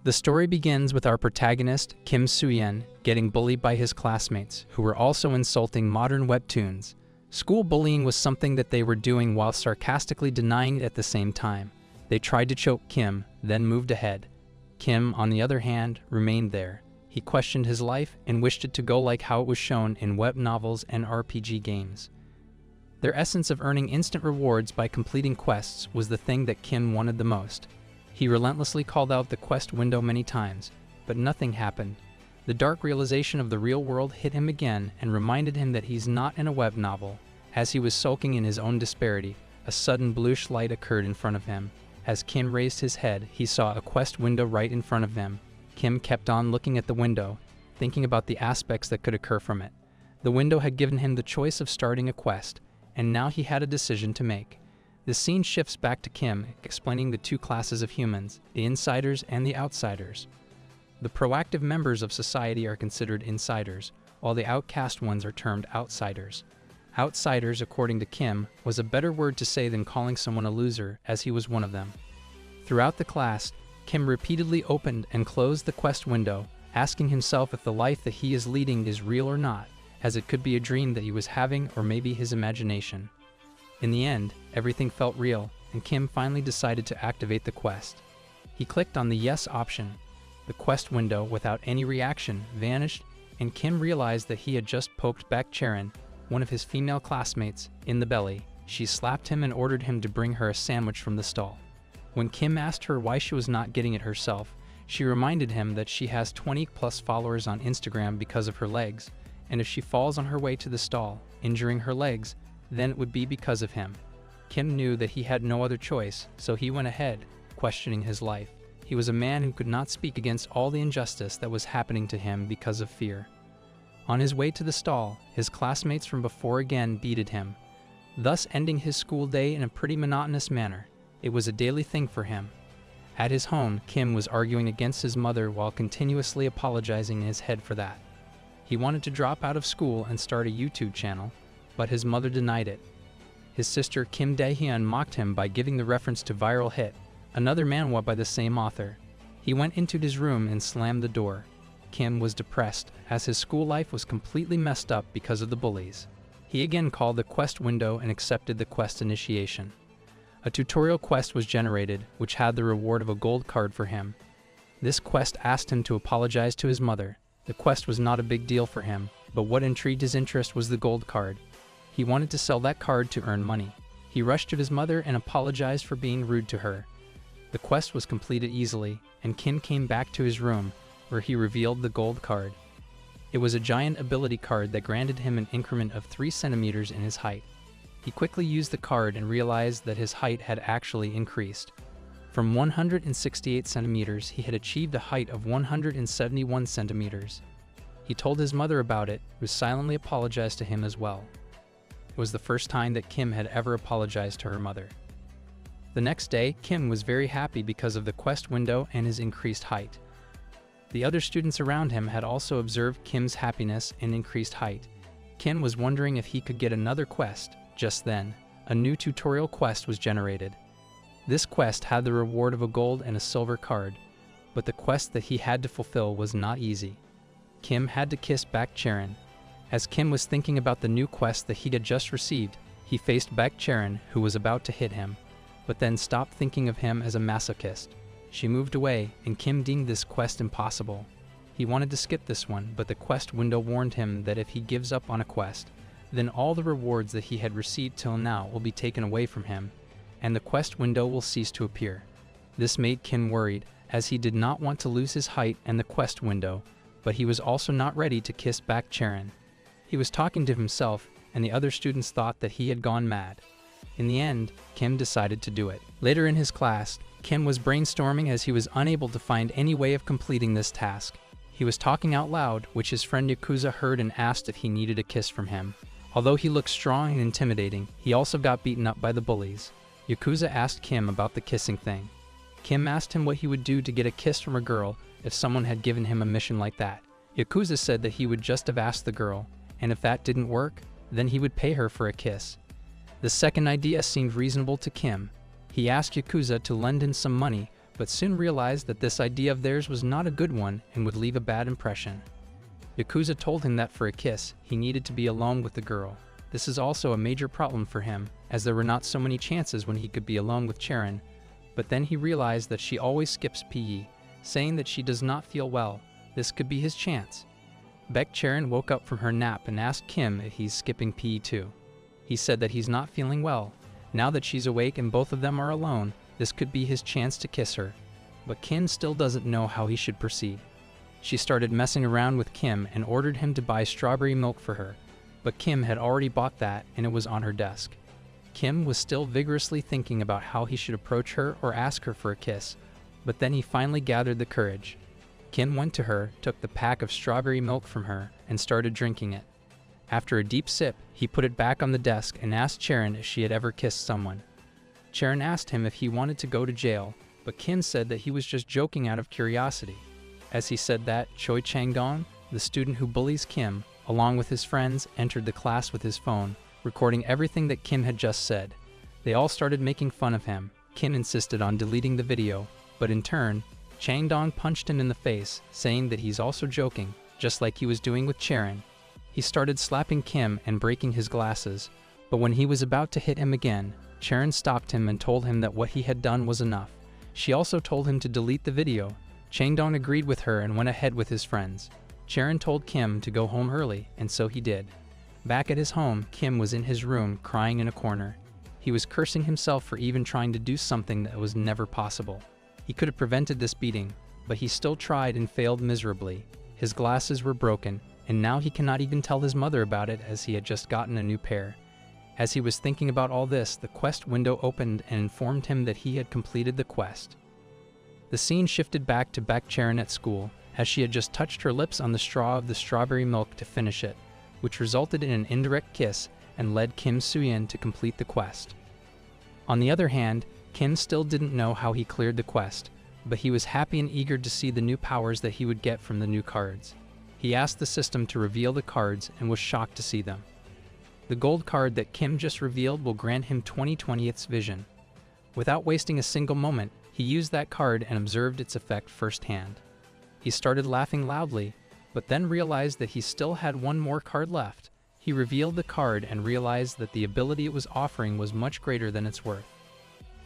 The story begins with our protagonist, Kim Soo-yeon, getting bullied by his classmates, who were also insulting modern webtoons. School bullying was something that they were doing while sarcastically denying it at the same time. They tried to choke Kim, then moved ahead. Kim, on the other hand, remained there. He questioned his life and wished it to go like how it was shown in web novels and RPG games. Their essence of earning instant rewards by completing quests was the thing that Kim wanted the most. He relentlessly called out the quest window many times, but nothing happened. The dark realization of the real world hit him again and reminded him that he's not in a web novel. As he was sulking in his own disparity, a sudden bluish light occurred in front of him. As Kim raised his head, he saw a quest window right in front of him. Kim kept on looking at the window, thinking about the aspects that could occur from it. The window had given him the choice of starting a quest, and now he had a decision to make. The scene shifts back to Kim, explaining the two classes of humans, the insiders and the outsiders. The proactive members of society are considered insiders, while the outcast ones are termed outsiders. Outsiders, according to Kim, was a better word to say than calling someone a loser, as he was one of them. Throughout the class, Kim repeatedly opened and closed the quest window, asking himself if the life that he is leading is real or not, as it could be a dream that he was having or maybe his imagination. In the end, everything felt real, and Kim finally decided to activate the quest. He clicked on the yes option. The quest window, without any reaction, vanished, and Kim realized that he had just poked Baek Charon, one of his female classmates, in the belly. She slapped him and ordered him to bring her a sandwich from the stall. When Kim asked her why she was not getting it herself, she reminded him that she has 20+ followers on Instagram because of her legs, and if she falls on her way to the stall, injuring her legs, then it would be because of him. Kim knew that he had no other choice, so he went ahead, questioning his life. He was a man who could not speak against all the injustice that was happening to him because of fear. On his way to the stall, his classmates from before again beated him, thus ending his school day in a pretty monotonous manner. It was a daily thing for him. At his home, Kim was arguing against his mother while continuously apologizing in his head for that. He wanted to drop out of school and start a YouTube channel, but his mother denied it. His sister Kim Dae-hyun mocked him by giving the reference to Viral Hit, another manhwa by the same author. He went into his room and slammed the door. Kim was depressed, as his school life was completely messed up because of the bullies. He again called the quest window and accepted the quest initiation. A tutorial quest was generated, which had the reward of a gold card for him. This quest asked him to apologize to his mother. The quest was not a big deal for him, but what intrigued his interest was the gold card. He wanted to sell that card to earn money. He rushed to his mother and apologized for being rude to her. The quest was completed easily, and Kim came back to his room, where he revealed the gold card. It was a giant ability card that granted him an increment of 3 centimeters in his height. He quickly used the card and realized that his height had actually increased. From 168 centimeters, he had achieved a height of 171 centimeters. He told his mother about it, who silently apologized to him as well. It was the first time that Kim had ever apologized to her mother. The next day, Kim was very happy because of the quest window and his increased height. The other students around him had also observed Kim's happiness and increased height. Kim was wondering if he could get another quest. Just then, a new tutorial quest was generated. This quest had the reward of a gold and a silver card, but the quest that he had to fulfill was not easy. Kim had to kiss Baek Charon. As Kim was thinking about the new quest that he had just received, he faced Baek Charon, who was about to hit him, but then stopped thinking of him as a masochist. She moved away, and Kim deemed this quest impossible. He wanted to skip this one, but the quest window warned him that if he gives up on a quest, then all the rewards that he had received till now will be taken away from him, and the quest window will cease to appear. This made Kim worried, as he did not want to lose his height and the quest window, but he was also not ready to kiss Baek Charon. He was talking to himself, and the other students thought that he had gone mad. In the end, Kim decided to do it. Later in his class, Kim was brainstorming as he was unable to find any way of completing this task. He was talking out loud, which his friend Yakuza heard and asked if he needed a kiss from him. Although he looked strong and intimidating, he also got beaten up by the bullies. Yakuza asked Kim about the kissing thing. Kim asked him what he would do to get a kiss from a girl if someone had given him a mission like that. Yakuza said that he would just have asked the girl, and if that didn't work, then he would pay her for a kiss. The second idea seemed reasonable to Kim. He asked Yakuza to lend him some money, but soon realized that this idea of theirs was not a good one and would leave a bad impression. Yakuza told him that for a kiss, he needed to be alone with the girl. This is also a major problem for him, as there were not so many chances when he could be alone with Charon, but then he realized that she always skips PE, saying that she does not feel well. This could be his chance. Charon woke up from her nap and asked Kim if he's skipping PE too. He said that he's not feeling well. Now that she's awake and both of them are alone, this could be his chance to kiss her. But Kim still doesn't know how he should proceed. She started messing around with Kim and ordered him to buy strawberry milk for her, but Kim had already bought that and it was on her desk. Kim was still vigorously thinking about how he should approach her or ask her for a kiss, but then he finally gathered the courage. Kim went to her, took the pack of strawberry milk from her, and started drinking it. After a deep sip, he put it back on the desk and asked Charon if she had ever kissed someone. Charon asked him if he wanted to go to jail, but Kim said that he was just joking out of curiosity. As he said that, Choi Chang-dong, the student who bullies Kim, along with his friends, entered the class with his phone, recording everything that Kim had just said. They all started making fun of him. Kim insisted on deleting the video, but in turn, Chang-dong punched him in the face, saying that he's also joking, just like he was doing with Charon. He started slapping Kim and breaking his glasses, but when he was about to hit him again, Charon stopped him and told him that what he had done was enough. She also told him to delete the video. Chang-dong agreed with her and went ahead with his friends. Charon told Kim to go home early, and so he did. Back at his home, Kim was in his room crying in a corner. He was cursing himself for even trying to do something that was never possible. He could have prevented this beating, but he still tried and failed miserably. His glasses were broken, and now he cannot even tell his mother about it as he had just gotten a new pair. As he was thinking about all this, the quest window opened and informed him that he had completed the quest. The scene shifted back to Charon at school, as she had just touched her lips on the straw of the strawberry milk to finish it, which resulted in an indirect kiss and led Kim Soo-yeon to complete the quest. On the other hand, Kim still didn't know how he cleared the quest, but he was happy and eager to see the new powers that he would get from the new cards. He asked the system to reveal the cards and was shocked to see them. The gold card that Kim just revealed will grant him 20/20ths vision. Without wasting a single moment, he used that card and observed its effect firsthand. He started laughing loudly, but then realized that he still had one more card left. He revealed the card and realized that the ability it was offering was much greater than its worth.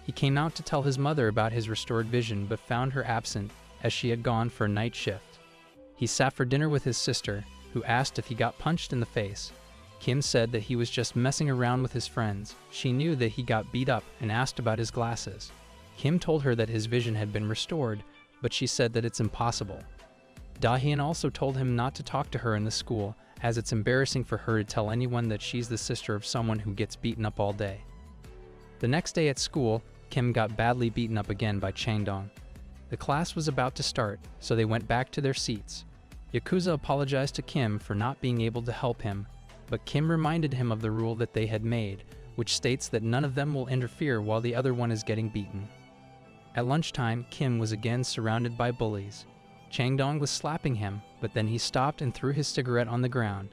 He came out to tell his mother about his restored vision but found her absent as she had gone for a night shift. He sat for dinner with his sister, who asked if he got punched in the face. Kim said that he was just messing around with his friends. She knew that he got beat up and asked about his glasses. Kim told her that his vision had been restored, but she said that it's impossible. Da-hyun also told him not to talk to her in the school, as it's embarrassing for her to tell anyone that she's the sister of someone who gets beaten up all day. The next day at school, Kim got badly beaten up again by Chang-dong. The class was about to start, so they went back to their seats. Yakuza apologized to Kim for not being able to help him, but Kim reminded him of the rule that they had made, which states that none of them will interfere while the other one is getting beaten. At lunchtime, Kim was again surrounded by bullies. Chang-dong was slapping him, but then he stopped and threw his cigarette on the ground.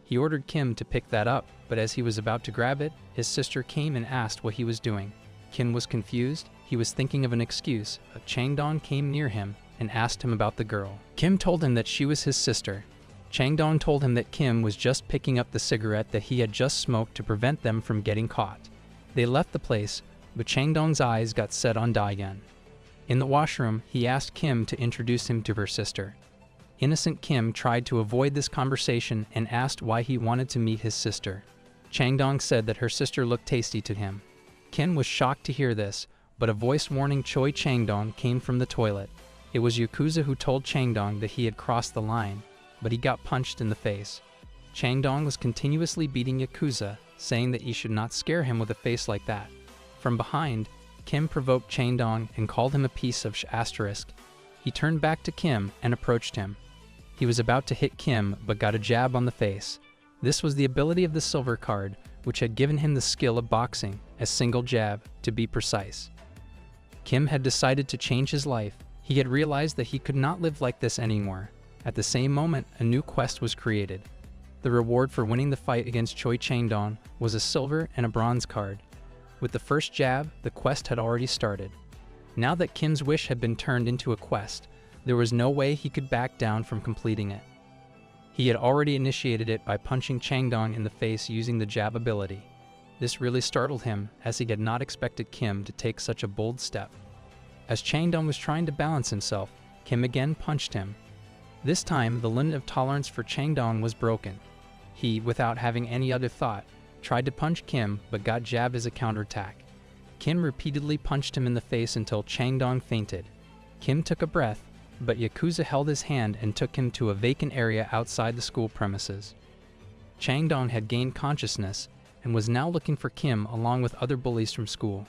He ordered Kim to pick that up, but as he was about to grab it, his sister came and asked what he was doing. Kim was confused. He was thinking of an excuse, but Chang-dong came near him and asked him about the girl. Kim told him that she was his sister. Chang-dong told him that Kim was just picking up the cigarette that he had just smoked to prevent them from getting caught. They left the place, but Chang-dong's eyes got set on Da-hyun. In the washroom, he asked Kim to introduce him to her sister. Innocent Kim tried to avoid this conversation and asked why he wanted to meet his sister. Chang-dong said that her sister looked tasty to him. Kim was shocked to hear this, but a voice warning Choi Chang-dong came from the toilet. It was Yakuza who told Chang-dong that he had crossed the line, but he got punched in the face. Chang-dong was continuously beating Yakuza, saying that he should not scare him with a face like that. From behind, Kim provoked Chang-dong and called him a piece of asterisk. He turned back to Kim and approached him. He was about to hit Kim, but got a jab on the face. This was the ability of the silver card, which had given him the skill of boxing, a single jab, to be precise. Kim had decided to change his life. He had realized that he could not live like this anymore. At the same moment, a new quest was created. The reward for winning the fight against Choi Chang-dong was a silver and a bronze card. With the first jab, the quest had already started. Now that Kim's wish had been turned into a quest, there was no way he could back down from completing it. He had already initiated it by punching Changdong in the face using the jab ability. This really startled him, as he had not expected Kim to take such a bold step. As Changdong was trying to balance himself, Kim again punched him. This time, the limit of tolerance for Changdong was broken. He, without having any other thought, tried to punch Kim but got jabbed as a counterattack. Kim repeatedly punched him in the face until Changdong fainted. Kim took a breath, but Yakuza held his hand and took him to a vacant area outside the school premises. Changdong had gained consciousness and was now looking for Kim along with other bullies from school.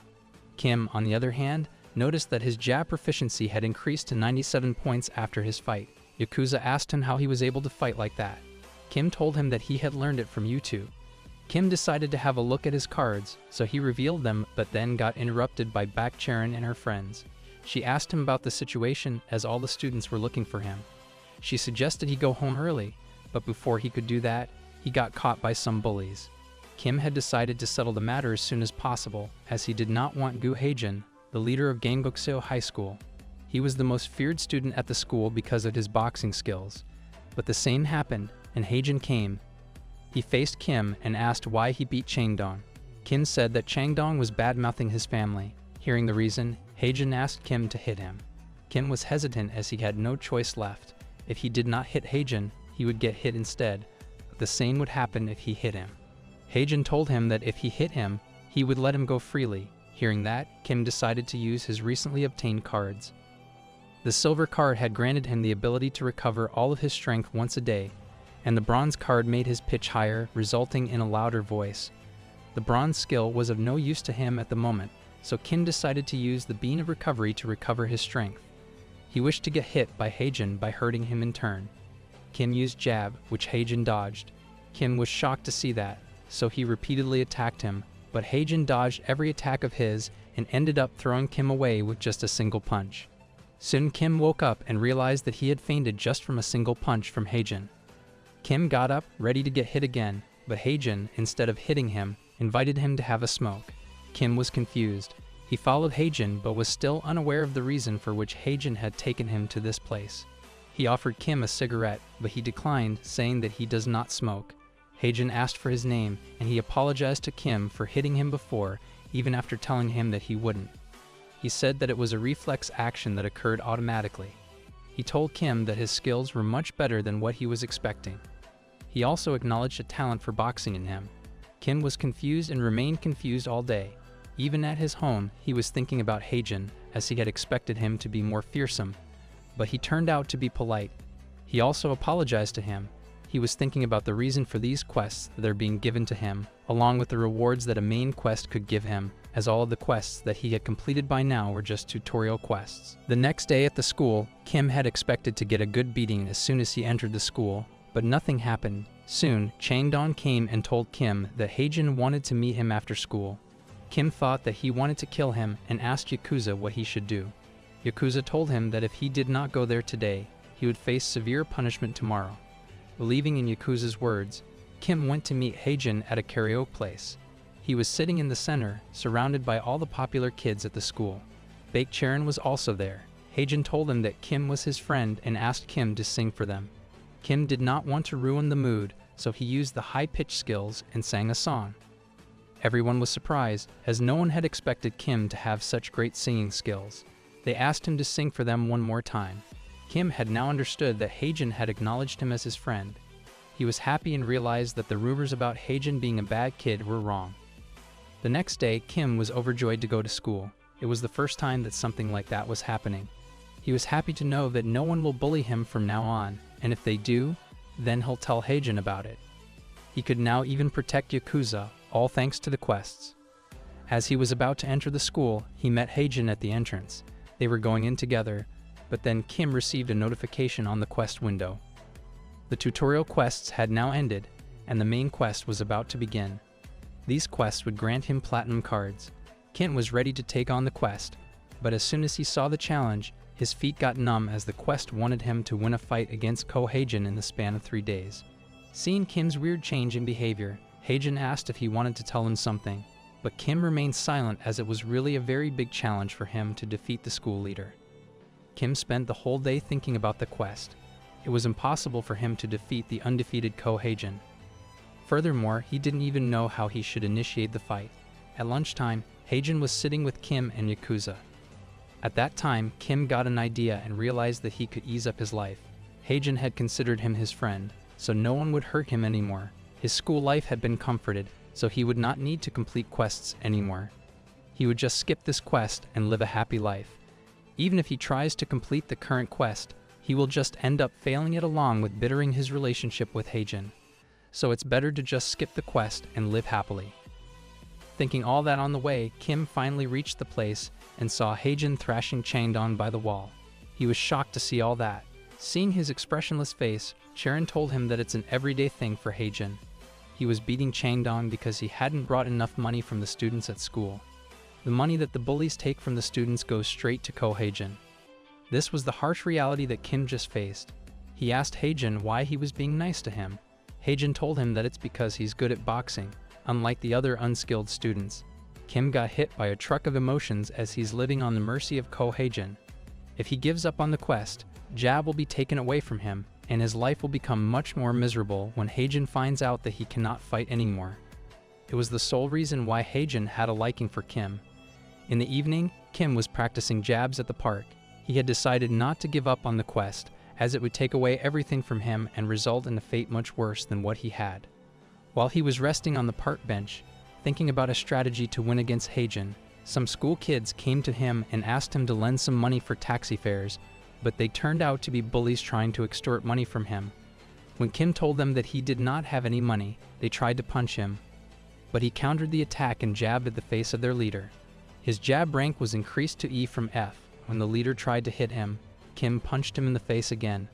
Kim, on the other hand, noticed that his jab proficiency had increased to 97 points after his fight. Yakuza asked him how he was able to fight like that. Kim told him that he had learned it from YouTube. Kim decided to have a look at his cards, so he revealed them but then got interrupted by Bak Charon and her friends. She asked him about the situation as all the students were looking for him. She suggested he go home early, but before he could do that, he got caught by some bullies. Kim had decided to settle the matter as soon as possible, as he did not want Gu Haejin, the leader of Gangokseo High School. He was the most feared student at the school because of his boxing skills. But the same happened, and Haejin came. He faced Kim and asked why he beat Changdong. Kim said that Changdong was bad-mouthing his family. Hearing the reason, Haejin asked Kim to hit him. Kim was hesitant as he had no choice left. If he did not hit Haejin, he would get hit instead, but the same would happen if he hit him. Haejin told him that if he hit him, he would let him go freely. Hearing that, Kim decided to use his recently obtained cards. The silver card had granted him the ability to recover all of his strength once a day, and the bronze card made his pitch higher, resulting in a louder voice. The bronze skill was of no use to him at the moment, so Kim decided to use the bean of recovery to recover his strength. He wished to get hit by Haejin by hurting him in turn. Kim used jab, which Haejin dodged. Kim was shocked to see that, so he repeatedly attacked him, but Haejin dodged every attack of his and ended up throwing Kim away with just a single punch. Soon Kim woke up and realized that he had fainted just from a single punch from Haejin. Kim got up, ready to get hit again, but Haejin, instead of hitting him, invited him to have a smoke. Kim was confused. He followed Haejin but was still unaware of the reason for which Haejin had taken him to this place. He offered Kim a cigarette, but he declined, saying that he does not smoke. Haejin asked for his name, and he apologized to Kim for hitting him before, even after telling him that he wouldn't. He said that it was a reflex action that occurred automatically. He told Kim that his skills were much better than what he was expecting. He also acknowledged a talent for boxing in him. Kim was confused and remained confused all day. Even at his home, he was thinking about Haejin, as he had expected him to be more fearsome, but he turned out to be polite. He also apologized to him. He was thinking about the reason for these quests that are being given to him, along with the rewards that a main quest could give him, as all of the quests that he had completed by now were just tutorial quests. The next day at the school, Kim had expected to get a good beating as soon as he entered the school, but nothing happened. Soon, Changdong came and told Kim that Haejin wanted to meet him after school. Kim thought that he wanted to kill him and asked Yakuza what he should do. Yakuza told him that if he did not go there today, he would face severe punishment tomorrow. Believing in Yakuza's words, Kim went to meet Haejin at a karaoke place. He was sitting in the center, surrounded by all the popular kids at the school. Bak Charon was also there. Haejin told him that Kim was his friend and asked Kim to sing for them. Kim did not want to ruin the mood, so he used the high-pitched skills and sang a song. Everyone was surprised, as no one had expected Kim to have such great singing skills. They asked him to sing for them one more time. Kim had now understood that Haejin had acknowledged him as his friend. He was happy and realized that the rumors about Haejin being a bad kid were wrong. The next day, Kim was overjoyed to go to school. It was the first time that something like that was happening. He was happy to know that no one will bully him from now on, and if they do, then he'll tell Haejin about it. He could now even protect Yakuza, all thanks to the quests. As he was about to enter the school, he met Haejin at the entrance. They were going in together, but then Kim received a notification on the quest window. The tutorial quests had now ended, and the main quest was about to begin. These quests would grant him platinum cards. Kim was ready to take on the quest, but as soon as he saw the challenge, his feet got numb as the quest wanted him to win a fight against Ko Haejin in the span of 3 days. Seeing Kim's weird change in behavior, Haejin asked if he wanted to tell him something. but Kim remained silent as it was really a very big challenge for him to defeat the school leader. Kim spent the whole day thinking about the quest. It was impossible for him to defeat the undefeated Ko Haejin. Furthermore, he didn't even know how he should initiate the fight. At lunchtime, Haejin was sitting with Kim and Yakuza. At that time, Kim got an idea and realized that he could ease up his life. Haejin had considered him his friend, so no one would hurt him anymore. His school life had been comforted, so he would not need to complete quests anymore. He would just skip this quest and live a happy life. Even if he tries to complete the current quest, he will just end up failing it along with bittering his relationship with Haejin. So it's better to just skip the quest and live happily. Thinking all that on the way, Kim finally reached the place and saw Haejin thrashing Changdong by the wall. He was shocked to see all that. Seeing his expressionless face, Sharon told him that it's an everyday thing for Haejin. He was beating Changdong because he hadn't brought enough money from the students at school. The money that the bullies take from the students goes straight to Ko Haejin. This was the harsh reality that Kim just faced. He asked Haejin why he was being nice to him. Haejin told him that it's because he's good at boxing, unlike the other unskilled students. Kim got hit by a truck of emotions as he's living on the mercy of Ko Haejin. If he gives up on the quest, Jab will be taken away from him, and his life will become much more miserable when Haejin finds out that he cannot fight anymore. It was the sole reason why Haejin had a liking for Kim. In the evening, Kim was practicing jabs at the park. He had decided not to give up on the quest, as it would take away everything from him and result in a fate much worse than what he had. While he was resting on the park bench, thinking about a strategy to win against Haejin, some school kids came to him and asked him to lend some money for taxi fares, but they turned out to be bullies trying to extort money from him. When Kim told them that he did not have any money, they tried to punch him, but he countered the attack and jabbed at the face of their leader. His jab rank was increased to E from F. When the leader tried to hit him, Kim punched him in the face again,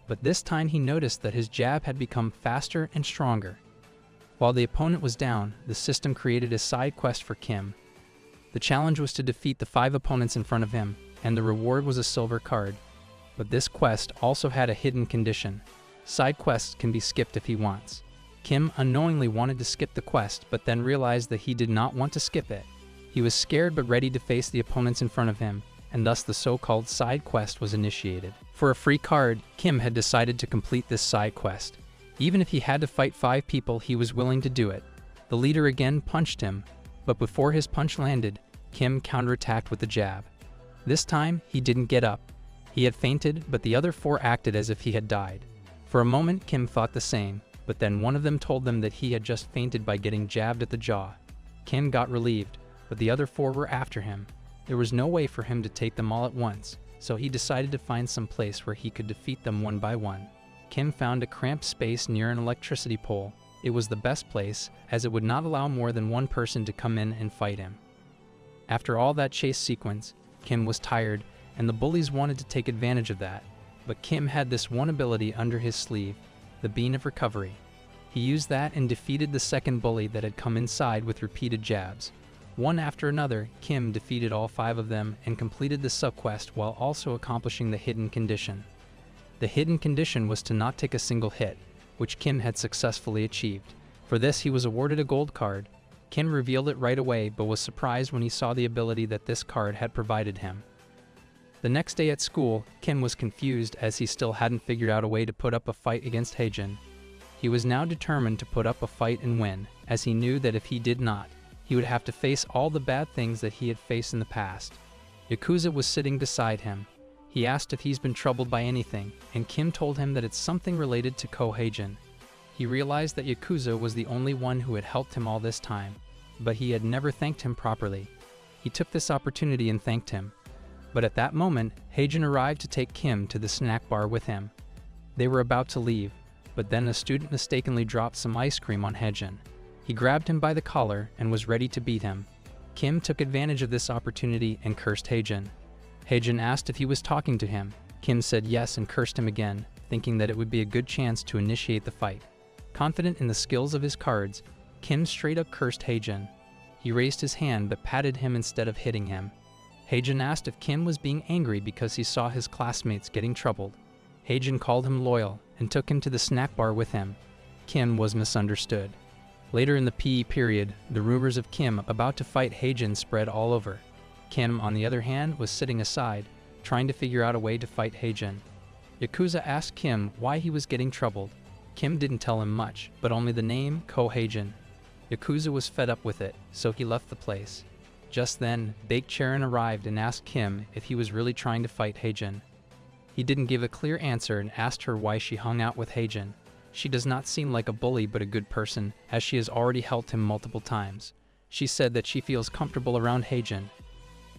but this time he noticed that his jab had become faster and stronger. While the opponent was down, the system created a side quest for Kim. The challenge was to defeat the 5 opponents in front of him, and the reward was a silver card. But this quest also had a hidden condition. Side quests can be skipped if he wants. Kim unknowingly wanted to skip the quest, but then realized that he did not want to skip it. He was scared but ready to face the opponents in front of him, and thus the so-called side quest was initiated. For a free card, Kim had decided to complete this side quest. Even if he had to fight 5 people, he was willing to do it. The leader again punched him, but before his punch landed, Kim counterattacked with the jab. This time, he didn't get up. He had fainted, but the other 4 acted as if he had died. For a moment, Kim thought the same, but then one of them told them that he had just fainted by getting jabbed at the jaw. Kim got relieved, but the other 4 were after him. There was no way for him to take them all at once, so he decided to find some place where he could defeat them one by one. Kim found a cramped space near an electricity pole. It was the best place, as it would not allow more than one person to come in and fight him. After all that chase sequence, Kim was tired, and the bullies wanted to take advantage of that. But Kim had this one ability under his sleeve, the Bean of Recovery. He used that and defeated the second bully that had come inside with repeated jabs. One after another, Kim defeated all 5 of them and completed the subquest while also accomplishing the hidden condition. The hidden condition was to not take a single hit, which Kim had successfully achieved. For this, he was awarded a gold card. Kim revealed it right away, but was surprised when he saw the ability that this card had provided him. The next day at school, Kim was confused as he still hadn't figured out a way to put up a fight against Haejin. He was now determined to put up a fight and win, as he knew that if he did not, he would have to face all the bad things that he had faced in the past. Yakuza was sitting beside him. He asked if he's been troubled by anything, and Kim told him that it's something related to Ko Haejin. He realized that Yakuza was the only one who had helped him all this time, but he had never thanked him properly. He took this opportunity and thanked him. But at that moment, Haejin arrived to take Kim to the snack bar with him. They were about to leave, but then a student mistakenly dropped some ice cream on Haejin. He grabbed him by the collar and was ready to beat him. Kim took advantage of this opportunity and cursed Haejin. Haejin asked if he was talking to him. Kim said yes and cursed him again, thinking that it would be a good chance to initiate the fight. Confident in the skills of his cards, Kim straight up cursed Haejin. He raised his hand but patted him instead of hitting him. Haejin asked if Kim was being angry because he saw his classmates getting troubled. Haejin called him loyal and took him to the snack bar with him. Kim was misunderstood. Later in the PE period, the rumors of Kim about to fight Haejin spread all over. Kim, on the other hand, was sitting aside, trying to figure out a way to fight Haejin. Yakuza asked Kim why he was getting troubled. Kim didn't tell him much, but only the name Ko Haejin. Yakuza was fed up with it, so he left the place. Just then, Baek Charon arrived and asked Kim if he was really trying to fight Haejin. He didn't give a clear answer and asked her why she hung out with Haejin. She does not seem like a bully but a good person, as she has already helped him multiple times. She said that she feels comfortable around Haejin.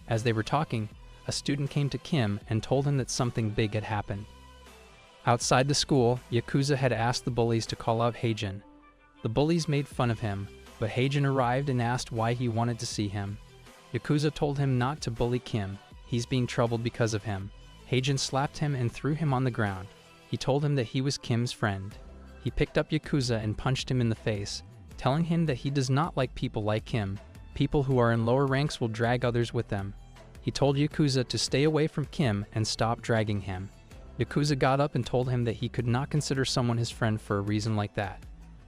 As they were talking, a student came to Kim and told him that something big had happened. Outside the school, Yakuza had asked the bullies to call out Haejin. The bullies made fun of him, but Haejin arrived and asked why he wanted to see him. Yakuza told him not to bully Kim. He's being troubled because of him. Haejin slapped him and threw him on the ground. He told him that he was Kim's friend. He picked up Yakuza and punched him in the face, telling him that he does not like people like him. People who are in lower ranks will drag others with them. He told Yakuza to stay away from Kim and stop dragging him. Yakuza got up and told him that he could not consider someone his friend for a reason like that.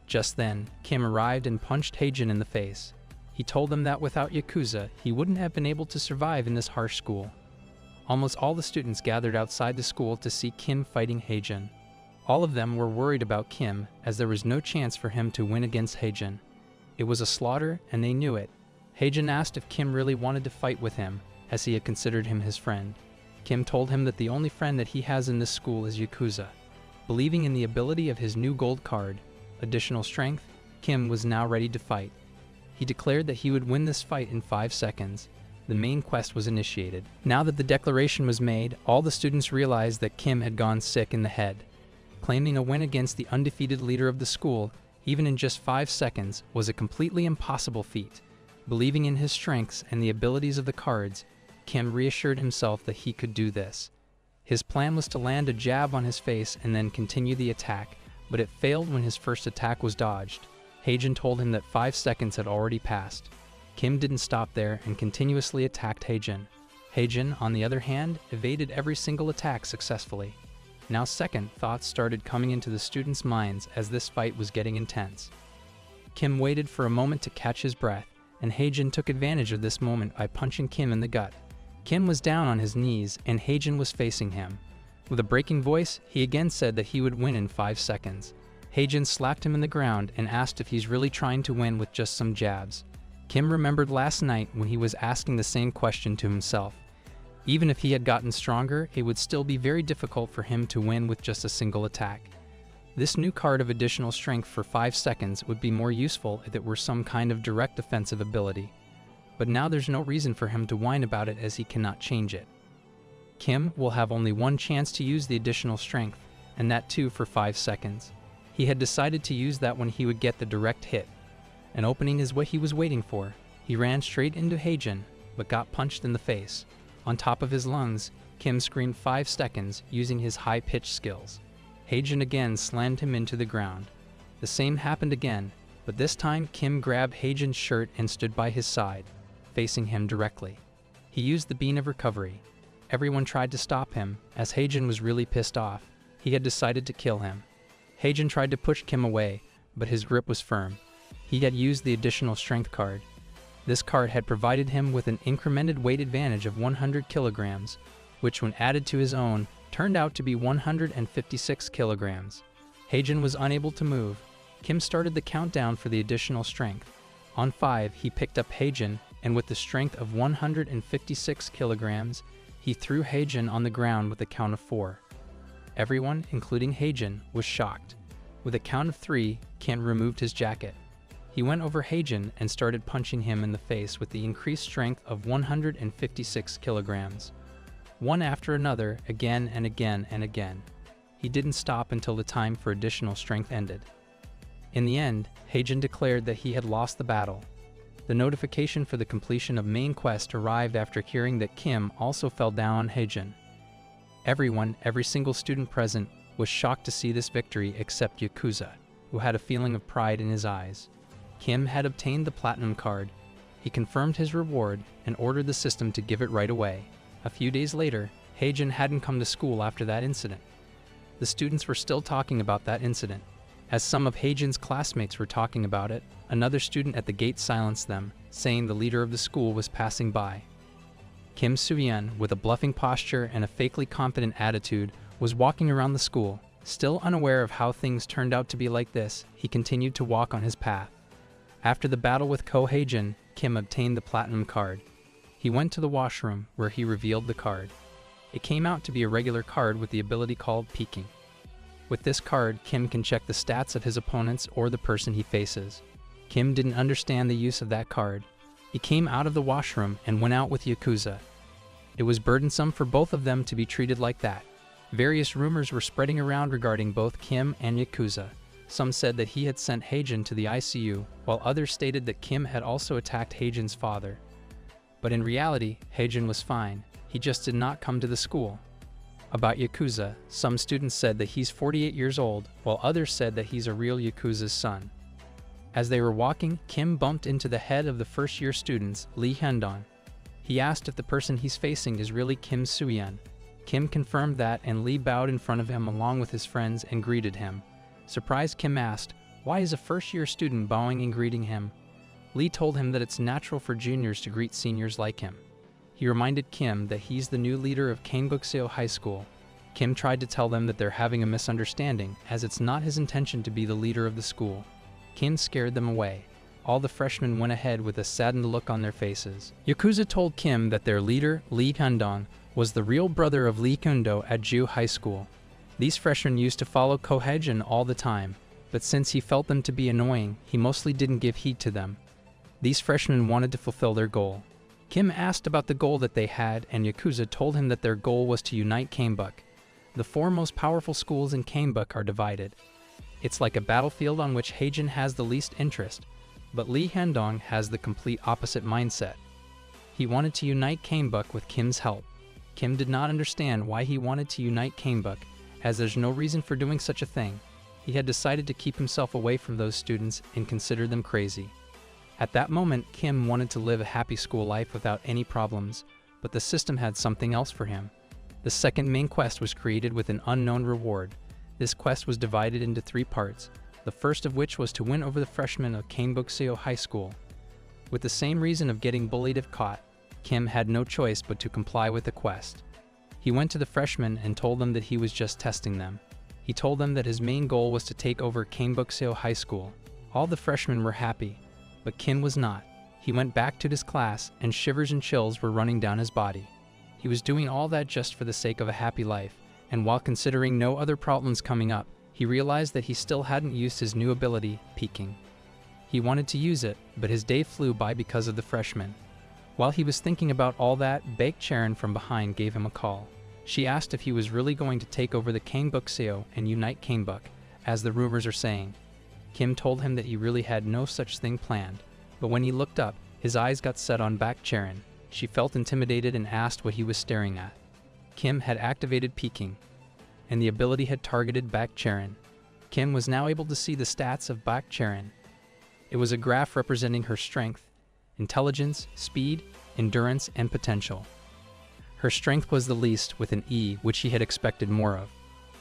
Just then, Kim arrived and punched Haejin in the face. He told them that without Yakuza, he wouldn't have been able to survive in this harsh school. Almost all the students gathered outside the school to see Kim fighting Haejin. All of them were worried about Kim, as there was no chance for him to win against Haejin. It was a slaughter, and they knew it. Haejin asked if Kim really wanted to fight with him, as he had considered him his friend. Kim told him that the only friend that he has in this school is Yakuza. Believing in the ability of his new gold card, additional strength, Kim was now ready to fight. He declared that he would win this fight in 5 seconds. The main quest was initiated. Now that the declaration was made, all the students realized that Kim had gone sick in the head. Claiming a win against the undefeated leader of the school, even in just 5 seconds, was a completely impossible feat. Believing in his strengths and the abilities of the cards, Kim reassured himself that he could do this. His plan was to land a jab on his face and then continue the attack, but it failed when his first attack was dodged. Haejin told him that 5 seconds had already passed. Kim didn't stop there and continuously attacked Haejin. Haejin, on the other hand, evaded every single attack successfully. Now second thoughts started coming into the students' minds as this fight was getting intense. Kim waited for a moment to catch his breath, and Haejin took advantage of this moment by punching Kim in the gut. Kim was down on his knees and Haejin was facing him. With a breaking voice, he again said that he would win in 5 seconds. Haejin slapped him in the ground and asked if he's really trying to win with just some jabs. Kim remembered last night when he was asking the same question to himself. Even if he had gotten stronger, it would still be very difficult for him to win with just a single attack. This new card of additional strength for 5 seconds would be more useful if it were some kind of direct offensive ability. But now there's no reason for him to whine about it as he cannot change it. Kim will have only one chance to use the additional strength, and that too for 5 seconds. He had decided to use that when he would get the direct hit. An opening is what he was waiting for. He ran straight into Haejin, but got punched in the face. On top of his lungs, Kim screamed 5 seconds using his high-pitched skills. Haejin again slammed him into the ground. The same happened again, but this time Kim grabbed Haejin's shirt and stood by his side, facing him directly. He used the bean of recovery. Everyone tried to stop him, as Haejin was really pissed off. He had decided to kill him. Haejin tried to push Kim away, but his grip was firm. He had used the additional strength card. This card had provided him with an incremented weight advantage of 100 kilograms, which when added to his own, turned out to be 156 kilograms. Haejin was unable to move. Kim started the countdown for the additional strength. On 5, he picked up Haejin, and with the strength of 156 kilograms, he threw Haejin on the ground with a count of 4. Everyone, including Haejin, was shocked. With a count of 3, Kim removed his jacket. He went over Haejin and started punching him in the face with the increased strength of 156 kilograms. One after another, again and again and again. He didn't stop until the time for additional strength ended. In the end, Haejin declared that he had lost the battle. The notification for the completion of main quest arrived after hearing that Kim also fell down on Haejin. Everyone, every single student present, was shocked to see this victory except Yakuza, who had a feeling of pride in his eyes. Kim had obtained the platinum card. He confirmed his reward and ordered the system to give it right away. A few days later, Haejin hadn't come to school after that incident. The students were still talking about that incident. As some of Haejin's classmates were talking about it, another student at the gate silenced them, saying the leader of the school was passing by. Kim Soo-yeon, with a bluffing posture and a fakely confident attitude, was walking around the school. Still unaware of how things turned out to be like this, he continued to walk on his path. After the battle with Ko Haejin, Kim obtained the platinum card. He went to the washroom, where he revealed the card. It came out to be a regular card with the ability called peeking. With this card, Kim can check the stats of his opponents or the person he faces. Kim didn't understand the use of that card. He came out of the washroom and went out with Yakuza. It was burdensome for both of them to be treated like that. Various rumors were spreading around regarding both Kim and Yakuza. Some said that he had sent Haejin to the ICU, while others stated that Kim had also attacked Haejin's father. But in reality, Haejin was fine. He just did not come to the school. About Yakuza, some students said that he's 48 years old, while others said that he's a real Yakuza's son. As they were walking, Kim bumped into the head of the first-year students, Lee Hyundong. He asked if the person he's facing is really Kim Soo-yeon. Kim confirmed that, and Lee bowed in front of him along with his friends and greeted him. Surprised, Kim asked, "Why is a first-year student bowing and greeting him?" Lee told him that it's natural for juniors to greet seniors like him. He reminded Kim that he's the new leader of Kangbuk-seo High School. Kim tried to tell them that they're having a misunderstanding, as it's not his intention to be the leader of the school. Kim scared them away. All the freshmen went ahead with a saddened look on their faces. Yakuza told Kim that their leader, Lee Hyundong, was the real brother of Lee Kundo at Ju High School. These freshmen used to follow Ko Haejin all the time, but since he felt them to be annoying, he mostly didn't give heed to them. These freshmen wanted to fulfill their goal. Kim asked about the goal that they had, and Yakuza told him that their goal was to unite Kangbuk. The four most powerful schools in Kangbuk are divided. It's like a battlefield on which Haejin has the least interest, but Lee Hyundong has the complete opposite mindset. He wanted to unite Kangbuk with Kim's help. Kim did not understand why he wanted to unite Kangbuk, as there's no reason for doing such a thing. He had decided to keep himself away from those students and consider them crazy. At that moment, Kim wanted to live a happy school life without any problems, but the system had something else for him. The second main quest was created with an unknown reward. This quest was divided into 3 parts, the first of which was to win over the freshmen of Kangbuk-seo High School. With the same reason of getting bullied if caught, Kim had no choice but to comply with the quest. He went to the freshmen and told them that he was just testing them. He told them that his main goal was to take over Kangbuk-seo High School. All the freshmen were happy, but Kim was not. He went back to his class, and shivers and chills were running down his body. He was doing all that just for the sake of a happy life, and while considering no other problems coming up, he realized that he still hadn't used his new ability, peeking. He wanted to use it, but his day flew by because of the freshmen. While he was thinking about all that, Baek Charon from behind gave him a call. She asked if he was really going to take over the Kangbuk-seo and unite Kangbuk, as the rumors are saying. Kim told him that he really had no such thing planned, but when he looked up, his eyes got set on Baek Charon. She felt intimidated and asked what he was staring at. Kim had activated peeking, and the ability had targeted Baek Charon. Kim was now able to see the stats of Baek Charon. It was a graph representing her strength, intelligence, speed, endurance, and potential. Her strength was the least, with an E, which he had expected more of.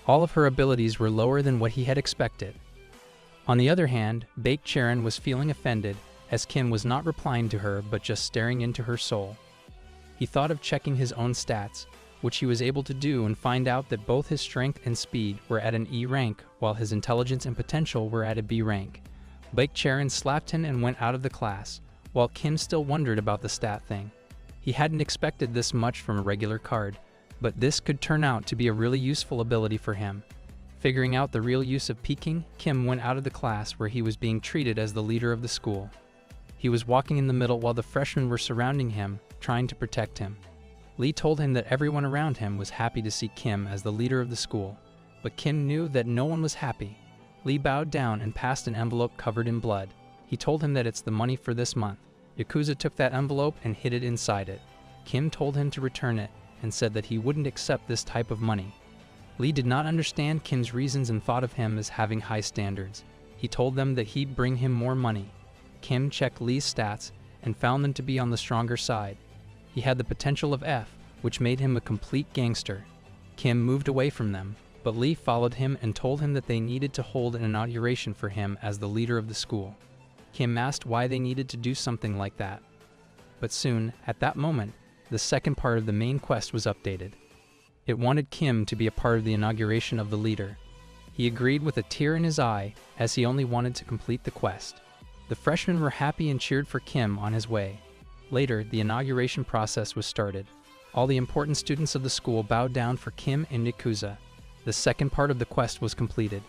All of her abilities were lower than what he had expected. On the other hand, Baek Charon was feeling offended, as Kim was not replying to her but just staring into her soul. He thought of checking his own stats, which he was able to do, and find out that both his strength and speed were at an E rank, while his intelligence and potential were at a B rank. Baek Charon slapped him and went out of the class, while Kim still wondered about the stat thing. He hadn't expected this much from a regular card, but this could turn out to be a really useful ability for him. Figuring out the real use of peeking, Kim went out of the class where he was being treated as the leader of the school. He was walking in the middle while the freshmen were surrounding him, trying to protect him. Lee told him that everyone around him was happy to see Kim as the leader of the school, but Kim knew that no one was happy. Lee bowed down and passed an envelope covered in blood. He told him that it's the money for this month. Yakuza took that envelope and hid it inside it. Kim told him to return it and said that he wouldn't accept this type of money. Lee did not understand Kim's reasons and thought of him as having high standards. He told them that he'd bring him more money. Kim checked Lee's stats and found them to be on the stronger side. He had the potential of F, which made him a complete gangster. Kim moved away from them. but Lee followed him and told him that they needed to hold an inauguration for him as the leader of the school. Kim asked why they needed to do something like that. But soon, at that moment, the second part of the main quest was updated. It wanted Kim to be a part of the inauguration of the leader. He agreed with a tear in his eye, as he only wanted to complete the quest. The freshmen were happy and cheered for Kim on his way. Later, the inauguration process was started. All the important students of the school bowed down for Kim and Yakuza. The second part of the quest was completed.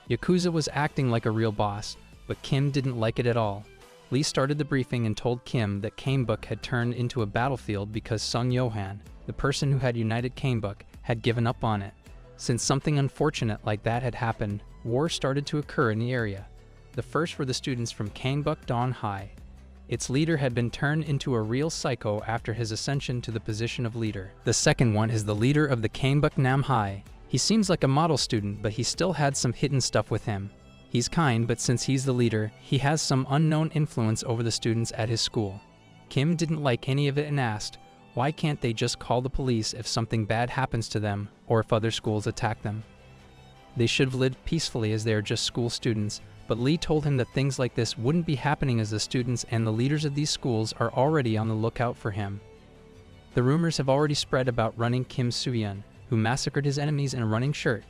Yakuza was acting like a real boss, but Kim didn't like it at all. Lee started the briefing and told Kim that Canebook had turned into a battlefield because Sung Johan, the person who had united Canebook, had given up on it. Since something unfortunate like that had happened, war started to occur in the area. The first were the students from Canebook Dawn High. Its leader had been turned into a real psycho after his ascension to the position of leader. The second one is the leader of the Canebook Nam High. He seems like a model student, but he still had some hidden stuff with him. He's kind, but since he's the leader, he has some unknown influence over the students at his school. Kim didn't like any of it and asked, why can't they just call the police if something bad happens to them or if other schools attack them? They should have lived peacefully as they are just school students, but Lee told him that things like this wouldn't be happening as the students and the leaders of these schools are already on the lookout for him. The rumors have already spread about running Kim Soo-yeon, who massacred his enemies in a running shirt.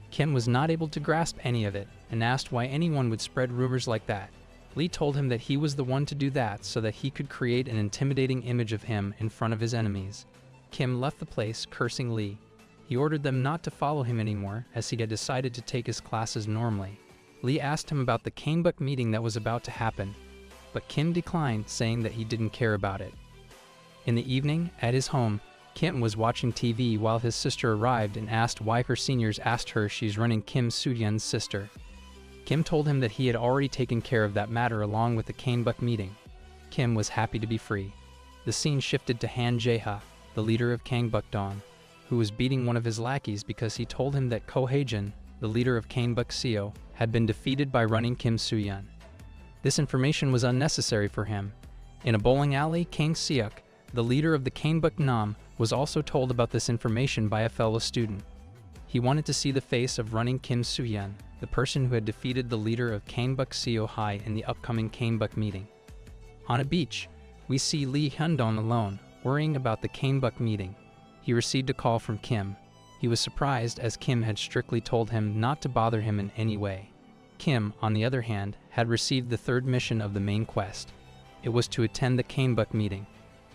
Kim was not able to grasp any of it and asked why anyone would spread rumors like that. Lee told him that he was the one to do that so that he could create an intimidating image of him in front of his enemies. Kim left the place, cursing Lee. He ordered them not to follow him anymore, as he had decided to take his classes normally. Lee asked him about the Canebook meeting that was about to happen, but Kim declined, saying that he didn't care about it. In the evening, at his home, Kim was watching TV while his sister arrived and asked why her seniors asked her she's running Kim Soo-yeon's sister. Kim told him that he had already taken care of that matter along with the Canebook meeting. Kim was happy to be free. The scene shifted to Han Jae-ha, the leader of Canebook Dawn, who was beating one of his lackeys because he told him that Ko Hae-jin, the leader of Canebook Seo, had been defeated by running Kim Soo-yeon. This information was unnecessary for him. In a bowling alley, Kang Seok, the leader of the Canebook Nam, was also told about this information by a fellow student. He wanted to see the face of running Kim Soo-yeon, the person who had defeated the leader of Canebook Seo High in the upcoming Canebook meeting. On a beach, we see Lee Hyundong alone, worrying about the Canebook meeting. He received a call from Kim. He was surprised as Kim had strictly told him not to bother him in any way. Kim, on the other hand, had received the third mission of the main quest. It was to attend the Canebook meeting.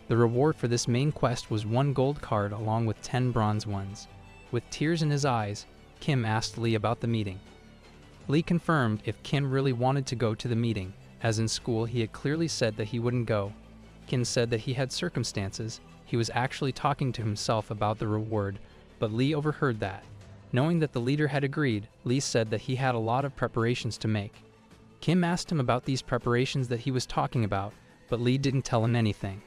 The reward for this main quest was 1 gold card along with 10 bronze ones. With tears in his eyes, Kim asked Lee about the meeting. Lee confirmed if Kim really wanted to go to the meeting, as in school he had clearly said that he wouldn't go. Kim said that he had circumstances. He was actually talking to himself about the reward, but Lee overheard that. Knowing that the leader had agreed, Lee said that he had a lot of preparations to make. Kim asked him about these preparations that he was talking about, but Lee didn't tell him anything.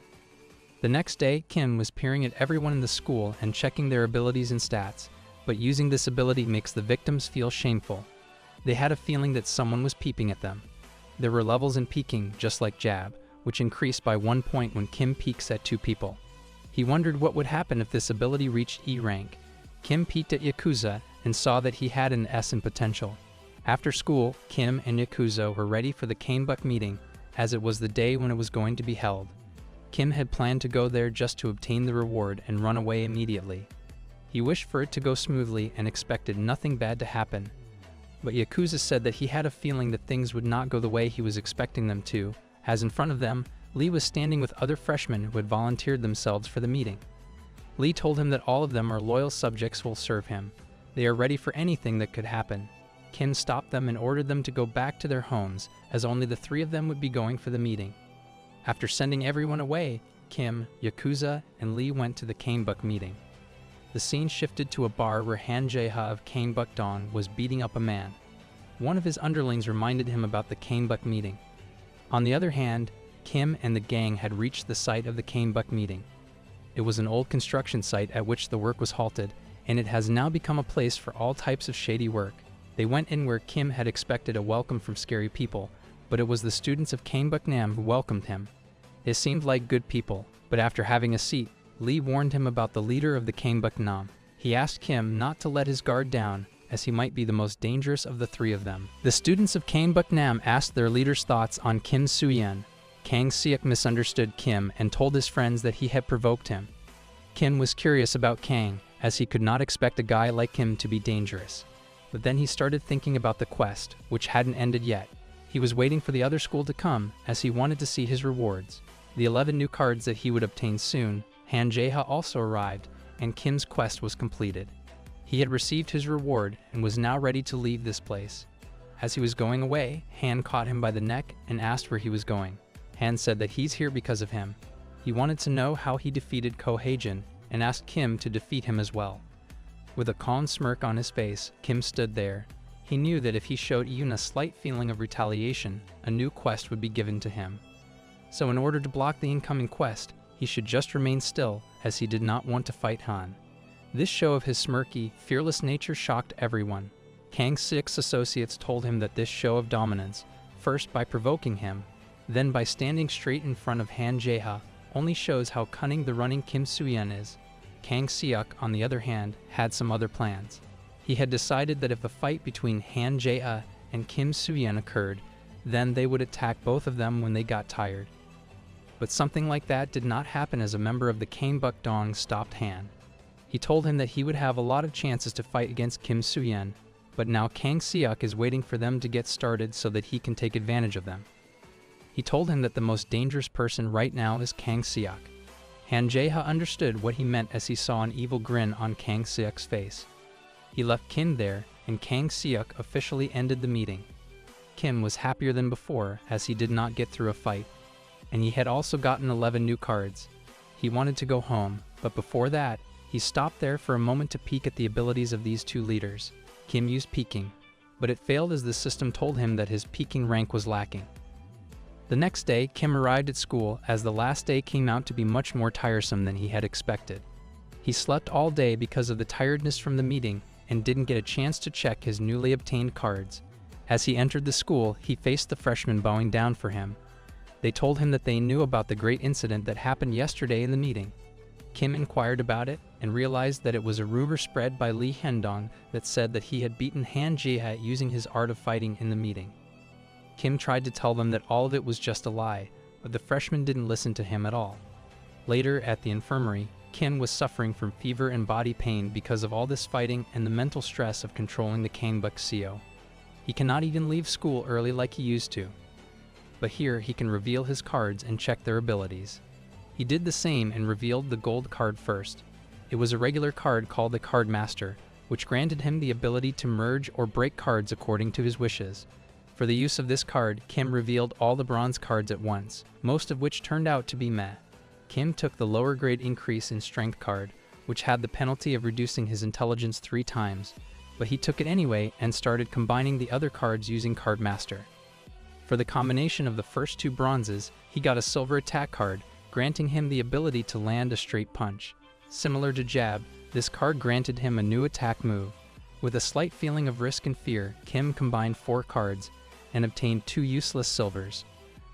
The next day, Kim was peering at everyone in the school and checking their abilities and stats, but using this ability makes the victims feel shameful. They had a feeling that someone was peeping at them. There were levels in peeking, just like Jab, which increased by 1 point when Kim peeks at 2 people. He wondered what would happen if this ability reached E rank. Kim peeked at Yakuza and saw that he had an S in potential. After school, Kim and Yakuza were ready for the Canebook meeting, as it was the day when it was going to be held. Kim had planned to go there just to obtain the reward and run away immediately. He wished for it to go smoothly and expected nothing bad to happen. But Yakuza said that he had a feeling that things would not go the way he was expecting them to, as in front of them, Lee was standing with other freshmen who had volunteered themselves for the meeting. Lee told him that all of them are loyal subjects who will serve him. They are ready for anything that could happen. Kim stopped them and ordered them to go back to their homes, as only the 3 of them would be going for the meeting. After sending everyone away, Kim, Yakuza, and Lee went to the Canebook meeting. The scene shifted to a bar where Han Jae-ha of Canebook Dawn was beating up a man. One of his underlings reminded him about the Canebook meeting. On the other hand, Kim and the gang had reached the site of the Canebook meeting. It was an old construction site at which the work was halted, and it has now become a place for all types of shady work. They went in where Kim had expected a welcome from scary people, but it was the students of Canebook Nam who welcomed him. They seemed like good people, but after having a seat, Lee warned him about the leader of the Canebook Nam. He asked Kim not to let his guard down, as he might be the most dangerous of the three of them. The students of Kangbuknam asked their leader's thoughts on Kim Soo-yeon. Kang Seok misunderstood Kim and told his friends that he had provoked him. Kim was curious about Kang, as he could not expect a guy like him to be dangerous. But then he started thinking about the quest, which hadn't ended yet. He was waiting for the other school to come, as he wanted to see his rewards. The 11 new cards that he would obtain soon. Han Jae-ha also arrived, and Kim's quest was completed. He had received his reward and was now ready to leave this place. As he was going away, Han caught him by the neck and asked where he was going. Han said that he's here because of him. He wanted to know how he defeated Ko Haejin and asked Kim to defeat him as well. With a calm smirk on his face, Kim stood there. He knew that if he showed Yoon a slight feeling of retaliation, a new quest would be given to him. So in order to block the incoming quest, he should just remain still, as he did not want to fight Han. This show of his smirky, fearless nature shocked everyone. Kang Seok's associates told him that this show of dominance, first by provoking him, then by standing straight in front of Han Jae-ha, only shows how cunning the running Kim Soo-yeon is. Kang Seok, on the other hand, had some other plans. He had decided that if a fight between Han Jae-ha and Kim Soo-yeon occurred, then they would attack both of them when they got tired. But something like that did not happen, as a member of the Kangbukdong stopped Han. He told him that he would have a lot of chances to fight against Kim Soo-yeon, but now Kang Seok is waiting for them to get started so that he can take advantage of them. He told him that the most dangerous person right now is Kang Seok. Han Jae-ha understood what he meant as he saw an evil grin on Kang Seok's face. He left Kim there, and Kang Seok officially ended the meeting. Kim was happier than before, as he did not get through a fight, and he had also gotten 11 new cards. He wanted to go home, but before that, he stopped there for a moment to peek at the abilities of these two leaders. Kim used peeking, but it failed as the system told him that his peeking rank was lacking. The next day, Kim arrived at school, as the last day came out to be much more tiresome than he had expected. He slept all day because of the tiredness from the meeting and didn't get a chance to check his newly obtained cards. As he entered the school, he faced the freshmen bowing down for him. They told him that they knew about the great incident that happened yesterday in the meeting. Kim inquired about it and realized that it was a rumor spread by Lee Hendong that said that he had beaten Han Jae-ha using his art of fighting in the meeting. Kim tried to tell them that all of it was just a lie, but the freshmen didn't listen to him at all. Later, at the infirmary, Kim was suffering from fever and body pain because of all this fighting and the mental stress of controlling the Kangbuk-seo. He cannot even leave school early like he used to. But here he can reveal his cards and check their abilities. He did the same and revealed the gold card first. It was a regular card called the Card Master, which granted him the ability to merge or break cards according to his wishes. For the use of this card, Kim revealed all the bronze cards at once, most of which turned out to be meh. Kim took the lower grade increase in strength card, which had the penalty of reducing his intelligence 3 times, but he took it anyway and started combining the other cards using Card Master. For the combination of the first 2 bronzes, he got a silver attack card, granting him the ability to land a straight punch. Similar to Jab, this card granted him a new attack move. With a slight feeling of risk and fear, Kim combined 4 cards and obtained 2 useless silvers.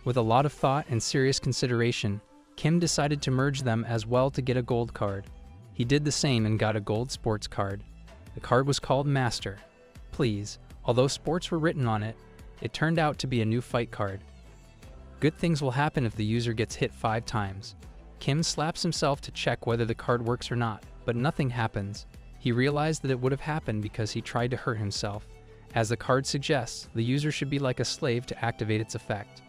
With a lot of thought and serious consideration, Kim decided to merge them as well to get a gold card. He did the same and got a gold sports card. The card was called Master. Please, although sports were written on it, it turned out to be a new fight card. Good things will happen if the user gets hit 5 times. Kim slaps himself to check whether the card works or not, but nothing happens. He realized that it would have happened because he tried to hurt himself. As the card suggests, the user should be like a slave to activate its effect.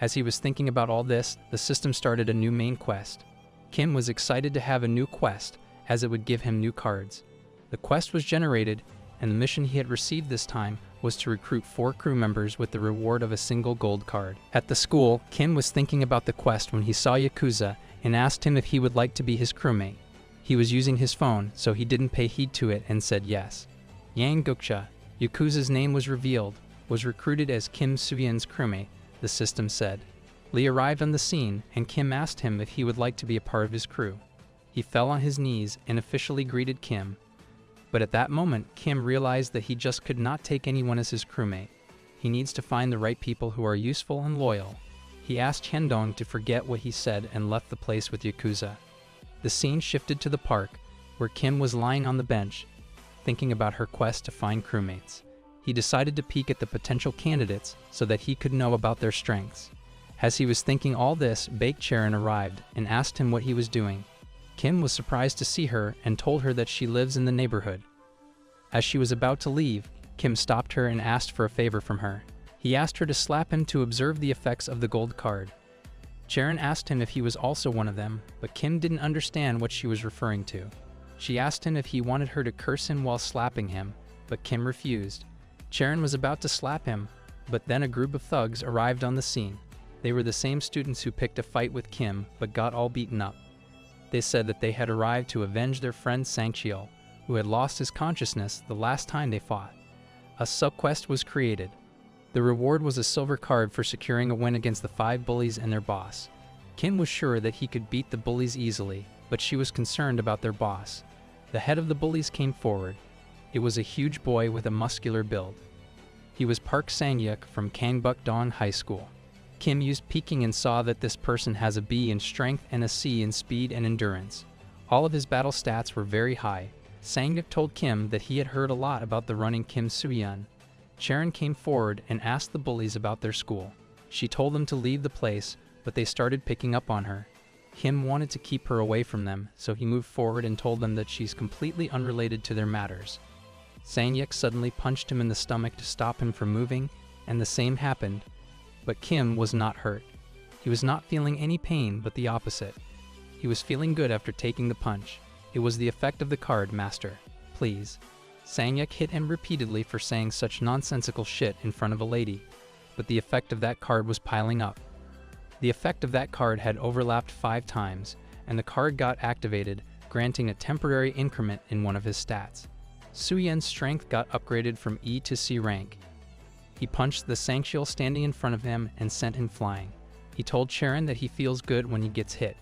As he was thinking about all this, the system started a new main quest. Kim was excited to have a new quest, as it would give him new cards. The quest was generated, and the mission he had received this time was to recruit 4 crew members with the reward of a single gold card. At the school, Kim was thinking about the quest when he saw Yakuza and asked him if he would like to be his crewmate. He was using his phone, so he didn't pay heed to it and said yes. Yang Gukcha, Yakuza's name was revealed, was recruited as Kim Soo-yeon's crewmate, the system said. Lee arrived on the scene, and Kim asked him if he would like to be a part of his crew. He fell on his knees and officially greeted Kim. But at that moment, Kim realized that he just could not take anyone as his crewmate. He needs to find the right people who are useful and loyal. He asked Hyendong to forget what he said and left the place with Yakuza. The scene shifted to the park. where Kim was lying on the bench, thinking about her quest to find crewmates. He decided to peek at the potential candidates so that he could know about their strengths. As he was thinking all this, Baek Charon arrived and asked him what he was doing. Kim was surprised to see her and told her that she lives in the neighborhood. As she was about to leave, Kim stopped her and asked for a favor from her. He asked her to slap him to observe the effects of the gold card. Charon asked him if he was also one of them, but Kim didn't understand what she was referring to. She asked him if he wanted her to curse him while slapping him, but Kim refused. Charon was about to slap him, but then a group of thugs arrived on the scene. They were the same students who picked a fight with Kim, but got all beaten up. They said that they had arrived to avenge their friend Sangcheol, who had lost his consciousness the last time they fought. A sub-quest was created. The reward was a silver card for securing a win against the 5 bullies and their boss. Kim was sure that he could beat the bullies easily, but she was concerned about their boss. The head of the bullies came forward. It was a huge boy with a muscular build. He was Park Sang-hyuk from Kangbuk-dong High School. Kim used peeking and saw that this person has a B in strength and a C in speed and endurance. All of his battle stats were very high. Sang-hyuk told Kim that he had heard a lot about the running Kim Soo-yeon. Charon came forward and asked the bullies about their school. She told them to leave the place, but they started picking up on her. Kim wanted to keep her away from them, so he moved forward and told them that she's completely unrelated to their matters. Sang-hyuk suddenly punched him in the stomach to stop him from moving, and the same happened. But Kim was not hurt. He was not feeling any pain, but the opposite. He was feeling good after taking the punch. It was the effect of the card, Master. Please. Sang-hyuk hit him repeatedly for saying such nonsensical shit in front of a lady, but the effect of that card was piling up. The effect of that card had overlapped 5 times, and the card got activated, granting a temporary increment in one of his stats. Soo-yeon's strength got upgraded from E to C rank. He punched the Sangcheol standing in front of him and sent him flying. He told Charon that he feels good when he gets hit.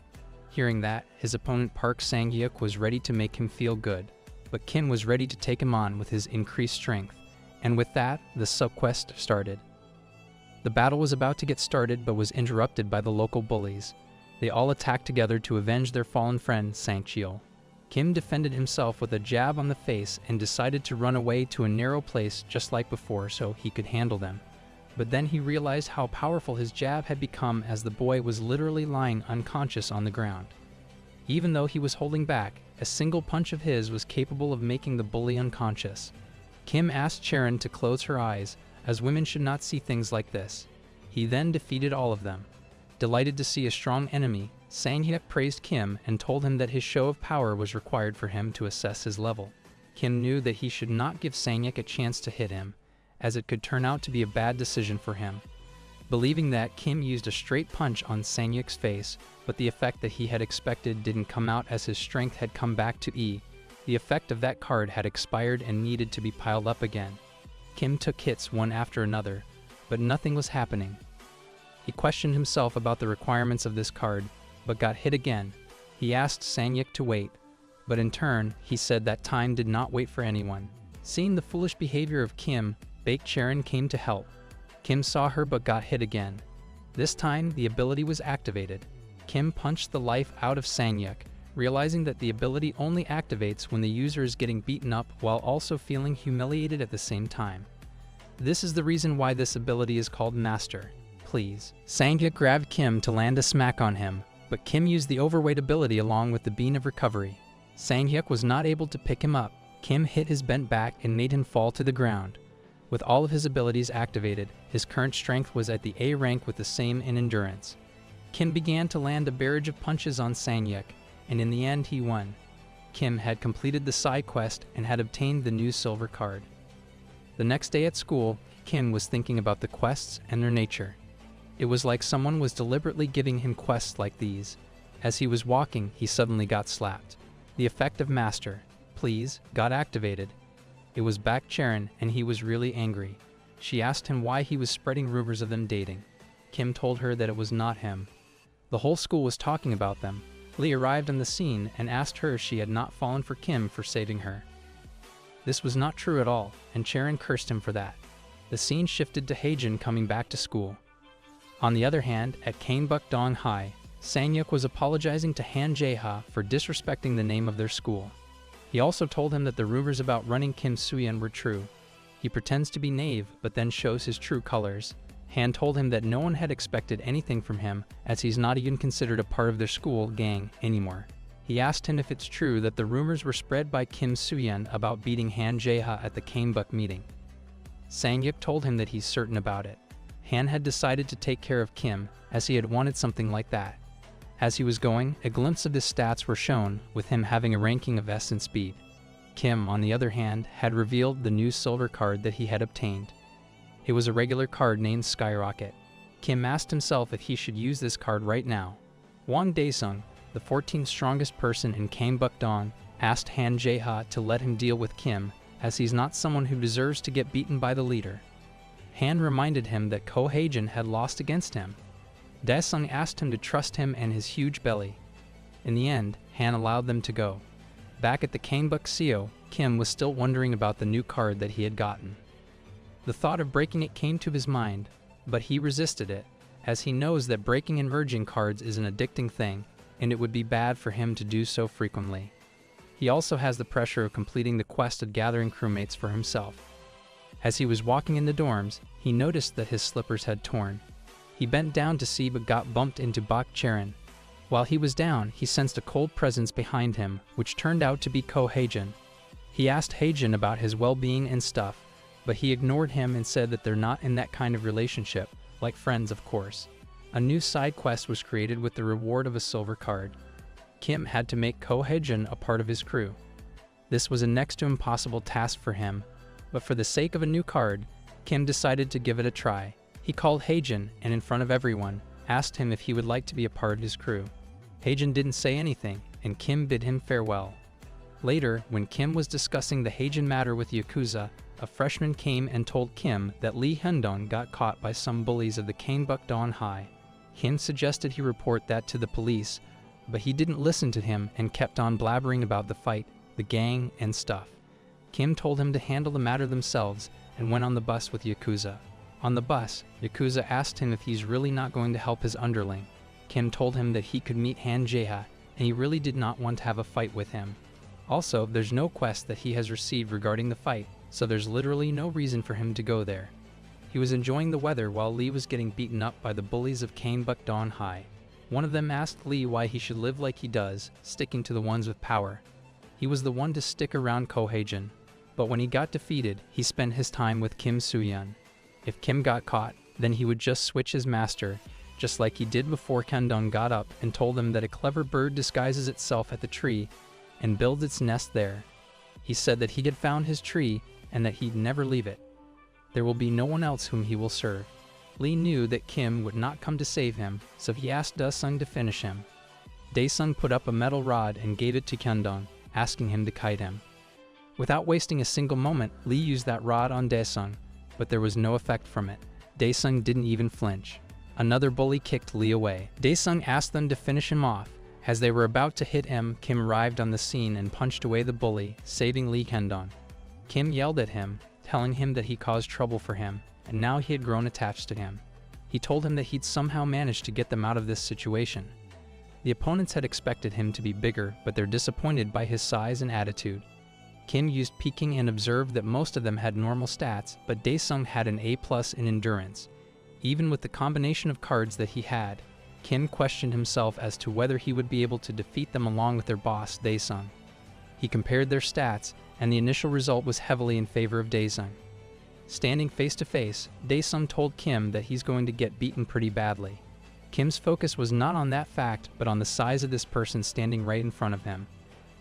Hearing that, his opponent Park Sang-hyuk was ready to make him feel good, but Kim was ready to take him on with his increased strength, and with that, the sub-quest started. The battle was about to get started but was interrupted by the local bullies. They all attacked together to avenge their fallen friend Sangcheol. Kim defended himself with a jab on the face and decided to run away to a narrow place just like before so he could handle them. But then he realized how powerful his jab had become as the boy was literally lying unconscious on the ground. Even though he was holding back, a single punch of his was capable of making the bully unconscious. Kim asked Charon to close her eyes, as women should not see things like this. He then defeated all of them. Delighted to see a strong enemy, Sang-hyuk praised Kim and told him that his show of power was required for him to assess his level. Kim knew that he should not give Sang-hyuk a chance to hit him, as it could turn out to be a bad decision for him. Believing that, Kim used a straight punch on Sang-hyuk's face, but the effect that he had expected didn't come out as his strength had come back to E. The effect of that card had expired and needed to be piled up again. Kim took hits one after another, but nothing was happening. He questioned himself about the requirements of this card, but got hit again. He asked Sang-hyuk to wait, but in turn, he said that time did not wait for anyone. Seeing the foolish behavior of Kim, Baek Charon came to help. Kim saw her but got hit again. This time, the ability was activated. Kim punched the life out of Sang-hyuk, realizing that the ability only activates when the user is getting beaten up while also feeling humiliated at the same time. This is the reason why this ability is called Master. Please. Sang-hyuk grabbed Kim to land a smack on him, but Kim used the overweight ability along with the Bean of Recovery. Sang-hyuk was not able to pick him up. Kim hit his bent back and made him fall to the ground. With all of his abilities activated, his current strength was at the A rank with the same in endurance. Kim began to land a barrage of punches on Sang-hyuk, and in the end he won. Kim had completed the side quest and had obtained the new silver card. The next day at school, Kim was thinking about the quests and their nature. It was like someone was deliberately giving him quests like these. As he was walking, he suddenly got slapped. The effect of Master, Please, got activated. It was Baek Charon, and he was really angry. She asked him why he was spreading rumors of them dating. Kim told her that it was not him. The whole school was talking about them. Lee arrived on the scene and asked her if she had not fallen for Kim for saving her. This was not true at all, and Charon cursed him for that. The scene shifted to Haejin coming back to school. On the other hand, at Kangbuk-dong High, Sang-hyuk was apologizing to Han Jae-ha for disrespecting the name of their school. He also told him that the rumors about running Kim Soo-yeon were true. He pretends to be naive, but then shows his true colors. Han told him that no one had expected anything from him, as he's not even considered a part of their school gang anymore. He asked him if it's true that the rumors were spread by Kim Soo-yeon about beating Han Jae-ha at the Kanebuk meeting. Sang-yuk told him that he's certain about it. Han had decided to take care of Kim, as he had wanted something like that. As he was going, a glimpse of his stats were shown, with him having a ranking of S in speed. Kim, on the other hand, had revealed the new silver card that he had obtained. It was a regular card named Skyrocket. Kim asked himself if he should use this card right now. Wang Daesung, the 14th strongest person in Kanebuk-dong, asked Han Jae-ha to let him deal with Kim, as he's not someone who deserves to get beaten by the leader. Han reminded him that Ko Hae-jin had lost against him. Daesung asked him to trust him and his huge belly. In the end, Han allowed them to go. Back at the Kanebuk-seo, Kim was still wondering about the new card that he had gotten. The thought of breaking it came to his mind, but he resisted it, as he knows that breaking and merging cards is an addicting thing, and it would be bad for him to do so frequently. He also has the pressure of completing the quest of gathering crewmates for himself. As he was walking in the dorms, he noticed that his slippers had torn. He bent down to see but got bumped into Bak Charon. While he was down, he sensed a cold presence behind him, which turned out to be Ko Hae-jin. He asked Hae-jin about his well-being and stuff, but he ignored him and said that they're not in that kind of relationship, like friends of course. A new side quest was created with the reward of a silver card. Kim had to make Ko Hae-jin a part of his crew. This was a next to impossible task for him, but for the sake of a new card, Kim decided to give it a try. He called Hae-jin and in front of everyone, asked him if he would like to be a part of his crew. Hae-jin didn't say anything, and Kim bid him farewell. Later, when Kim was discussing the Hae-jin matter with Yakuza, a freshman came and told Kim that Lee Hyun-dong got caught by some bullies of the Kanebuk-dong High. Kim suggested he report that to the police, but he didn't listen to him and kept on blabbering about the fight, the gang, and stuff. Kim told him to handle the matter themselves and went on the bus with Yakuza. On the bus, Yakuza asked him if he's really not going to help his underling. Kim told him that he could meet Han Jae-ha, and he really did not want to have a fight with him. Also, there's no quest that he has received regarding the fight, so there's literally no reason for him to go there. He was enjoying the weather while Lee was getting beaten up by the bullies of Kanebuk-dong High. One of them asked Lee why he should live like he does, sticking to the ones with power. He was the one to stick around Ko Hae-jin, but when he got defeated, he spent his time with Kim Soo-yeon. If Kim got caught, then he would just switch his master, just like he did before Hyun-dong got up and told him that a clever bird disguises itself at the tree and builds its nest there. He said that he had found his tree and that he'd never leave it. There will be no one else whom he will serve. Lee knew that Kim would not come to save him, so he asked Daesung to finish him. Daesung put up a metal rod and gave it to Hyun-dong, asking him to kite him. Without wasting a single moment, Lee used that rod on Daesung, but there was no effect from it. Daesung didn't even flinch. Another bully kicked Lee away. Daesung asked them to finish him off. As they were about to hit him, Kim arrived on the scene and punched away the bully, saving Lee Hyun-dong. Kim yelled at him, telling him that he caused trouble for him, and now he had grown attached to him. He told him that he'd somehow managed to get them out of this situation. The opponents had expected him to be bigger, but they're disappointed by his size and attitude. Kim used peeking and observed that most of them had normal stats, but Daesung had an A+ in endurance. Even with the combination of cards that he had, Kim questioned himself as to whether he would be able to defeat them along with their boss, Daesung. He compared their stats, and the initial result was heavily in favor of Daesung. Standing face to face, Daesung told Kim that he's going to get beaten pretty badly. Kim's focus was not on that fact, but on the size of this person standing right in front of him.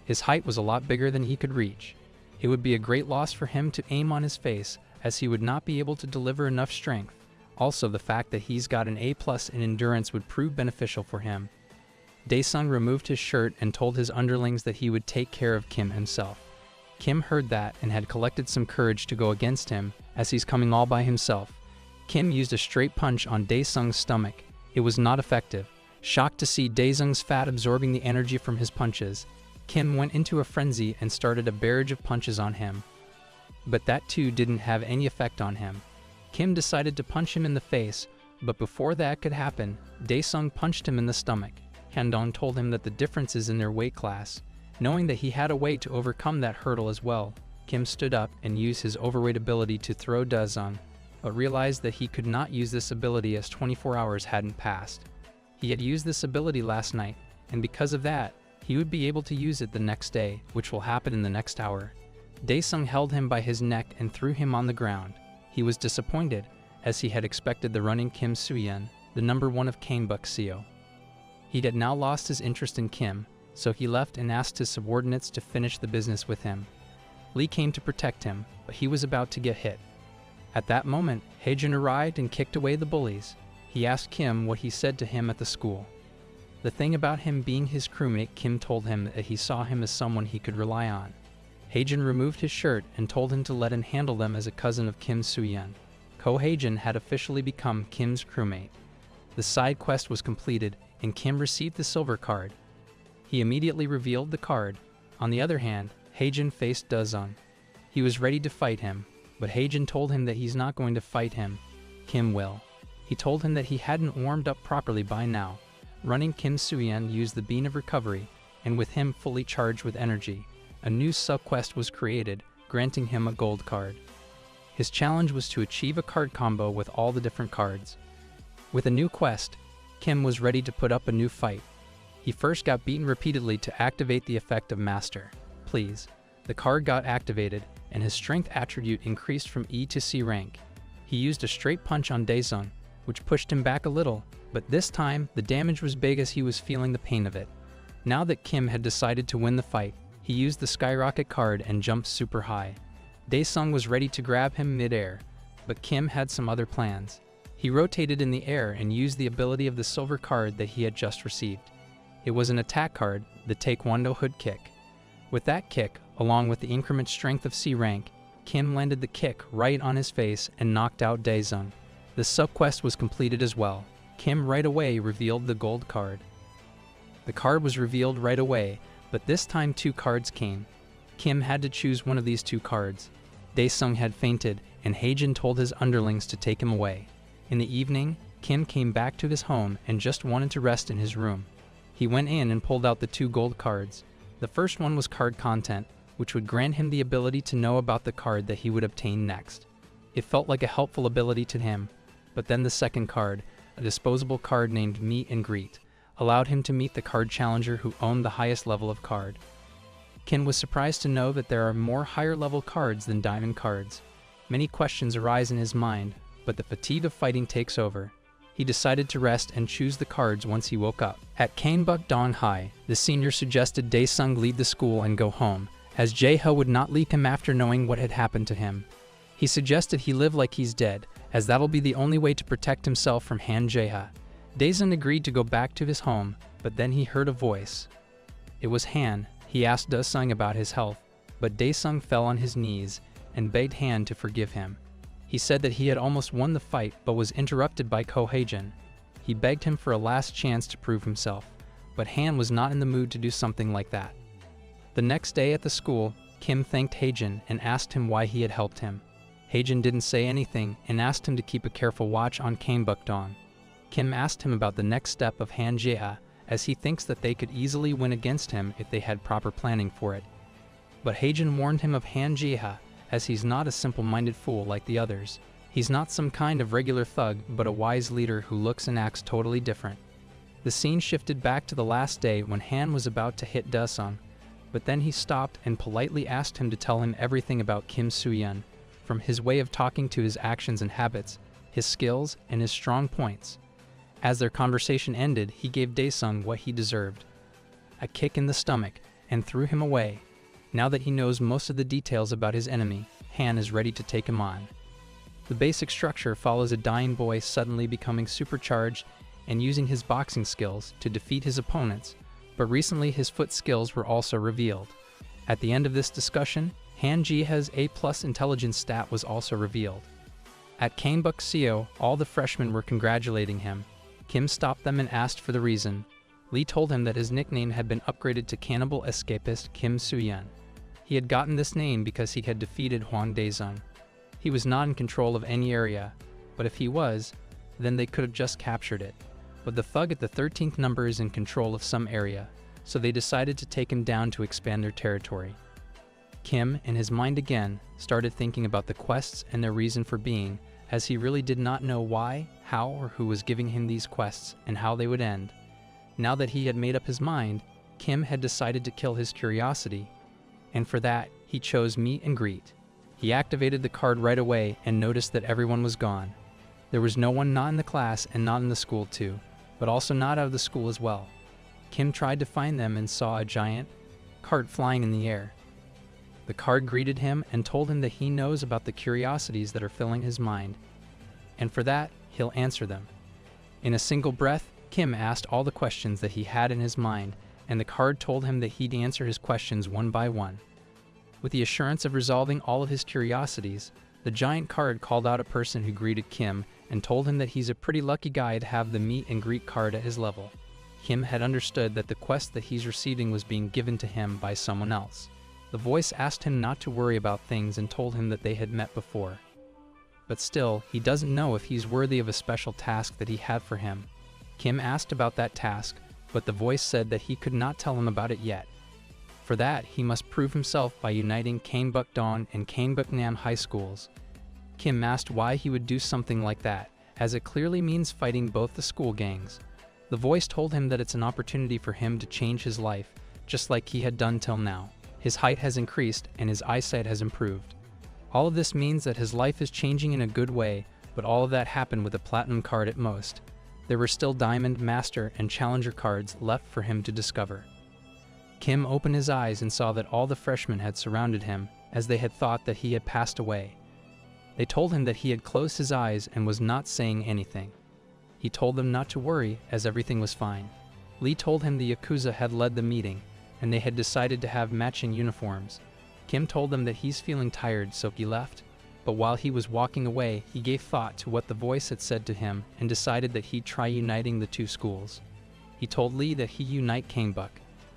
His height was a lot bigger than he could reach. It would be a great loss for him to aim on his face, as he would not be able to deliver enough strength. Also, the fact that he's got an A+ in endurance would prove beneficial for him. Daesung removed his shirt and told his underlings that he would take care of Kim himself. Kim heard that and had collected some courage to go against him, as he's coming all by himself. Kim used a straight punch on Daesung's stomach. It was not effective. Shocked to see Daesung's fat absorbing the energy from his punches, Kim went into a frenzy and started a barrage of punches on him. But that too didn't have any effect on him. Kim decided to punch him in the face, but before that could happen, Daesung punched him in the stomach. Hyun-dong told him that the difference is in their weight class. Knowing that he had a way to overcome that hurdle as well, Kim stood up and used his overweight ability to throw Dazon, but realized that he could not use this ability as 24 hours hadn't passed. He had used this ability last night, and because of that, he would be able to use it the next day, which will happen in the next hour. Daesung held him by his neck and threw him on the ground. He was disappointed, as he had expected the running Kim Soo-yeon, the number 1 of Kanebuk Seo. He had now lost his interest in Kim, so he left and asked his subordinates to finish the business with him. Lee came to protect him, but he was about to get hit. At that moment, Haejin arrived and kicked away the bullies. He asked Kim what he said to him at the school. The thing about him being his crewmate, Kim told him that he saw him as someone he could rely on. Haejin removed his shirt and told him to let him handle them as a cousin of Kim Soo-yeon. Ko Haejin had officially become Kim's crewmate. The side quest was completed, and Kim received the silver card. He immediately revealed the card. On the other hand, Haejin faced Dazon. He was ready to fight him, but Haejin told him that he's not going to fight him. Kim will. He told him that he hadn't warmed up properly by now. Running Kim Soo-yeon used the Bean of Recovery, and with him fully charged with energy, a new sub-quest was created, granting him a gold card. His challenge was to achieve a card combo with all the different cards. With a new quest, Kim was ready to put up a new fight. He first got beaten repeatedly to activate the effect of Master. Please. The card got activated, and his strength attribute increased from E to C rank. He used a straight punch on Daesung, which pushed him back a little, but this time the damage was big as he was feeling the pain of it. Now that Kim had decided to win the fight, he used the Skyrocket card and jumped super high. Daesung was ready to grab him mid-air, but Kim had some other plans. He rotated in the air and used the ability of the silver card that he had just received. It was an attack card, the Taekwondo Hood Kick. With that kick, along with the increment strength of C rank, Kim landed the kick right on his face and knocked out Daesung. The sub-quest was completed as well. Kim right away revealed the gold card. The card was revealed right away, but this time 2 cards came. Kim had to choose one of these 2 cards. Daesung had fainted, and Haejin told his underlings to take him away. In the evening, Kim came back to his home and just wanted to rest in his room. He went in and pulled out the 2 gold cards. The first one was card content, which would grant him the ability to know about the card that he would obtain next. It felt like a helpful ability to him, but then the second card, a disposable card named Meet and Greet, allowed him to meet the card challenger who owned the highest level of card. Kim was surprised to know that there are more higher level cards than diamond cards. Many questions arise in his mind, but the fatigue of fighting takes over. He decided to rest and choose the cards once he woke up. At Kanebuk Dong High, the senior suggested Daesung leave the school and go home, as Jae-ha would not leave him after knowing what had happened to him. He suggested he live like he's dead, as that'll be the only way to protect himself from Han Jae-ha. Daesung agreed to go back to his home, but then he heard a voice. It was Han. He asked Daesung about his health, but Daesung fell on his knees and begged Han to forgive him. He said that he had almost won the fight but was interrupted by Ko Haejin. He begged him for a last chance to prove himself, but Han was not in the mood to do something like that. The next day at the school, Kim thanked Haejin and asked him why he had helped him. Haejin didn't say anything and asked him to keep a careful watch on Kanebuk Dong. Kim asked him about the next step of Han Jae-ha, as he thinks that they could easily win against him if they had proper planning for it. But Haejin warned him of Han Jae-ha, as he's not a simple-minded fool like the others. He's not some kind of regular thug, but a wise leader who looks and acts totally different. The scene shifted back to the last day when Han was about to hit Daesung, but then he stopped and politely asked him to tell him everything about Kim Soo-yeon, from his way of talking to his actions and habits, his skills, and his strong points. As their conversation ended, he gave Daesung what he deserved, a kick in the stomach, and threw him away. Now that he knows most of the details about his enemy, Han is ready to take him on. The basic structure follows a dying boy suddenly becoming supercharged and using his boxing skills to defeat his opponents, but recently his foot skills were also revealed. At the end of this discussion, Han Jae-ha's A+ intelligence stat was also revealed. At Kanebuk Seo, all the freshmen were congratulating him. Kim stopped them and asked for the reason. Lee told him that his nickname had been upgraded to Cannibal Escapist Kim Soo-yeon. He had gotten this name because he had defeated Hwang Daesung. He was not in control of any area, but if he was, then they could have just captured it. But the thug at the 13th number is in control of some area. so they decided to take him down to expand their territory. Kim, in his mind again, started thinking about the quests and their reason for being, as he really did not know why, how, or who was giving him these quests and how they would end. Now that he had made up his mind, Kim had decided to kill his curiosity, and for that, he chose meet and greet. He activated the card right away and noticed that everyone was gone. There was no one not in the class and not in the school too, but also not out of the school as well. Kim tried to find them and saw a giant card flying in the air. The card greeted him and told him that he knows about the curiosities that are filling his mind, and for that, he'll answer them. In a single breath, Kim asked all the questions that he had in his mind, and the card told him that he'd answer his questions one by one. With the assurance of resolving all of his curiosities, the giant card called out a person who greeted Kim and told him that he's a pretty lucky guy to have the meet and greet card at his level. Kim had understood that the quest that he's receiving was being given to him by someone else. The voice asked him not to worry about things and told him that they had met before. But still, he doesn't know if he's worthy of a special task that he had for him. Kim asked about that task, but the voice said that he could not tell him about it yet. For that, he must prove himself by uniting Kanebukdong and Kanebuknan high schools. Kim asked why he would do something like that, as it clearly means fighting both the school gangs. The voice told him that it's an opportunity for him to change his life, just like he had done till now. His height has increased and his eyesight has improved. All of this means that his life is changing in a good way, but all of that happened with a platinum card at most. There were still Diamond, Master, and Challenger cards left for him to discover. Kim opened his eyes and saw that all the freshmen had surrounded him, as they had thought that he had passed away. They told him that he had closed his eyes and was not saying anything. He told them not to worry, as everything was fine. Lee told him the Yakuza had led the meeting, and they had decided to have matching uniforms. Kim told them that he's feeling tired, so he left. But while he was walking away, he gave thought to what the voice had said to him and decided that he'd try uniting the two schools. He told Lee that he'd unite Kanebuk.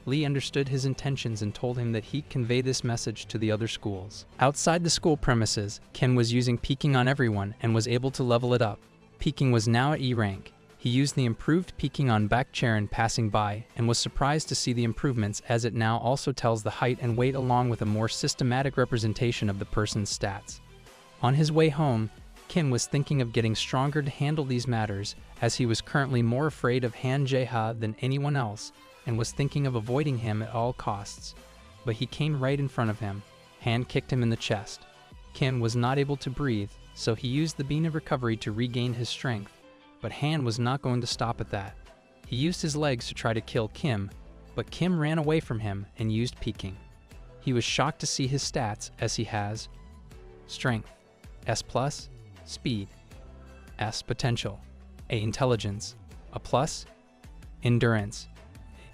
Lee understood his intentions and told him that he'd convey this message to the other schools. Outside the school premises, Kim was using peeking on everyone and was able to level it up. Peeking was now at E rank. He used the improved peeking on Bakcharan passing by and was surprised to see the improvements, as it now also tells the height and weight along with a more systematic representation of the person's stats. On his way home, Kim was thinking of getting stronger to handle these matters, as he was currently more afraid of Han Jae-ha than anyone else and was thinking of avoiding him at all costs. But he came right in front of him. Han kicked him in the chest. Kim was not able to breathe, so he used the bean of recovery to regain his strength. But Han was not going to stop at that. He used his legs to try to kill Kim, but Kim ran away from him and used peeking. He was shocked to see his stats, as he has Strength, S+, Speed, S Potential, A Intelligence, A plus, Endurance.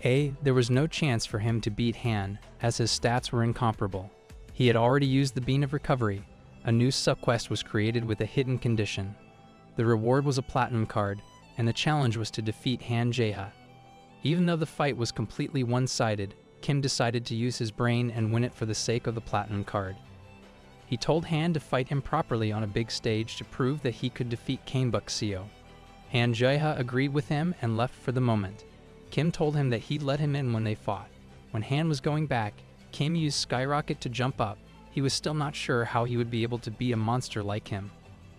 There was no chance for him to beat Han, as his stats were incomparable. He had already used the Bean of Recovery. A new subquest was created with a hidden condition. The reward was a platinum card, and the challenge was to defeat Han Jae-ha. Even though the fight was completely one-sided, Kim decided to use his brain and win it for the sake of the platinum card. He told Han to fight him properly on a big stage to prove that he could defeat Kanebuk Seo. Han Jae-ha agreed with him and left for the moment. Kim told him that he'd let him in when they fought. When Han was going back, Kim used Skyrocket to jump up. He was still not sure how he would be able to be a monster like him.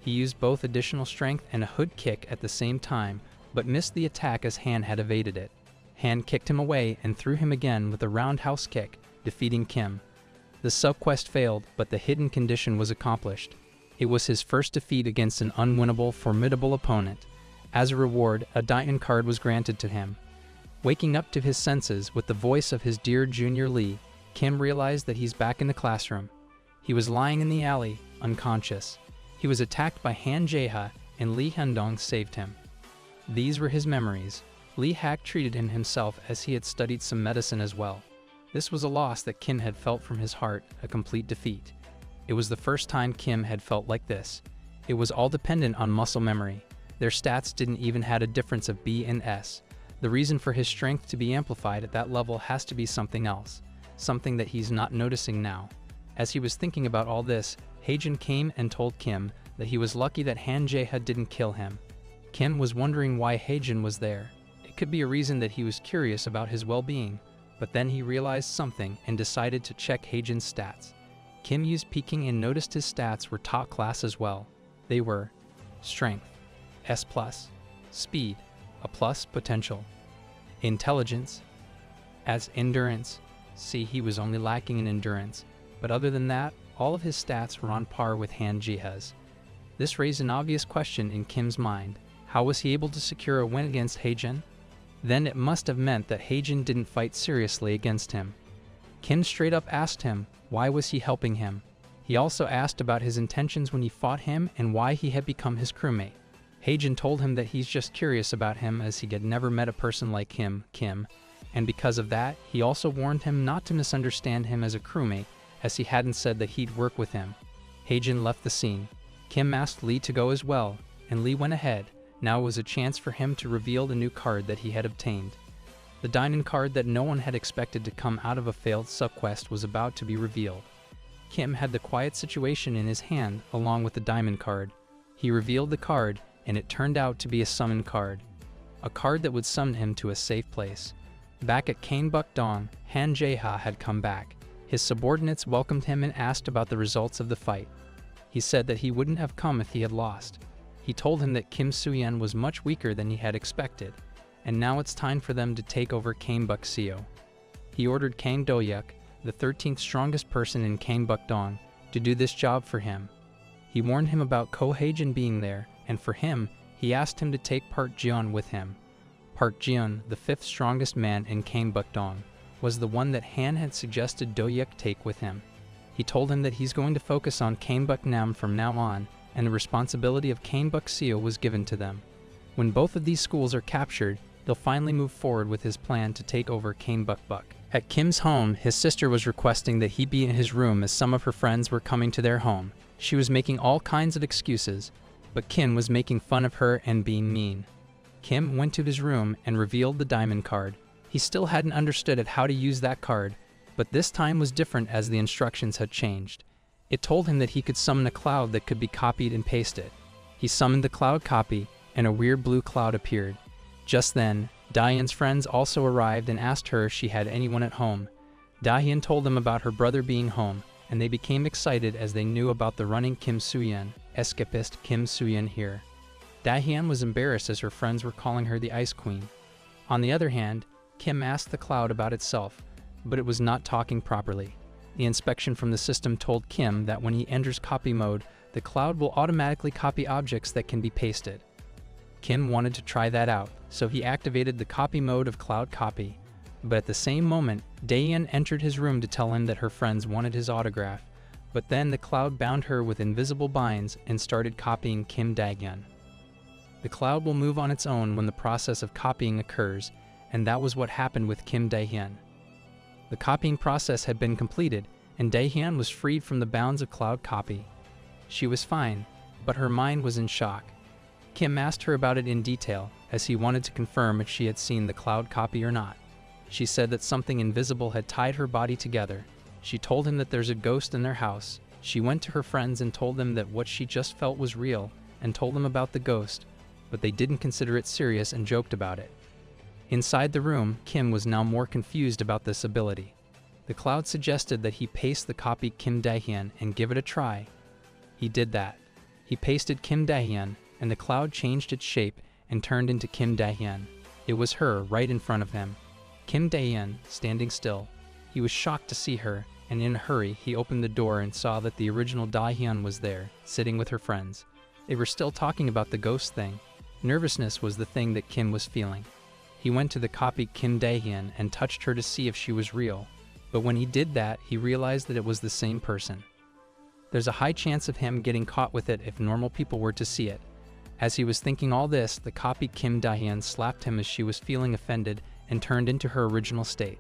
He used both additional strength and a hood kick at the same time, but missed the attack as Han had evaded it. Han kicked him away and threw him again with a roundhouse kick, defeating Kim. The subquest failed, but the hidden condition was accomplished. It was his first defeat against an unwinnable, formidable opponent. As a reward, a diamond card was granted to him. Waking up to his senses with the voice of his dear junior Lee, Kim realized that he's back in the classroom. He was lying in the alley, unconscious. He was attacked by Han Jae-ha, and Lee Hyundong saved him. These were his memories. Lee Hak treated him himself, as he had studied some medicine as well. This was a loss that Kim had felt from his heart, a complete defeat. It was the first time Kim had felt like this. It was all dependent on muscle memory. Their stats didn't even have a difference of B and S. The reason for his strength to be amplified at that level has to be something else, something that he's not noticing now. As he was thinking about all this, Haejin came and told Kim that he was lucky that Han Jae-ha didn't kill him. Kim was wondering why Haejin was there. It could be a reason that he was curious about his well-being, But then he realized something and decided to check Haejin's stats. Kim used peeking and noticed his stats were top class as well. They were Strength, S+, Speed, a plus potential, Intelligence, as Endurance, see he was only lacking in Endurance, but other than that, all of his stats were on par with Han Jihe's. This raised an obvious question in Kim's mind. How was he able to secure a win against Haejin? Then it must have meant that Haejin didn't fight seriously against him. Kim straight up asked him, why was he helping him? He also asked about his intentions when he fought him and why he had become his crewmate. Haejin told him that he's just curious about him as he had never met a person like him, Kim, and because of that, he also warned him not to misunderstand him as a crewmate, as he hadn't said that he'd work with him. Haejin left the scene. Kim asked Lee to go as well, and Lee went ahead. Now was a chance for him to reveal the new card that he had obtained. The diamond card that no one had expected to come out of a failed subquest was about to be revealed. Kim had the quiet situation in his hand along with the diamond card. He revealed the card, and it turned out to be a summon card. A card that would summon him to a safe place. Back at Gangbuk-dong, Han Jae-ha had come back. His subordinates welcomed him and asked about the results of the fight. He said that he wouldn't have come if he had lost. He told him that Kim Soo-yeon was much weaker than he had expected, and now it's time for them to take over Gangbuk-seo. He ordered Kang Do-yuk, the 13th strongest person in Gangbuk-dong, to do this job for him. He warned him about Ko Haejin being there, and for him, he asked him to take Park Jeon with him. Park Jeon, the 5th strongest man in Gangbuk-dong, was the one that Han had suggested Do-yuk take with him. He told him that he's going to focus on Gangbuk-nam from now on, and the responsibility of Gangbuk-seo was given to them. When both of these schools are captured, they'll finally move forward with his plan to take over Gangbuk-buk. At Kim's home, his sister was requesting that he be in his room as some of her friends were coming to their home. She was making all kinds of excuses, but Kim was making fun of her and being mean. Kim went to his room and revealed the diamond card. He still hadn't understood how to use that card, but this time was different as the instructions had changed. It told him that he could summon a cloud that could be copied and pasted. He summoned the cloud copy, and a weird blue cloud appeared. Just then, Dahyun's friends also arrived and asked her if she had anyone at home. Dahyun told them about her brother being home, and they became excited as they knew about the running Kim Soo-yeon, escapist Kim Soo-yeon here. Dahyun was embarrassed as her friends were calling her the Ice Queen. On the other hand, Kim asked the cloud about itself, but it was not talking properly. The inspection from the system told Kim that when he enters copy mode, the cloud will automatically copy objects that can be pasted. Kim wanted to try that out, so he activated the copy mode of Cloud Copy. But at the same moment, Dahyun entered his room to tell him that her friends wanted his autograph, but then the cloud bound her with invisible binds and started copying Kim Dahyun. The cloud will move on its own when the process of copying occurs, and that was what happened with Kim Dahyun. The copying process had been completed, and Dahyun was freed from the bounds of Cloud Copy. She was fine, but her mind was in shock. Kim asked her about it in detail, as he wanted to confirm if she had seen the Cloud Copy or not. She said that something invisible had tied her body together. She told him that there's a ghost in their house. She went to her friends and told them that what she just felt was real, and told them about the ghost, but they didn't consider it serious and joked about it. Inside the room, Kim was now more confused about this ability. The cloud suggested that he paste the copy Kim Dahyun and give it a try. He did that. He pasted Kim Dahyun, and the cloud changed its shape and turned into Kim Dahyun. It was her right in front of him. Kim Dahyun, standing still. He was shocked to see her, and in a hurry he opened the door and saw that the original Dahyun was there, sitting with her friends. They were still talking about the ghost thing. Nervousness was the thing that Kim was feeling. He went to the copy Kim Dahyun and touched her to see if she was real, but when he did that, he realized that it was the same person. There's a high chance of him getting caught with it if normal people were to see it. As he was thinking all this, the copy Kim Dahyun slapped him as she was feeling offended and turned into her original state.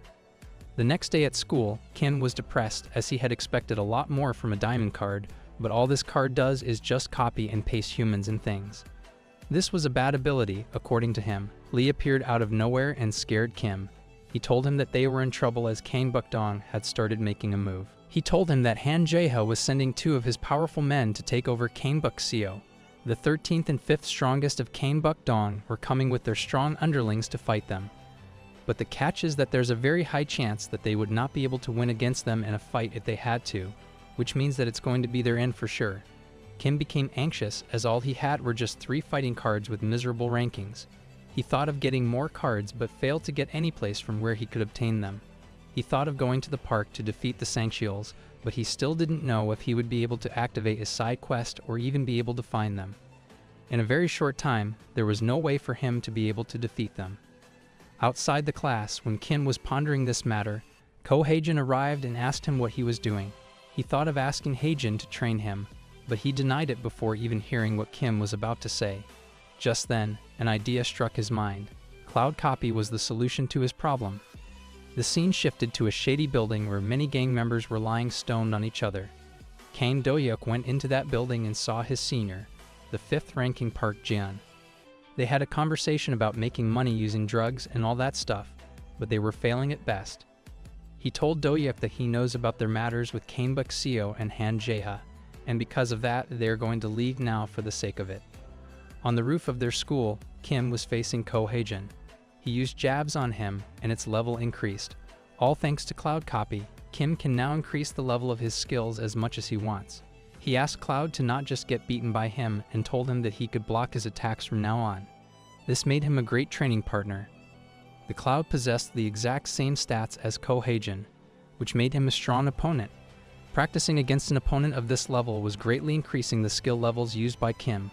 The next day at school, Kim was depressed as he had expected a lot more from a diamond card, but all this card does is just copy and paste humans and things. This was a bad ability, according to him. Lee appeared out of nowhere and scared Kim. He told him that they were in trouble as Gangbuk-dong had started making a move. He told him that Han Jae-ha was sending 2 of his powerful men to take over Gangbuk-seo. The 13th and 5th strongest of Gangbuk-dong were coming with their strong underlings to fight them. But the catch is that there's a very high chance that they would not be able to win against them in a fight if they had to, which means that it's going to be their end for sure. Kim became anxious as all he had were just 3 fighting cards with miserable rankings. He thought of getting more cards but failed to get any place from where he could obtain them. He thought of going to the park to defeat the Sanctuals, but he still didn't know if he would be able to activate his side quest or even be able to find them. In a very short time, there was no way for him to be able to defeat them. Outside the class, when Kim was pondering this matter, Ko Haejin arrived and asked him what he was doing. He thought of asking Haejin to train him, but he denied it before even hearing what Kim was about to say. Just then, an idea struck his mind. Cloud Copy was the solution to his problem. The scene shifted to a shady building where many gang members were lying stoned on each other. Kang Do-hyuk went into that building and saw his senior, the 5th-ranking Park Jian. They had a conversation about making money using drugs and all that stuff, but they were failing at best. He told Do-hyuk that he knows about their matters with Kanebuk Seo and Han Jae-ha, and because of that, they are going to leave now for the sake of it. On the roof of their school, Kim was facing Ko Haejin. He used jabs on him, and its level increased. All thanks to Cloud Copy, Kim can now increase the level of his skills as much as he wants. He asked Cloud to not just get beaten by him and told him that he could block his attacks from now on. This made him a great training partner. The Cloud possessed the exact same stats as Ko Haejin, which made him a strong opponent. Practicing against an opponent of this level was greatly increasing the skill levels used by Kim.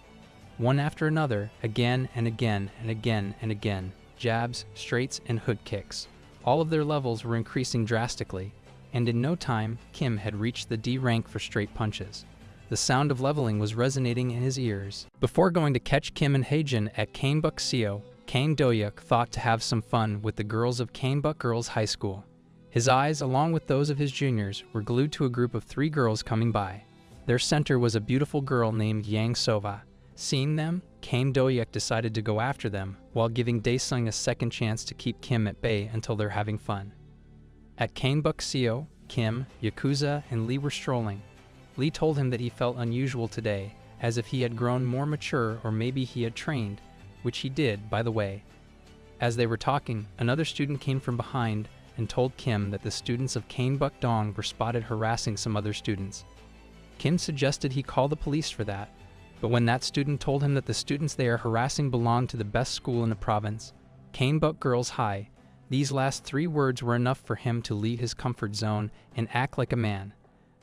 One after another, again and again and again and again, jabs, straights, and hood kicks. All of their levels were increasing drastically, and in no time, Kim had reached the D rank for straight punches. The sound of leveling was resonating in his ears. Before going to catch Kim and Haejin at Kanebuk Seo, Kang Do-hyuk thought to have some fun with the girls of Kanebuk Girls High School. His eyes, along with those of his juniors, were glued to a group of 3 girls coming by. Their center was a beautiful girl named Yang Sova. Seeing them, Kang Do-hyuk decided to go after them, while giving Daesung a second chance to keep Kim at bay until they're having fun. At Kanebuk Seo, Kim, Yakuza, and Lee were strolling. Lee told him that he felt unusual today, as if he had grown more mature or maybe he had trained, which he did, by the way. As they were talking, another student came from behind and told Kim that the students of Kanebuk Dong were spotted harassing some other students. Kim suggested he call the police for that, but when that student told him that the students they are harassing belonged to the best school in the province, Kanebuk Girls High, these last 3 words were enough for him to leave his comfort zone and act like a man.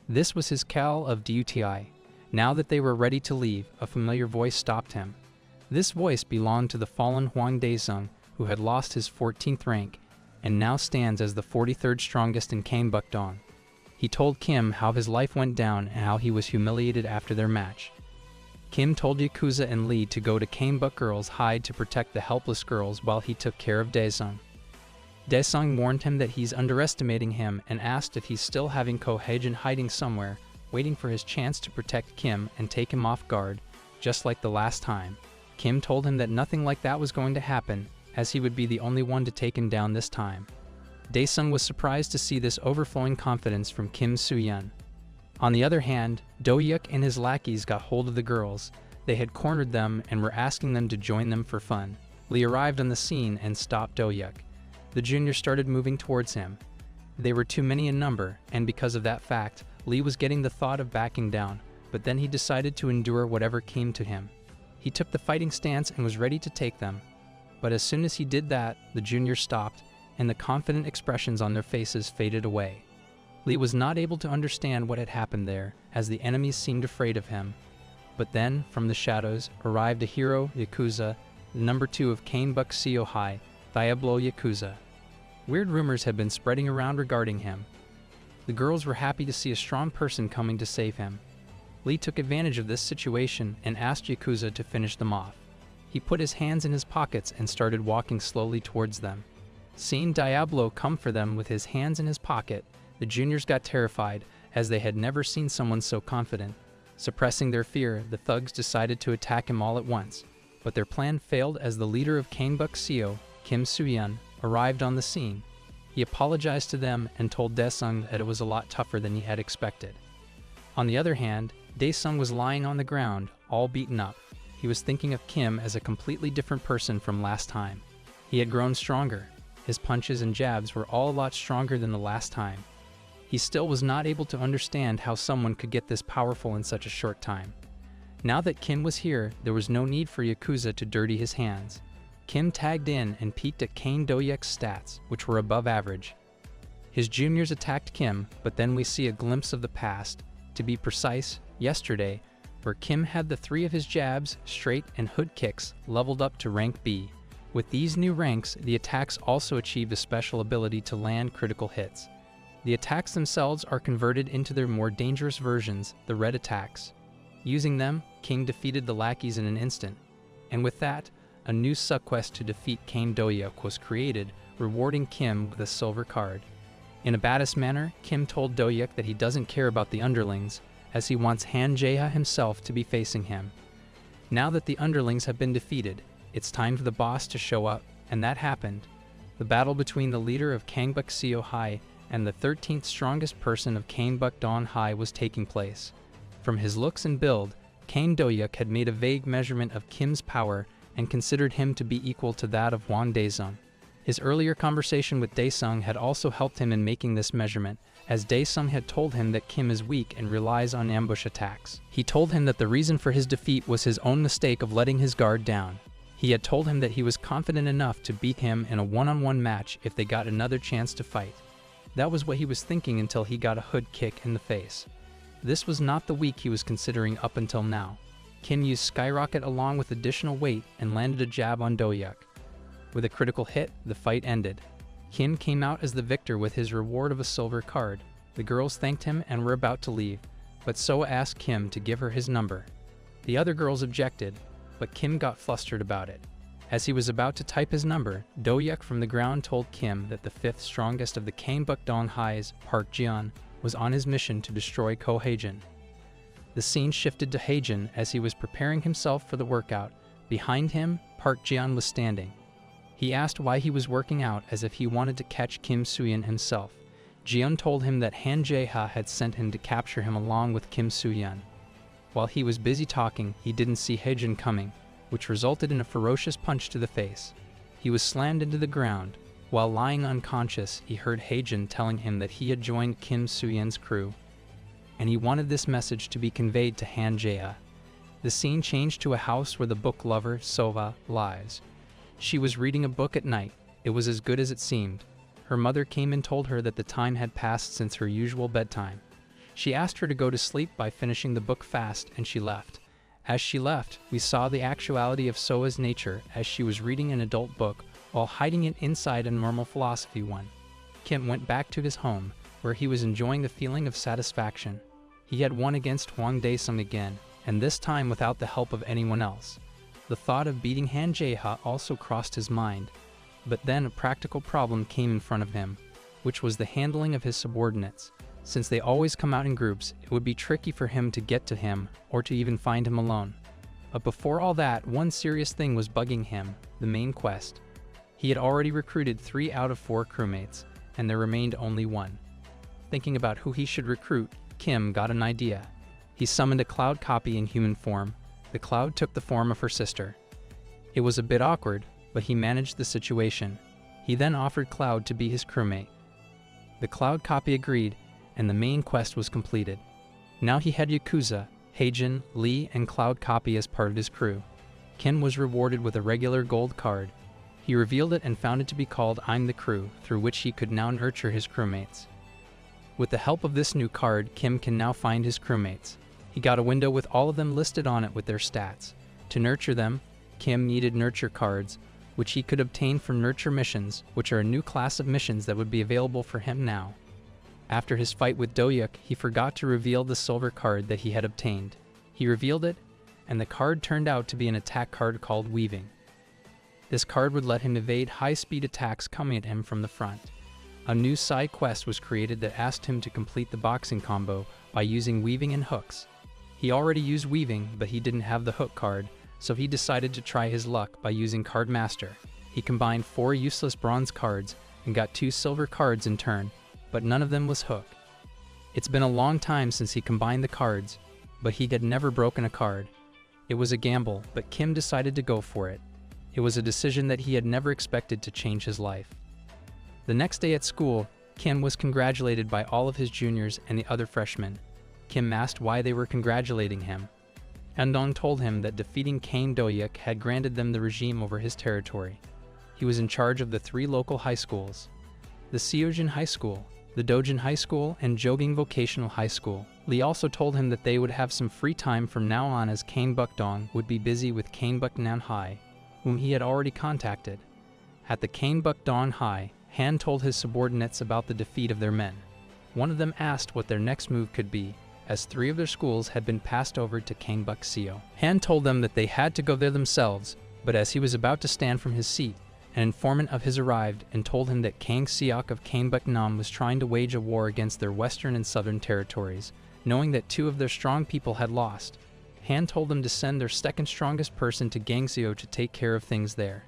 This was his call of duty. Now that they were ready to leave, a familiar voice stopped him. This voice belonged to the fallen Hwang Daesung, who had lost his 14th rank, and now stands as the 43rd strongest in Kanebuk Dong. He told Kim how his life went down and how he was humiliated after their match. Kim told Yakuza and Lee to go to Kanebuk Girls High to protect the helpless girls while he took care of Daesung. Daesung warned him that he's underestimating him and asked if he's still having Ko Haejin hiding somewhere, waiting for his chance to protect Kim and take him off guard, just like the last time. Kim told him that nothing like that was going to happen, as he would be the only one to take him down this time. Daesung was surprised to see this overflowing confidence from Kim Soo-yeon. On the other hand, Do-hyuk and his lackeys got hold of the girls. They had cornered them and were asking them to join them for fun. Lee arrived on the scene and stopped Do-hyuk. The juniors started moving towards him. They were too many in number, and because of that fact, Lee was getting the thought of backing down, but then he decided to endure whatever came to him. He took the fighting stance and was ready to take them. But as soon as he did that, the juniors stopped, and the confident expressions on their faces faded away. Lee was not able to understand what had happened there, as the enemies seemed afraid of him. But then, from the shadows, arrived a hero, Yakuza, the number 2 of Kanebuk Seo High, Diablo Yakuza. Weird rumors had been spreading around regarding him. The girls were happy to see a strong person coming to save him. Lee took advantage of this situation and asked Yakuza to finish them off. He put his hands in his pockets and started walking slowly towards them. Seeing Diablo come for them with his hands in his pocket, the juniors got terrified, as they had never seen someone so confident. Suppressing their fear, the thugs decided to attack him all at once, but their plan failed as the leader of Kanebuk Seo, Kim Soo-yeon, arrived on the scene. He apologized to them and told Daesung that it was a lot tougher than he had expected. On the other hand, Daesung was lying on the ground, all beaten up. He was thinking of Kim as a completely different person from last time. He had grown stronger. his punches and jabs were all a lot stronger than the last time. He still was not able to understand how someone could get this powerful in such a short time. Now that Kim was here, there was no need for Yakuza to dirty his hands. Kim tagged in and peeked at Kang Do-hyuk's stats, which were above average. His juniors attacked Kim, but then we see a glimpse of the past, to be precise, yesterday, where Kim had the 3 of his jabs, straight, and hood kicks leveled up to rank B. With these new ranks, the attacks also achieved a special ability to land critical hits. The attacks themselves are converted into their more dangerous versions, the red attacks. Using them, King defeated the lackeys in an instant, and with that, a new subquest to defeat Kang Do-hyuk was created, rewarding Kim with a silver card. In a badass manner, Kim told Do-hyuk that he doesn't care about the underlings, as he wants Han Jae-ha himself to be facing him. Now that the underlings have been defeated, it's time for the boss to show up, and that happened. The battle between the leader of Gangbuk-seo High and the 13th strongest person of Gangbuk-dong High was taking place. From his looks and build, Kang Do-hyuk had made a vague measurement of Kim's power and considered him to be equal to that of Hwang Daesung. His earlier conversation with Daesung had also helped him in making this measurement, as Daesung had told him that Kim is weak and relies on ambush attacks. He told him that the reason for his defeat was his own mistake of letting his guard down. He had told him that he was confident enough to beat him in a one-on-one match if they got another chance to fight. That was what he was thinking until he got a hood kick in the face. This was not the weak he was considering up until now. Kim used Skyrocket along with additional weight and landed a jab on Do-hyuk. With a critical hit, the fight ended. Kim came out as the victor with his reward of a silver card. The girls thanked him and were about to leave, but So asked Kim to give her his number. The other girls objected, but Kim got flustered about it. As he was about to type his number, Do-hyuk from the ground told Kim that the 5th strongest of the Gangbuk-dong High's, Park Jeon, was on his mission to destroy Ko Haejin. The scene shifted to Haejin as he was preparing himself for the workout. Behind him, Park Jeon was standing. He asked why he was working out as if he wanted to catch Kim Soo-yeon himself. Jeon told him that Han Jae-ha had sent him to capture him along with Kim Soo-yeon. While he was busy talking, he didn't see Haejin coming, which resulted in a ferocious punch to the face. He was slammed into the ground. While lying unconscious, he heard Haejin telling him that he had joined Kim Soo-yeon's crew, and he wanted this message to be conveyed to Han Jae-ha. The scene changed to a house where the book lover, Sova, lives. She was reading a book at night. It was as good as it seemed. Her mother came and told her that the time had passed since her usual bedtime. She asked her to go to sleep by finishing the book fast, and she left. As she left, we saw the actuality of Soa's nature as she was reading an adult book while hiding it inside a normal philosophy one. Kim went back to his home, where he was enjoying the feeling of satisfaction. He had won against Hwang Daesung again, and this time without the help of anyone else. The thought of beating Han Jae-ha also crossed his mind, but then a practical problem came in front of him, which was the handling of his subordinates. Since they always come out in groups, it would be tricky for him to get to him or to even find him alone. But before all that, one serious thing was bugging him: the main quest. He had already recruited 3 out of 4 crewmates, and there remained only 1. Thinking about who he should recruit, Kim got an idea. He summoned a cloud copy in human form. The cloud took the form of her sister. It was a bit awkward, but he managed the situation. He then offered Cloud to be his crewmate. The cloud copy agreed, and the main quest was completed. Now he had Yakuza, Haejin, Lee, and Cloud copy as part of his crew. Kim was rewarded with a regular gold card. He revealed it and found it to be called I'm the Crew, through which he could now nurture his crewmates. With the help of this new card, Kim can now find his crewmates. He got a window with all of them listed on it with their stats. To nurture them, Kim needed nurture cards, which he could obtain from nurture missions, which are a new class of missions that would be available for him now. After his fight with Do-hyuk, he forgot to reveal the silver card that he had obtained. He revealed it, and the card turned out to be an attack card called Weaving. This card would let him evade high-speed attacks coming at him from the front. A new side quest was created that asked him to complete the boxing combo by using Weaving and hooks. He already used Weaving, but he didn't have the hook card, so he decided to try his luck by using Card Master. He combined 4 useless bronze cards and got 2 silver cards in turn, but none of them was hook. It's been a long time since he combined the cards, but he had never broken a card. It was a gamble, but Kim decided to go for it. It was a decision that he had never expected to change his life. The next day at school, Kim was congratulated by all of his juniors and the other freshmen. Kim asked why they were congratulating him. Handong told him that defeating Kang Do-yuk had granted them the regime over his territory. He was in charge of the 3 local high schools: the Seojin High School, the Dojin High School, and Joging Vocational High School. Lee also told him that they would have some free time from now on, as Kang Buk-dong would be busy with Kang Buk-nan High, whom he had already contacted. At the Kang Buk-dong High, Han told his subordinates about the defeat of their men. One of them asked what their next move could be, as 3 of their schools had been passed over to Kang Buk-seo. Han told them that they had to go there themselves, but as he was about to stand from his seat, an informant of his arrived and told him that Kang Seok of Kang Buk-nam was trying to wage a war against their western and southern territories, knowing that 2 of their strong people had lost. Han told them to send their second strongest person to Gangseo to take care of things there.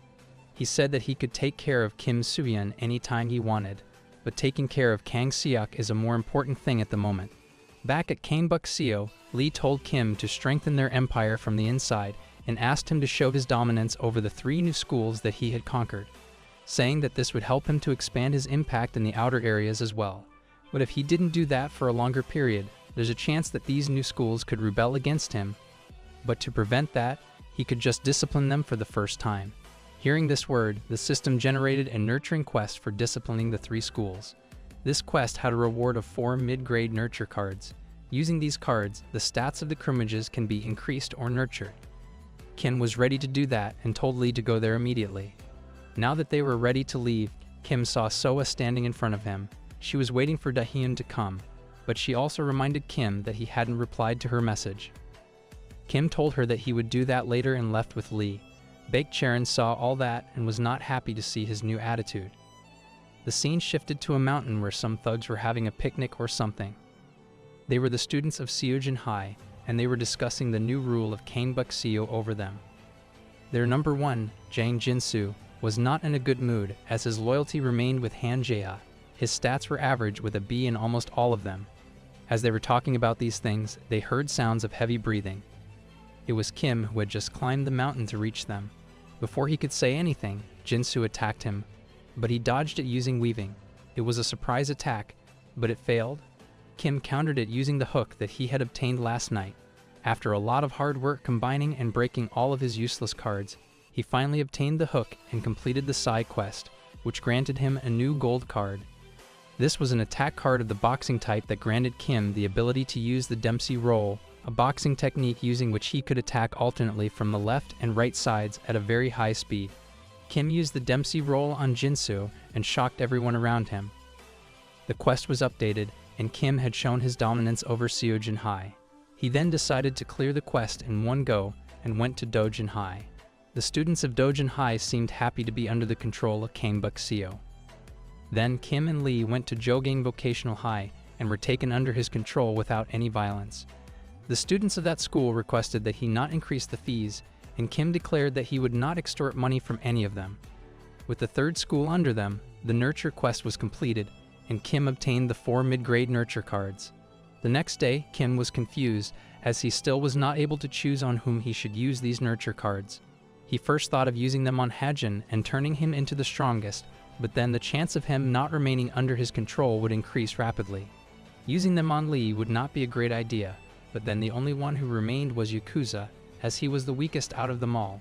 He said that he could take care of Kim Soo-yeon anytime he wanted, but taking care of Kang Seok is a more important thing at the moment. Back at Kang Buk-seo, Lee told Kim to strengthen their empire from the inside and asked him to show his dominance over the 3 new schools that he had conquered, saying that this would help him to expand his impact in the outer areas as well. But if he didn't do that for a longer period, there's a chance that these new schools could rebel against him. But to prevent that, he could just discipline them for the first time. Hearing this word, the system generated a nurturing quest for disciplining the 3 schools. This quest had a reward of 4 mid-grade nurture cards. Using these cards, the stats of the crewmages can be increased or nurtured. Kim was ready to do that and told Lee to go there immediately. Now that they were ready to leave, Kim saw Soa standing in front of him. She was waiting for Dahyun to come, but she also reminded Kim that he hadn't replied to her message. Kim told her that he would do that later and left with Lee. Baek-cheon saw all that and was not happy to see his new attitude. The scene shifted to a mountain where some thugs were having a picnic or something. They were the students of Seojin High, and they were discussing the new rule of Kang Buk-seo over them. Their number 1, Jang Jin-soo, was not in a good mood, as his loyalty remained with Han Jae-ha. His stats were average with a B in almost all of them. As they were talking about these things, they heard sounds of heavy breathing. It was Kim who had just climbed the mountain to reach them. Before he could say anything, Jin-soo attacked him, but he dodged it using weaving. It was a surprise attack, but it failed. Kim countered it using the hook that he had obtained last night. After a lot of hard work combining and breaking all of his useless cards, he finally obtained the hook and completed the side quest, which granted him a new gold card. This was an attack card of the boxing type that granted Kim the ability to use the Dempsey roll, a boxing technique using which he could attack alternately from the left and right sides at a very high speed. Kim used the Dempsey roll on Jin-soo and shocked everyone around him. The quest was updated, and Kim had shown his dominance over Seojin High. He then decided to clear the quest in one go and went to Dojin High. The students of Dojin High seemed happy to be under the control of Kang Buk-seo. Then Kim and Lee went to Joging Vocational High and were taken under his control without any violence. The students of that school requested that he not increase the fees, and Kim declared that he would not extort money from any of them. With the 3rd school under them, the nurture quest was completed, and Kim obtained the 4 mid-grade nurture cards. The next day, Kim was confused, as he still was not able to choose on whom he should use these nurture cards. He first thought of using them on Hajin and turning him into the strongest, but then the chance of him not remaining under his control would increase rapidly. Using them on Lee would not be a great idea, but then the only one who remained was Yakuza, as he was the weakest out of them all.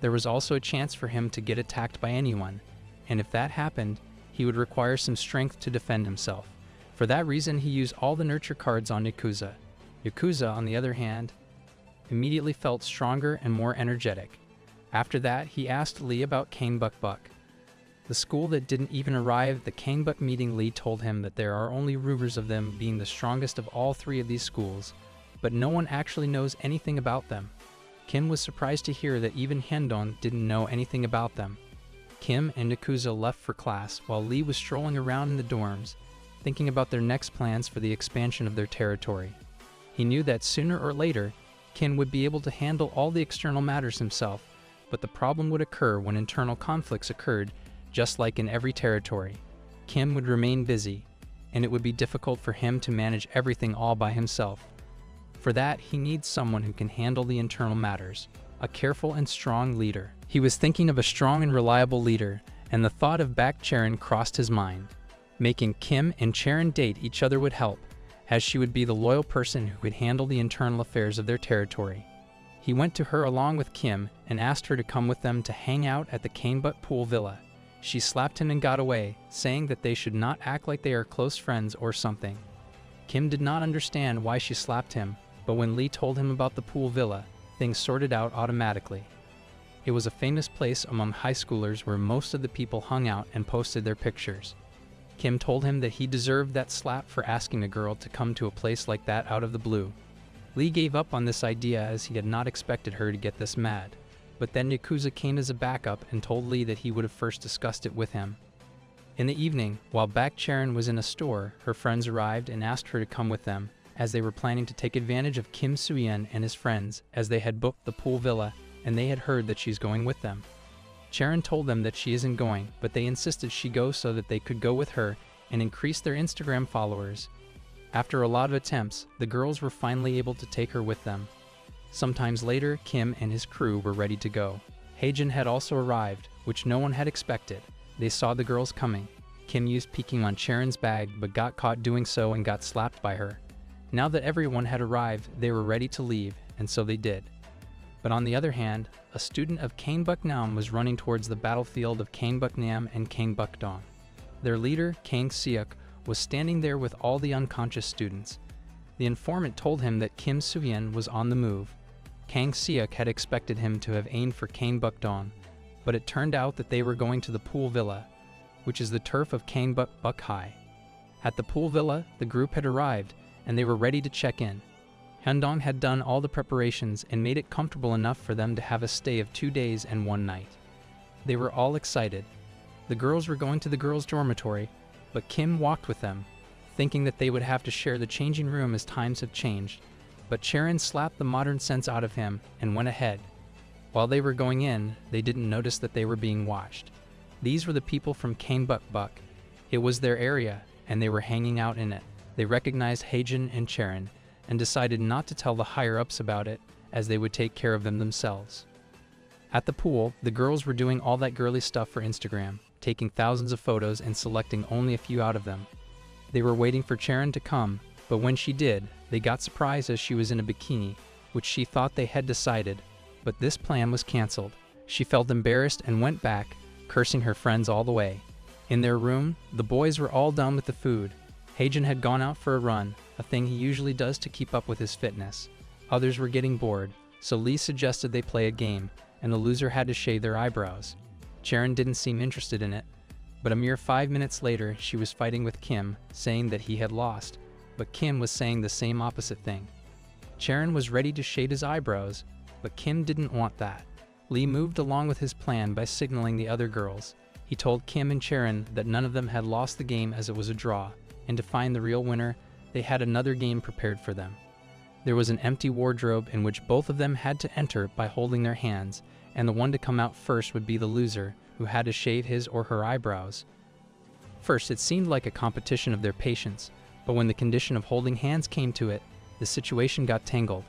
There was also a chance for him to get attacked by anyone, and if that happened, he would require some strength to defend himself. For that reason, he used all the nurture cards on Yakuza. Yakuza, on the other hand, immediately felt stronger and more energetic. After that, he asked Lee about Kang Buk-buk. The school that didn't even arrive at the Kang Buk meeting, Lee told him that there are only rumors of them being the strongest of all 3 of these schools, but no one actually knows anything about them. Kim was surprised to hear that even Hyundong didn't know anything about them. Kim and Yakuza left for class while Lee was strolling around in the dorms, thinking about their next plans for the expansion of their territory. He knew that sooner or later, Kim would be able to handle all the external matters himself, but the problem would occur when internal conflicts occurred, just like in every territory. Kim would remain busy, and it would be difficult for him to manage everything all by himself. For that, he needs someone who can handle the internal matters, a careful and strong leader. He was thinking of a strong and reliable leader, and the thought of back Charon crossed his mind. Making Kim and Charon date each other would help, as she would be the loyal person who could handle the internal affairs of their territory. He went to her along with Kim and asked her to come with them to hang out at the Canebuk Pool Villa. She slapped him and got away, saying that they should not act like they are close friends or something. Kim did not understand why she slapped him, but when Lee told him about the pool villa, things sorted out automatically. It was a famous place among high schoolers where most of the people hung out and posted their pictures. Kim told him that he deserved that slap for asking a girl to come to a place like that out of the blue. Lee gave up on this idea as he had not expected her to get this mad, but then Yakuza came as a backup and told Lee that he would have first discussed it with him. In the evening, while Baek Charon was in a store, her friends arrived and asked her to come with them, as they were planning to take advantage of Kim Soo-yeon and his friends, as they had booked the pool villa and they had heard that she's going with them. Charon told them that she isn't going, but they insisted she go so that they could go with her and increase their Instagram followers. After a lot of attempts, the girls were finally able to take her with them. Sometimes later, Kim and his crew were ready to go. Haejin had also arrived, which no one had expected. They saw the girls coming. Kim used peeking on Charon's bag but got caught doing so and got slapped by her. Now that everyone had arrived, they were ready to leave, and so they did. But on the other hand, a student of Kangbuk-nam was running towards the battlefield of Kangbuk-nam and Kangbuk-dong. Their leader, Kang Seok, was standing there with all the unconscious students. The informant told him that Kim Soo-yeon was on the move. Kang Seok had expected him to have aimed for Kangbuk-dong, but it turned out that they were going to the pool villa, which is the turf of Kangbuk High. At the pool villa, the group had arrived, and they were ready to check in. Hyundong had done all the preparations and made it comfortable enough for them to have a stay of 2 days and 1 night. They were all excited. The girls were going to the girls' dormitory, but Kim walked with them, thinking that they would have to share the changing room as times have changed. But Charon slapped the modern sense out of him and went ahead. While they were going in, they didn't notice that they were being watched. These were the people from Kangbuk. It was their area, and they were hanging out in it. They recognized Haejin and Charon, and decided not to tell the higher-ups about it, as they would take care of them themselves. At the pool, the girls were doing all that girly stuff for Instagram, taking thousands of photos and selecting only a few out of them. They were waiting for Charon to come, but when she did, they got surprised as she was in a bikini, which she thought they had decided, but this plan was cancelled. She felt embarrassed and went back, cursing her friends all the way. In their room, the boys were all done with the food. Haejin had gone out for a run, a thing he usually does to keep up with his fitness. Others were getting bored, so Lee suggested they play a game, and the loser had to shave their eyebrows. Charon didn't seem interested in it, but a mere 5 minutes later she was fighting with Kim, saying that he had lost, but Kim was saying the same opposite thing. Charon was ready to shade his eyebrows, but Kim didn't want that. Lee moved along with his plan by signaling the other girls. He told Kim and Charon that none of them had lost the game as it was a draw, and to find the real winner, they had another game prepared for them. There was an empty wardrobe in which both of them had to enter by holding their hands, and the one to come out first would be the loser, who had to shave his or her eyebrows. First, it seemed like a competition of their patience, but when the condition of holding hands came to it, the situation got tangled.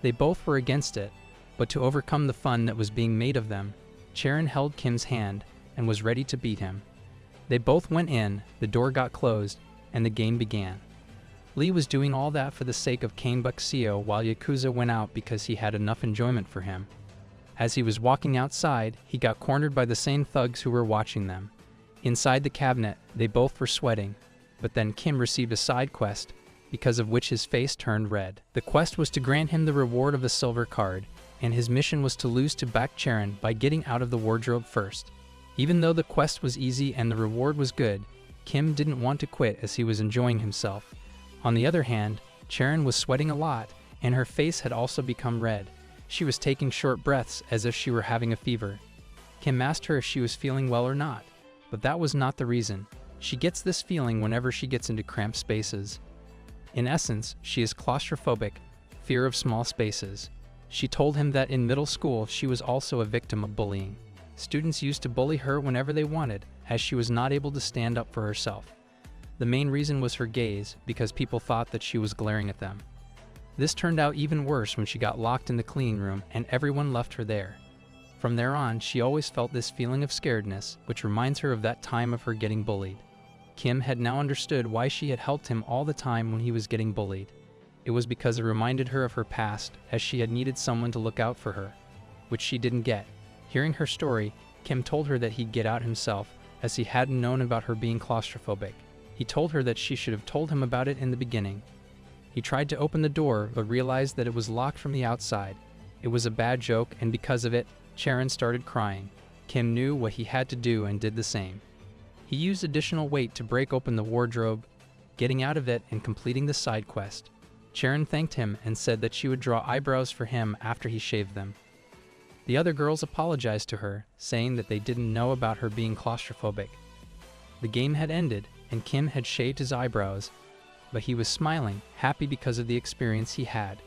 They both were against it, but to overcome the fun that was being made of them, Charon held Kim's hand and was ready to beat him. They both went in, the door got closed, and the game began. Lee was doing all that for the sake of Kangbuk-seo, while Yakuza went out because he had enough enjoyment for him. As he was walking outside, he got cornered by the same thugs who were watching them. Inside the cabinet, they both were sweating, but then Kim received a side quest, because of which his face turned red. The quest was to grant him the reward of a silver card, and his mission was to lose to Baek Charon by getting out of the wardrobe first. Even though the quest was easy and the reward was good, Kim didn't want to quit as he was enjoying himself. On the other hand, Charon was sweating a lot, and her face had also become red. She was taking short breaths as if she were having a fever. Kim asked her if she was feeling well or not, but that was not the reason. She gets this feeling whenever she gets into cramped spaces. In essence, she is claustrophobic, fear of small spaces. She told him that in middle school she was also a victim of bullying. Students used to bully her whenever they wanted, as she was not able to stand up for herself. The main reason was her gaze, because people thought that she was glaring at them. This turned out even worse when she got locked in the cleaning room and everyone left her there. From there on, she always felt this feeling of scaredness, which reminds her of that time of her getting bullied. Kim had now understood why she had helped him all the time when he was getting bullied. It was because it reminded her of her past, as she had needed someone to look out for her, which she didn't get. Hearing her story, Kim told her that he'd get out himself, as he hadn't known about her being claustrophobic. He told her that she should have told him about it in the beginning. He tried to open the door, but realized that it was locked from the outside. It was a bad joke, and because of it, Charon started crying. Kim knew what he had to do and did the same. He used additional weight to break open the wardrobe, getting out of it and completing the side quest. Charon thanked him and said that she would draw eyebrows for him after he shaved them. The other girls apologized to her, saying that they didn't know about her being claustrophobic. The game had ended, and Kim had shaved his eyebrows, but he was smiling, happy because of the experience he had.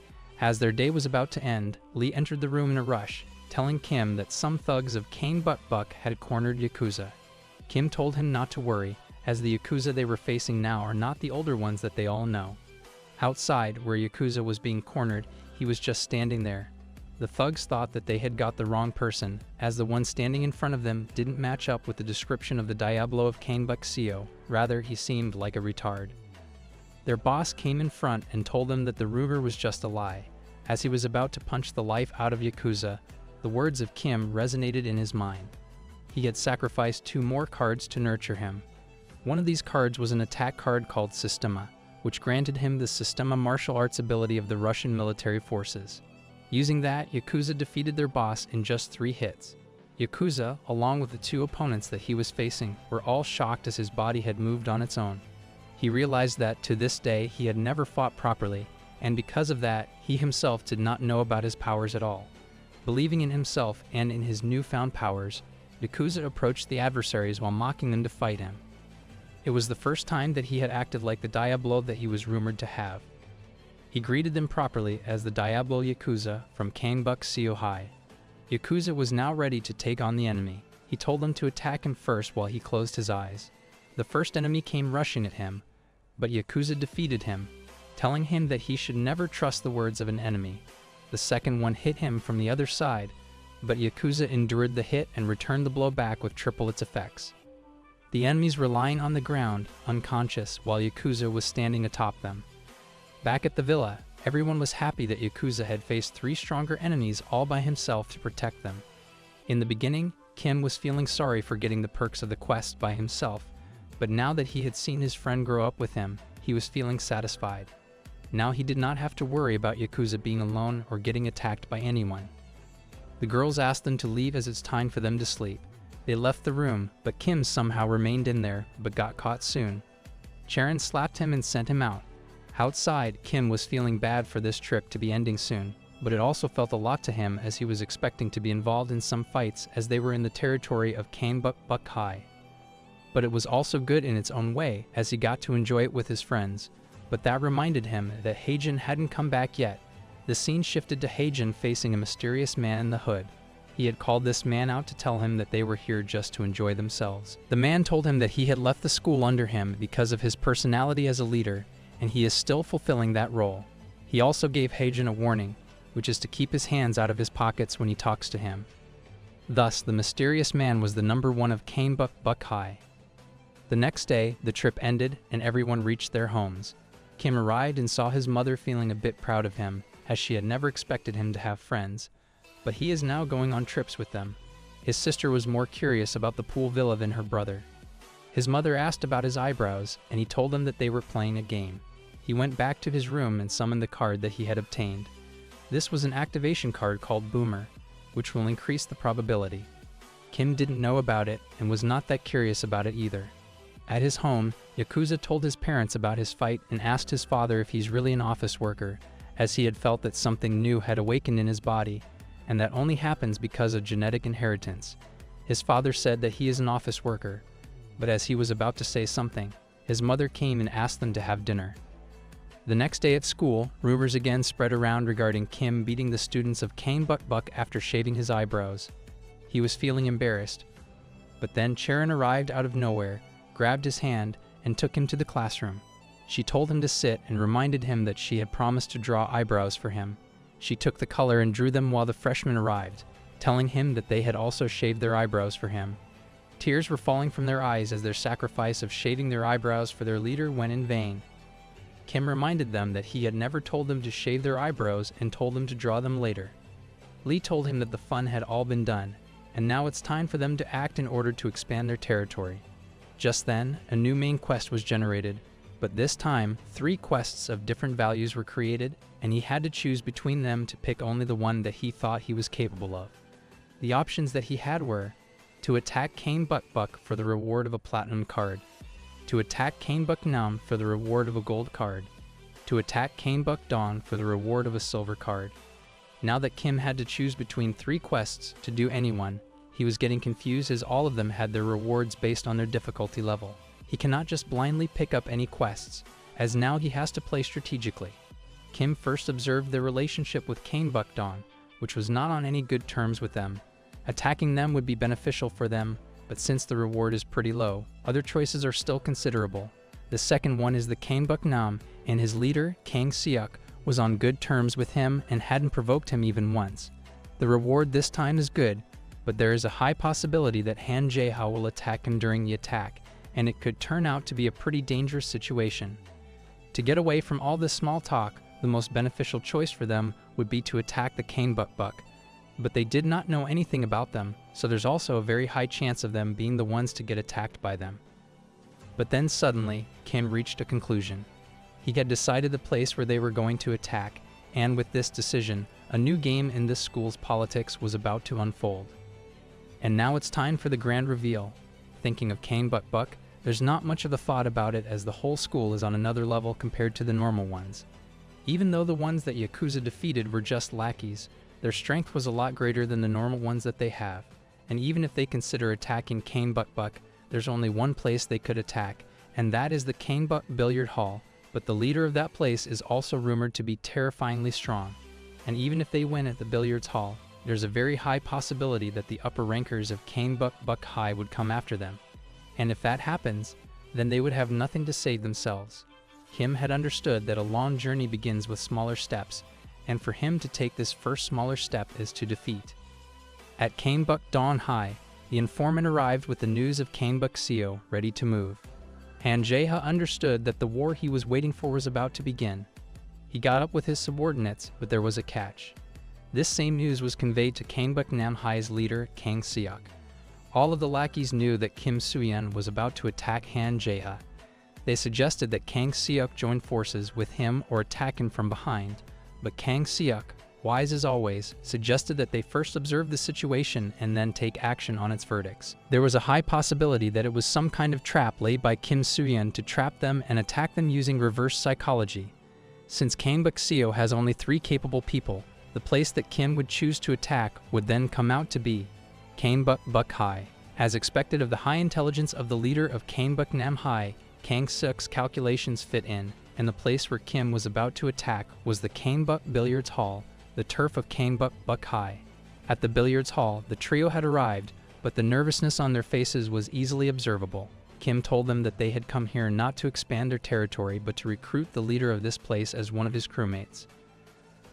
As their day was about to end, Lee entered the room in a rush, telling Kim that some thugs of Cane Butt Buck had cornered Yakuza. Kim told him not to worry, as the Yakuza they were facing now are not the older ones that they all know. Outside, where Yakuza was being cornered, he was just standing there. The thugs thought that they had got the wrong person, as the one standing in front of them didn't match up with the description of the Diablo of Cane Buck Sio. Rather, he seemed like a retard. Their boss came in front and told them that the rumor was just a lie. As he was about to punch the life out of Yakuza, the words of Kim resonated in his mind. He had sacrificed 2 more cards to nurture him. One of these cards was an attack card called Systema, which granted him the Systema martial arts ability of the Russian military forces. Using that, Yakuza defeated their boss in just 3 hits. Yakuza, along with the 2 opponents that he was facing, were all shocked as his body had moved on its own. He realized that, to this day, he had never fought properly, and because of that, he himself did not know about his powers at all. Believing in himself and in his newfound powers, Yakuza approached the adversaries while mocking them to fight him. It was the first time that he had acted like the Diablo that he was rumored to have. He greeted them properly as the Diablo Yakuza from Cane Buck Sio High. Yakuza was now ready to take on the enemy. He told them to attack him first while he closed his eyes. The first enemy came rushing at him, but Yakuza defeated him, telling him that he should never trust the words of an enemy. The second one hit him from the other side, but Yakuza endured the hit and returned the blow back with triple its effects. The enemies were lying on the ground, unconscious, while Yakuza was standing atop them. Back at the villa, everyone was happy that Yakuza had faced 3 stronger enemies all by himself to protect them. In the beginning, Kim was feeling sorry for getting the perks of the quest by himself, but now that he had seen his friend grow up with him, he was feeling satisfied. Now he did not have to worry about Yakuza being alone or getting attacked by anyone. The girls asked them to leave as it's time for them to sleep. They left the room, but Kim somehow remained in there, but got caught soon. Charon slapped him and sent him out. Outside, Kim was feeling bad for this trip to be ending soon, but it also felt a lot to him as he was expecting to be involved in some fights as they were in the territory of Cane Buck Buck High. But it was also good in its own way, as he got to enjoy it with his friends. But that reminded him that Heijin hadn't come back yet. The scene shifted to Heijin facing a mysterious man in the hood. He had called this man out to tell him that they were here just to enjoy themselves. The man told him that he had left the school under him because of his personality as a leader, and he is still fulfilling that role. He also gave Heijin a warning, which is to keep his hands out of his pockets when he talks to him. Thus, the mysterious man was the number 1 of Cane Buck Buck High. The next day, the trip ended and everyone reached their homes. Kim arrived and saw his mother feeling a bit proud of him, as she had never expected him to have friends, but he is now going on trips with them. His sister was more curious about the pool villa than her brother. His mother asked about his eyebrows, and he told them that they were playing a game. He went back to his room and summoned the card that he had obtained. This was an activation card called Boomer, which will increase the probability. Kim didn't know about it and was not that curious about it either. At his home, Yakuza told his parents about his fight and asked his father if he's really an office worker, as he had felt that something new had awakened in his body, and that only happens because of genetic inheritance. His father said that he is an office worker, but as he was about to say something, his mother came and asked them to have dinner. The next day at school, rumors again spread around regarding Kim beating the students of Cane Buck Buck after shaving his eyebrows. He was feeling embarrassed, but then Charon arrived out of nowhere, grabbed his hand, and took him to the classroom. She told him to sit and reminded him that she had promised to draw eyebrows for him. She took the color and drew them while the freshmen arrived. telling him that they had also shaved their eyebrows for him. Tears were falling from their eyes as their sacrifice of shaving their eyebrows for their leader went in vain. Kim reminded them that he had never told them to shave their eyebrows and told them to draw them later. Lee told him that the fun had all been done, and now it's time for them to act in order to expand their territory. Just then, a new main quest was generated, but this time, 3 quests of different values were created, and he had to choose between them to pick only the one that he thought he was capable of. The options that he had were to attack Kane Buck Buck for the reward of a platinum card, to attack Kane Buck Nam for the reward of a gold card, to attack Kane Buck Dawn for the reward of a silver card. Now that Kim had to choose between 3 quests to do any one, he was getting confused as all of them had their rewards based on their difficulty level. He cannot just blindly pick up any quests, as now he has to play strategically. Kim first observed their relationship with Kane Buck Dawn, which was not on any good terms with them. Attacking them would be beneficial for them, but since the reward is pretty low, other choices are still considerable. The second one is the Kane Buck Nam, and his leader, Kang Seok, was on good terms with him and hadn't provoked him even once. The reward this time is good, but there is a high possibility that Han Jae-ha will attack him during the attack, and it could turn out to be a pretty dangerous situation. To get away from all this small talk, the most beneficial choice for them would be to attack the Kane Buck Buck. But they did not know anything about them, so there's also a very high chance of them being the ones to get attacked by them. But then suddenly, Kim reached a conclusion. He had decided the place where they were going to attack, and with this decision, a new game in this school's politics was about to unfold. And now it's time for the grand reveal. Thinking of Kane Buck Buck, there's not much of a thought about it as the whole school is on another level compared to the normal ones. Even though the ones that Yakuza defeated were just lackeys, their strength was a lot greater than the normal ones that they have, and even if they consider attacking Kane Buck Buck, there's only one place they could attack, and that is the Kane Buck Billiard Hall, but the leader of that place is also rumored to be terrifyingly strong. And even if they win at the Billiards Hall, there's a very high possibility that the upper rankers of Kane Buck Buck High would come after them. And if that happens, then they would have nothing to save themselves. Kim had understood that a long journey begins with smaller steps, and for him to take this first smaller step is to defeat. At Kane Buck Dawn High, the informant arrived with the news of Kane Buck Seo ready to move. Han Jae-ha understood that the war he was waiting for was about to begin. He got up with his subordinates, but there was a catch. This same news was conveyed to Kane Buck Nam High's leader, Kang Seok. All of the lackeys knew that Kim Soo-yeon was about to attack Han Jae-ha. They suggested that Kang Seok join forces with him or attack him from behind, but Kang Seok, wise as always, suggested that they first observe the situation and then take action on its verdicts. There was a high possibility that it was some kind of trap laid by Kim Soo-yeon to trap them and attack them using reverse psychology. Since Kane Buck Seo has only 3 capable people, the place that Kim would choose to attack would then come out to be Kane Buck Buck High. As expected of the high intelligence of the leader of Kane Buck Nam High, Kang Seok's calculations fit in, and the place where Kim was about to attack was the Kane Buck Billiards Hall, the turf of Kane Buck Buck High. At the billiards hall, the trio had arrived, but the nervousness on their faces was easily observable. Kim told them that they had come here not to expand their territory but to recruit the leader of this place as one of his crewmates.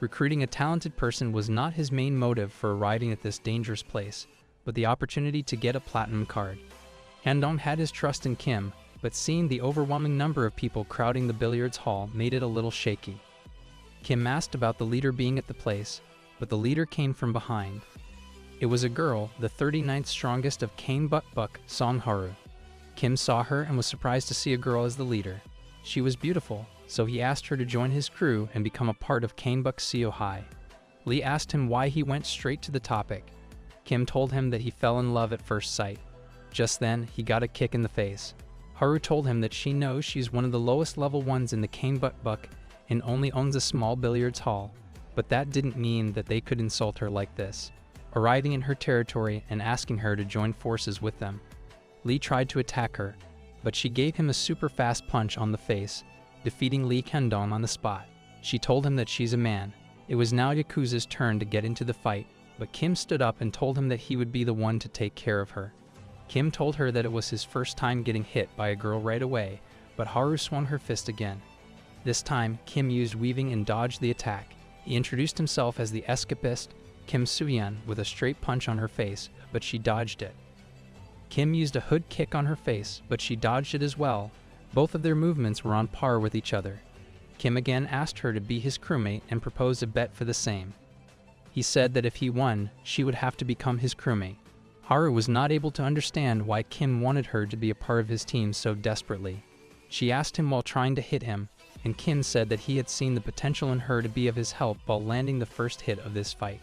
Recruiting a talented person was not his main motive for arriving at this dangerous place, but the opportunity to get a platinum card. Han-dong had his trust in Kim, but seeing the overwhelming number of people crowding the billiards hall made it a little shaky. Kim asked about the leader being at the place, but the leader came from behind. It was a girl, the 39th strongest of Kane Buck Buck, Song Haru. Kim saw her and was surprised to see a girl as the leader. She was beautiful, so he asked her to join his crew and become a part of Kane Buck Seo High. Lee asked him why he went straight to the topic. Kim told him that he fell in love at first sight. Just then, he got a kick in the face. Haru told him that she knows she's one of the lowest level ones in the Kane Buck Buck and only owns a small billiards hall, but that didn't mean that they could insult her like this, arriving in her territory and asking her to join forces with them. Lee tried to attack her, but she gave him a super fast punch on the face, defeating Lee Kendong on the spot. She told him that she's a man. It was now Yakuza's turn to get into the fight, but Kim stood up and told him that he would be the one to take care of her. Kim told her that it was his first time getting hit by a girl right away, but Haru swung her fist again. This time, Kim used weaving and dodged the attack. He introduced himself as the escapist, Kim Soo-yeon with a straight punch on her face, but she dodged it. Kim used a hood kick on her face, but she dodged it as well. Both of their movements were on par with each other. Kim again asked her to be his crewmate and proposed a bet for the same. He said that if he won, she would have to become his crewmate. Haru was not able to understand why Kim wanted her to be a part of his team so desperately. She asked him while trying to hit him, and Kim said that he had seen the potential in her to be of his help while landing the first hit of this fight.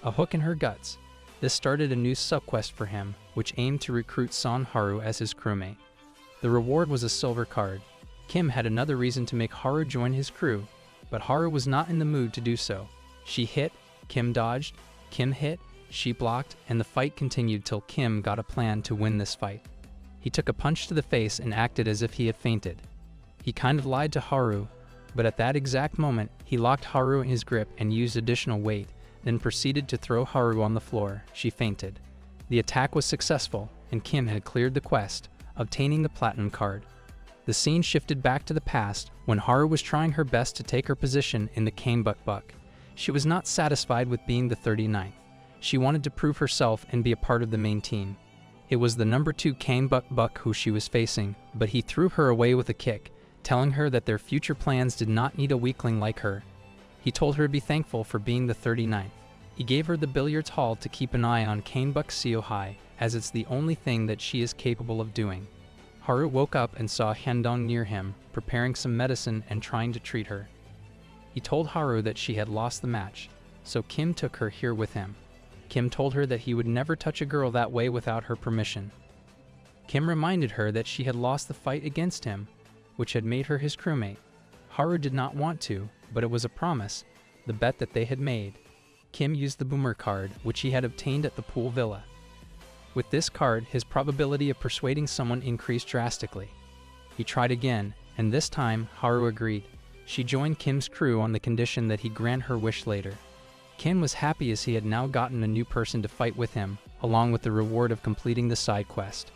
A hook in her guts. This started a new subquest for him, which aimed to recruit Son Haru as his crewmate. The reward was a silver card. Kim had another reason to make Haru join his crew, but Haru was not in the mood to do so. She hit, Kim dodged, Kim hit, she blocked, and the fight continued till Kim got a plan to win this fight. He took a punch to the face and acted as if he had fainted. He kind of lied to Haru, but at that exact moment, he locked Haru in his grip and used additional weight, then proceeded to throw Haru on the floor. She fainted. The attack was successful, and Kim had cleared the quest, obtaining the platinum card. The scene shifted back to the past when Haru was trying her best to take her position in the Canebuk. She was not satisfied with being the 39th. She wanted to prove herself and be a part of the main team. It was the number 2 Canebuk who she was facing, but he threw her away with a kick, telling her that their future plans did not need a weakling like her. He told her to be thankful for being the 39th. He gave her the billiards hall to keep an eye on Canebuk Seo High, as it's the only thing that she is capable of doing. Haru woke up and saw Hyundong near him, preparing some medicine and trying to treat her. He told Haru that she had lost the match, so Kim took her here with him. Kim told her that he would never touch a girl that way without her permission. Kim reminded her that she had lost the fight against him, which had made her his crewmate. Haru did not want to, but it was a promise, the bet that they had made. Kim used the boomer card, which he had obtained at the pool villa. With this card, his probability of persuading someone increased drastically. He tried again, and this time, Haru agreed. She joined Kim's crew on the condition that he grant her wish later. Kim was happy as he had now gotten a new person to fight with him, along with the reward of completing the side quest.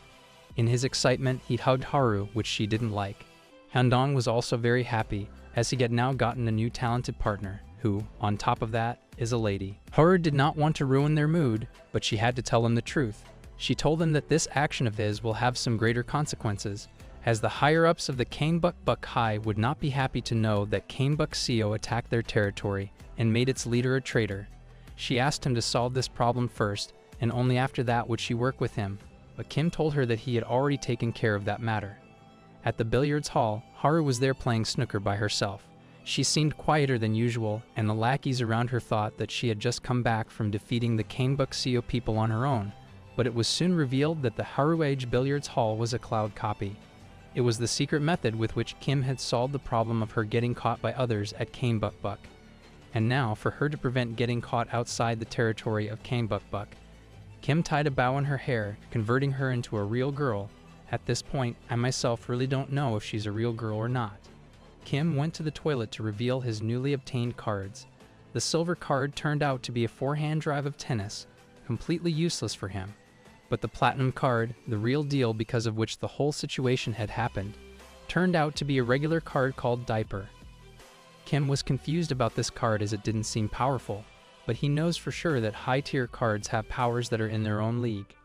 In his excitement, he hugged Haru, which she didn't like. Hyundong was also very happy, as he had now gotten a new talented partner, who, on top of that, is a lady. Haru did not want to ruin their mood, but she had to tell him the truth. She told him that this action of his will have some greater consequences, as the higher-ups of the Canebuk High would not be happy to know that Canebuk Seo attacked their territory and made its leader a traitor. She asked him to solve this problem first, and only after that would she work with him, but Kim told her that he had already taken care of that matter. At the billiards hall, Haru was there playing snooker by herself. She seemed quieter than usual, and the lackeys around her thought that she had just come back from defeating the Canebuk Seo people on her own, but it was soon revealed that the Haru Age billiards hall was a cloud copy. It was the secret method with which Kim had solved the problem of her getting caught by others at Canebuk. And now, for her to prevent getting caught outside the territory of Canebuk, Kim tied a bow in her hair, converting her into a real girl. At this point, I myself really don't know if she's a real girl or not. Kim went to the toilet to reveal his newly obtained cards. The silver card turned out to be a forehand drive of tennis, completely useless for him. But the platinum card, the real deal because of which the whole situation had happened, turned out to be a regular card called Diaper. Kim was confused about this card as it didn't seem powerful, but he knows for sure that high-tier cards have powers that are in their own league.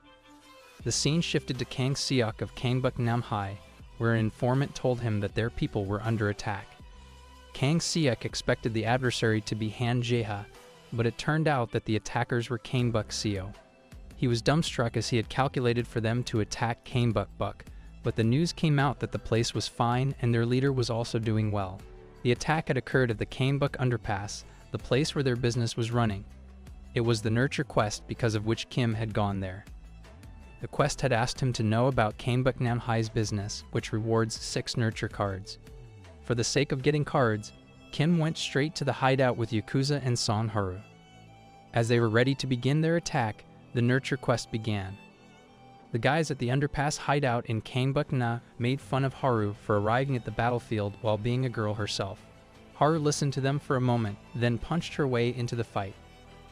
The scene shifted to Kang Seok of Canebuk High, where an informant told him that their people were under attack. Kang Seok expected the adversary to be Han Jeha, but it turned out that the attackers were Canebuk Seo. He was dumbstruck as he had calculated for them to attack Canebuk, but the news came out that the place was fine and their leader was also doing well. The attack had occurred at the Canebuk Underpass, the place where their business was running. It was the nurture quest because of which Kim had gone there. The quest had asked him to know about Canebuk High's business, which rewards 6 nurture cards. For the sake of getting cards, Kim went straight to the hideout with Yakuza and Son Haru. As they were ready to begin their attack, the nurture quest began. The guys at the underpass hideout in Canebuk made fun of Haru for arriving at the battlefield while being a girl herself. Haru listened to them for a moment, then punched her way into the fight.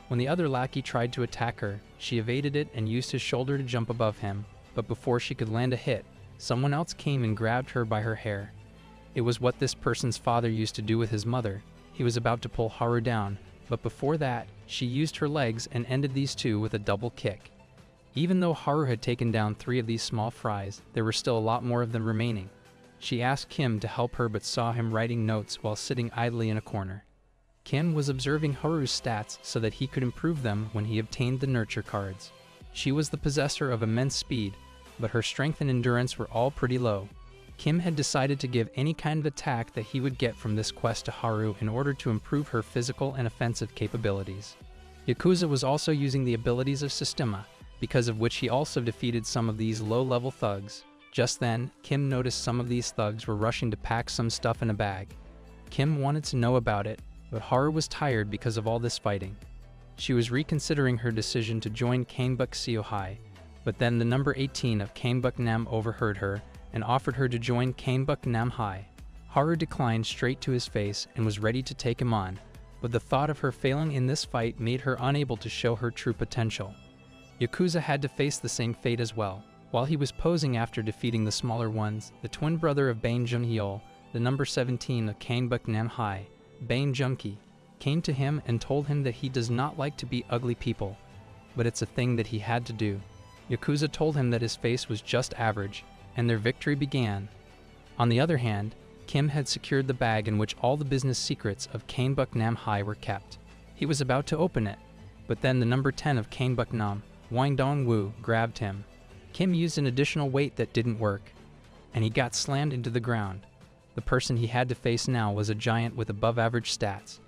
When the other lackey tried to attack her, she evaded it and used his shoulder to jump above him, but before she could land a hit, someone else came and grabbed her by her hair. It was what this person's father used to do with his mother. He was about to pull Haru down, but before that, she used her legs and ended these two with a double kick. Even though Haru had taken down 3 of these small fries, there were still a lot more of them remaining. She asked Kim to help her but saw him writing notes while sitting idly in a corner. Kim was observing Haru's stats so that he could improve them when he obtained the nurture cards. She was the possessor of immense speed, but her strength and endurance were all pretty low. Kim had decided to give any kind of attack that he would get from this quest to Haru in order to improve her physical and offensive capabilities. Yakuza was also using the abilities of Systema, because of which he also defeated some of these low-level thugs. Just then, Kim noticed some of these thugs were rushing to pack some stuff in a bag. Kim wanted to know about it, but Haru was tired because of all this fighting. She was reconsidering her decision to join Kanebuk Seo High, but then the number 18 of Kanebuk Nam overheard her and offered her to join Kanebuk Nam High. Haru declined straight to his face and was ready to take him on, but the thought of her failing in this fight made her unable to show her true potential. Yakuza had to face the same fate as well. While he was posing after defeating the smaller ones, the twin brother of Bain Jun-hyul, the number 17 of Kanebuk Nam High, Bain Junki, came to him and told him that he does not like to be ugly people, but it's a thing that he had to do. Yakuza told him that his face was just average, and their victory began. On the other hand, Kim had secured the bag in which all the business secrets of Kanebuk Nam High were kept. He was about to open it, but then the number 10 of Kanebuk Nam, Wang Dong-woo, grabbed him. Kim used an additional weight that didn't work, and he got slammed into the ground. The person he had to face now was a giant with above-average stats.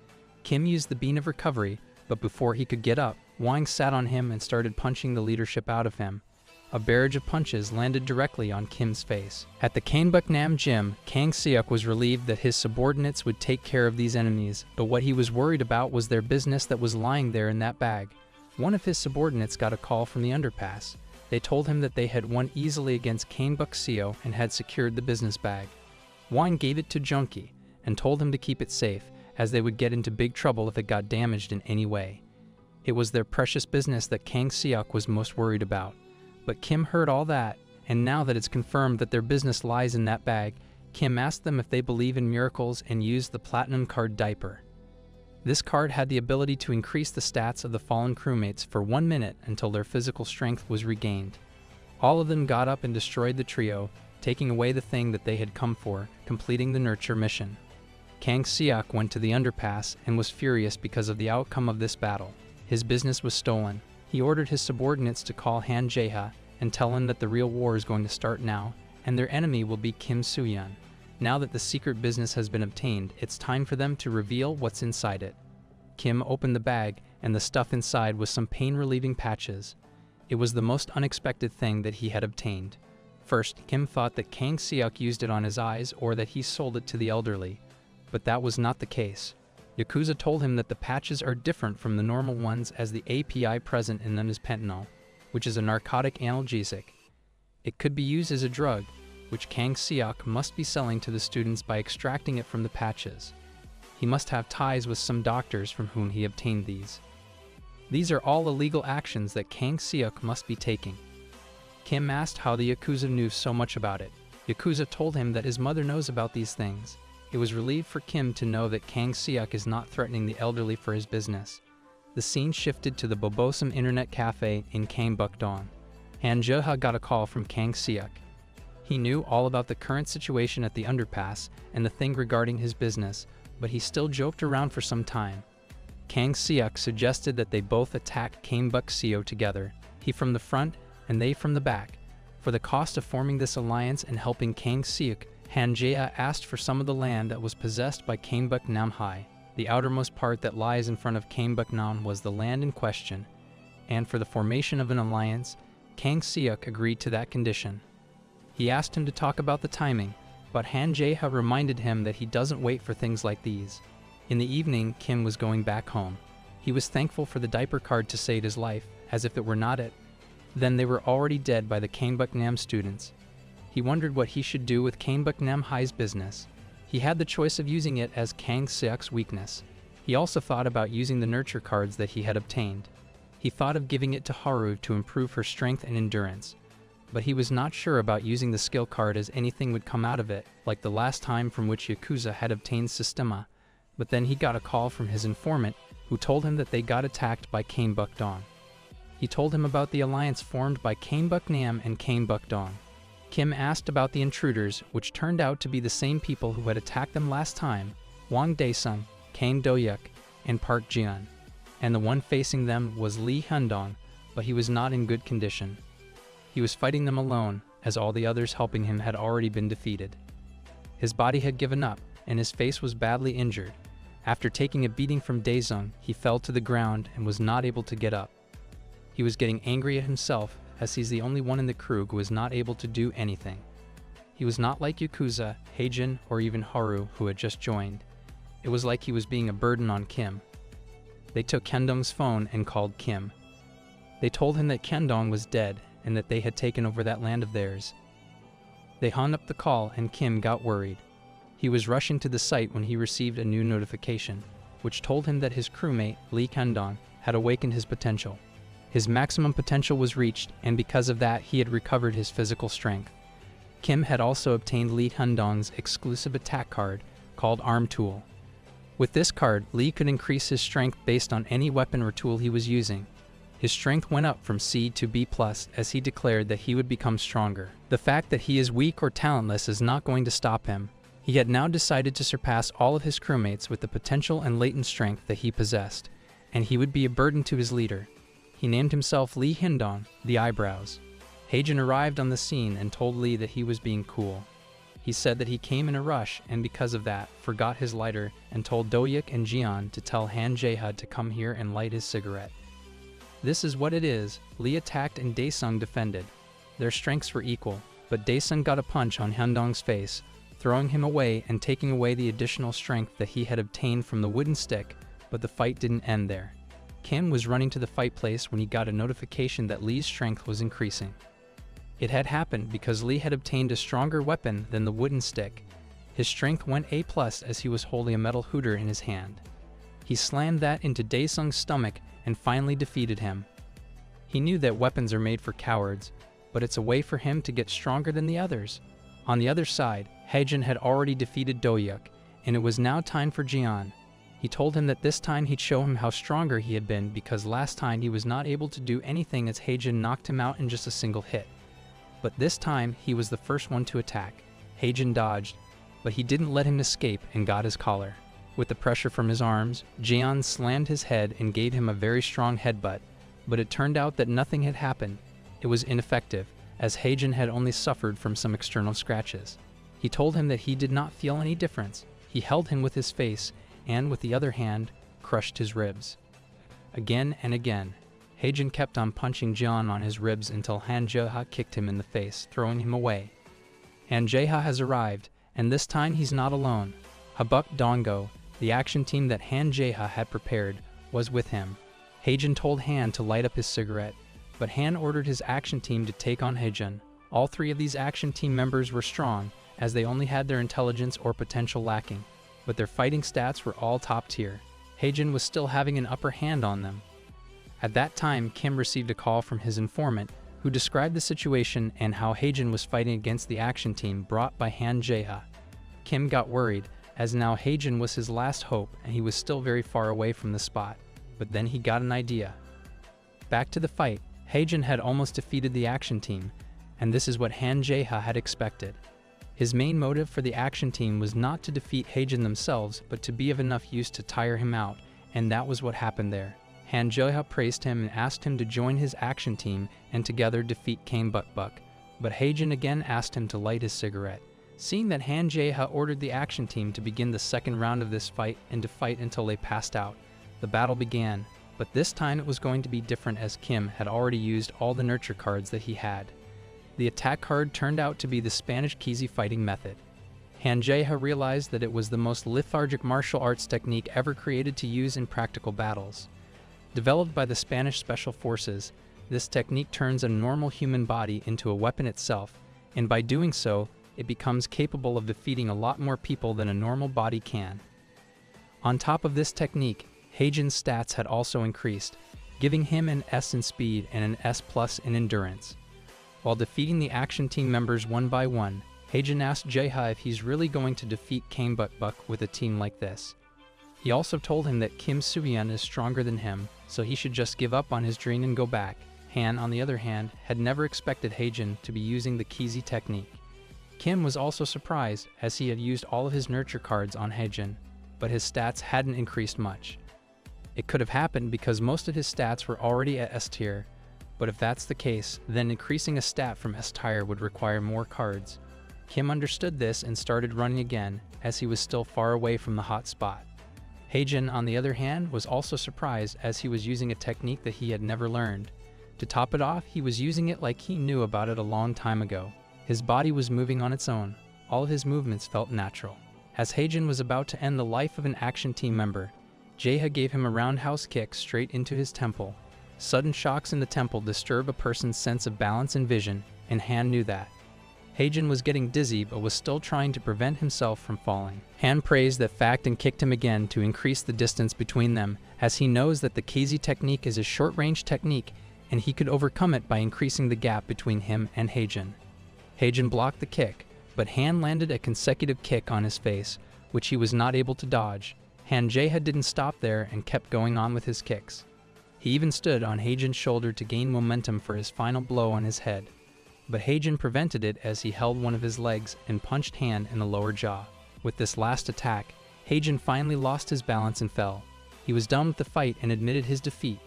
Kim used the Bean of Recovery, but before he could get up, Wang sat on him and started punching the leadership out of him. A barrage of punches landed directly on Kim's face. At the Kanebuk Nam gym, Kang Seok was relieved that his subordinates would take care of these enemies, but what he was worried about was their business that was lying there in that bag. One of his subordinates got a call from the underpass. They told him that they had won easily against Kanebuk Seo and had secured the business bag. Wang gave it to Junki and told him to keep it safe, as they would get into big trouble if it got damaged in any way. It was their precious business that Kang Seok was most worried about. But Kim heard all that, and now that it's confirmed that their business lies in that bag, Kim asked them if they believe in miracles and used the Platinum Card Diaper. This card had the ability to increase the stats of the fallen crewmates for 1 minute until their physical strength was regained. All of them got up and destroyed the trio, taking away the thing that they had come for, completing the nurture mission. Kang Seok went to the underpass and was furious because of the outcome of this battle. His business was stolen. He ordered his subordinates to call Han Jae-ha and tell him that the real war is going to start now, and their enemy will be Kim Soo-yeon. Now that the secret business has been obtained, it's time for them to reveal what's inside it. Kim opened the bag, and the stuff inside was some pain-relieving patches. It was the most unexpected thing that he had obtained. First, Kim thought that Kang Seok used it on his eyes or that he sold it to the elderly, but that was not the case. Yakuza told him that the patches are different from the normal ones as the API present in them is pentanol, which is a narcotic analgesic. It could be used as a drug, which Kang Seok must be selling to the students by extracting it from the patches. He must have ties with some doctors from whom he obtained these. These are all illegal actions that Kang Seok must be taking. Kim asked how the Yakuza knew so much about it. Yakuza told him that his mother knows about these things. It was relieved for Kim to know that Kang Seok is not threatening the elderly for his business. The scene shifted to the Bobosum Internet Cafe in Kanebuk-dong. Han Jae-ha got a call from Kang Seok. He knew all about the current situation at the underpass and the thing regarding his business, but he still joked around for some time. Kang Seok suggested that they both attack Kanebuk Seo together, he from the front and they from the back. For the cost of forming this alliance and helping Kang Seok, Han Jae-ha asked for some of the land that was possessed by Kanebuk Nam High. The outermost part that lies in front of Kanebuk Nam was the land in question, and for the formation of an alliance, Kang Seok agreed to that condition. He asked him to talk about the timing, but Han Jae-ha reminded him that he doesn't wait for things like these. In the evening, Kim was going back home. He was thankful for the diaper card to save his life, as if it were not it. Then they were already dead by the Kanebuk Nam students. He wondered what he should do with Kanebuk Nam High's business. He had the choice of using it as Kang Seok's weakness. He also thought about using the nurture cards that he had obtained. He thought of giving it to Haru to improve her strength and endurance. But he was not sure about using the skill card as anything would come out of it, like the last time from which Yakuza had obtained Systema. But then he got a call from his informant, who told him that they got attacked by Kanebukdong. He told him about the alliance formed by Kanebuknam and Kanebukdong. Kim asked about the intruders, which turned out to be the same people who had attacked them last time, Wang Daesung, Kang Doyuk, and Park Jian. And the one facing them was Lee Hyundong, but he was not in good condition. He was fighting them alone, as all the others helping him had already been defeated. His body had given up, and his face was badly injured. After taking a beating from Daesung, he fell to the ground and was not able to get up. He was getting angry at himself, as he's the only one in the crew who was not able to do anything. He was not like Yakuza, Heijin, or even Haru, who had just joined. It was like he was being a burden on Kim. They took Kendong's phone and called Kim. They told him that Kendong was dead and that they had taken over that land of theirs. They hung up the call and Kim got worried. He was rushing to the site when he received a new notification, which told him that his crewmate, Lee Kendong, had awakened his potential. His maximum potential was reached, and because of that, he had recovered his physical strength. Kim had also obtained Lee Hyundong's exclusive attack card, called Arm Tool. With this card, Lee could increase his strength based on any weapon or tool he was using. His strength went up from C to B+, as he declared that he would become stronger. The fact that he is weak or talentless is not going to stop him. He had now decided to surpass all of his crewmates with the potential and latent strength that he possessed, and he would be a burden to his leader. He named himself Lee Hyundong, the Eyebrows. Heijin arrived on the scene and told Lee that he was being cool. He said that he came in a rush and because of that, forgot his lighter and told Doyuk and Jian to tell Han Jae-ha to come here and light his cigarette. This is what it is. Lee attacked and Daesung defended. Their strengths were equal, but Daesung got a punch on Hyundong's face, throwing him away and taking away the additional strength that he had obtained from the wooden stick, but the fight didn't end there. Kim was running to the fight place when he got a notification that Lee's strength was increasing. It had happened because Lee had obtained a stronger weapon than the wooden stick. His strength went A+ as he was holding a metal hooter in his hand. He slammed that into Daesung's stomach and finally defeated him. He knew that weapons are made for cowards, but it's a way for him to get stronger than the others. On the other side, Heijin had already defeated Doyuk, and it was now time for Jian. He told him that this time he'd show him how stronger he had been because last time he was not able to do anything as Heijin knocked him out in just a single hit. But this time he was the first one to attack. Heijin dodged, but he didn't let him escape and got his collar. With the pressure from his arms, Jian slammed his head and gave him a very strong headbutt, but it turned out that nothing had happened. It was ineffective, as Heijin had only suffered from some external scratches. He told him that he did not feel any difference. He held him with his face, and with the other hand, crushed his ribs. Again and again, Heijin kept on punching Jian on his ribs until Han Jae-ha kicked him in the face, throwing him away. Han Jae-ha has arrived, and this time he's not alone. Habuk Dongo, the action team that Han Jae-ha had prepared, was with him. Heijin told Han to light up his cigarette, but Han ordered his action team to take on Heijin. All three of these action team members were strong, as they only had their intelligence or potential lacking, but their fighting stats were all top tier. Heijin was still having an upper hand on them. At that time, Kim received a call from his informant, who described the situation and how Heijin was fighting against the action team brought by Han Jae-ha. Kim got worried, as now Heijin was his last hope and he was still very far away from the spot, but then he got an idea. Back to the fight, Heijin had almost defeated the action team, and this is what Han Jae-ha had expected. His main motive for the action team was not to defeat Heijin themselves, but to be of enough use to tire him out, and that was what happened there. Han Jae-ha praised him and asked him to join his action team and together defeat Kanebukdong, but Heijin again asked him to light his cigarette. Seeing that Han Jae-ha ordered the action team to begin the second round of this fight and to fight until they passed out, the battle began, but this time it was going to be different as Kim had already used all the nurture cards that he had. The attack card turned out to be the Spanish Kizi fighting method. Han Jae-ha realized that it was the most lethargic martial arts technique ever created to use in practical battles. Developed by the Spanish Special Forces, this technique turns a normal human body into a weapon itself, and by doing so, it becomes capable of defeating a lot more people than a normal body can. On top of this technique, Heijin's stats had also increased, giving him an S in speed and an S+ in endurance. While defeating the action team members one by one, Heijin asked Jae-ha if he's really going to defeat Kanebukdong with a team like this. He also told him that Kim Soo-yeon is stronger than him, so he should just give up on his dream and go back. Han, on the other hand, had never expected Haejin to be using the Kizi technique. Kim was also surprised, as he had used all of his nurture cards on Haejin, but his stats hadn't increased much. It could have happened because most of his stats were already at S tier, but if that's the case, then increasing a stat from S tier would require more cards. Kim understood this and started running again, as he was still far away from the hot spot. Haejin, on the other hand, was also surprised, as he was using a technique that he had never learned. To top it off, he was using it like he knew about it a long time ago. His body was moving on its own. All of his movements felt natural. As Haejin was about to end the life of an action team member, Jae-ha gave him a roundhouse kick straight into his temple. Sudden shocks in the temple disturb a person's sense of balance and vision, and Han knew that. Haejin was getting dizzy but was still trying to prevent himself from falling. Han praised that fact and kicked him again to increase the distance between them, as he knows that the Kizi technique is a short-range technique and he could overcome it by increasing the gap between him and Haejin. Haejin blocked the kick, but Han landed a consecutive kick on his face, which he was not able to dodge. Jae-ha didn't stop there and kept going on with his kicks. He even stood on Haejin's shoulder to gain momentum for his final blow on his head. But Haejin prevented it as he held one of his legs and punched Han in the lower jaw. With this last attack, Haejin finally lost his balance and fell. He was done with the fight and admitted his defeat.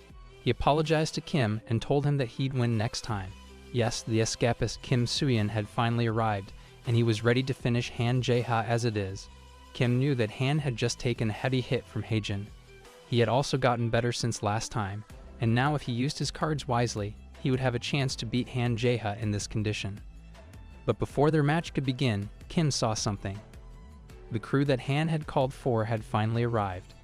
He apologized to Kim and told him that he'd win next time. Yes, the escapist Kim Soo-yeon had finally arrived, and he was ready to finish Han Jae-ha as it is. Kim knew that Han had just taken a heavy hit from Haejin. He had also gotten better since last time, and now if he used his cards wisely, he would have a chance to beat Han Jae-ha in this condition. But before their match could begin, Kim saw something. The crew that Han had called for had finally arrived.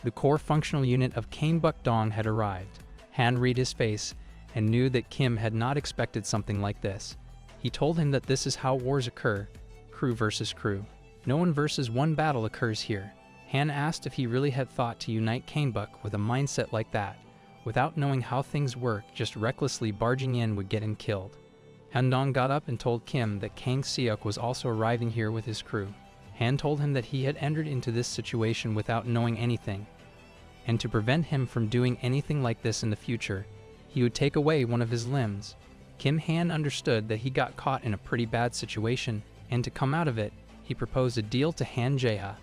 The core functional unit of Buk-dong had arrived. Han read his face and knew that Kim had not expected something like this. He told him that this is how wars occur, crew versus crew. No one versus one battle occurs here. Han asked if he really had thought to unite Buk with a mindset like that. Without knowing how things work, just recklessly barging in would get him killed. Han-dong got up and told Kim that Kang Seok was also arriving here with his crew. Han told him that he had entered into this situation without knowing anything, and to prevent him from doing anything like this in the future, he would take away one of his limbs. Kim Han understood that he got caught in a pretty bad situation, and to come out of it, he proposed a deal to Han Jae-ha.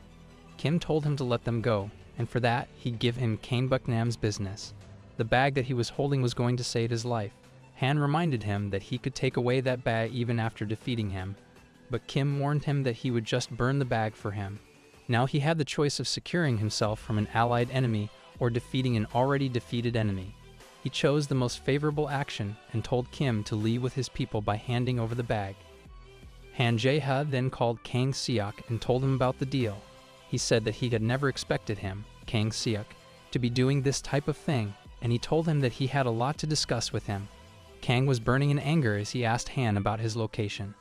Kim told him to let them go, and for that, he'd give him Buk-nam's business. The bag that he was holding was going to save his life. Han reminded him that he could take away that bag even after defeating him, but Kim warned him that he would just burn the bag for him. Now he had the choice of securing himself from an allied enemy or defeating an already defeated enemy. He chose the most favorable action and told Kim to leave with his people by handing over the bag. Han Jae-ha then called Kang Seok and told him about the deal. He said that he had never expected him, Kang Seok, to be doing this type of thing, and he told him that he had a lot to discuss with him. Kang was burning in anger as he asked Han about his location.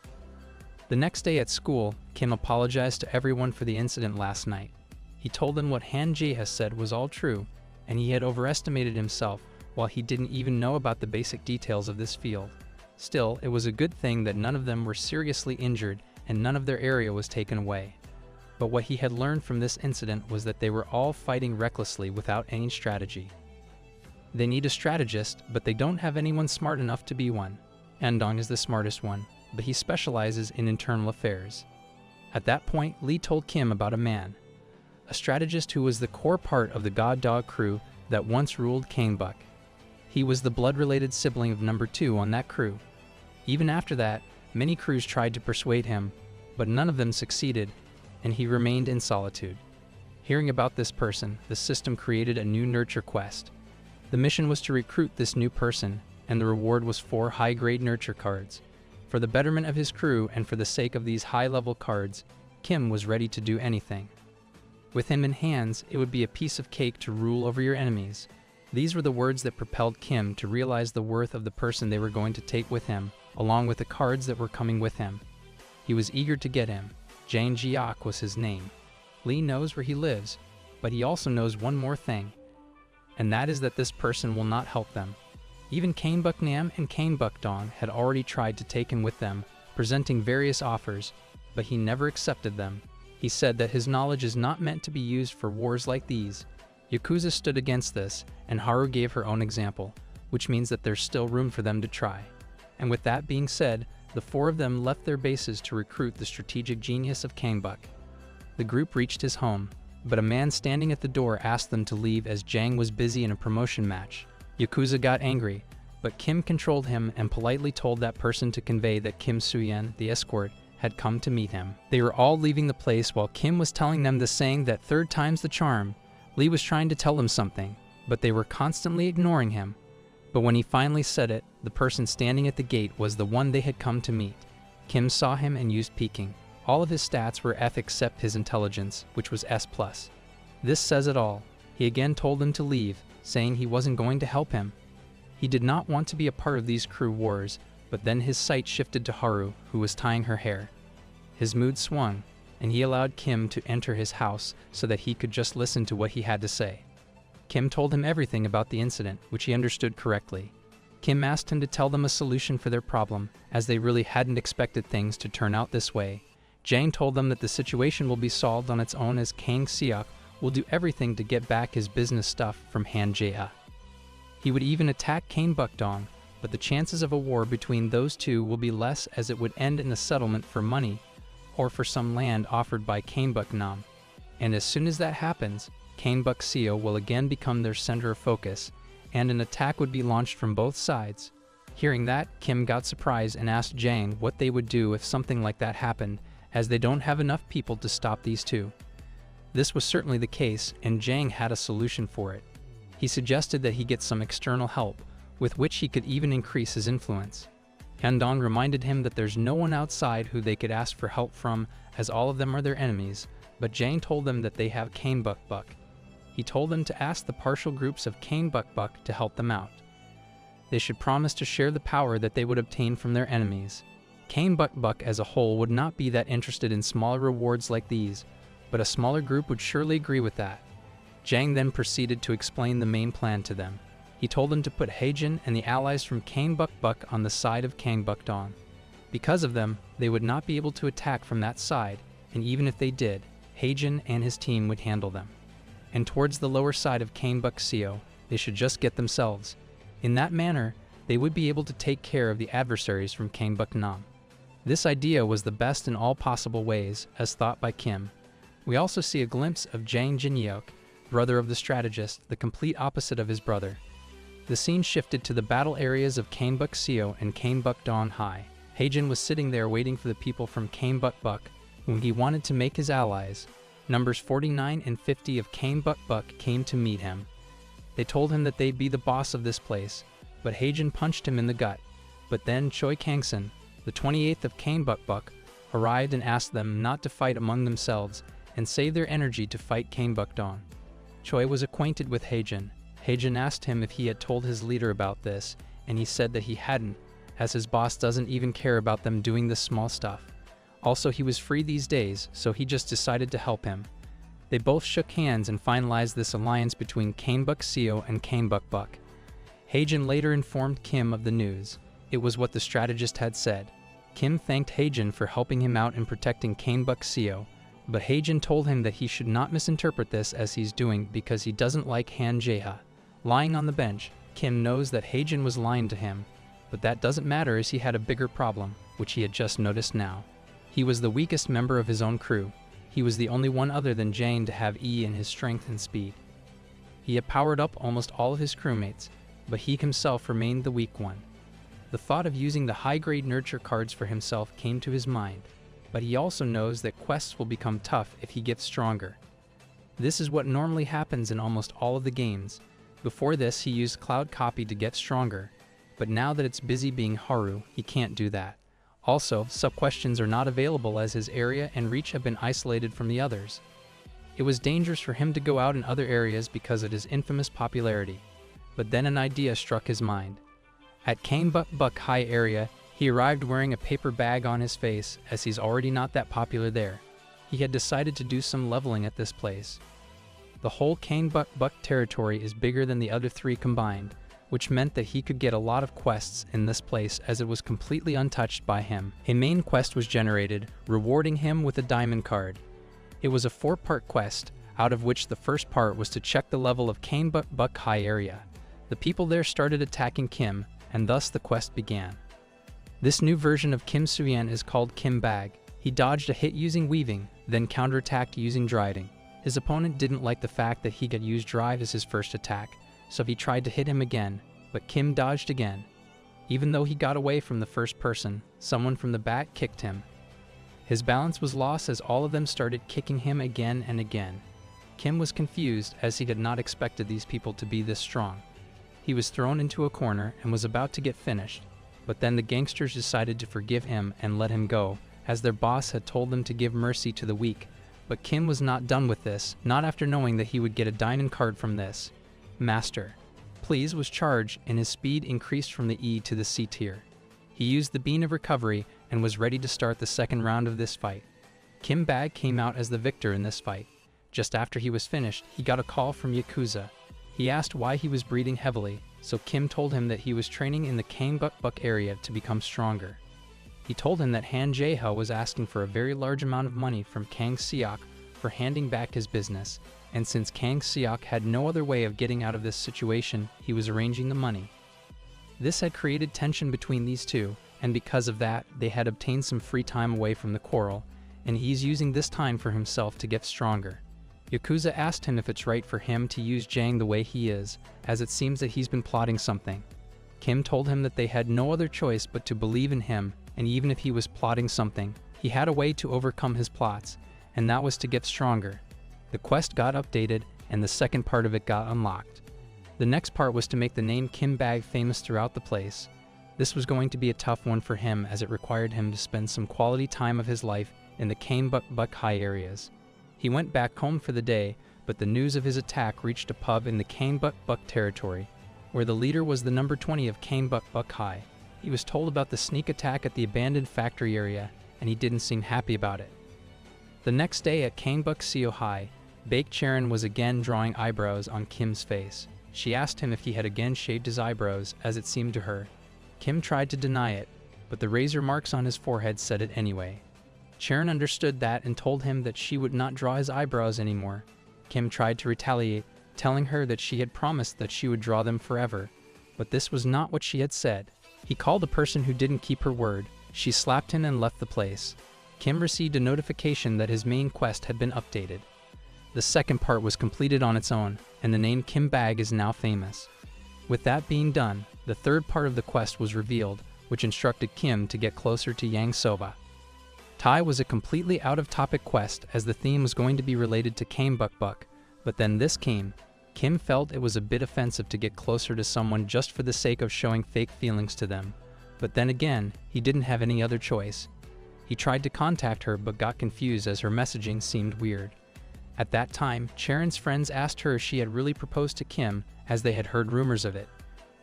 The next day at school, Kim apologized to everyone for the incident last night. He told them what Han Jae-ha said was all true, and he had overestimated himself while he didn't even know about the basic details of this field. Still, it was a good thing that none of them were seriously injured and none of their area was taken away. But what he had learned from this incident was that they were all fighting recklessly without any strategy. They need a strategist, but they don't have anyone smart enough to be one. Han-dong is the smartest one, but he specializes in internal affairs. At that point, Lee told Kim about a man, a strategist who was the core part of the God Dog crew that once ruled Buk. He was the blood-related sibling of number 2 on that crew. Even after that, many crews tried to persuade him, but none of them succeeded, and he remained in solitude. Hearing about this person, the system created a new nurture quest. The mission was to recruit this new person, and the reward was 4 high-grade nurture cards. For the betterment of his crew and for the sake of these high-level cards, Kim was ready to do anything. With him in hands, it would be a piece of cake to rule over your enemies. These were the words that propelled Kim to realize the worth of the person they were going to take with him, along with the cards that were coming with him. He was eager to get him. Jang Ji-ok was his name. Lee knows where he lives, but he also knows one more thing, and that is that this person will not help them. Even Buk-nam and Buk-dong had already tried to take him with them, presenting various offers, but he never accepted them. He said that his knowledge is not meant to be used for wars like these. Yakuza stood against this, and Haru gave her own example, which means that there's still room for them to try. And with that being said, the four of them left their bases to recruit the strategic genius of Kangbuk. The group reached his home, but a man standing at the door asked them to leave as Jang was busy in a promotion match. Yakuza got angry, but Kim controlled him and politely told that person to convey that Kim Soo-yeon, the escort, had come to meet him. They were all leaving the place while Kim was telling them the saying that third time's the charm. Lee was trying to tell them something, but they were constantly ignoring him. But when he finally said it, the person standing at the gate was the one they had come to meet. Kim saw him and used peeking. All of his stats were F except his intelligence, which was S+. This says it all. He again told them to leave, saying he wasn't going to help him. He did not want to be a part of these crew wars, but then his sight shifted to Haru, who was tying her hair. His mood swung, and he allowed Kim to enter his house so that he could just listen to what he had to say. Kim told him everything about the incident, which he understood correctly. Kim asked him to tell them a solution for their problem, as they really hadn't expected things to turn out this way. Jang told them that the situation will be solved on its own as Kang Seok will do everything to get back his business stuff from Han Jae-ah. He would even attack Kang Buk-dong, but the chances of a war between those two will be less as it would end in a settlement for money or for some land offered by Kang Buk-nam. And as soon as that happens, Kang Buk-seo will again become their center of focus, and an attack would be launched from both sides. Hearing that, Kim got surprised and asked Jang what they would do if something like that happened, as they don't have enough people to stop these two. This was certainly the case, and Jang had a solution for it. He suggested that he get some external help, with which he could even increase his influence. Hyundong reminded him that there's no one outside who they could ask for help from, as all of them are their enemies, but Jang told them that they have Kang Buk-buk. He told them to ask the partial groups of Kang Buk-buk to help them out. They should promise to share the power that they would obtain from their enemies. Kang Buk-buk as a whole would not be that interested in smaller rewards like these, but a smaller group would surely agree with that. Jang then proceeded to explain the main plan to them. He told them to put Haejin and the allies from Kang Buk-buk on the side of Kang Buk-dong. Because of them, they would not be able to attack from that side, and even if they did, Haejin and his team would handle them. And towards the lower side of Kang Buk-seo, they should just get themselves. In that manner, they would be able to take care of the adversaries from Kang Buk-nam. This idea was the best in all possible ways, as thought by Kim. We also see a glimpse of Jang Jin-yeok, brother of the strategist, the complete opposite of his brother. The scene shifted to the battle areas of Kang Buk-seo and Kang Buk-dong High. Haejin was sitting there waiting for the people from Kang Buk-buk, whom he wanted to make his allies. Numbers 49 and 50 of Kang Buk-buk came to meet him. They told him that they'd be the boss of this place, but Haejin punched him in the gut. But then Choi Kangson, the 28th of Kang Buk-buk, arrived and asked them not to fight among themselves and save their energy to fight Kang Buk-dong. Choi was acquainted with Haejin. Haejin asked him if he had told his leader about this, and he said that he hadn't, as his boss doesn't even care about them doing this small stuff. Also, he was free these days, so he just decided to help him. They both shook hands and finalized this alliance between Kang Buk-seo and Kang Buk-buk. Haejin later informed Kim of the news. It was what the strategist had said. Kim thanked Haejin for helping him out in protecting Kang Buk-seo, but Haejin told him that he should not misinterpret this as he's doing because he doesn't like Han Jae-ah. Lying on the bench, Kim knows that Haejin was lying to him, but that doesn't matter as he had a bigger problem, which he had just noticed now. He was the weakest member of his own crew. He was the only one other than Jang to have E in his strength and speed. He had powered up almost all of his crewmates, but he himself remained the weak one. The thought of using the high-grade nurture cards for himself came to his mind, but he also knows that quests will become tough if he gets stronger. This is what normally happens in almost all of the games. Before this, he used Cloud Copy to get stronger, but now that it's busy being Haru, he can't do that. Also, sub-questions are not available as his area and reach have been isolated from the others. It was dangerous for him to go out in other areas because of his infamous popularity. But then an idea struck his mind. At Kang Buk-buk High area, he arrived wearing a paper bag on his face as he's already not that popular there. He had decided to do some leveling at this place. The whole Kang Buk-buk territory is bigger than the other three combined, which meant that he could get a lot of quests in this place as it was completely untouched by him. A main quest was generated, rewarding him with a diamond card. It was a 4-part quest, out of which the first part was to check the level of Buck High area. The people there started attacking Kim, and thus the quest began. This new version of Kim Soo-yeon is called Kim Bag. He dodged a hit using weaving, then counterattacked using driving. His opponent didn't like the fact that he could use drive as his first attack, so he tried to hit him again, but Kim dodged again. Even though he got away from the first person, someone from the back kicked him. His balance was lost as all of them started kicking him again and again. Kim was confused as he had not expected these people to be this strong. He was thrown into a corner and was about to get finished, but then the gangsters decided to forgive him and let him go, as their boss had told them to give mercy to the weak. But Kim was not done with this, not after knowing that he would get a diamond card from this. Master, please was charged and his speed increased from the E to the C tier. He used the Bean of Recovery and was ready to start the second round of this fight. Kim Bag came out as the victor in this fight. Just after he was finished, he got a call from Yakuza. He asked why he was breathing heavily, so Kim told him that he was training in the Buck area to become stronger. He told him that Han Jae-ho was asking for a very large amount of money from Kang Seok for handing back his business, and since Kang Seok had no other way of getting out of this situation, he was arranging the money. This had created tension between these two, and because of that, they had obtained some free time away from the quarrel, and he's using this time for himself to get stronger. Yakuza asked him if it's right for him to use Jang the way he is, as it seems that he's been plotting something. Kim told him that they had no other choice but to believe in him, and even if he was plotting something, he had a way to overcome his plots, and that was to get stronger. The quest got updated, and the second part of it got unlocked. The next part was to make the name Kim Bag famous throughout the place. This was going to be a tough one for him as it required him to spend some quality time of his life in the Buck High areas. He went back home for the day, but the news of his attack reached a pub in the Buck territory, where the leader was the number 20 of Buck High. He was told about the sneak attack at the abandoned factory area, and he didn't seem happy about it. The next day at Buck Seo High, Baek Charon was again drawing eyebrows on Kim's face. She asked him if he had again shaved his eyebrows, as it seemed to her. Kim tried to deny it, but the razor marks on his forehead said it anyway. Charon understood that and told him that she would not draw his eyebrows anymore. Kim tried to retaliate, telling her that she had promised that she would draw them forever, but this was not what she had said. He called a person who didn't keep her word. She slapped him and left the place. Kim received a notification that his main quest had been updated. The second part was completed on its own, and the name Kim Bag is now famous. With that being done, the third part of the quest was revealed, which instructed Kim to get closer to Yang Soba. Tai was a completely out-of-topic quest as the theme was going to be related to Buck, but then this came. Kim felt it was a bit offensive to get closer to someone just for the sake of showing fake feelings to them. But then again, he didn't have any other choice. He tried to contact her but got confused as her messaging seemed weird. At that time, Charon's friends asked her if she had really proposed to Kim, as they had heard rumors of it.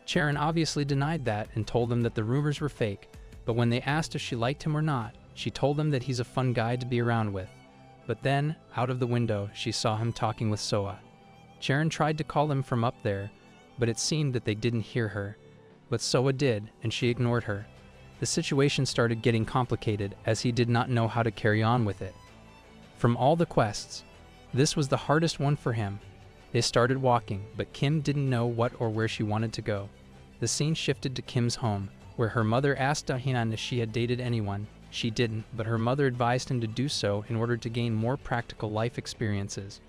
Charon obviously denied that and told them that the rumors were fake, but when they asked if she liked him or not, she told them that he's a fun guy to be around with. But then, out of the window, she saw him talking with Soa. Charon tried to call him from up there, but it seemed that they didn't hear her. But Soa did, and she ignored her. The situation started getting complicated as he did not know how to carry on with it. From all the quests, this was the hardest one for him. They started walking, but Kim didn't know what or where she wanted to go. The scene shifted to Kim's home, where her mother asked Dahinan if she had dated anyone. She didn't, but her mother advised him to do so in order to gain more practical life experiences.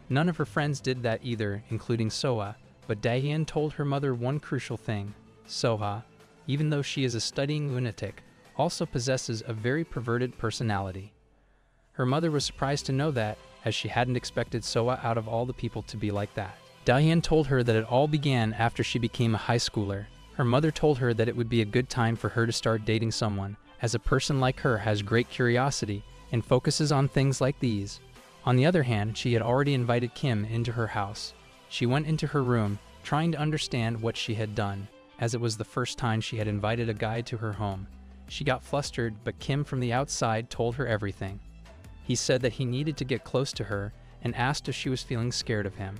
None of her friends did that either, including Soa, but Dahyun told her mother one crucial thing. Soha, even though she is a studying lunatic, also possesses a very perverted personality. Her mother was surprised to know that, as she hadn't expected Soa out of all the people to be like that. Dahyun told her that it all began after she became a high schooler. Her mother told her that it would be a good time for her to start dating someone, as a person like her has great curiosity and focuses on things like these. On the other hand, she had already invited Kim into her house. She went into her room, trying to understand what she had done, as it was the first time she had invited a guy to her home. She got flustered, but Kim from the outside told her everything. He said that he needed to get close to her and asked if she was feeling scared of him.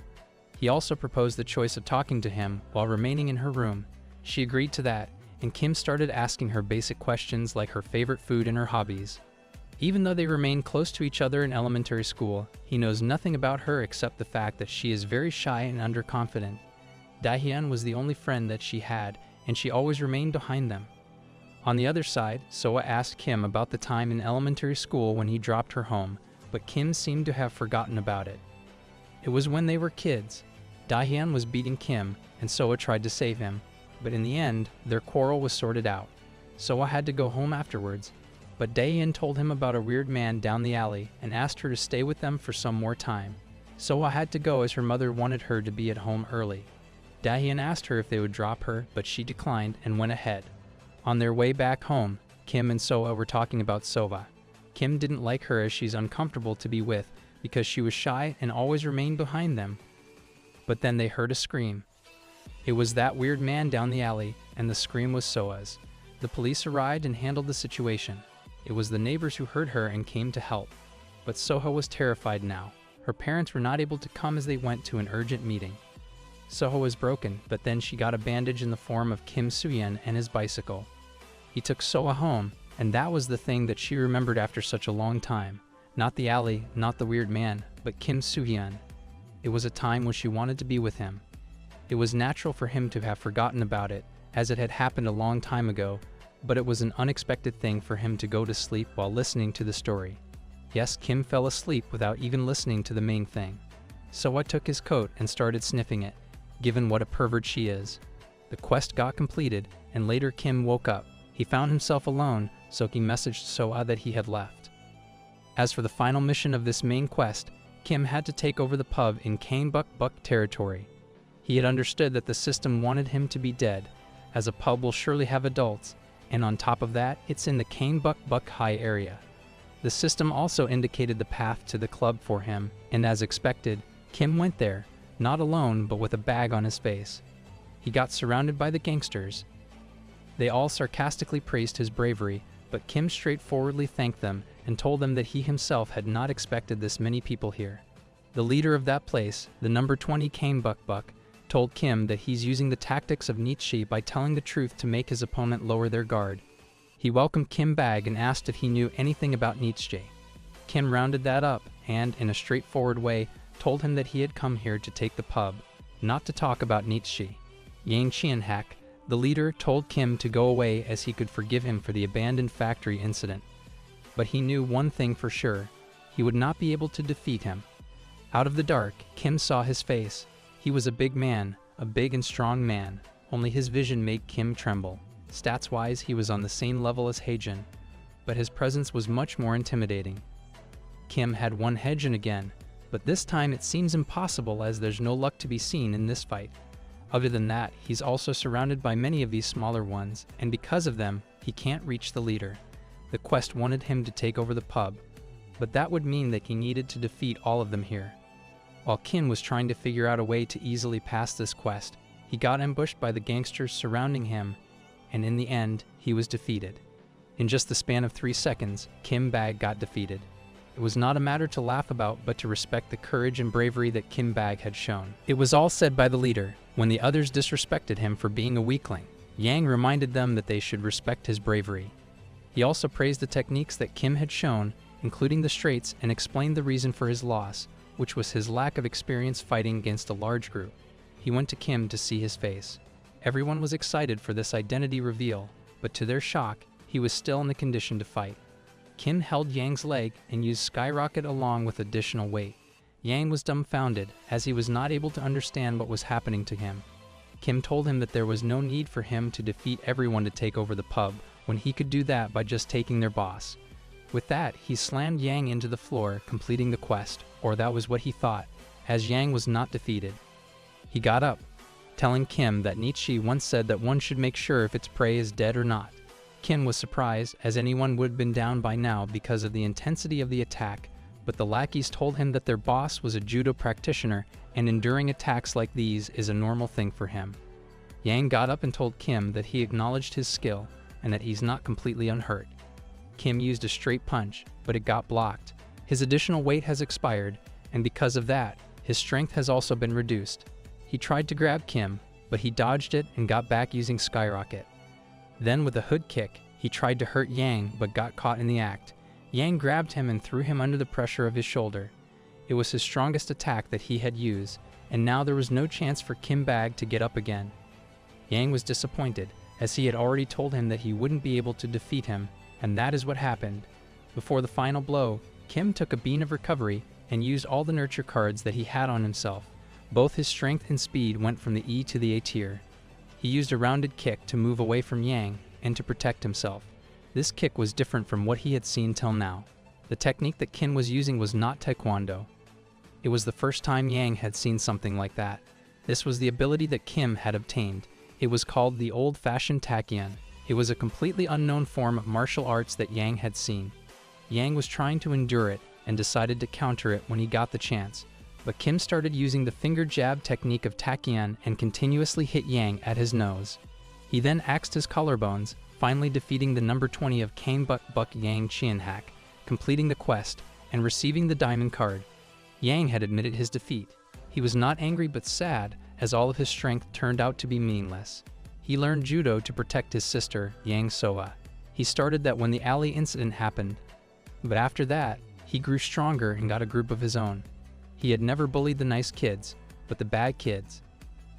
He also proposed the choice of talking to him while remaining in her room. She agreed to that, and Kim started asking her basic questions like her favorite food and her hobbies. Even though they remained close to each other in elementary school, he knows nothing about her except the fact that she is very shy and underconfident. Dahyun was the only friend that she had, and she always remained behind them. On the other side, Soa asked Kim about the time in elementary school when he dropped her home, but Kim seemed to have forgotten about it. It was when they were kids. Dahyun was beating Kim, and Soa tried to save him, but in the end, their quarrel was sorted out. Soa had to go home afterwards, but Dahyun told him about a weird man down the alley and asked her to stay with them for some more time. Soa had to go as her mother wanted her to be at home early. Dahyun asked her if they would drop her, but she declined and went ahead. On their way back home, Kim and Soa were talking about Sova. Kim didn't like her as she's uncomfortable to be with because she was shy and always remained behind them. But then they heard a scream. It was that weird man down the alley, and the scream was Soa's. The police arrived and handled the situation. It was the neighbors who heard her and came to help. But Soha was terrified now. Her parents were not able to come as they went to an urgent meeting. Soha was broken, but then she got a bandage in the form of Kim Soo-yeon and his bicycle. He took Soa home, and that was the thing that she remembered after such a long time. Not the alley, not the weird man, but Kim Soo-yeon. It was a time when she wanted to be with him. It was natural for him to have forgotten about it, as it had happened a long time ago, but it was an unexpected thing for him to go to sleep while listening to the story. Yes, Kim fell asleep without even listening to the main thing. Soa took his coat and started sniffing it, given what a pervert she is. The quest got completed, and later Kim woke up. He found himself alone, so he messaged Soa that he had left. As for the final mission of this main quest, Kim had to take over the pub in Kanebuk territory. He had understood that the system wanted him to be dead, as a pub will surely have adults, and on top of that, it's in the Kanebuk High area. The system also indicated the path to the club for him, and as expected, Kim went there, not alone but with a bag on his face. He got surrounded by the gangsters. They all sarcastically praised his bravery, but Kim straightforwardly thanked them and told them that he himself had not expected this many people here. The leader of that place, the number 20 Kanebuk, told Kim that he's using the tactics of Nietzsche by telling the truth to make his opponent lower their guard. He welcomed Kim back and asked if he knew anything about Nietzsche. Kim rounded that up and, in a straightforward way, told him that he had come here to take the pub, not to talk about Nietzsche. Yang Chien-hak, the leader, told Kim to go away as he could forgive him for the abandoned factory incident. But he knew one thing for sure: he would not be able to defeat him. Out of the dark, Kim saw his face. He was a big man, a big and strong man, only his vision made Kim tremble. Stats-wise, he was on the same level as Haejin, but his presence was much more intimidating. Kim had one Haejin again, but this time it seems impossible as there's no luck to be seen in this fight. Other than that, he's also surrounded by many of these smaller ones, and because of them, he can't reach the leader. The quest wanted him to take over the pub, but that would mean that he needed to defeat all of them here. While Kim was trying to figure out a way to easily pass this quest, he got ambushed by the gangsters surrounding him, and in the end, he was defeated. In just the span of 3 seconds, Kim Bag got defeated. It was not a matter to laugh about, but to respect the courage and bravery that Kim Bag had shown. It was all said by the leader, when the others disrespected him for being a weakling. Yang reminded them that they should respect his bravery. He also praised the techniques that Kim had shown, including the straights, and explained the reason for his loss, which was his lack of experience fighting against a large group. He went to Kim to see his face. Everyone was excited for this identity reveal, but to their shock, he was still in the condition to fight. Kim held Yang's leg and used Skyrocket along with additional weight. Yang was dumbfounded, as he was not able to understand what was happening to him. Kim told him that there was no need for him to defeat everyone to take over the pub, when he could do that by just taking their boss. With that, he slammed Yang into the floor, completing the quest, or that was what he thought, as Yang was not defeated. He got up, telling Kim that Nietzsche once said that one should make sure if its prey is dead or not. Kim was surprised, as anyone would have been down by now because of the intensity of the attack, but the lackeys told him that their boss was a judo practitioner and enduring attacks like these is a normal thing for him. Yang got up and told Kim that he acknowledged his skill and that he's not completely unhurt. Kim used a straight punch, but it got blocked. His additional weight has expired, and because of that, his strength has also been reduced. He tried to grab Kim, but he dodged it and got back using Skyrocket. Then with a hood kick, he tried to hurt Yang but got caught in the act. Yang grabbed him and threw him under the pressure of his shoulder. It was his strongest attack that he had used, and now there was no chance for Kim Bag to get up again. Yang was disappointed, as he had already told him that he wouldn't be able to defeat him, and that is what happened. Before the final blow, Kim took a bean of recovery and used all the nurture cards that he had on himself. Both his strength and speed went from the E to the A tier. He used a rounded kick to move away from Yang and to protect himself. This kick was different from what he had seen till now. The technique that Kim was using was not taekwondo. It was the first time Yang had seen something like that. This was the ability that Kim had obtained. It was called the old-fashioned takian. It was a completely unknown form of martial arts that Yang had seen. Yang was trying to endure it and decided to counter it when he got the chance. But Kim started using the finger jab technique of takian and continuously hit Yang at his nose. He then axed his collarbones, finally defeating the number 20 of Kane Buk Buk Yang Chien Hack, completing the quest, and receiving the diamond card. Yang had admitted his defeat. He was not angry but sad, as all of his strength turned out to be meaningless. He learned judo to protect his sister, Yang Soa. He started that when the alley incident happened. But after that, he grew stronger and got a group of his own. He had never bullied the nice kids, but the bad kids.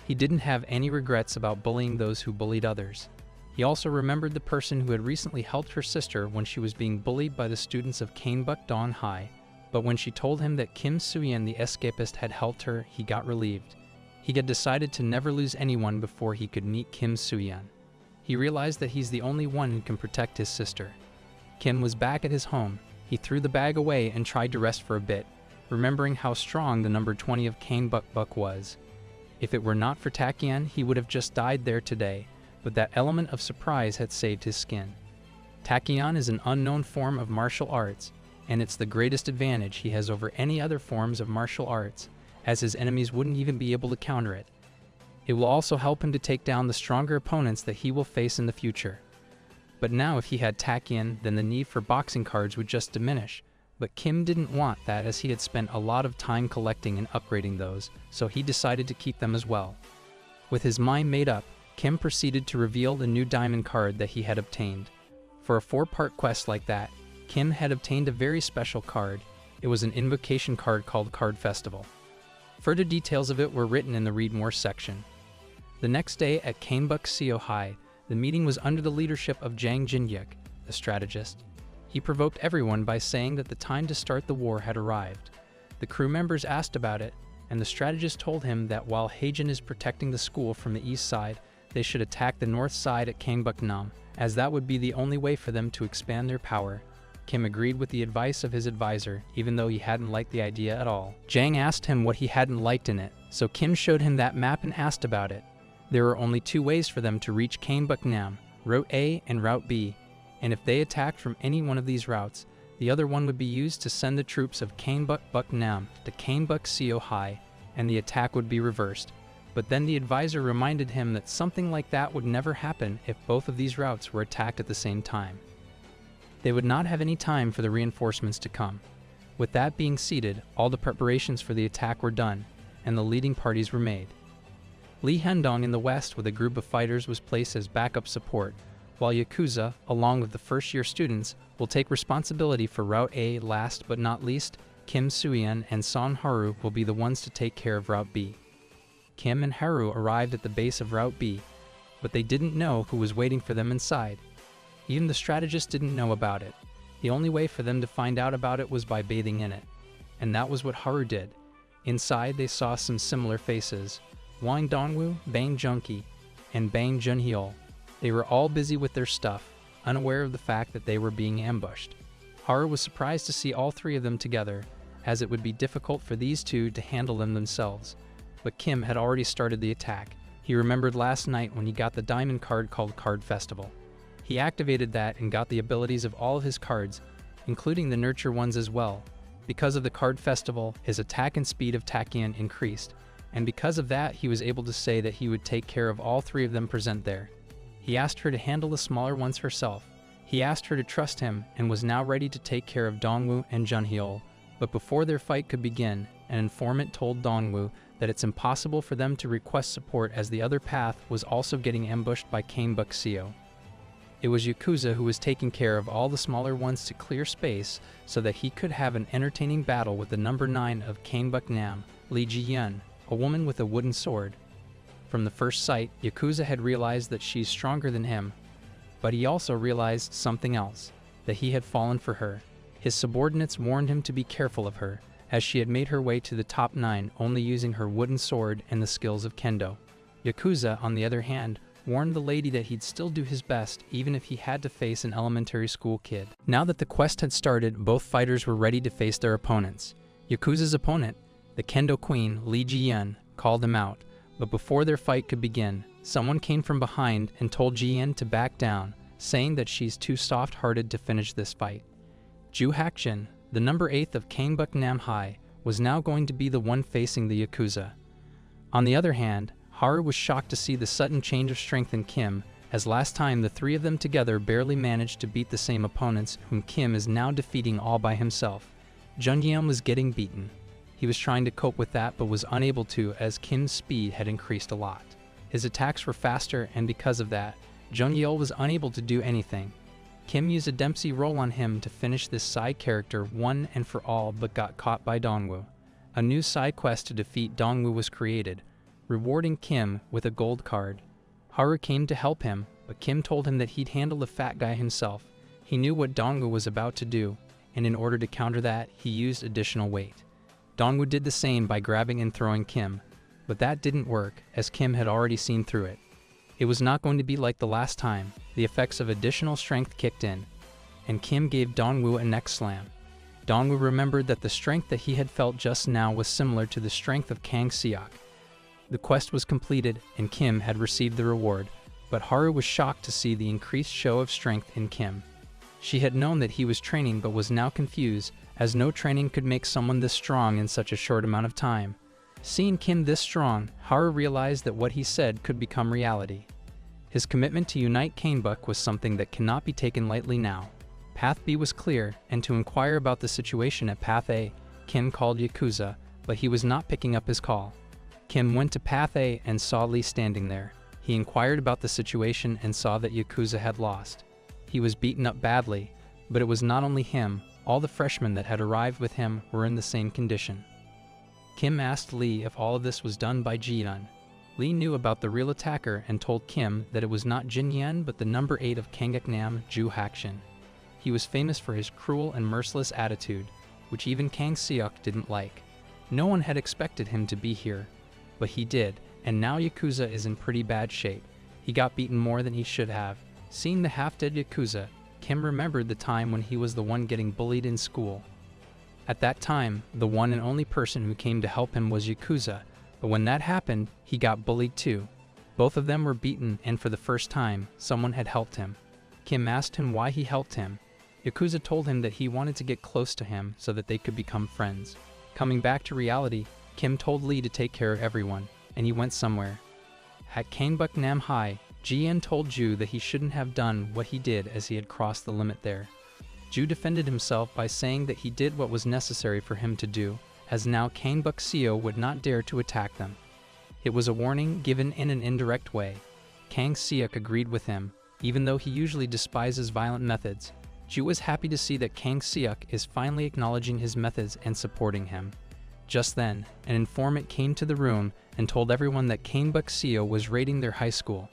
He didn't have any regrets about bullying those who bullied others. He also remembered the person who had recently helped her sister when she was being bullied by the students of Kanebuk Dong High. But when she told him that Kim Suyen the escapist had helped her, he got relieved. He had decided to never lose anyone before he could meet Kim Suyen. He realized that he's the only one who can protect his sister. Kim was back at his home. He threw the bag away and tried to rest for a bit, remembering how strong the number 20 of Kane Buk Buk was. If it were not for Takian, he would have just died there today, but that element of surprise had saved his skin. Takian is an unknown form of martial arts, and it's the greatest advantage he has over any other forms of martial arts, as his enemies wouldn't even be able to counter it. It will also help him to take down the stronger opponents that he will face in the future. But now if he had Takian, then the need for boxing cards would just diminish. But Kim didn't want that, as he had spent a lot of time collecting and upgrading those, so he decided to keep them as well. With his mind made up, Kim proceeded to reveal the new diamond card that he had obtained. For a 4-part quest like that, Kim had obtained a very special card. It was an invocation card called Card Festival. Further details of it were written in the Read More section. The next day at Kanebuk Seo High, the meeting was under the leadership of Jang Jinyuk, the strategist. He provoked everyone by saying that the time to start the war had arrived. The crew members asked about it, and the strategist told him that while Haejin is protecting the school from the east side, they should attack the north side at Kanebuk Nam, as that would be the only way for them to expand their power. Kim agreed with the advice of his advisor, even though he hadn't liked the idea at all. Jang asked him what he hadn't liked in it, so Kim showed him that map and asked about it. There were only 2 ways for them to reach Kanebuk Nam, Route A and Route B, and if they attacked from any one of these routes, the other one would be used to send the troops of Kanebuk Buk Nam to Kanebuk Seo High, and the attack would be reversed. But then the advisor reminded him that something like that would never happen if both of these routes were attacked at the same time. They would not have any time for the reinforcements to come. With that being seated, all the preparations for the attack were done, and the leading parties were made. Lee Hendong in the west with a group of fighters was placed as backup support, while Yakuza, along with the first-year students, will take responsibility for Route A. Last but not least, Kim Suyen and Son Haru will be the ones to take care of Route B. Kim and Haru arrived at the base of Route B, but they didn't know who was waiting for them inside. Even the strategist didn't know about it. The only way for them to find out about it was by bathing in it, and that was what Haru did. Inside they saw some similar faces: Wang Dongwoo, Bang Junki, and Bang Junhyul. They were all busy with their stuff, unaware of the fact that they were being ambushed. Haru was surprised to see all 3 of them together, as it would be difficult for these 2 to handle them themselves. But Kim had already started the attack. He remembered last night when he got the diamond card called Card Festival. He activated that and got the abilities of all of his cards, including the nurture ones as well. Because of the Card Festival, his attack and speed of Takian increased, and because of that he was able to say that he would take care of all 3 of them present there. He asked her to handle the smaller ones herself. He asked her to trust him and was now ready to take care of Dongwoo and Junhyul. But before their fight could begin, an informant told Dongwoo that it's impossible for them to request support as the other path was also getting ambushed by Kanebuk Seo. It was Yakuza who was taking care of all the smaller ones to clear space so that he could have an entertaining battle with the number 9 of Gangbuk-nam, Lee Ji-yeon, a woman with a wooden sword. From the first sight, Yakuza had realized that she's stronger than him, but he also realized something else, that he had fallen for her. His subordinates warned him to be careful of her, as she had made her way to the top 9 only using her wooden sword and the skills of kendo. Yakuza, on the other hand, warned the lady that he'd still do his best even if he had to face an elementary school kid. Now that the quest had started, both fighters were ready to face their opponents. Yakuza's opponent, the kendo queen, Lee Ji-yeon, called him out, but before their fight could begin, someone came from behind and told Ji-yeon to back down, saying that she's too soft-hearted to finish this fight. Ju Hakshin, the number 8 of Gangbuk-nam High, was now going to be the one facing the Yakuza. On the other hand, Haru was shocked to see the sudden change of strength in Kim, as last time the three of them together barely managed to beat the same opponents whom Kim is now defeating all by himself. Junyeon was getting beaten. He was trying to cope with that but was unable to as Kim's speed had increased a lot. His attacks were faster and because of that, Junyeol was unable to do anything. Kim used a Dempsey roll on him to finish this side character one and for all but got caught by Dongwoo. A new side quest to defeat Dongwoo was created, rewarding Kim with a gold card. Haru came to help him, but Kim told him that he'd handle the fat guy himself. He knew what Dongwoo was about to do, and in order to counter that, he used additional weight. Dongwoo did the same by grabbing and throwing Kim, but that didn't work, as Kim had already seen through it. It was not going to be like the last time. The effects of additional strength kicked in, and Kim gave Dongwoo a neck slam. Dongwoo remembered that the strength that he had felt just now was similar to the strength of Kang Seok. The quest was completed, and Kim had received the reward, but Haru was shocked to see the increased show of strength in Kim. She had known that he was training but was now confused, as no training could make someone this strong in such a short amount of time. Seeing Kim this strong, Haru realized that what he said could become reality. His commitment to unite Gangbuk was something that cannot be taken lightly now. Path B was clear, and to inquire about the situation at Path A, Kim called Yakuza, but he was not picking up his call. Kim went to Path A and saw Lee standing there. He inquired about the situation and saw that Yakuza had lost. He was beaten up badly, but it was not only him. All the freshmen that had arrived with him were in the same condition. Kim asked Lee if all of this was done by Ji-yeon. Lee knew about the real attacker and told Kim that it was not Jin-yeon but the number 8 of Gangbuk-nam, Ju Hakshin. He was famous for his cruel and merciless attitude, which even Kang Seok didn't like. No one had expected him to be here, but he did, and now Yakuza is in pretty bad shape. He got beaten more than he should have. Seeing the half-dead Yakuza, Kim remembered the time when he was the one getting bullied in school. At that time, the one and only person who came to help him was Yakuza, but when that happened, he got bullied too. Both of them were beaten, and for the first time, someone had helped him. Kim asked him why he helped him. Yakuza told him that he wanted to get close to him so that they could become friends. Coming back to reality, Kim told Lee to take care of everyone, and he went somewhere. At Gangbuk-nam High, Ji-yeon told Ju that he shouldn't have done what he did as he had crossed the limit there. Ju defended himself by saying that he did what was necessary for him to do, as now Gangbuk-seo would not dare to attack them. It was a warning given in an indirect way. Kang Seok agreed with him, even though he usually despises violent methods. Ju was happy to see that Kang Seok is finally acknowledging his methods and supporting him. Just then, an informant came to the room and told everyone that Gangbuk-seo was raiding their high school.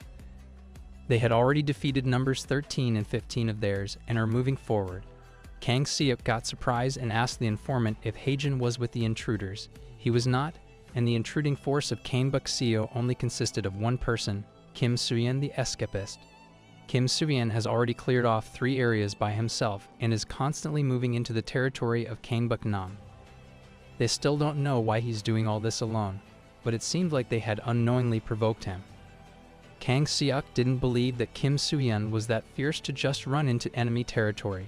They had already defeated numbers 13 and 15 of theirs and are moving forward. Kang Seok got surprised and asked the informant if Haejin was with the intruders. He was not, and the intruding force of Gangbuk-seo only consisted of one person, Kim Soo-yeon the escapist. Kim Soo-yeon has already cleared off 3 areas by himself and is constantly moving into the territory of Gangbuk-nam. They still don't know why he's doing all this alone, but it seemed like they had unknowingly provoked him. Kang Seok didn't believe that Kim Soo-yeon was that fierce to just run into enemy territory.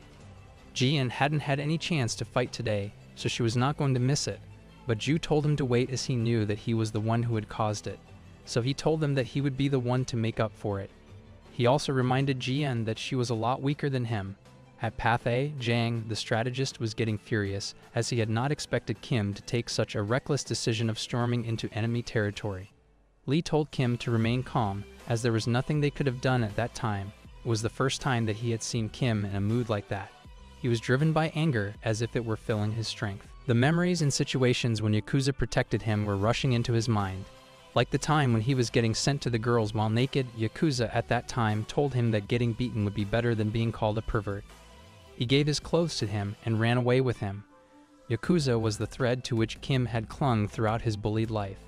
Ji-yeon hadn't had any chance to fight today, so she was not going to miss it, but Ju told him to wait as he knew that he was the one who had caused it, so he told them that he would be the one to make up for it. He also reminded Ji-yeon that she was a lot weaker than him. At Path A, Jang, the strategist, was getting furious, as he had not expected Kim to take such a reckless decision of storming into enemy territory. Lee told Kim to remain calm, as there was nothing they could have done at that time. It was the first time that he had seen Kim in a mood like that. He was driven by anger as if it were filling his strength. The memories and situations when Yakuza protected him were rushing into his mind. Like the time when he was getting sent to the girls while naked, Yakuza at that time told him that getting beaten would be better than being called a pervert. He gave his clothes to him and ran away with him. Yakuza was the thread to which Kim had clung throughout his bullied life.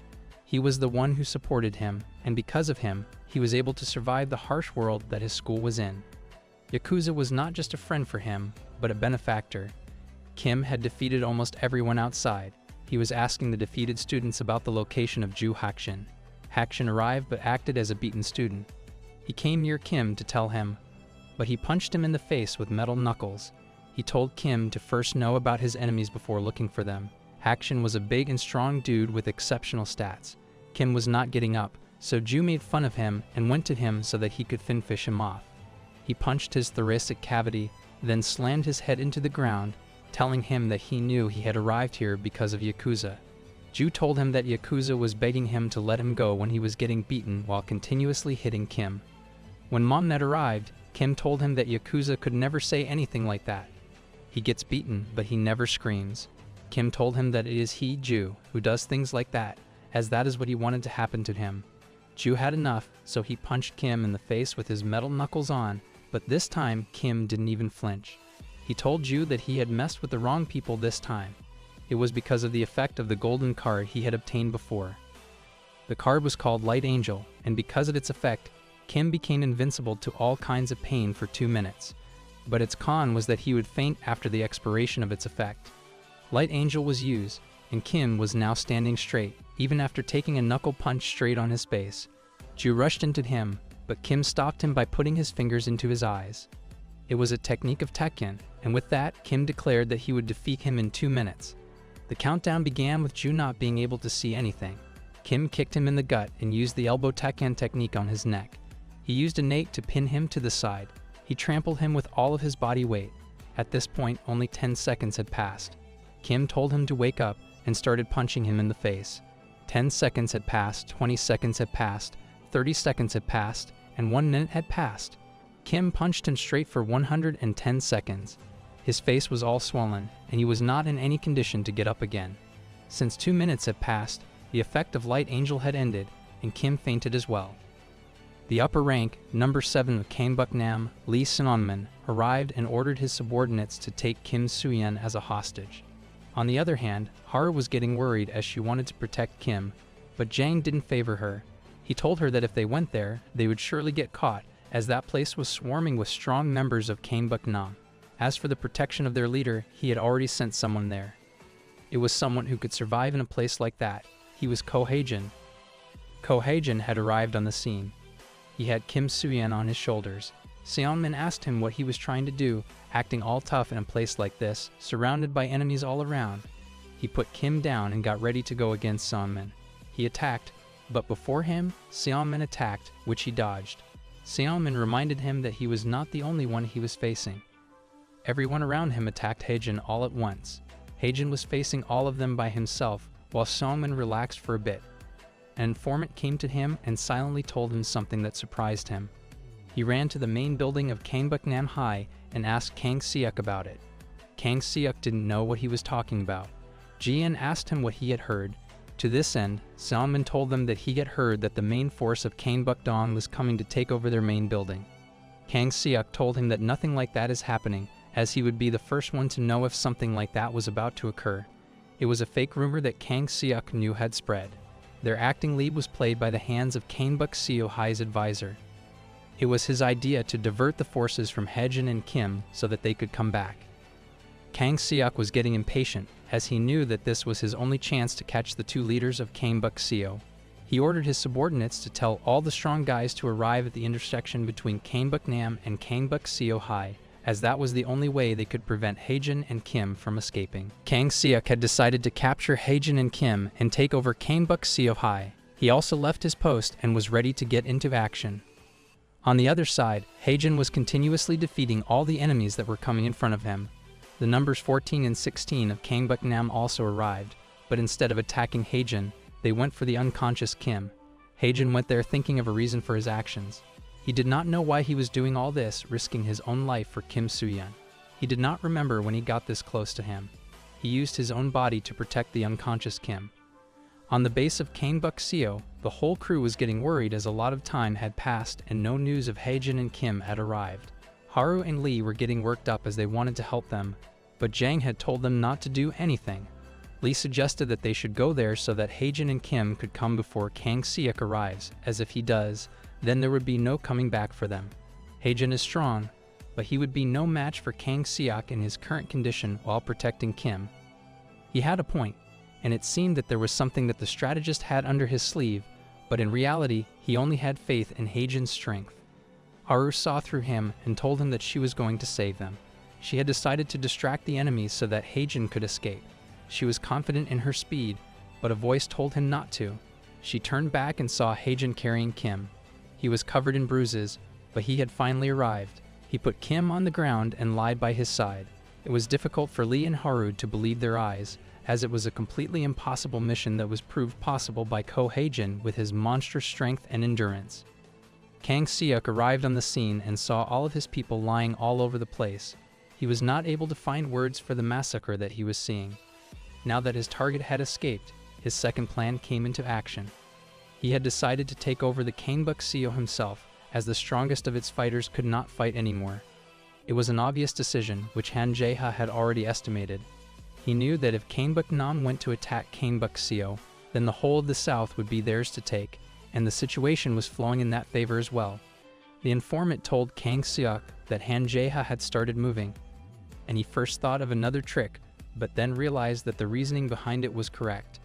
He was the one who supported him, and because of him, he was able to survive the harsh world that his school was in. Yakuza was not just a friend for him, but a benefactor. Kim had defeated almost everyone outside. He was asking the defeated students about the location of Ju Hakshin. Hakshin arrived but acted as a beaten student. He came near Kim to tell him, but he punched him in the face with metal knuckles. He told Kim to first know about his enemies before looking for them. Hakshin was a big and strong dude with exceptional stats. Kim was not getting up, so Ju made fun of him and went to him so that he could finfish him off. He punched his thoracic cavity, then slammed his head into the ground, telling him that he knew he had arrived here because of Yakuza. Ju told him that Yakuza was begging him to let him go when he was getting beaten while continuously hitting Kim. When Momnet arrived, Kim told him that Yakuza could never say anything like that. He gets beaten, but he never screams. Kim told him that it is he, Ju, who does things like that, as that is what he wanted to happen to him. Ju had enough, so he punched Kim in the face with his metal knuckles on, but this time Kim didn't even flinch. He told Ju that he had messed with the wrong people this time. It was because of the effect of the golden card he had obtained before. The card was called Light Angel, and because of its effect, Kim became invincible to all kinds of pain for 2 minutes. But its con was that he would faint after the expiration of its effect. Light Angel was used, and Kim was now standing straight, even after taking a knuckle punch straight on his face. Ju rushed into him, but Kim stopped him by putting his fingers into his eyes. It was a technique of Tekken, and with that, Kim declared that he would defeat him in 2 minutes. The countdown began with Ju not being able to see anything. Kim kicked him in the gut and used the elbow Tekken technique on his neck. He used a nate to pin him to the side. He trampled him with all of his body weight. At this point, only 10 seconds had passed. Kim told him to wake up and started punching him in the face. 10 seconds had passed, 20 seconds had passed, 30 seconds had passed, and 1 minute had passed. Kim punched him straight for 110 seconds. His face was all swollen, and he was not in any condition to get up again. Since 2 minutes had passed, the effect of Light Angel had ended, and Kim fainted as well. The upper rank, number 7 of Kangbuk-nam, Lee Sinonman, arrived and ordered his subordinates to take Kim Suyen as a hostage. On the other hand, Haru was getting worried as she wanted to protect Kim, but Jang didn't favor her. He told her that if they went there, they would surely get caught, as that place was swarming with strong members of Kangbuk-nam. As for the protection of their leader, he had already sent someone there. It was someone who could survive in a place like that. He was Ko Haejin. Ko Haejin had arrived on the scene. He had Kim Suyen on his shoulders. Seonmin asked him what he was trying to do, acting all tough in a place like this, surrounded by enemies all around. He put Kim down and got ready to go against Seonmin. He attacked, but before him, Seonmin attacked, which he dodged. Seonmin reminded him that he was not the only one he was facing. Everyone around him attacked Haejin all at once. Haejin was facing all of them by himself, while Seonmin relaxed for a bit. An informant came to him and silently told him something that surprised him. He ran to the main building of Kangbuk-nam High and asked Kang Seok about it. Kang Seok didn't know what he was talking about. Jian asked him what he had heard. To this end, Seonmin told them that he had heard that the main force of Kangbuk-dong was coming to take over their main building. Kang Seok told him that nothing like that is happening, as he would be the first one to know if something like that was about to occur. It was a fake rumor that Kang Seok knew had spread. Their acting lead was played by the hands of Kangbuk-seo High's advisor. It was his idea to divert the forces from Haejin and Kim so that they could come back. Kang Seok was getting impatient, as he knew that this was his only chance to catch the two leaders of Kangbuk-seo. He ordered his subordinates to tell all the strong guys to arrive at the intersection between Kangbuk-nam and Kangbuk-seo High, as that was the only way they could prevent Haejin and Kim from escaping. Kang Seok had decided to capture Haejin and Kim and take over Kangbuk-seo High. He also left his post and was ready to get into action. On the other side, Haejin was continuously defeating all the enemies that were coming in front of him. The numbers 14 and 16 of Kangbuk-nam also arrived, but instead of attacking Haejin, they went for the unconscious Kim. Haejin went there thinking of a reason for his actions. He did not know why he was doing all this, risking his own life for Kim Soo-yeon. He did not remember when he got this close to him. He used his own body to protect the unconscious Kim. On the base of Gangbuk-seo, the whole crew was getting worried as a lot of time had passed and no news of Haejin and Kim had arrived. Haru and Lee were getting worked up as they wanted to help them, but Jang had told them not to do anything. Lee suggested that they should go there so that Haejin and Kim could come before Kang Seok arrives, as if he does, then there would be no coming back for them. Haejin is strong, but he would be no match for Kang Seok in his current condition while protecting Kim. He had a point, and it seemed that there was something that the strategist had under his sleeve, but in reality, he only had faith in Haejin's strength. Haru saw through him and told him that she was going to save them. She had decided to distract the enemies so that Haejin could escape. She was confident in her speed, but a voice told him not to. She turned back and saw Haejin carrying Kim. He was covered in bruises, but he had finally arrived. He put Kim on the ground and lied by his side. It was difficult for Lee and Haru to believe their eyes, as it was a completely impossible mission that was proved possible by Ko Haejin with his monstrous strength and endurance. Kang Seok arrived on the scene and saw all of his people lying all over the place. He was not able to find words for the massacre that he was seeing. Now that his target had escaped, his second plan came into action. He had decided to take over the Gangbuk-seo himself, as the strongest of its fighters could not fight anymore. It was an obvious decision, which Han Jae-ha had already estimated. He knew that if Gangbuk-nam went to attack Gangbuk-seo, then the whole of the south would be theirs to take, and the situation was flowing in that favor as well. The informant told Kang Seok that Han Jae-ha had started moving, and he first thought of another trick, but then realized that the reasoning behind it was correct.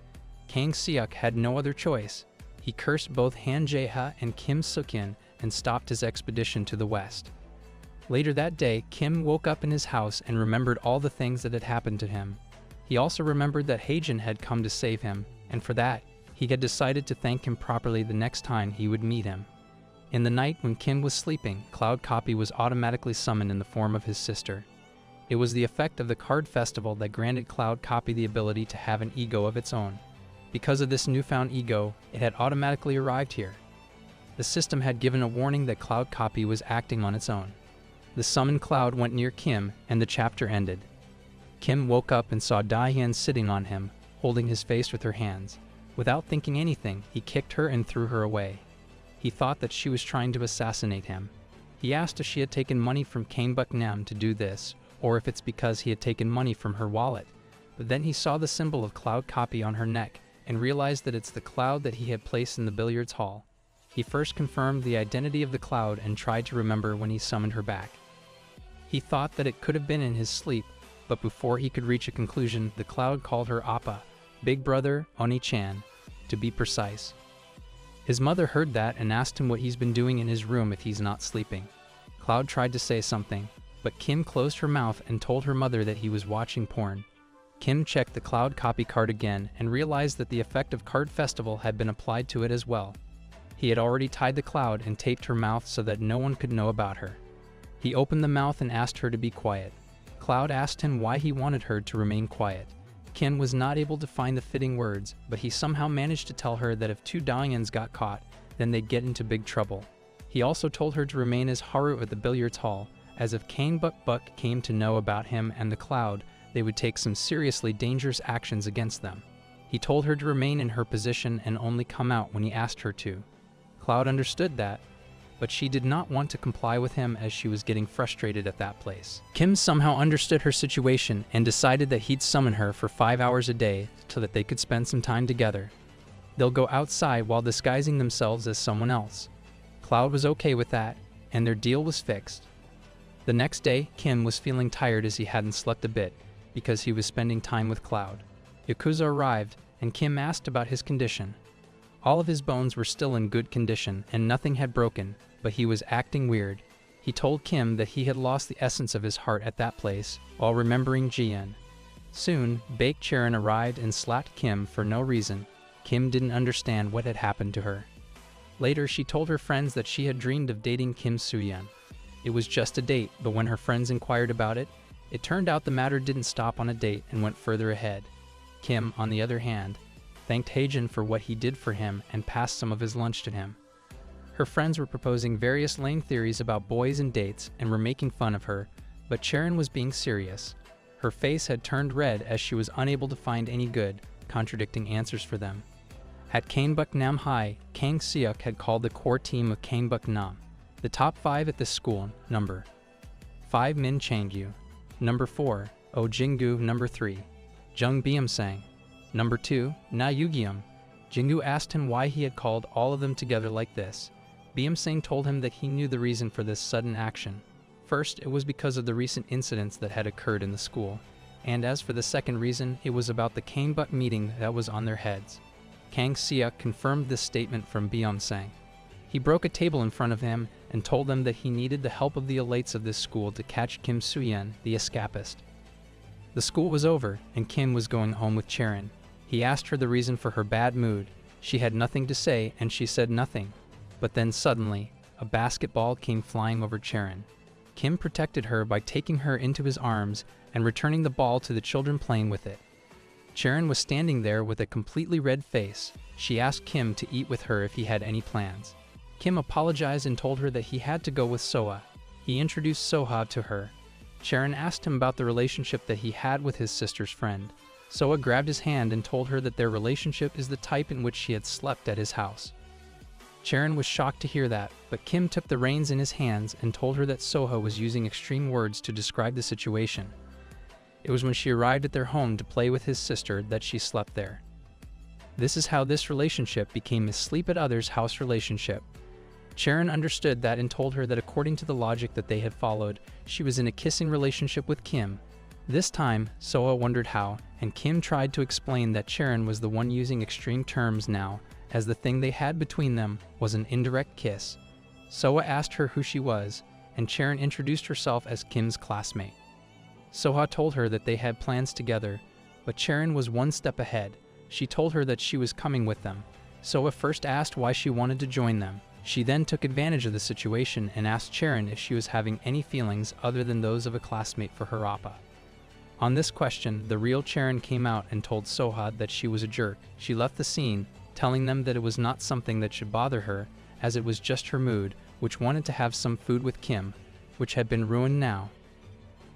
Kang Seok had no other choice. He cursed both Han Jae-ha and Kim Soo-yeon and stopped his expedition to the west. Later that day, Kim woke up in his house and remembered all the things that had happened to him. He also remembered that Haejin had come to save him, and for that, he had decided to thank him properly the next time he would meet him. In the night when Kim was sleeping, Cloud Copy was automatically summoned in the form of his sister. It was the effect of the card festival that granted Cloud Copy the ability to have an ego of its own. Because of this newfound ego, it had automatically arrived here. The system had given a warning that Cloud Copy was acting on its own. The summoned cloud went near Kim, and the chapter ended. Kim woke up and saw Dae-hyun sitting on him, holding his face with her hands. Without thinking anything, he kicked her and threw her away. He thought that she was trying to assassinate him. He asked if she had taken money from Gangbuk-nam to do this, or if it's because he had taken money from her wallet. But then he saw the symbol of Cloud Copy on her neck, and realized that it's the cloud that he had placed in the billiards hall. He first confirmed the identity of the cloud and tried to remember when he summoned her back. He thought that it could have been in his sleep, but before he could reach a conclusion, the cloud called her Appa, Big Brother Oni-chan, to be precise. His mother heard that and asked him what he's been doing in his room if he's not sleeping. Cloud tried to say something, but Kim closed her mouth and told her mother that he was watching porn. Kim checked the Cloud Copy card again and realized that the effect of Card Festival had been applied to it as well. He had already tied the cloud and taped her mouth so that no one could know about her. He opened the mouth and asked her to be quiet. Cloud asked him why he wanted her to remain quiet. Kim was not able to find the fitting words, but he somehow managed to tell her that if two Dae-hyuns got caught, then they'd get into big trouble. He also told her to remain as Haru at the billiards hall, as if Gangbuk came to know about him and the cloud, they would take some seriously dangerous actions against them. He told her to remain in her position and only come out when he asked her to. Cloud understood that, but she did not want to comply with him as she was getting frustrated at that place. Kim somehow understood her situation and decided that he'd summon her for 5 hours a day so that they could spend some time together. They'll go outside while disguising themselves as someone else. Cloud was okay with that, and their deal was fixed. The next day, Kim was feeling tired as he hadn't slept a bit, because he was spending time with Cloud. Yakuza arrived, and Kim asked about his condition. All of his bones were still in good condition, and nothing had broken, but he was acting weird. He told Kim that he had lost the essence of his heart at that place, while remembering Jian. Soon, Baek Charon arrived and slapped Kim for no reason. Kim didn't understand what had happened to her. Later, she told her friends that she had dreamed of dating Kim Soo-yeon. It was just a date, but when her friends inquired about it, it turned out the matter didn't stop on a date and went further ahead. Kim, on the other hand, thanked Haejin for what he did for him and passed some of his lunch to him. Her friends were proposing various lame theories about boys and dates and were making fun of her, but Charon was being serious. Her face had turned red as she was unable to find any good, contradicting answers for them. At Kangbuk Nam High, Kang Seok had called the core team of Kangbuk Nam. The top 5 at this school: number 5 Min Changyu, number 4 Oh Jinggu, number 3 Jung Byum-sang, number 2 Na Yugyum. Jinggu asked him why he had called all of them together like this. Byum-sang told him that he knew the reason for this sudden action. First, it was because of the recent incidents that had occurred in the school, and as for the second reason, it was about the Kangbuk meeting that was on their heads. Kang Seok confirmed this statement from Byum-sang. He broke a table in front of him and told them that he needed the help of the elites of this school to catch Kim Soo-yeon, the escapist. The school was over, and Kim was going home with Charon. He asked her the reason for her bad mood. She had nothing to say, and she said nothing. But then suddenly, a basketball came flying over Charon. Kim protected her by taking her into his arms and returning the ball to the children playing with it. Charon was standing there with a completely red face. She asked Kim to eat with her if he had any plans. Kim apologized and told her that he had to go with Soha. He introduced Soha to her. Charon asked him about the relationship that he had with his sister's friend. Soha grabbed his hand and told her that their relationship is the type in which she had slept at his house. Charon was shocked to hear that, but Kim took the reins in his hands and told her that Soha was using extreme words to describe the situation. It was when she arrived at their home to play with his sister that she slept there. This is how this relationship became a sleep at others' house relationship. Charon understood that and told her that according to the logic that they had followed, she was in a kissing relationship with Kim. This time, Soha wondered how, and Kim tried to explain that Charon was the one using extreme terms now, as the thing they had between them was an indirect kiss. Soha asked her who she was, and Charon introduced herself as Kim's classmate. Soha told her that they had plans together, but Charon was one step ahead. She told her that she was coming with them. Soha first asked why she wanted to join them. She then took advantage of the situation and asked Charon if she was having any feelings other than those of a classmate for her appa. On this question, the real Charon came out and told Soha that she was a jerk. She left the scene, telling them that it was not something that should bother her, as it was just her mood, which wanted to have some food with Kim, which had been ruined now.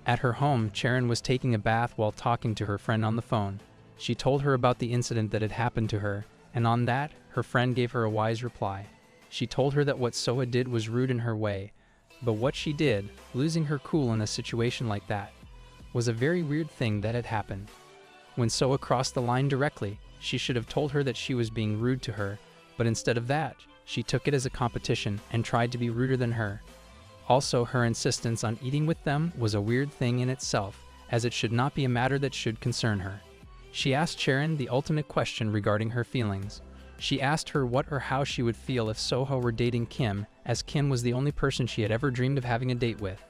At her home, Charon was taking a bath while talking to her friend on the phone. She told her about the incident that had happened to her, and on that, her friend gave her a wise reply. She told her that what Soha did was rude in her way, but what she did, losing her cool in a situation like that, was a very weird thing that had happened. When Soha crossed the line directly, she should have told her that she was being rude to her, but instead of that, she took it as a competition and tried to be ruder than her. Also, her insistence on eating with them was a weird thing in itself, as it should not be a matter that should concern her. She asked Charon the ultimate question regarding her feelings. She asked her what or how she would feel if Soha were dating Kim, as Kim was the only person she had ever dreamed of having a date with.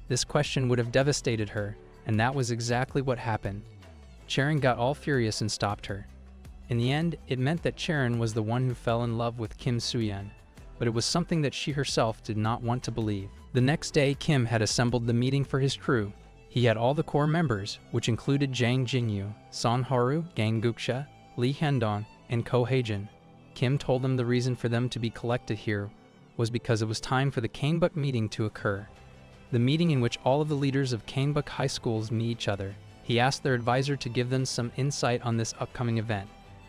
This question would have devastated her, and that was exactly what happened. Charon got all furious and stopped her. In the end, it meant that Charon was the one who fell in love with Kim Soo-yeon, but it was something that she herself did not want to believe. The next day, Kim had assembled the meeting for his crew. He had all the core members, which included Jang Jingyu, Son Haru, Gang Guksha, Lee Hyundong, and Ko Haejin. Kim told them the reason for them to be collected here was because it was time for the Kangbuk meeting to occur, the meeting in which all of the leaders of Kangbuk high schools meet each other. He asked their advisor to give them some insight on this upcoming event.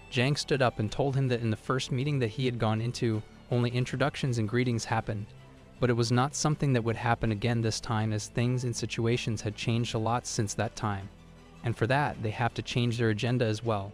Jang stood up and told him that in the first meeting that he had gone into, only introductions and greetings happened, but it was not something that would happen again this time, as things and situations had changed a lot since that time, and for that they have to change their agenda as well.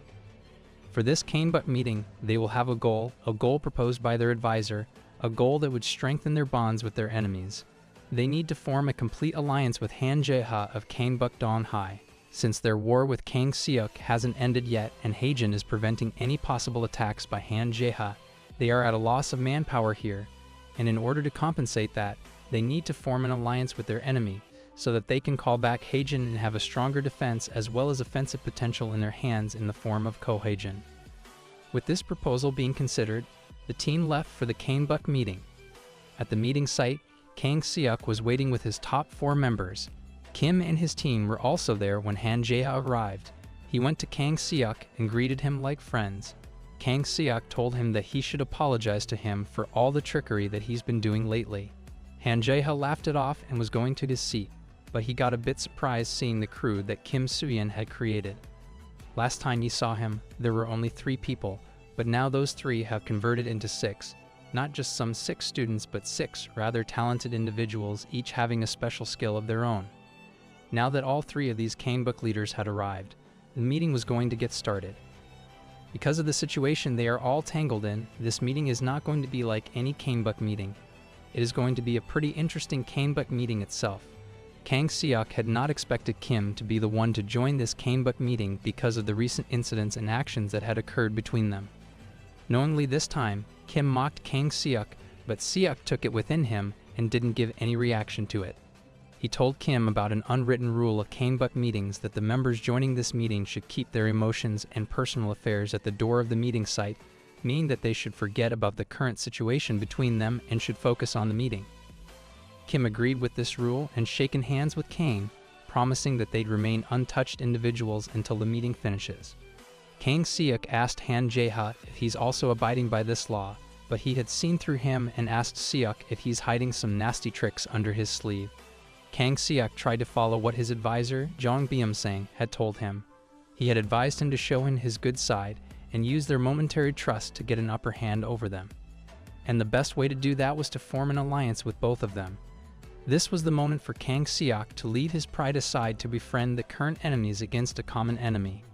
For this Kangbuk meeting, they will have a goal proposed by their advisor, a goal that would strengthen their bonds with their enemies. They need to form a complete alliance with Han Jae-ha of Kangbuk Dong High, since their war with Kang Seok hasn't ended yet and Haejin is preventing any possible attacks by Han Jae-ha. They are at a loss of manpower here, and in order to compensate that, they need to form an alliance with their enemy, so that they can call back Haejin and have a stronger defense as well as offensive potential in their hands in the form of Ko Haejin. With this proposal being considered, the team left for the Kangbuk meeting. At the meeting site, Kang Seok was waiting with his top 4 members. Kim and his team were also there when Han Jae-ha arrived. He went to Kang Seok and greeted him like friends. Kang Seok told him that he should apologize to him for all the trickery that he's been doing lately. Han Jae-ha laughed it off and was going to his seat, but he got a bit surprised seeing the crew that Kim Soo-yeon had created. Last time he saw him, there were only 3 people, but now those 3 have converted into 6. Not just some 6 students, but 6 rather talented individuals, each having a special skill of their own. Now that all 3 of these Kangbuk leaders had arrived, the meeting was going to get started. Because of the situation they are all tangled in, this meeting is not going to be like any Kangbuk meeting. It is going to be a pretty interesting Kangbuk meeting itself. Kang Seok had not expected Kim to be the one to join this Kangbuk meeting because of the recent incidents and actions that had occurred between them. Knowingly this time, Kim mocked Kang Seok, but Seok took it within him and didn't give any reaction to it. He told Kim about an unwritten rule of Kangbuk meetings that the members joining this meeting should keep their emotions and personal affairs at the door of the meeting site, meaning that they should forget about the current situation between them and should focus on the meeting. Kim agreed with this rule and shaken hands with Kang, promising that they'd remain untouched individuals until the meeting finishes. Kang Seok asked Han Jae-ha if he's also abiding by this law, but he had seen through him and asked Seok if he's hiding some nasty tricks under his sleeve. Kang Seok tried to follow what his advisor, Jong Byum-sang, had told him. He had advised him to show him his good side and use their momentary trust to get an upper hand over them. And the best way to do that was to form an alliance with both of them. This was the moment for Kang Seok to leave his pride aside to befriend the current enemies against a common enemy.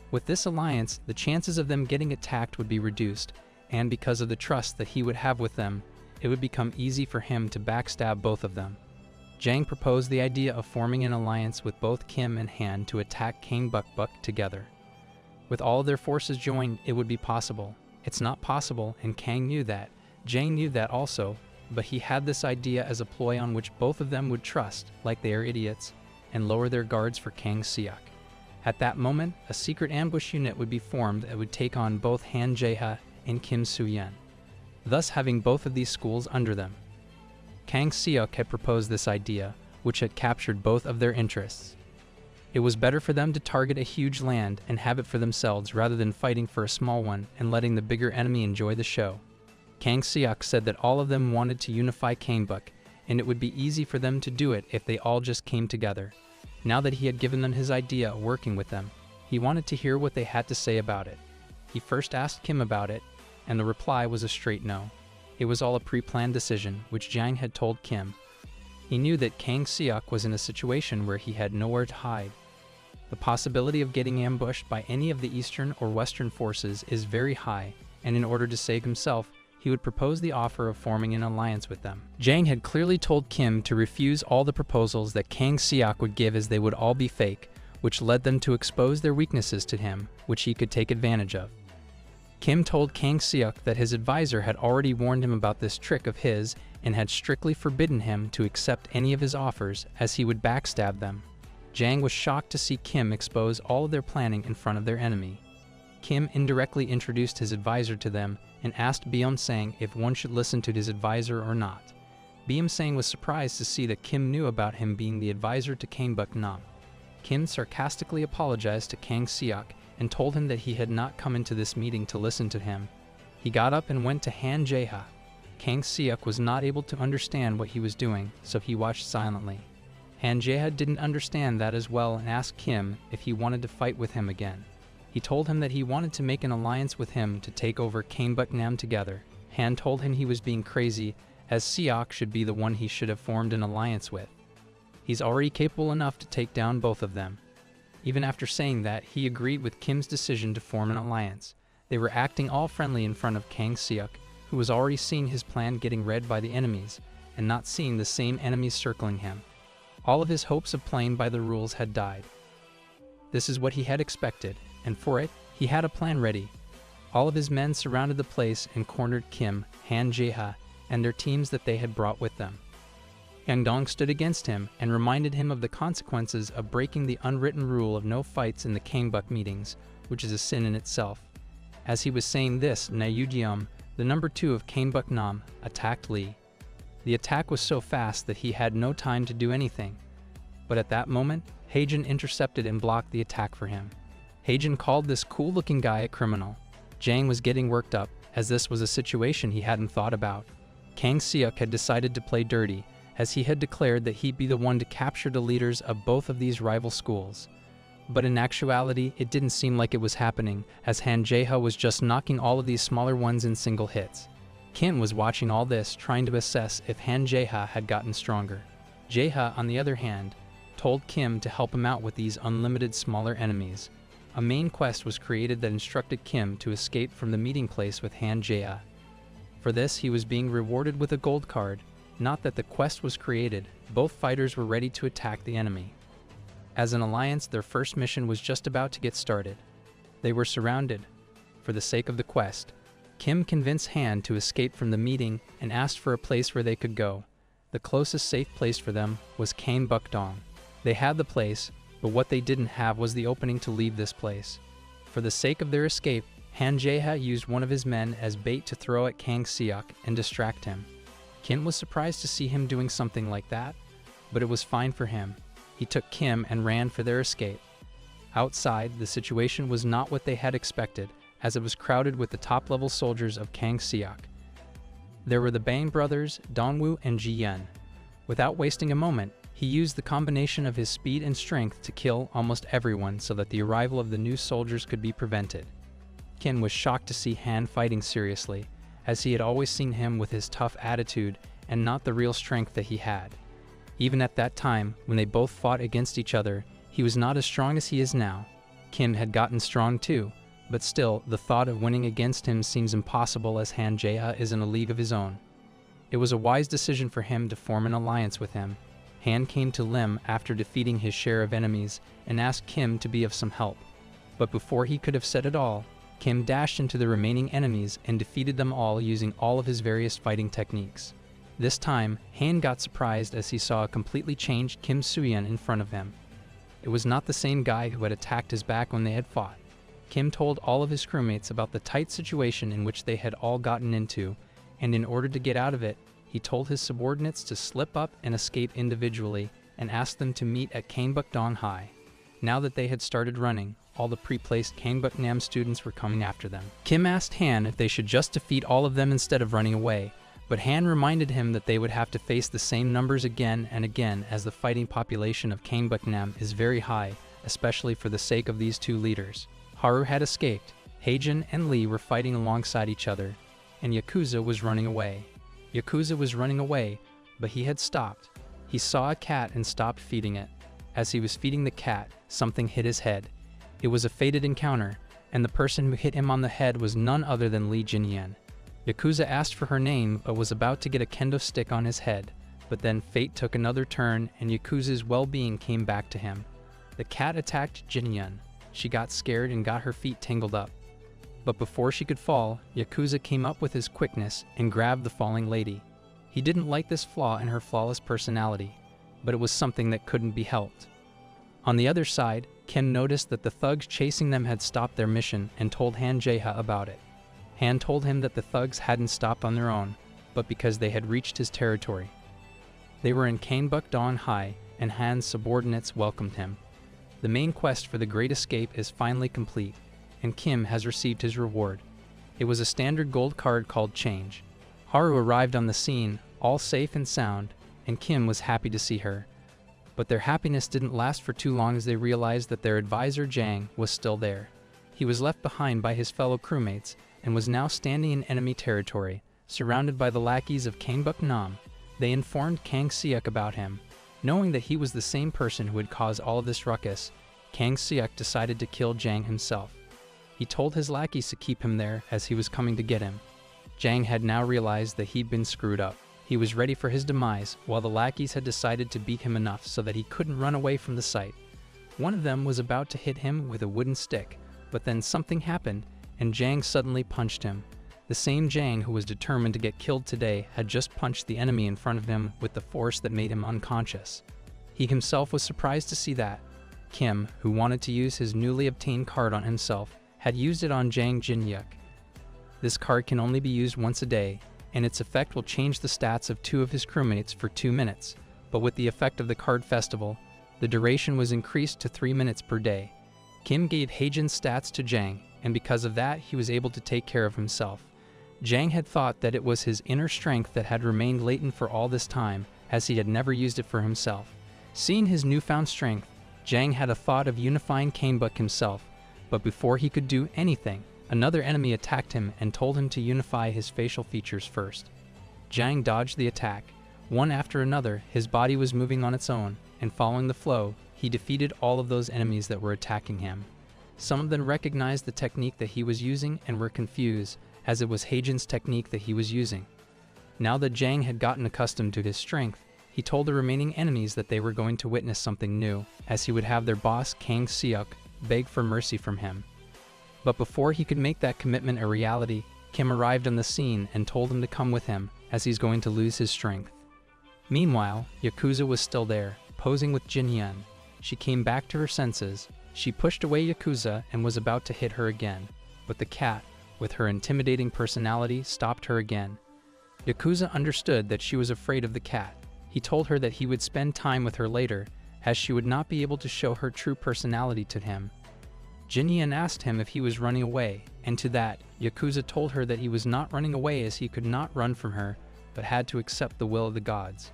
With this alliance, the chances of them getting attacked would be reduced, and because of the trust that he would have with them, it would become easy for him to backstab both of them. Jang proposed the idea of forming an alliance with both Kim and Han to attack Kangbuk together. With all of their forces joined, it would be possible. It's not possible, and Kang knew that. Jang knew that also, but he had this idea as a ploy on which both of them would trust, like they are idiots, and lower their guards for Kang Seok. At that moment, a secret ambush unit would be formed that would take on both Han Jae-ha and Kim Soo-yeon, thus having both of these schools under them. Kang Seok had proposed this idea, which had captured both of their interests. It was better for them to target a huge land and have it for themselves rather than fighting for a small one and letting the bigger enemy enjoy the show. Kang Seok said that all of them wanted to unify Kangbuk, and it would be easy for them to do it if they all just came together. Now that he had given them his idea of working with them, he wanted to hear what they had to say about it. He first asked Kim about it, and the reply was a straight no. It was all a pre-planned decision, which Jang had told Kim. He knew that Kang Seok was in a situation where he had nowhere to hide. The possibility of getting ambushed by any of the Eastern or Western forces is very high, and in order to save himself, he would propose the offer of forming an alliance with them. Jang had clearly told Kim to refuse all the proposals that Kang Seok would give, as they would all be fake, which led them to expose their weaknesses to him, which he could take advantage of. Kim told Kang Seok that his advisor had already warned him about this trick of his and had strictly forbidden him to accept any of his offers, as he would backstab them. Jang was shocked to see Kim expose all of their planning in front of their enemy. Kim indirectly introduced his advisor to them and asked Byum-sang if one should listen to his advisor or not. Byum-sang was surprised to see that Kim knew about him being the advisor to Kangbuk. Kim sarcastically apologized to Kang Seok and told him that he had not come into this meeting to listen to him. He got up and went to Han Jae-ha. Kang Seok was not able to understand what he was doing, so he watched silently. Han Jae-ha didn't understand that as well and asked Kim if he wanted to fight with him again. He told him that he wanted to make an alliance with him to take over Kangbuk together. Han told him he was being crazy, as Seok should be the one he should have formed an alliance with. He's already capable enough to take down both of them. Even after saying that, he agreed with Kim's decision to form an alliance. They were acting all friendly in front of Kang Seok, who was already seeing his plan getting read by the enemies, and not seeing the same enemies circling him. All of his hopes of playing by the rules had died. This is what he had expected, and for it, he had a plan ready. All of his men surrounded the place and cornered Kim, Han Jae-ha, and their teams that they had brought with them. Yang Dong stood against him and reminded him of the consequences of breaking the unwritten rule of no fights in the Kangbuk meetings, which is a sin in itself. As he was saying this, Na Yu-jeom, the number 2 of Kangbuk, attacked Lee. The attack was so fast that he had no time to do anything. But at that moment, Haejin intercepted and blocked the attack for him. Haejin called this cool-looking guy a criminal. Jang was getting worked up, as this was a situation he hadn't thought about. Kang Seok had decided to play dirty, as he had declared that he'd be the one to capture the leaders of both of these rival schools. But in actuality, it didn't seem like it was happening, as Han Jae-ha was just knocking all of these smaller ones in single hits. Kim was watching all this, trying to assess if Han Jae-ha had gotten stronger. Jae-ha, on the other hand, told Kim to help him out with these unlimited smaller enemies. A main quest was created that instructed Kim to escape from the meeting place with Han Jae-ha. For this, he was being rewarded with a gold card. Not that the quest was created, both fighters were ready to attack the enemy. As an alliance, their first mission was just about to get started. They were surrounded. For the sake of the quest, Kim convinced Han to escape from the meeting and asked for a place where they could go. The closest safe place for them was Gangbuk-dong. They had the place, but what they didn't have was the opening to leave this place. For the sake of their escape, Han Jae-ha used one of his men as bait to throw at Kang Seok and distract him. Kim was surprised to see him doing something like that, but it was fine for him. He took Kim and ran for their escape. Outside, the situation was not what they had expected, as it was crowded with the top-level soldiers of Kang Seok. There were the Bang brothers, Dongwoo and Ji-yeon. Without wasting a moment, he used the combination of his speed and strength to kill almost everyone so that the arrival of the new soldiers could be prevented. Kim was shocked to see Han fighting seriously, as he had always seen him with his tough attitude and not the real strength that he had. Even at that time, when they both fought against each other, he was not as strong as he is now. Kim had gotten strong too, but still, the thought of winning against him seems impossible as Han Jae-ha is in a league of his own. It was a wise decision for him to form an alliance with him. Han came to Lim after defeating his share of enemies and asked Kim to be of some help. But before he could have said it all, Kim dashed into the remaining enemies and defeated them all using all of his various fighting techniques. This time, Han got surprised as he saw a completely changed Kim Soo-yeon in front of him. It was not the same guy who had attacked his back when they had fought. Kim told all of his crewmates about the tight situation in which they had all gotten into, and in order to get out of it, he told his subordinates to slip up and escape individually and asked them to meet at Gangbuk-dong High. Now that they had started running, all the pre-placed Gangbuk-nam students were coming after them. Kim asked Han if they should just defeat all of them instead of running away, but Han reminded him that they would have to face the same numbers again and again as the fighting population of Gangbuk-nam is very high, especially for the sake of these two leaders. Haru had escaped, Haejin and Lee were fighting alongside each other, and Yakuza was running away. Yakuza was running away, but he had stopped. He saw a cat and stopped feeding it. As he was feeding the cat, something hit his head. It was a fated encounter, and the person who hit him on the head was none other than Lee Jin-yeon. Yakuza asked for her name but was about to get a kendo stick on his head, but then fate took another turn and Yakuza's well-being came back to him. The cat attacked Jin-yeon. She got scared and got her feet tangled up. But before she could fall, Yakuza came up with his quickness and grabbed the falling lady. He didn't like this flaw in her flawless personality, but it was something that couldn't be helped. On the other side, Kim noticed that the thugs chasing them had stopped their mission and told Han Jae-ha about it. Han told him that the thugs hadn't stopped on their own, but because they had reached his territory. They were in Gangbuk-dong High, and Han's subordinates welcomed him. The main quest for the Great Escape is finally complete, and Kim has received his reward. It was a standard gold card called Change. Haru arrived on the scene, all safe and sound, and Kim was happy to see her. But their happiness didn't last for too long as they realized that their advisor Jang was still there. He was left behind by his fellow crewmates and was now standing in enemy territory, surrounded by the lackeys of Gangbuk-nam. They informed Kang Seok about him. Knowing that he was the same person who had caused all of this ruckus, Kang Seok decided to kill Jang himself. He told his lackeys to keep him there as he was coming to get him. Jang had now realized that he'd been screwed up. He was ready for his demise, while the lackeys had decided to beat him enough so that he couldn't run away from the site. One of them was about to hit him with a wooden stick, but then something happened, and Jang suddenly punched him. The same Jang who was determined to get killed today had just punched the enemy in front of him with the force that made him unconscious. He himself was surprised to see that. Kim, who wanted to use his newly obtained card on himself, had used it on Jang Jin-yuk. This card can only be used once a day, and its effect will change the stats of two of his crewmates for 2 minutes, but with the effect of the card festival, the duration was increased to 3 minutes per day. Kim gave Haejin's stats to Jang, and because of that, he was able to take care of himself. Jang had thought that it was his inner strength that had remained latent for all this time, as he had never used it for himself. Seeing his newfound strength, Jang had a thought of unifying Canebuk himself, but before he could do anything, another enemy attacked him and told him to unify his facial features first. Jang dodged the attack. One after another, his body was moving on its own, and following the flow, he defeated all of those enemies that were attacking him. Some of them recognized the technique that he was using and were confused, as it was Haejin's technique that he was using. Now that Jang had gotten accustomed to his strength, he told the remaining enemies that they were going to witness something new, as he would have their boss Kang Seok beg for mercy from him. But before he could make that commitment a reality, Kim arrived on the scene and told him to come with him, as he's going to lose his strength. Meanwhile, Yakuza was still there, posing with Jinhyun. She came back to her senses. She pushed away Yakuza and was about to hit her again, but the cat, with her intimidating personality, stopped her again. Yakuza understood that she was afraid of the cat. He told her that he would spend time with her later, as she would not be able to show her true personality to him. Jinhyun asked him if he was running away, and to that, Yakuza told her that he was not running away as he could not run from her, but had to accept the will of the gods.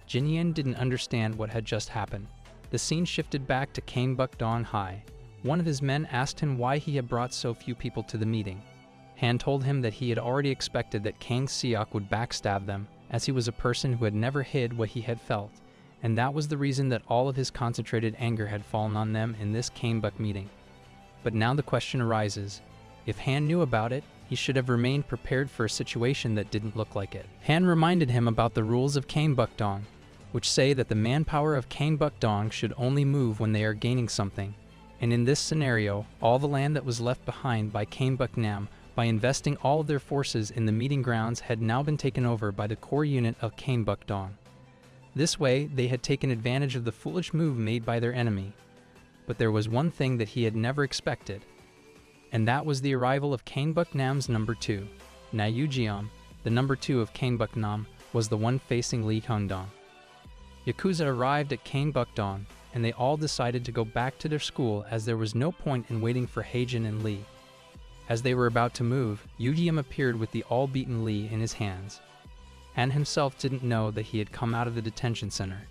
Jinhyun didn't understand what had just happened. The scene shifted back to Canebuk Dawn High. One of his men asked him why he had brought so few people to the meeting. Han told him that he had already expected that Kang Seok would backstab them, as he was a person who had never hid what he had felt, and that was the reason that all of his concentrated anger had fallen on them in this Canebuk meeting. But now the question arises, if Han knew about it, he should have remained prepared for a situation that didn't look like it. Han reminded him about the rules of Canebuk Dong, which say that the manpower of Canebuk Dong should only move when they are gaining something, and in this scenario, all the land that was left behind by Canebuk Nam by investing all of their forces in the meeting grounds had now been taken over by the core unit of Canebuk Dong. This way, they had taken advantage of the foolish move made by their enemy. But there was one thing that he had never expected, and that was the arrival of Canebuk Nam's number 2. Nayujiam, the number 2 of Canebuk Nam, was the one facing Lee Kongdong. Yakuza arrived at Canebuk Dong, and they all decided to go back to their school as there was no point in waiting for Haejin and Lee. As they were about to move, Yujiam appeared with the all-beaten Lee in his hands. Han himself didn't know that he had come out of the detention center.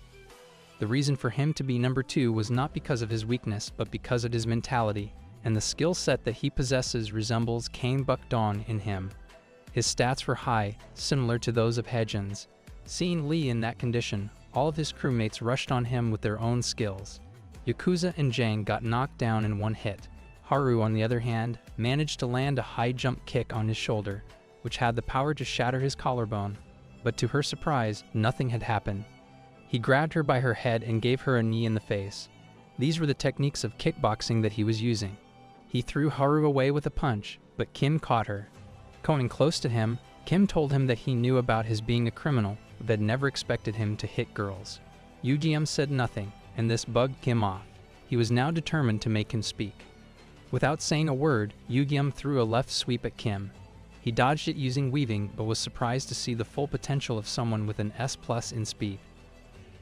The reason for him to be number 2 was not because of his weakness, but because of his mentality, and the skill set that he possesses resembles Canebuk Dong in him. His stats were high, similar to those of Haejin's. Seeing Lee in that condition, all of his crewmates rushed on him with their own skills. Yakuza and Jang got knocked down in one hit. Haru, on the other hand, managed to land a high jump kick on his shoulder, which had the power to shatter his collarbone, but to her surprise, nothing had happened. He grabbed her by her head and gave her a knee in the face. These were the techniques of kickboxing that he was using. He threw Haru away with a punch, but Kim caught her. Going close to him, Kim told him that he knew about his being a criminal, but had never expected him to hit girls. Yujiam said nothing, and this bugged Kim off. He was now determined to make him speak. Without saying a word, Yujiam threw a left sweep at Kim. He dodged it using weaving, but was surprised to see the full potential of someone with an S+ in speed.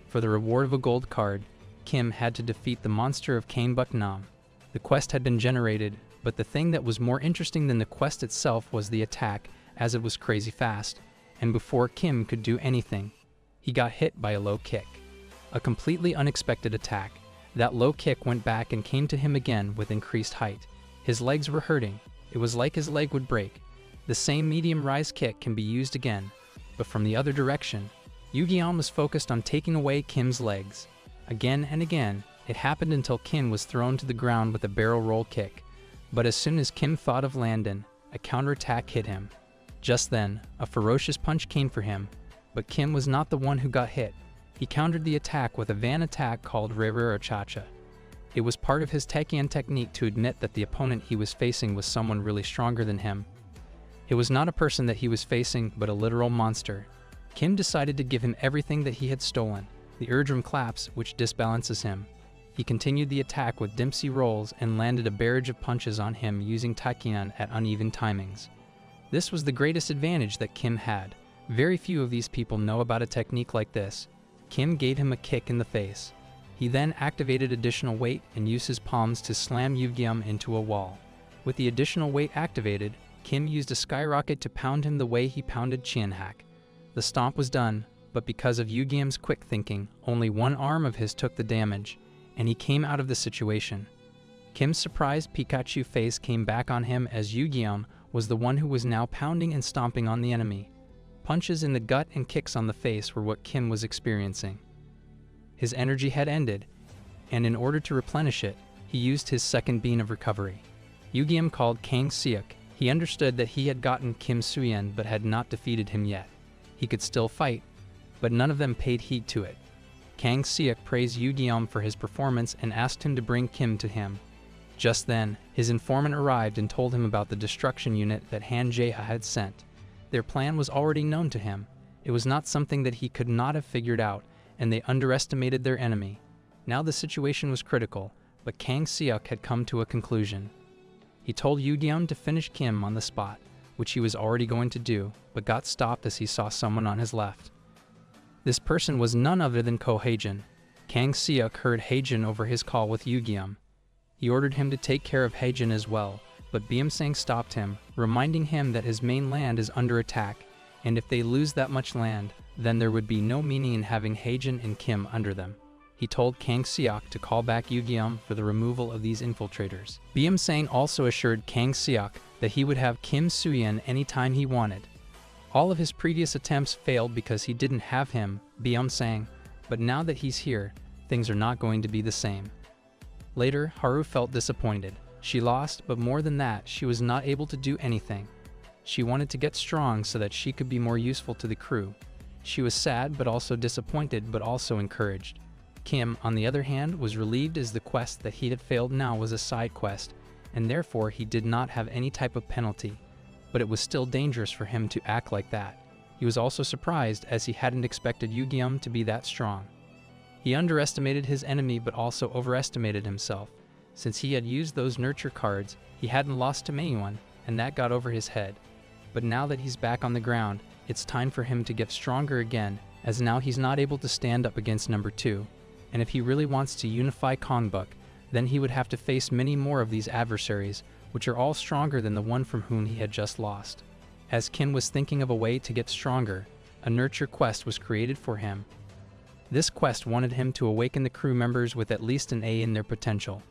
For the reward of a gold card, Kim had to defeat the monster of Canebuk Nam. The quest had been generated, but the thing that was more interesting than the quest itself was the attack, as it was crazy fast, and before Kim could do anything, he got hit by a low kick. A completely unexpected attack. That low kick went back and came to him again with increased height. His legs were hurting. It was like his leg would break. The same medium rise kick can be used again, but from the other direction. Yujiam was focused on taking away Kim's legs. Again and again, it happened until Kim was thrown to the ground with a barrel roll kick. But as soon as Kim thought of landing, a counterattack hit him. Just then, a ferocious punch came for him, but Kim was not the one who got hit. He countered the attack with a van attack called Rerera Cha-Cha. It was part of his Taikian technique to admit that the opponent he was facing was someone really stronger than him. It was not a person that he was facing, but a literal monster. Kim decided to give him everything that he had stolen, the Erdrum claps, which disbalances him. He continued the attack with Dempsey rolls and landed a barrage of punches on him using Taikian at uneven timings. This was the greatest advantage that Kim had. Very few of these people know about a technique like this. Kim gave him a kick in the face. He then activated additional weight and used his palms to slam Yu-gi-um into a wall. With the additional weight activated, Kim used a skyrocket to pound him the way he pounded Chien-hak. The stomp was done, but because of Yu-gi-um's quick thinking, only one arm of his took the damage, and he came out of the situation. Kim's surprised Pikachu face came back on him as Yu-gi-um was the one who was now pounding and stomping on the enemy. Punches in the gut and kicks on the face were what Kim was experiencing. His energy had ended, and in order to replenish it, he used his second bean of recovery. Yu-gi-um called Kang Seok. He understood that he had gotten Kim Soo-yeon but had not defeated him yet. He could still fight, but none of them paid heed to it. Kang Seok praised Yu-gi-um for his performance and asked him to bring Kim to him. Just then, his informant arrived and told him about the destruction unit that Han Jae-ha had sent. Their plan was already known to him. It was not something that he could not have figured out, and they underestimated their enemy. Now the situation was critical, but Kang Seok had come to a conclusion. He told Yu-gi-um to finish Kim on the spot, which he was already going to do, but got stopped as he saw someone on his left. This person was none other than Ko Haejin. Kang Seok heard Haejin over his call with Yu-gi-um. He ordered him to take care of Haejin as well, but Beomsang stopped him, reminding him that his main land is under attack, and if they lose that much land, then there would be no meaning in having Haejin and Kim under them. He told Kang Seok to call back Yu-gi-um for the removal of these infiltrators. Beomsang also assured Kang Seok that he would have Kim Soo-yeon anytime he wanted. All of his previous attempts failed because he didn't have him, Beomsang, but now that he's here, things are not going to be the same. Later, Haru felt disappointed. She lost, but more than that, she was not able to do anything. She wanted to get strong so that she could be more useful to the crew. She was sad but also disappointed but also encouraged. Kim, on the other hand, was relieved as the quest that he had failed now was a side quest, and therefore he did not have any type of penalty. But it was still dangerous for him to act like that. He was also surprised as he hadn't expected Yu-gi-um to be that strong. He underestimated his enemy but also overestimated himself. Since he had used those nurture cards, he hadn't lost to anyone, and that got over his head. But now that he's back on the ground, it's time for him to get stronger again, as now he's not able to stand up against number 2. And if he really wants to unify Kongbuk, then he would have to face many more of these adversaries, which are all stronger than the one from whom he had just lost. As Kim was thinking of a way to get stronger, a nurture quest was created for him. This quest wanted him to awaken the crew members with at least an A in their potential.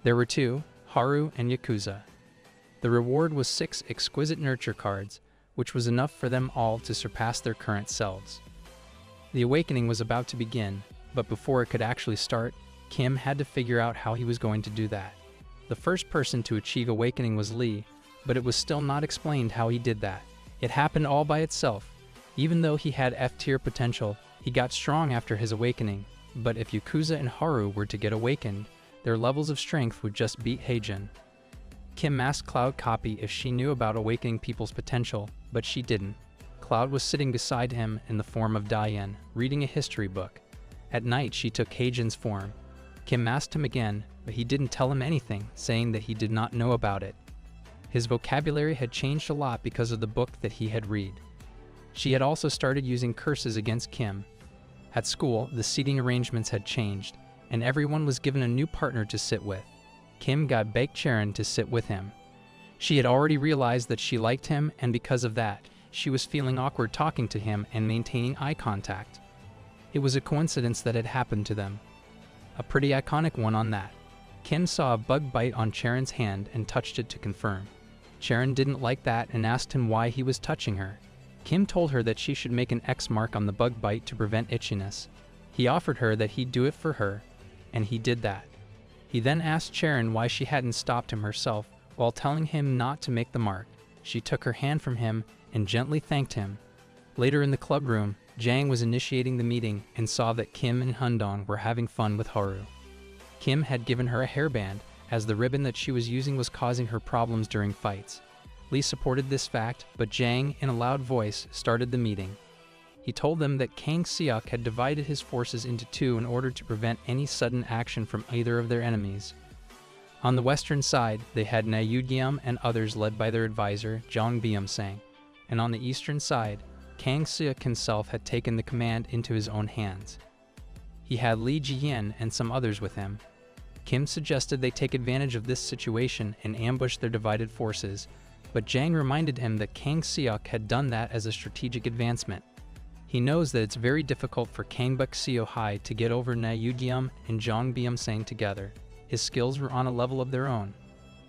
There were 2, Haru and Yakuza. The reward was 6 exquisite nurture cards, which was enough for them all to surpass their current selves. The awakening was about to begin, but before it could actually start, Kim had to figure out how he was going to do that. The first person to achieve awakening was Lee, but it was still not explained how he did that. It happened all by itself. Even though he had F-tier potential, he got strong after his awakening, but if Yakuza and Haru were to get awakened, their levels of strength would just beat Haejin. Kim asked Cloud Copy if she knew about awakening people's potential, but she didn't. Cloud was sitting beside him in the form of Diane, reading a history book. At night, she took Haejin's form. Kim asked him again, but he didn't tell him anything, saying that he did not know about it. His vocabulary had changed a lot because of the book that he had read. She had also started using curses against Kim. At school, the seating arrangements had changed, and everyone was given a new partner to sit with. Kim got Baek-cheon to sit with him. She had already realized that she liked him, and because of that, she was feeling awkward talking to him and maintaining eye contact. It was a coincidence that had happened to them. A pretty iconic one on that. Kim saw a bug bite on Charon's hand and touched it to confirm. Charon didn't like that and asked him why he was touching her. Kim told her that she should make an X mark on the bug bite to prevent itchiness. He offered her that he'd do it for her, and he did that. He then asked Charon why she hadn't stopped him herself while telling him not to make the mark. She took her hand from him and gently thanked him. Later in the club room, Jang was initiating the meeting and saw that Kim and Hundong were having fun with Haru. Kim had given her a hairband, as the ribbon that she was using was causing her problems during fights. Lee supported this fact, but Jang, in a loud voice, started the meeting. He told them that Kang Seok had divided his forces into 2 in order to prevent any sudden action from either of their enemies. On the western side, they had Na Yu-gi-um and others led by their advisor, Jong Beomsang, and on the eastern side, Kang Seok himself had taken the command into his own hands. He had Lee Ji-yen and some others with him. Kim suggested they take advantage of this situation and ambush their divided forces, but Jang reminded him that Kang Seok had done that as a strategic advancement. He knows that it's very difficult for Kangbuk Seo High to get over Na Yugyum and Jong Byum-sang together. His skills were on a level of their own.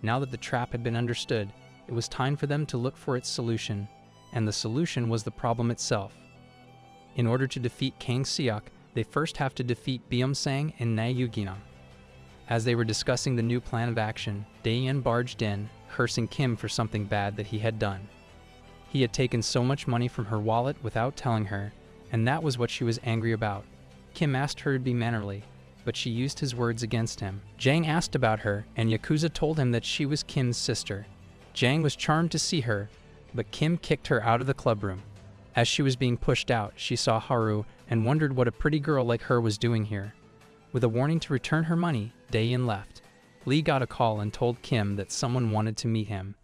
Now that the trap had been understood, it was time for them to look for its solution, and the solution was the problem itself. In order to defeat Kang Seok, they first have to defeat Byum-sang and Na Yugyum. As they were discussing the new plan of action, Dae-in barged in, cursing Kim for something bad that he had done. He had taken so much money from her wallet without telling her, and that was what she was angry about. Kim asked her to be mannerly, but she used his words against him. Jang asked about her, and Yakuza told him that she was Kim's sister. Jang was charmed to see her, but Kim kicked her out of the clubroom. As she was being pushed out, she saw Haru and wondered what a pretty girl like her was doing here. With a warning to return her money, Dae-in left. Lee got a call and told Kim that someone wanted to meet him.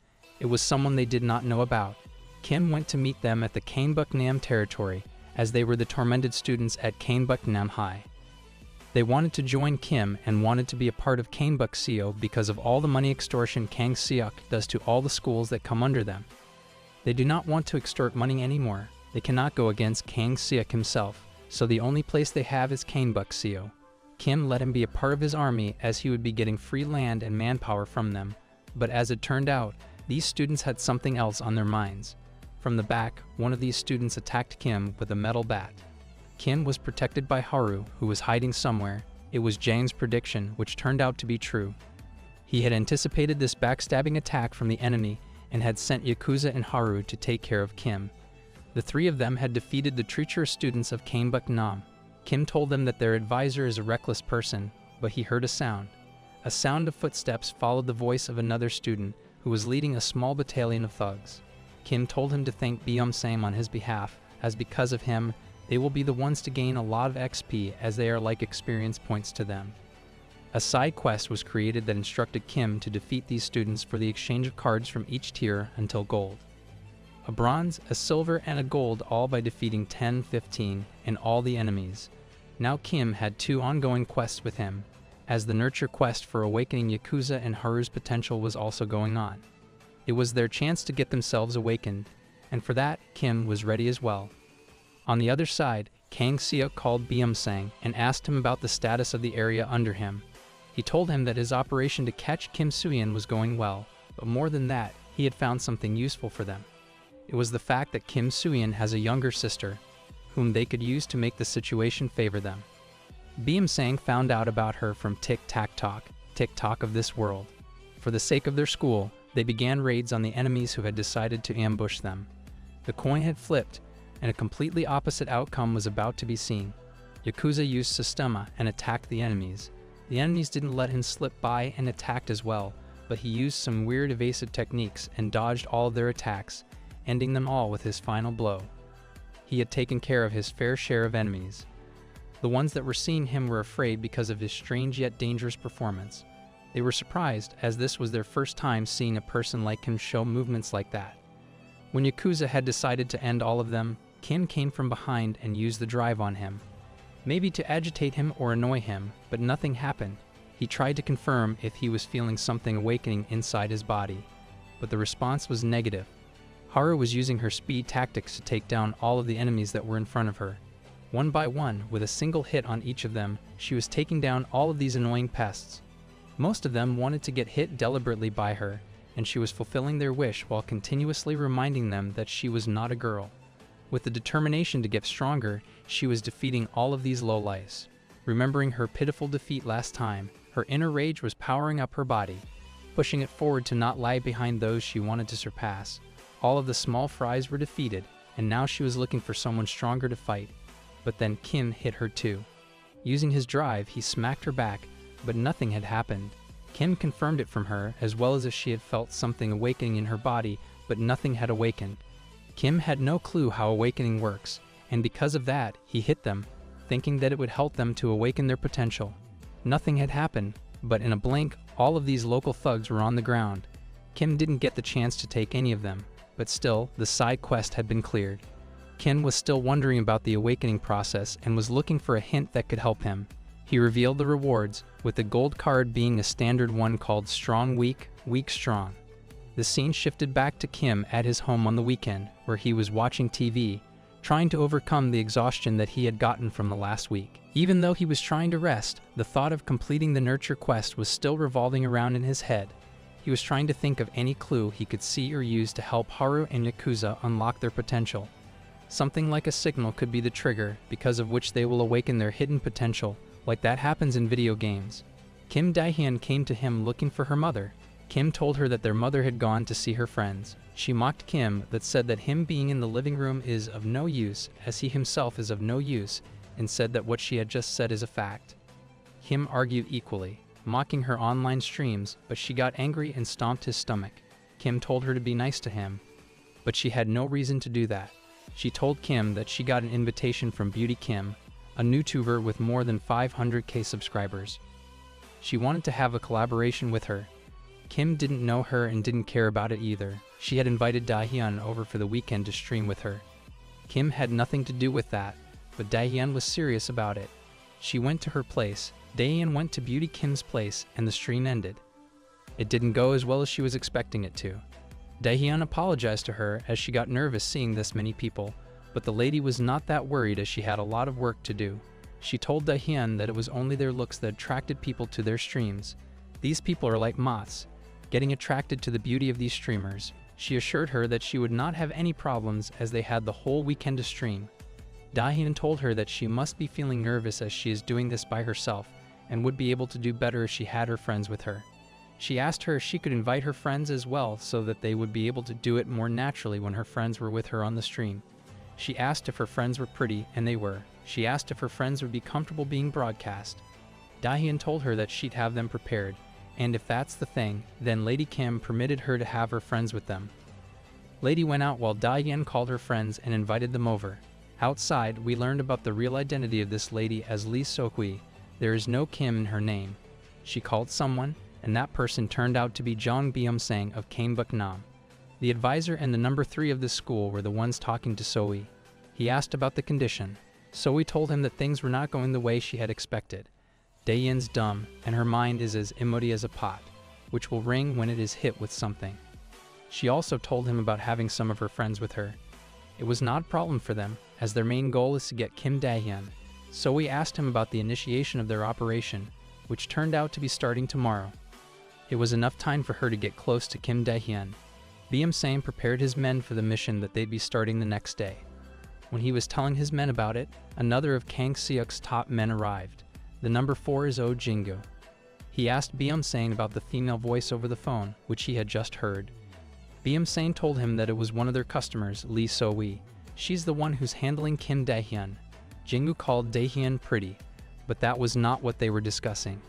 It was someone they did not know about. Kim went to meet them at the Kangbuk-nam territory, as they were the tormented students at Kangbuk-nam High. They wanted to join Kim and wanted to be a part of Kangbuk Seo because of all the money extortion Kang Seok does to all the schools that come under them. They do not want to extort money anymore. They cannot go against Kang Seok himself, so the only place they have is Kangbuk Seo. Kim let him be a part of his army as he would be getting free land and manpower from them, but as it turned out, these students had something else on their minds. From the back, one of these students attacked Kim with a metal bat. Kim was protected by Haru, who was hiding somewhere. It was Jang's prediction, which turned out to be true. He had anticipated this backstabbing attack from the enemy and had sent Yakuza and Haru to take care of Kim. The three of them had defeated the treacherous students of Kangbuk-nam. Kim told them that their advisor is a reckless person, but he heard a sound. A sound of footsteps followed the voice of another student who was leading a small battalion of thugs. Kim told him to thank Byum-sang on his behalf, as because of him, they will be the ones to gain a lot of XP as they are like experience points to them. A side quest was created that instructed Kim to defeat these students for the exchange of cards from each tier until gold. A bronze, a silver, and a gold, all by defeating 10, 15, and all the enemies. Now Kim had two ongoing quests with him, as the nurture quest for awakening Yakuza and Haru's potential was also going on. It was their chance to get themselves awakened, and for that, Kim was ready as well. On the other side, Kang Seok called Byum-sang and asked him about the status of the area under him. He told him that his operation to catch Kim Soo-yeon was going well, but more than that, he had found something useful for them. It was the fact that Kim Soo-yeon has a younger sister, whom they could use to make the situation favor them. Byum-sang found out about her from TikTok of this world. For the sake of their school, they began raids on the enemies who had decided to ambush them. The coin had flipped, and a completely opposite outcome was about to be seen. Yakuza used Systema and attacked the enemies. The enemies didn't let him slip by and attacked as well, but he used some weird evasive techniques and dodged all of their attacks, ending them all with his final blow. He had taken care of his fair share of enemies. The ones that were seeing him were afraid because of his strange yet dangerous performance. They were surprised, as this was their first time seeing a person like him show movements like that. When Yakuza had decided to end all of them, Kim came from behind and used the drive on him. Maybe to agitate him or annoy him, but nothing happened. He tried to confirm if he was feeling something awakening inside his body, but the response was negative. Haru was using her speed tactics to take down all of the enemies that were in front of her. One by one, with a single hit on each of them, she was taking down all of these annoying pests. Most of them wanted to get hit deliberately by her, and she was fulfilling their wish while continuously reminding them that she was not a girl. With the determination to get stronger, she was defeating all of these lowlifes. Remembering her pitiful defeat last time, her inner rage was powering up her body, pushing it forward to not lag behind those she wanted to surpass. All of the small fries were defeated, and now she was looking for someone stronger to fight. But then Kim hit her too. Using his drive, he smacked her back, but nothing had happened. Kim confirmed it from her, as well as if she had felt something awakening in her body, but nothing had awakened. Kim had no clue how awakening works, and because of that, he hit them, thinking that it would help them to awaken their potential. Nothing had happened, but in a blink, all of these local thugs were on the ground. Kim didn't get the chance to take any of them, but still, the side quest had been cleared. Kim was still wondering about the awakening process and was looking for a hint that could help him. He revealed the rewards, with the gold card being a standard one called Strong Weak, Weak Strong. The scene shifted back to Kim at his home on the weekend, where he was watching TV, trying to overcome the exhaustion that he had gotten from the last week. Even though he was trying to rest, the thought of completing the nurture quest was still revolving around in his head. He was trying to think of any clue he could see or use to help Haru and Yakuza unlock their potential. Something like a signal could be the trigger, because of which they will awaken their hidden potential, like that happens in video games. Kim Dae-hyun came to him looking for her mother. Kim told her that their mother had gone to see her friends. She mocked Kim that said that him being in the living room is of no use, as he himself is of no use, and said that what she had just said is a fact. Kim argued equally, mocking her online streams, but she got angry and stomped his stomach. Kim told her to be nice to him, but she had no reason to do that. She told Kim that she got an invitation from Beauty Kim, a YouTuber with more than 500k subscribers. She wanted to have a collaboration with her. Kim didn't know her and didn't care about it either. She had invited Dae-hyun over for the weekend to stream with her. Kim had nothing to do with that, but Dae-hyun was serious about it. She went to her place, Dae-hyun went to Beauty Kim's place, and the stream ended. It didn't go as well as she was expecting it to. Dae-hyun apologized to her as she got nervous seeing this many people, but the lady was not that worried as she had a lot of work to do. She told Dae-hyun that it was only their looks that attracted people to their streams. These people are like moths, getting attracted to the beauty of these streamers. She assured her that she would not have any problems as they had the whole weekend to stream. Dae-hyun told her that she must be feeling nervous as she is doing this by herself and would be able to do better if she had her friends with her. She asked her if she could invite her friends as well so that they would be able to do it more naturally when her friends were with her on the stream. She asked if her friends were pretty, and they were. She asked if her friends would be comfortable being broadcast. Dae-hyun told her that she'd have them prepared, and if that's the thing, then Lady Kim permitted her to have her friends with them. Lady went out while Dae-hyun called her friends and invited them over. Outside, we learned about the real identity of this lady as Lee So-hui. There is no Kim in her name. She called someone, and that person turned out to be Jong Byum-sang of Kambuk-nam. The advisor and the number 3 of the school were the ones talking to So-hui. He asked about the condition. So-hui told him that things were not going the way she had expected. Dae-hyun's dumb, and her mind is as emoty as a pot, which will ring when it is hit with something. She also told him about having some of her friends with her. It was not a problem for them, as their main goal is to get Kim Dae-hyun. So-hui asked him about the initiation of their operation, which turned out to be starting tomorrow. It was enough time for her to get close to Kim Dae-hyun. Byum-sang prepared his men for the mission that they'd be starting the next day. When he was telling his men about it, another of Kang Seok's top men arrived. The number 4 is Oh Jingu. He asked Byum-sang about the female voice over the phone, which he had just heard. Byum-sang told him that it was one of their customers, Lee So-hui. She's the one who's handling Kim Dae-hyun. Jingu called Dae-hyun pretty, but that was not what they were discussing.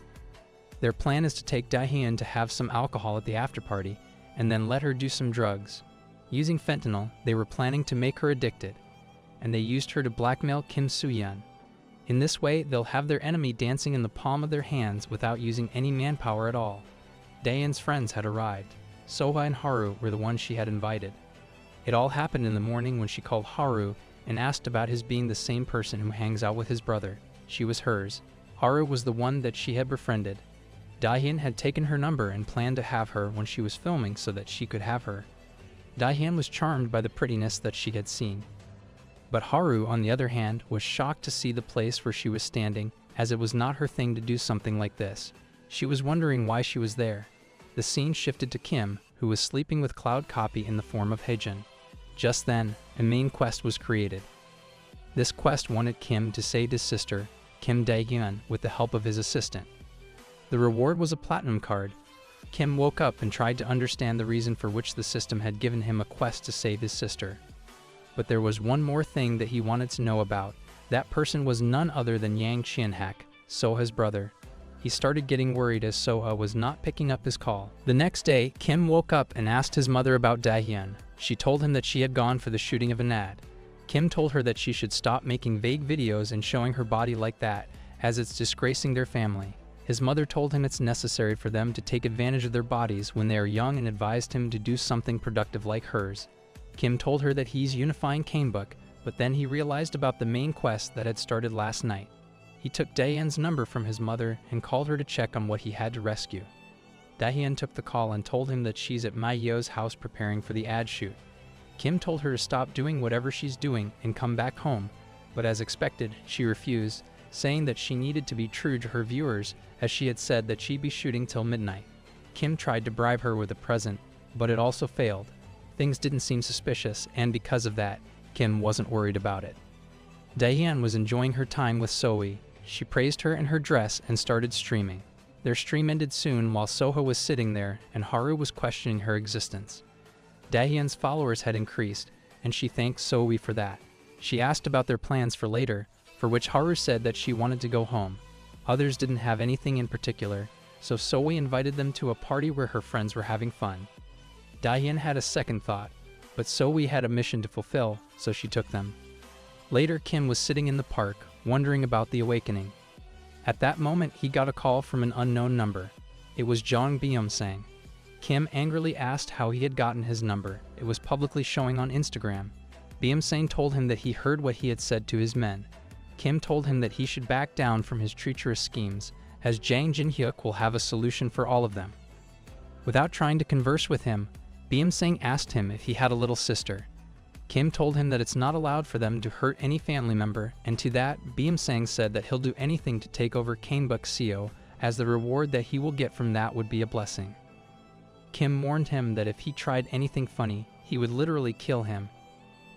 Their plan is to take Dae-hyun to have some alcohol at the after-party, and then let her do some drugs. Using fentanyl, they were planning to make her addicted, and they used her to blackmail Kim Soo-hyun. In this way, they'll have their enemy dancing in the palm of their hands without using any manpower at all. Dae-hyun's friends had arrived. Soha and Haru were the ones she had invited. It all happened in the morning when she called Haru and asked about his being the same person who hangs out with his brother. She was hers. Haru was the one that she had befriended. Dae-hyun had taken her number and planned to have her when she was filming so that she could have her. Dae-hyun was charmed by the prettiness that she had seen. But Haru, on the other hand, was shocked to see the place where she was standing, as it was not her thing to do something like this. She was wondering why she was there. The scene shifted to Kim, who was sleeping with Cloud Copy in the form of Haejin. Just then, a main quest was created. This quest wanted Kim to save his sister, Kim Dae-hyun, with the help of his assistant. The reward was a platinum card. Kim woke up and tried to understand the reason for which the system had given him a quest to save his sister. But there was one more thing that he wanted to know about. That person was none other than Yang Chien-hak, Soha's brother. He started getting worried as Soha was not picking up his call. The next day, Kim woke up and asked his mother about Dae-hyun. She told him that she had gone for the shooting of an ad. Kim told her that she should stop making vague videos and showing her body like that, as it's disgracing their family. His mother told him it's necessary for them to take advantage of their bodies when they are young and advised him to do something productive like hers. Kim told her that he's unifying Kambuk, but then he realized about the main quest that had started last night. He took Daehyun's number from his mother and called her to check on what he had to rescue. Daehyun took the call and told him that she's at Mayeo's house preparing for the ad shoot. Kim told her to stop doing whatever she's doing and come back home, but as expected, she refused, saying that she needed to be true to her viewers, as she had said that she'd be shooting till midnight. Kim tried to bribe her with a present, but it also failed. Things didn't seem suspicious, and because of that, Kim wasn't worried about it. Daehyun was enjoying her time with Sohee. She praised her in her dress and started streaming. Their stream ended soon while Soha was sitting there and Haru was questioning her existence. Daehyun's followers had increased, and she thanked Sohee for that. She asked about their plans for later, for which Haru said that she wanted to go home. Others didn't have anything in particular, so Sohee invited them to a party where her friends were having fun. Daehyun had a second thought, but Sohee had a mission to fulfill, so she took them. Later, Kim was sitting in the park, wondering about the awakening. At that moment, he got a call from an unknown number. It was Jong Byum-sang. Kim angrily asked how he had gotten his number. It was publicly showing on Instagram. Byum-sang told him that he heard what he had said to his men. Kim told him that he should back down from his treacherous schemes, as Jang Jin-hyuk will have a solution for all of them. Without trying to converse with him, Byum-sang asked him if he had a little sister. Kim told him that it's not allowed for them to hurt any family member, and to that, Byum-sang said that he'll do anything to take over Kanebuk-seo, as the reward that he will get from that would be a blessing. Kim warned him that if he tried anything funny, he would literally kill him.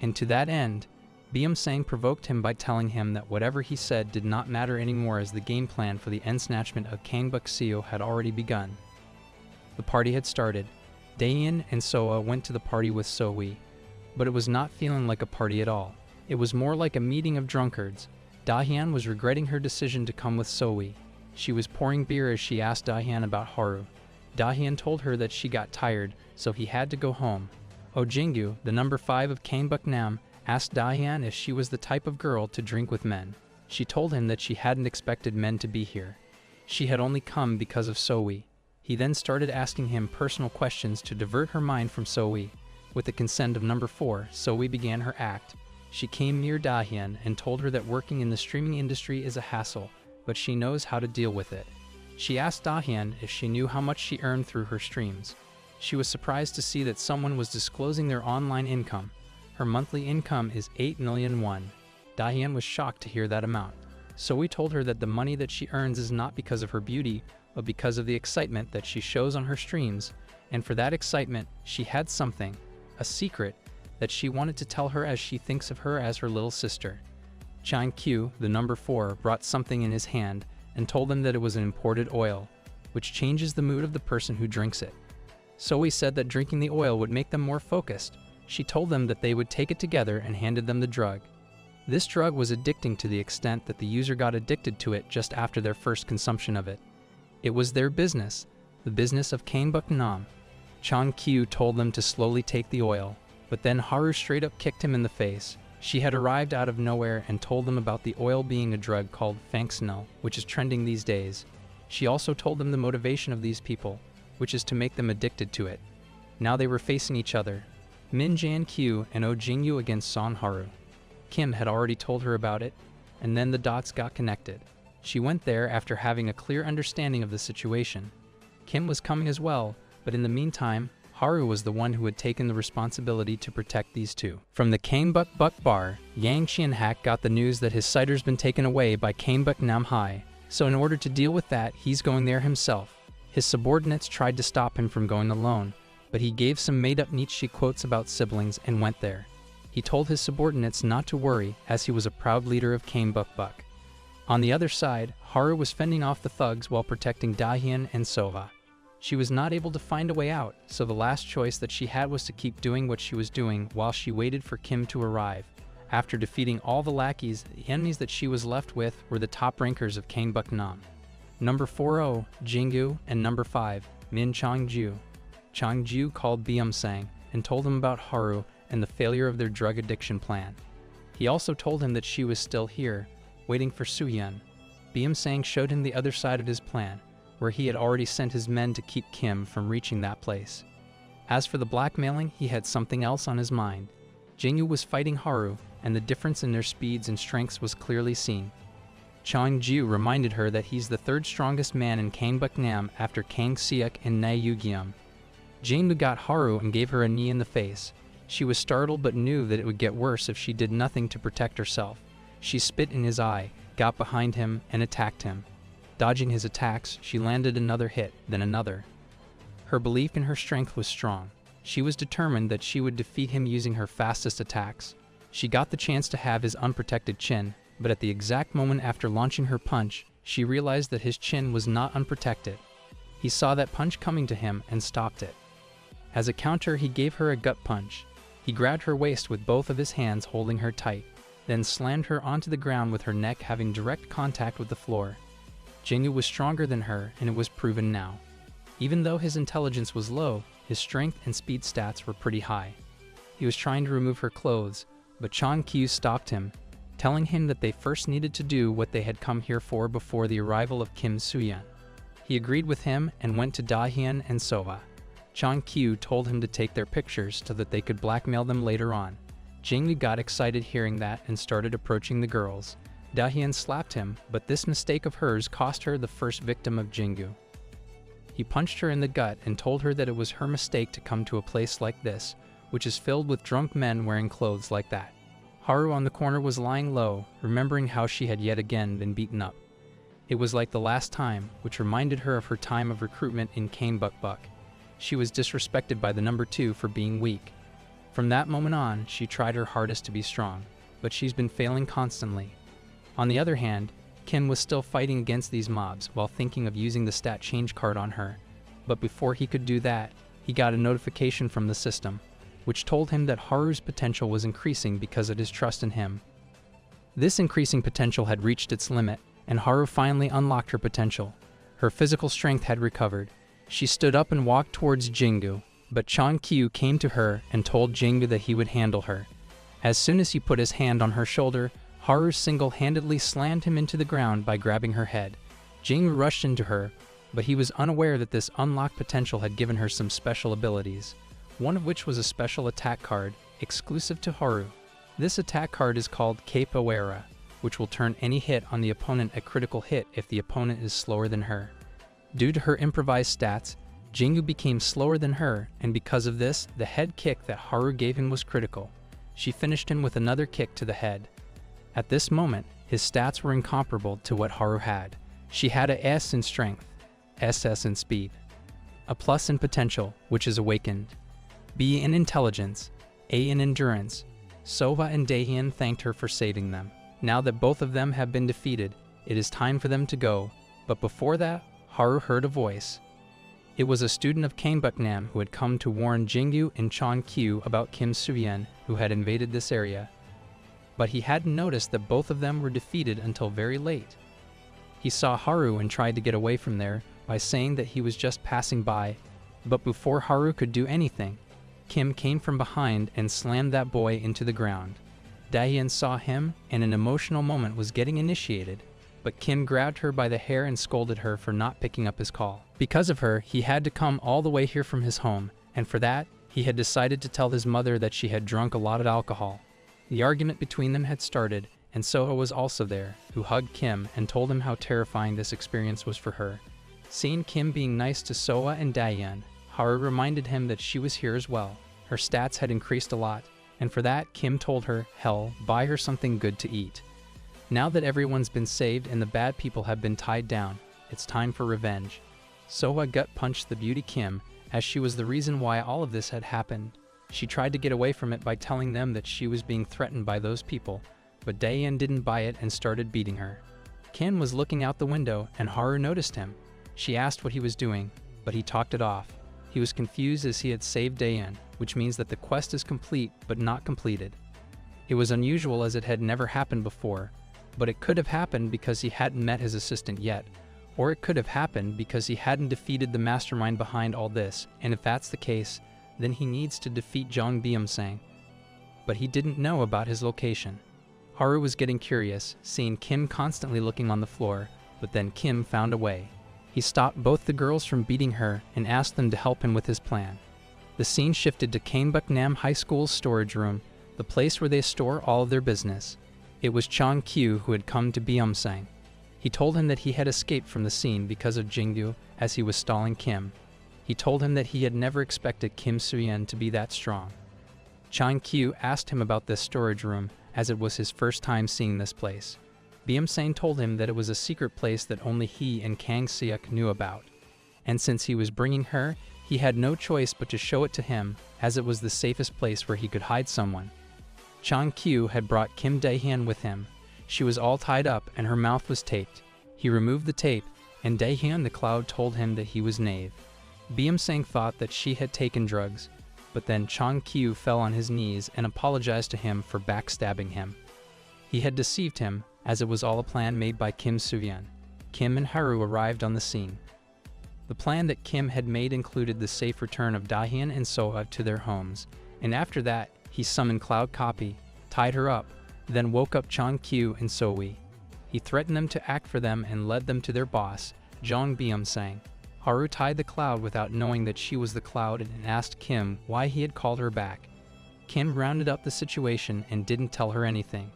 And to that end, Byum-sang provoked him by telling him that whatever he said did not matter anymore, as the game plan for the ensnatchment of Kanebuk-seo had already begun. The party had started. Daehyun and Soa went to the party with Sohee, but it was not feeling like a party at all. It was more like a meeting of drunkards. Daehyun was regretting her decision to come with Sohee. She was pouring beer as she asked Daehyun about Haru. Daehyun told her that she got tired, so he had to go home. Oh Jingyu, the number 5 of Kanebuk-nam, asked Daehyun if she was the type of girl to drink with men. She told him that she hadn't expected men to be here. She had only come because of Sohee. He then started asking him personal questions to divert her mind from Sohee. With the consent of number 4, Sohee began her act. She came near Daehyun and told her that working in the streaming industry is a hassle, but she knows how to deal with it. She asked Daehyun if she knew how much she earned through her streams. She was surprised to see that someone was disclosing their online income. Her monthly income is 8 million won. Daehyun was shocked to hear that amount. Sohee told her that the money that she earns is not because of her beauty, but because of the excitement that she shows on her streams, and for that excitement, she had something, a secret, that she wanted to tell her, as she thinks of her as her little sister. Chang Q, the number 4, brought something in his hand and told them that it was an imported oil, which changes the mood of the person who drinks it. Sohee said that drinking the oil would make them more focused. She told them that they would take it together and handed them the drug. This drug was addicting to the extent that the user got addicted to it just after their first consumption of it. It was their business, the business of Kanebuk-nam. Chang Q told them to slowly take the oil, but then Haru straight up kicked him in the face. She had arrived out of nowhere and told them about the oil being a drug called Fangsnel, which is trending these days. She also told them the motivation of these people, which is to make them addicted to it. Now they were facing each other, Min Jan-kyu and Oh Jingyu against Son Haru. Kim had already told her about it, and then the dots got connected. She went there after having a clear understanding of the situation. Kim was coming as well, but in the meantime, Haru was the one who had taken the responsibility to protect these two. From the Kanebuk bar, Yang Chien-hak got the news that his cider's been taken away by Kanebuk-nam High, so in order to deal with that, he's going there himself. His subordinates tried to stop him from going alone, but he gave some made-up Nietzsche quotes about siblings and went there. He told his subordinates not to worry, as he was a proud leader of Kanebuk. On the other side, Haru was fending off the thugs while protecting Daehyun and Soha. She was not able to find a way out, so the last choice that she had was to keep doing what she was doing while she waited for Kim to arrive. After defeating all the lackeys, the enemies that she was left with were the top rankers of Kanebuk-nam. Number 40, Jingyu, and number 5, Min Changju. Changju called Byum-sang and told him about Haru and the failure of their drug addiction plan. He also told him that she was still here, waiting for Soo-hyun. Byum-sang showed him the other side of his plan, where he had already sent his men to keep Kim from reaching that place. As for the blackmailing, he had something else on his mind. Jingyu was fighting Haru, and the difference in their speeds and strengths was clearly seen. Chang-ju reminded her that he's the third strongest man in Gangbuk-nam after Kang Seok and Na Yu-gyeom. Jinggu got Haru and gave her a knee in the face. She was startled but knew that it would get worse if she did nothing to protect herself. She spit in his eye, got behind him, and attacked him. Dodging his attacks, she landed another hit, then another. Her belief in her strength was strong. She was determined that she would defeat him using her fastest attacks. She got the chance to have his unprotected chin, but at the exact moment after launching her punch, she realized that his chin was not unprotected. He saw that punch coming to him and stopped it. As a counter, he gave her a gut punch. He grabbed her waist with both of his hands, holding her tight, then slammed her onto the ground with her neck having direct contact with the floor. Jinggu was stronger than her, and it was proven now. Even though his intelligence was low, his strength and speed stats were pretty high. He was trying to remove her clothes, but Chang Kyu stopped him, telling him that they first needed to do what they had come here for before the arrival of Kim Soo-yeon. He agreed with him and went to Da-hyun and Sova. Chang Kyu told him to take their pictures so that they could blackmail them later on. Jinggu got excited hearing that and started approaching the girls. Da-hyun slapped him, but this mistake of hers cost her the first victim of Jinggu. He punched her in the gut and told her that it was her mistake to come to a place like this, which is filled with drunk men wearing clothes like that. Haru on the corner was lying low, remembering how she had yet again been beaten up. It was like the last time, which reminded her of her time of recruitment in Gangbuk. She was disrespected by the number 2 for being weak. From that moment on, she tried her hardest to be strong, but she's been failing constantly. On the other hand, Kim was still fighting against these mobs while thinking of using the stat change card on her. But before he could do that, he got a notification from the system, which told him that Haru's potential was increasing because of his trust in him. This increasing potential had reached its limit, and Haru finally unlocked her potential. Her physical strength had recovered. She stood up and walked towards Jinggu, but Chang Kyu came to her and told Jinggu that he would handle her. As soon as he put his hand on her shoulder, Haru single-handedly slammed him into the ground by grabbing her head. Jinggu rushed into her, but he was unaware that this unlocked potential had given her some special abilities, one of which was a special attack card, exclusive to Haru. This attack card is called Capoeira, which will turn any hit on the opponent a critical hit if the opponent is slower than her. Due to her improvised stats, Jinggu became slower than her, and because of this, the head kick that Haru gave him was critical. She finished him with another kick to the head. At this moment, his stats were incomparable to what Haru had. She had a S in strength, SS in speed, a plus in potential, which is awakened, B in intelligence, A in endurance. Sova and Da-hyun thanked her for saving them. Now that both of them have been defeated, it is time for them to go, but before that, Haru heard a voice. It was a student of Gangbuk-nam who had come to warn Jinggu and Chang Kyu about Kim Soo-yeon, who had invaded this area. But he hadn't noticed that both of them were defeated until very late. He saw Haru and tried to get away from there by saying that he was just passing by, but before Haru could do anything, Kim came from behind and slammed that boy into the ground. Da-hyun saw him and in an emotional moment was getting initiated, but Kim grabbed her by the hair and scolded her for not picking up his call. Because of her, he had to come all the way here from his home, and for that, he had decided to tell his mother that she had drunk a lot of alcohol. The argument between them had started, and Soha was also there, who hugged Kim and told him how terrifying this experience was for her. Seeing Kim being nice to Soha and Da-hyun, Haru reminded him that she was here as well. Her stats had increased a lot, and for that, Kim told her, hell, buy her something good to eat. Now that everyone's been saved and the bad people have been tied down, it's time for revenge. Soha gut-punched the beauty Kim, as she was the reason why all of this had happened. She tried to get away from it by telling them that she was being threatened by those people, but Da-hyun didn't buy it and started beating her. Kim was looking out the window and Haru noticed him. She asked what he was doing, but he talked it off. He was confused as he had saved Da-hyun, which means that the quest is complete but not completed. It was unusual as it had never happened before, but it could have happened because he hadn't met his assistant yet, or it could have happened because he hadn't defeated the mastermind behind all this, and if that's the case, then he needs to defeat Jong Byum-sang. But he didn't know about his location. Haru was getting curious, seeing Kim constantly looking on the floor, but then Kim found a way. He stopped both the girls from beating her and asked them to help him with his plan. The scene shifted to Gangbuk-nam High School's storage room. the place where they store all of their business. It was Chang Kyu who had come to Byung-sang. He told him that he had escaped from the scene because of Jingdu as he was stalling Kim. He told him that he had never expected Kim Soo-yeon to be that strong. Chang Kyu asked him about this storage room as it was his first time seeing this place. Byung-sang told him that it was a secret place that only he and Kang Seok knew about. And since he was bringing her, he had no choice but to show it to him, as it was the safest place where he could hide someone. Chang Kyu had brought Kim Dae-hyun with him. She was all tied up and her mouth was taped. He removed the tape, and Dae-hyun the Cloud told him that he was Knave. Byung-sang thought that she had taken drugs, but then Chang Kyu fell on his knees and apologized to him for backstabbing him. He had deceived him, as it was all a plan made by Kim Soo-yeon. Kim and Haru arrived on the scene. The plan that Kim had made included the safe return of Dae-hyun and Soha to their homes, and after that, he summoned Cloud Copy, tied her up, then woke up Chang Kyu and So-wee. He threatened them to act for them and led them to their boss, Jong Byung-sang. Haru tied the Cloud without knowing that she was the Cloud and asked Kim why he had called her back. Kim rounded up the situation and didn't tell her anything.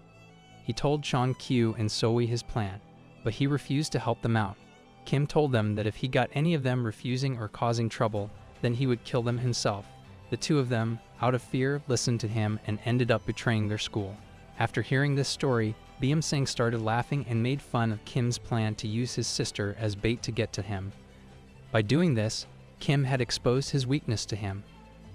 He told Chang Kyu and So-wee his plan, but he refused to help them out. Kim told them that if he got any of them refusing or causing trouble, then he would kill them himself. The two of them, out of fear, listened to him and ended up betraying their school. After hearing this story, Byung-sang started laughing and made fun of Kim's plan to use his sister as bait to get to him. By doing this, Kim had exposed his weakness to him.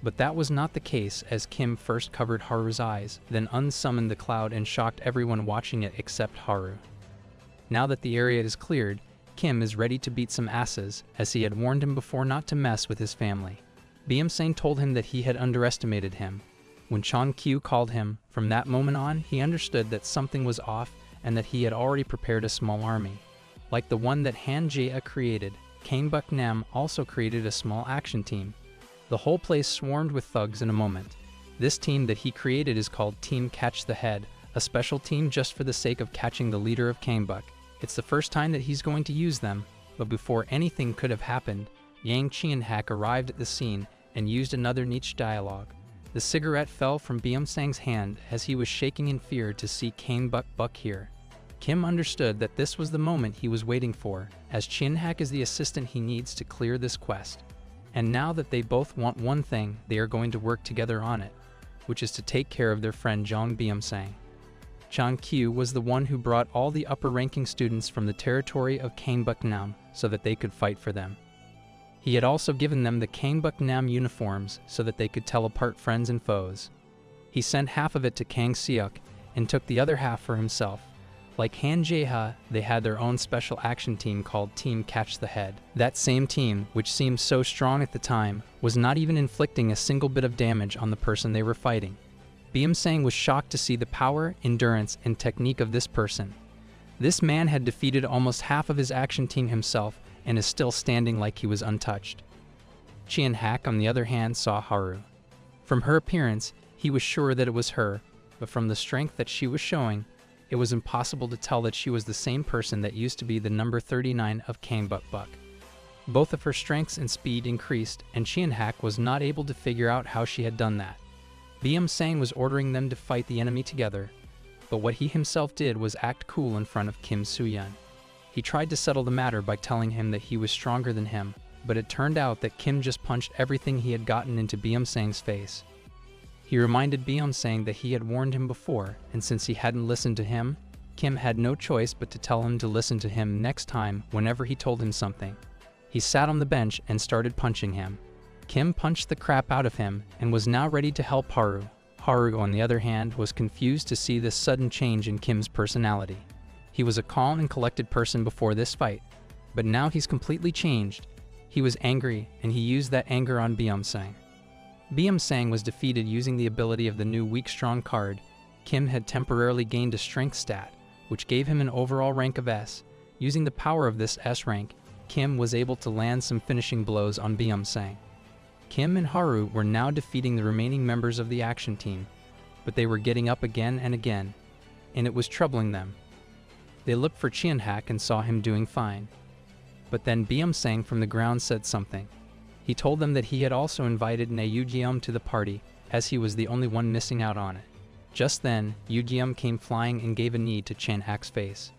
But that was not the case, as Kim first covered Haru's eyes, then unsummoned the Cloud and shocked everyone watching it except Haru. Now that the area is cleared, Kim is ready to beat some asses, as he had warned him before not to mess with his family. Byung-sang told him that he had underestimated him. When Chang Kyu called him, from that moment on, he understood that something was off and that he had already prepared a small army. Like the one that Han Jae created, Kang Buk-nam also created a small action team. The whole place swarmed with thugs in a moment. This team that he created is called Team Catch the Head, a special team just for the sake of catching the leader of Kang Buk. It's the first time that he's going to use them, but before anything could have happened, Yang Chien-hak arrived at the scene and used another niche dialogue. The cigarette fell from Byung-sang's hand as he was shaking in fear to see Kang Buk here. Kim understood that this was the moment he was waiting for, as Chien-hak is the assistant he needs to clear this quest. And now that they both want one thing, they are going to work together on it, which is to take care of their friend Jong Byung-sang. Chang Kyu was the one who brought all the upper-ranking students from the territory of Kang Buk-nam so that they could fight for them. He had also given them the Kang Buk-nam uniforms so that they could tell apart friends and foes. He sent half of it to Kang Seok and took the other half for himself. Like Han Jae-ha, they had their own special action team called Team Catch the Head. That same team, which seemed so strong at the time, was not even inflicting a single bit of damage on the person they were fighting. Byung-sang was shocked to see the power, endurance, and technique of this person. This man had defeated almost half of his action team himself and is still standing like he was untouched. Chien-hak, on the other hand, saw Haru. From her appearance, he was sure that it was her, but from the strength that she was showing, it was impossible to tell that she was the same person that used to be the number 39 of Kang Buk. Both of her strengths and speed increased, and Chien-hak was not able to figure out how she had done that. Byung-sang was ordering them to fight the enemy together, but what he himself did was act cool in front of Kim Soo-yeon. He tried to settle the matter by telling him that he was stronger than him, but it turned out that Kim just punched everything he had gotten into Byung-sang's face. He reminded Byung-sang that he had warned him before, and since he hadn't listened to him, Kim had no choice but to tell him to listen to him next time whenever he told him something. He sat on the bench and started punching him. Kim punched the crap out of him and was now ready to help Haru. Haru, on the other hand, was confused to see this sudden change in Kim's personality. He was a calm and collected person before this fight, but now he's completely changed. He was angry, and he used that anger on Byung-sang. Byung-sang was defeated using the ability of the new Weak Strong card. Kim had temporarily gained a strength stat, which gave him an overall rank of S. Using the power of this S rank, Kim was able to land some finishing blows on Byung-sang. Kim and Haru were now defeating the remaining members of the action team, but they were getting up again and again, and it was troubling them. They looked for Chien-hak and saw him doing fine. But then Byung-sang from the ground said something. He told them that he had also invited Naeugyeom to the party, as he was the only one missing out on it. Just then, Yu came flying and gave a knee to Chan-hak's face.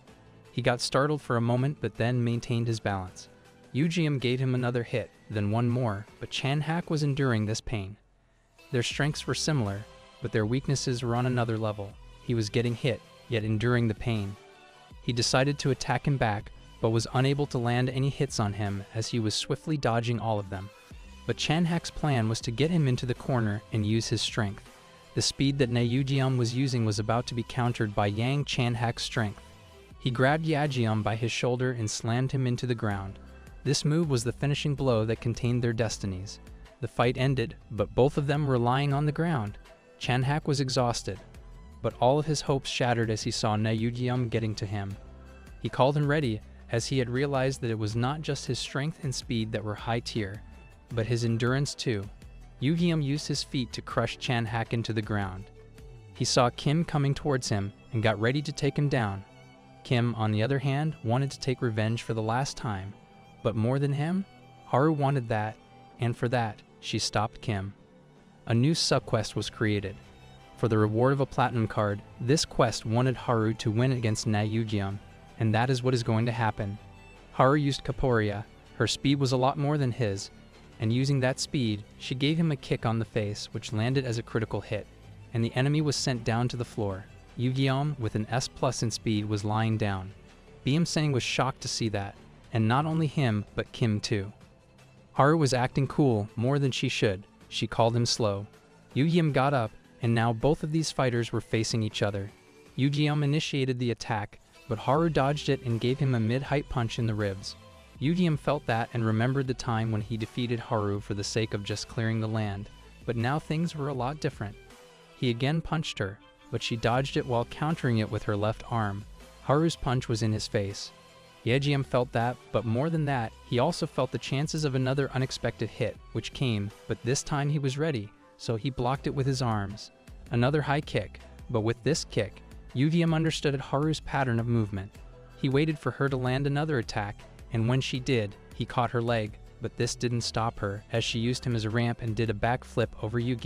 He got startled for a moment but then maintained his balance. Yu gave him another hit, then one more, but Chan-hak was enduring this pain. Their strengths were similar, but their weaknesses were on another level. He was getting hit, yet enduring the pain. He decided to attack him back, but was unable to land any hits on him as he was swiftly dodging all of them. But Chan-hak's plan was to get him into the corner and use his strength. The speed that Yu was using was about to be countered by Yang Chan-hak's strength. He grabbed Yajium by his shoulder and slammed him into the ground. This move was the finishing blow that contained their destinies. The fight ended, but both of them were lying on the ground. Chan-hak was exhausted, but all of his hopes shattered as he saw Yu getting to him. He called him ready, as he had realized that it was not just his strength and speed that were high tier, but his endurance too. Yu used his feet to crush Chan-hak into the ground. He saw Kim coming towards him and got ready to take him down. Kim, on the other hand, wanted to take revenge for the last time, but more than him, Haru wanted that, and for that, she stopped Kim. A new subquest was created. For the reward of a platinum card, this quest wanted Haru to win against Yu, and that is what is going to happen. Haru used Kaporia. Her speed was a lot more than his, and using that speed, she gave him a kick on the face which landed as a critical hit, and the enemy was sent down to the floor. Yu with an S+ in speed was lying down. Sang was shocked to see that, and not only him, but Kim too. Haru was acting cool, more than she should. She called him slow. Yu got up, and now both of these fighters were facing each other. Yu initiated the attack, but Haru dodged it and gave him a mid-height punch in the ribs. Yu felt that and remembered the time when he defeated Haru for the sake of just clearing the land, but now things were a lot different. He again punched her, but she dodged it while countering it with her left arm. Haru's punch was in his face. Yejium felt that, but more than that, he also felt the chances of another unexpected hit, which came, but this time he was ready, so he blocked it with his arms. Another high kick, but with this kick, Yu understood Haru's pattern of movement. He waited for her to land another attack, and when she did, he caught her leg, but this didn't stop her, as she used him as a ramp and did a backflip over Yu.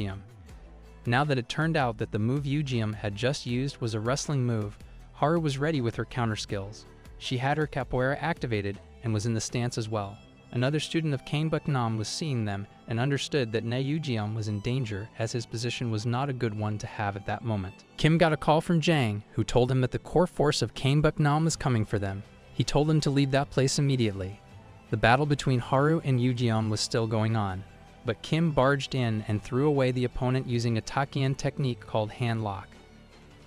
Now that it turned out that the move Yu had just used was a wrestling move, Haru was ready with her counter skills. She had her capoeira activated and was in the stance as well. Another student of EpicManhwa was seeing them and understood that Yu was in danger, as his position was not a good one to have at that moment. Kim got a call from Jang, who told him that the core force of EpicManhwa was coming for them. He told them to leave that place immediately. The battle between Haru and Yu was still going on, but Kim barged in and threw away the opponent using a Takien technique called hand lock.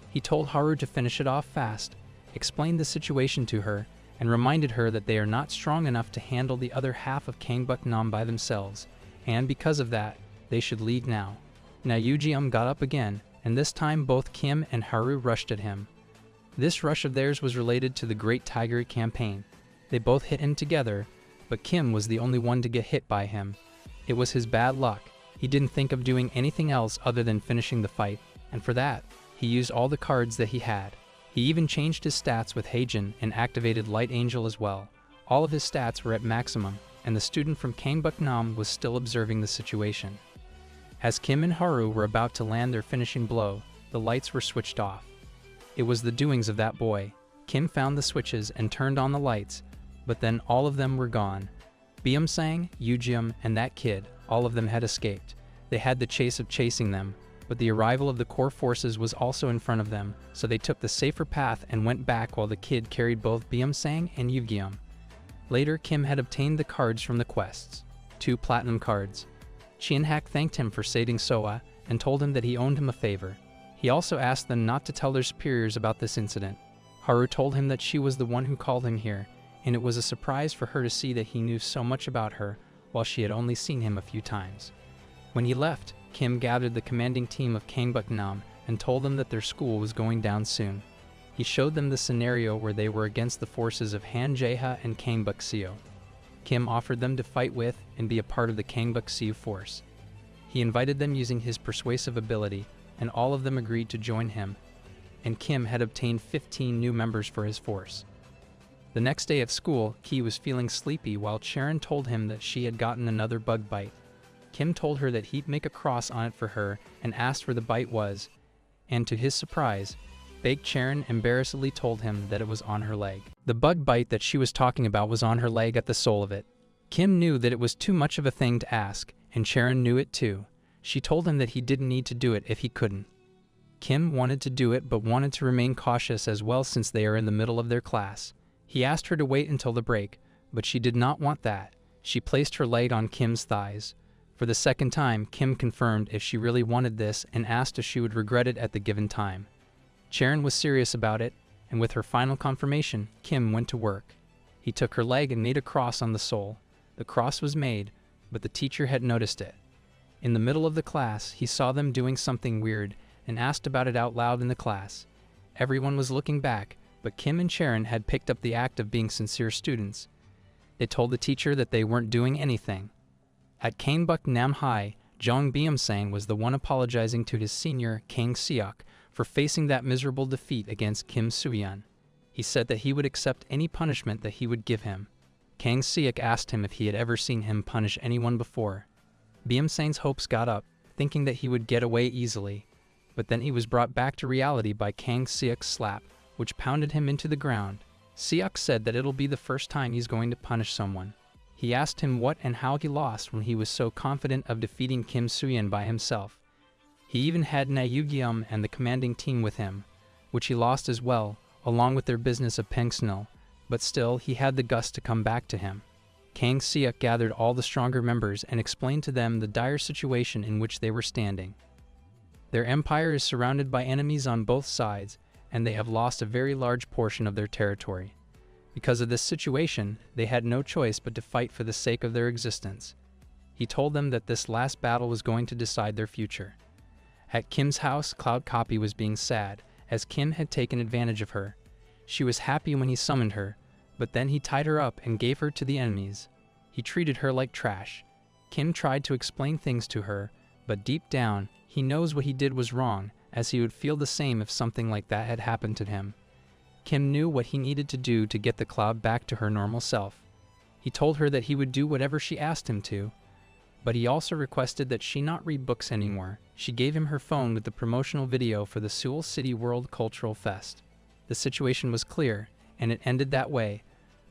He told Haru to finish it off fast, explained the situation to her, and reminded her that they are not strong enough to handle the other half of EpicManhwa by themselves, and because of that, they should leave now. Yu got up again, and this time both Kim and Haru rushed at him. This rush of theirs was related to the Great Tiger campaign. They both hit him together, but Kim was the only one to get hit by him. It was his bad luck. He didn't think of doing anything else other than finishing the fight, and for that, he used all the cards that he had. He even changed his stats with Heijin and activated Light Angel as well. All of his stats were at maximum, and the student from EpicManhwa was still observing the situation. As Kim and Haru were about to land their finishing blow, the lights were switched off. It was the doings of that boy. Kim found the switches and turned on the lights, but then all of them were gone. Sang, Yu and that kid, all of them had escaped. They had the chase of chasing them, but the arrival of the core forces was also in front of them, so they took the safer path and went back while the kid carried both Sang and Yu. Later, Kim had obtained the cards from the quests, 2 platinum cards. Chan-hak thanked him for saving Soa and told him that he owed him a favor. He also asked them not to tell their superiors about this incident. Haru told him that she was the one who called him here, and it was a surprise for her to see that he knew so much about her while she had only seen him a few times. When he left, Kim gathered the commanding team of EpicManhwa and told them that their school was going down soon. He showed them the scenario where they were against the forces of Han Jae-ha and Kangbuk-seo. Kim offered them to fight with and be a part of the Kangbuk-seo force. He invited them using his persuasive ability, and all of them agreed to join him, and Kim had obtained 15 new members for his force. The next day at school, Ki was feeling sleepy while Sharon told him that she had gotten another bug bite. Kim told her that he'd make a cross on it for her and asked where the bite was, and to his surprise, Baek Charon embarrassedly told him that it was on her leg. The bug bite that she was talking about was on her leg at the sole of it. Kim knew that it was too much of a thing to ask, and Charon knew it too. She told him that he didn't need to do it if he couldn't. Kim wanted to do it but wanted to remain cautious as well since they are in the middle of their class. He asked her to wait until the break, but she did not want that. She placed her leg on Kim's thighs. For the second time, Kim confirmed if she really wanted this and asked if she would regret it at the given time. Charon was serious about it, and with her final confirmation, Kim went to work. He took her leg and made a cross on the sole. The cross was made, but the teacher had noticed it. In the middle of the class, he saw them doing something weird and asked about it out loud in the class. Everyone was looking back, but Kim and Charon had picked up the act of being sincere students. They told the teacher that they weren't doing anything. At Kanebuk Nam High, Jong Byum-sang was the one apologizing to his senior, Kang Seok, for facing that miserable defeat against Kim Soo-yeon. He said that he would accept any punishment that he would give him. Kang Seok asked him if he had ever seen him punish anyone before. Byum-sang's hopes got up, thinking that he would get away easily, but then he was brought back to reality by Kang Seok's slap, which pounded him into the ground. Seok said that it'll be the first time he's going to punish someone. He asked him what and how he lost when he was so confident of defeating Kim Soo-yeon by himself. He even had Na Yu-gyum and the commanding team with him, which he lost as well, along with their business of Pengsnil, but still he had the guts to come back to him. Kang Seok gathered all the stronger members and explained to them the dire situation in which they were standing. Their empire is surrounded by enemies on both sides, and they have lost a very large portion of their territory. Because of this situation, they had no choice but to fight for the sake of their existence. He told them that this last battle was going to decide their future. At Kim's house, Cloud Copy was being sad, as Kim had taken advantage of her. She was happy when he summoned her, but then he tied her up and gave her to the enemies. He treated her like trash. Kim tried to explain things to her, but deep down, he knows what he did was wrong, as he would feel the same if something like that had happened to him. Kim knew what he needed to do to get the Cloud back to her normal self. He told her that he would do whatever she asked him to, but he also requested that she not read books anymore. She gave him her phone with the promotional video for the Seoul City World Cultural Fest. The situation was clear, and it ended that way.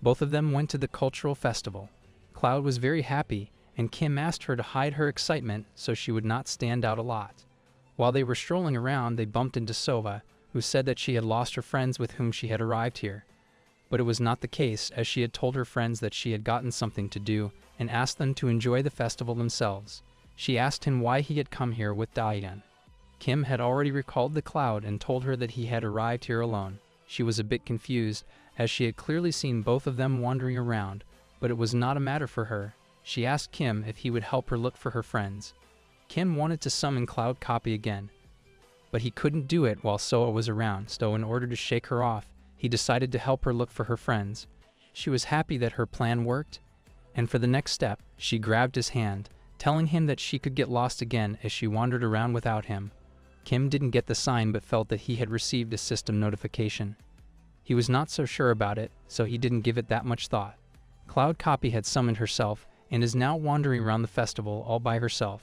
Both of them went to the cultural festival. Cloud was very happy, and Kim asked her to hide her excitement so she would not stand out a lot. While they were strolling around, they bumped into Sova, who said that she had lost her friends with whom she had arrived here. But it was not the case, as she had told her friends that she had gotten something to do and asked them to enjoy the festival themselves. She asked him why he had come here with Daeyeon. Kim had already recalled the Cloud and told her that he had arrived here alone. She was a bit confused, as she had clearly seen both of them wandering around, but it was not a matter for her. She asked Kim if he would help her look for her friends. Kim wanted to summon Cloud Copy again, but he couldn't do it while Soa was around, so in order to shake her off, he decided to help her look for her friends. She was happy that her plan worked, and for the next step, she grabbed his hand, telling him that she could get lost again as she wandered around without him. Kim didn't get the sign but felt that he had received a system notification. He was not so sure about it, so he didn't give it that much thought. Cloud Copy had summoned herself and is now wandering around the festival all by herself.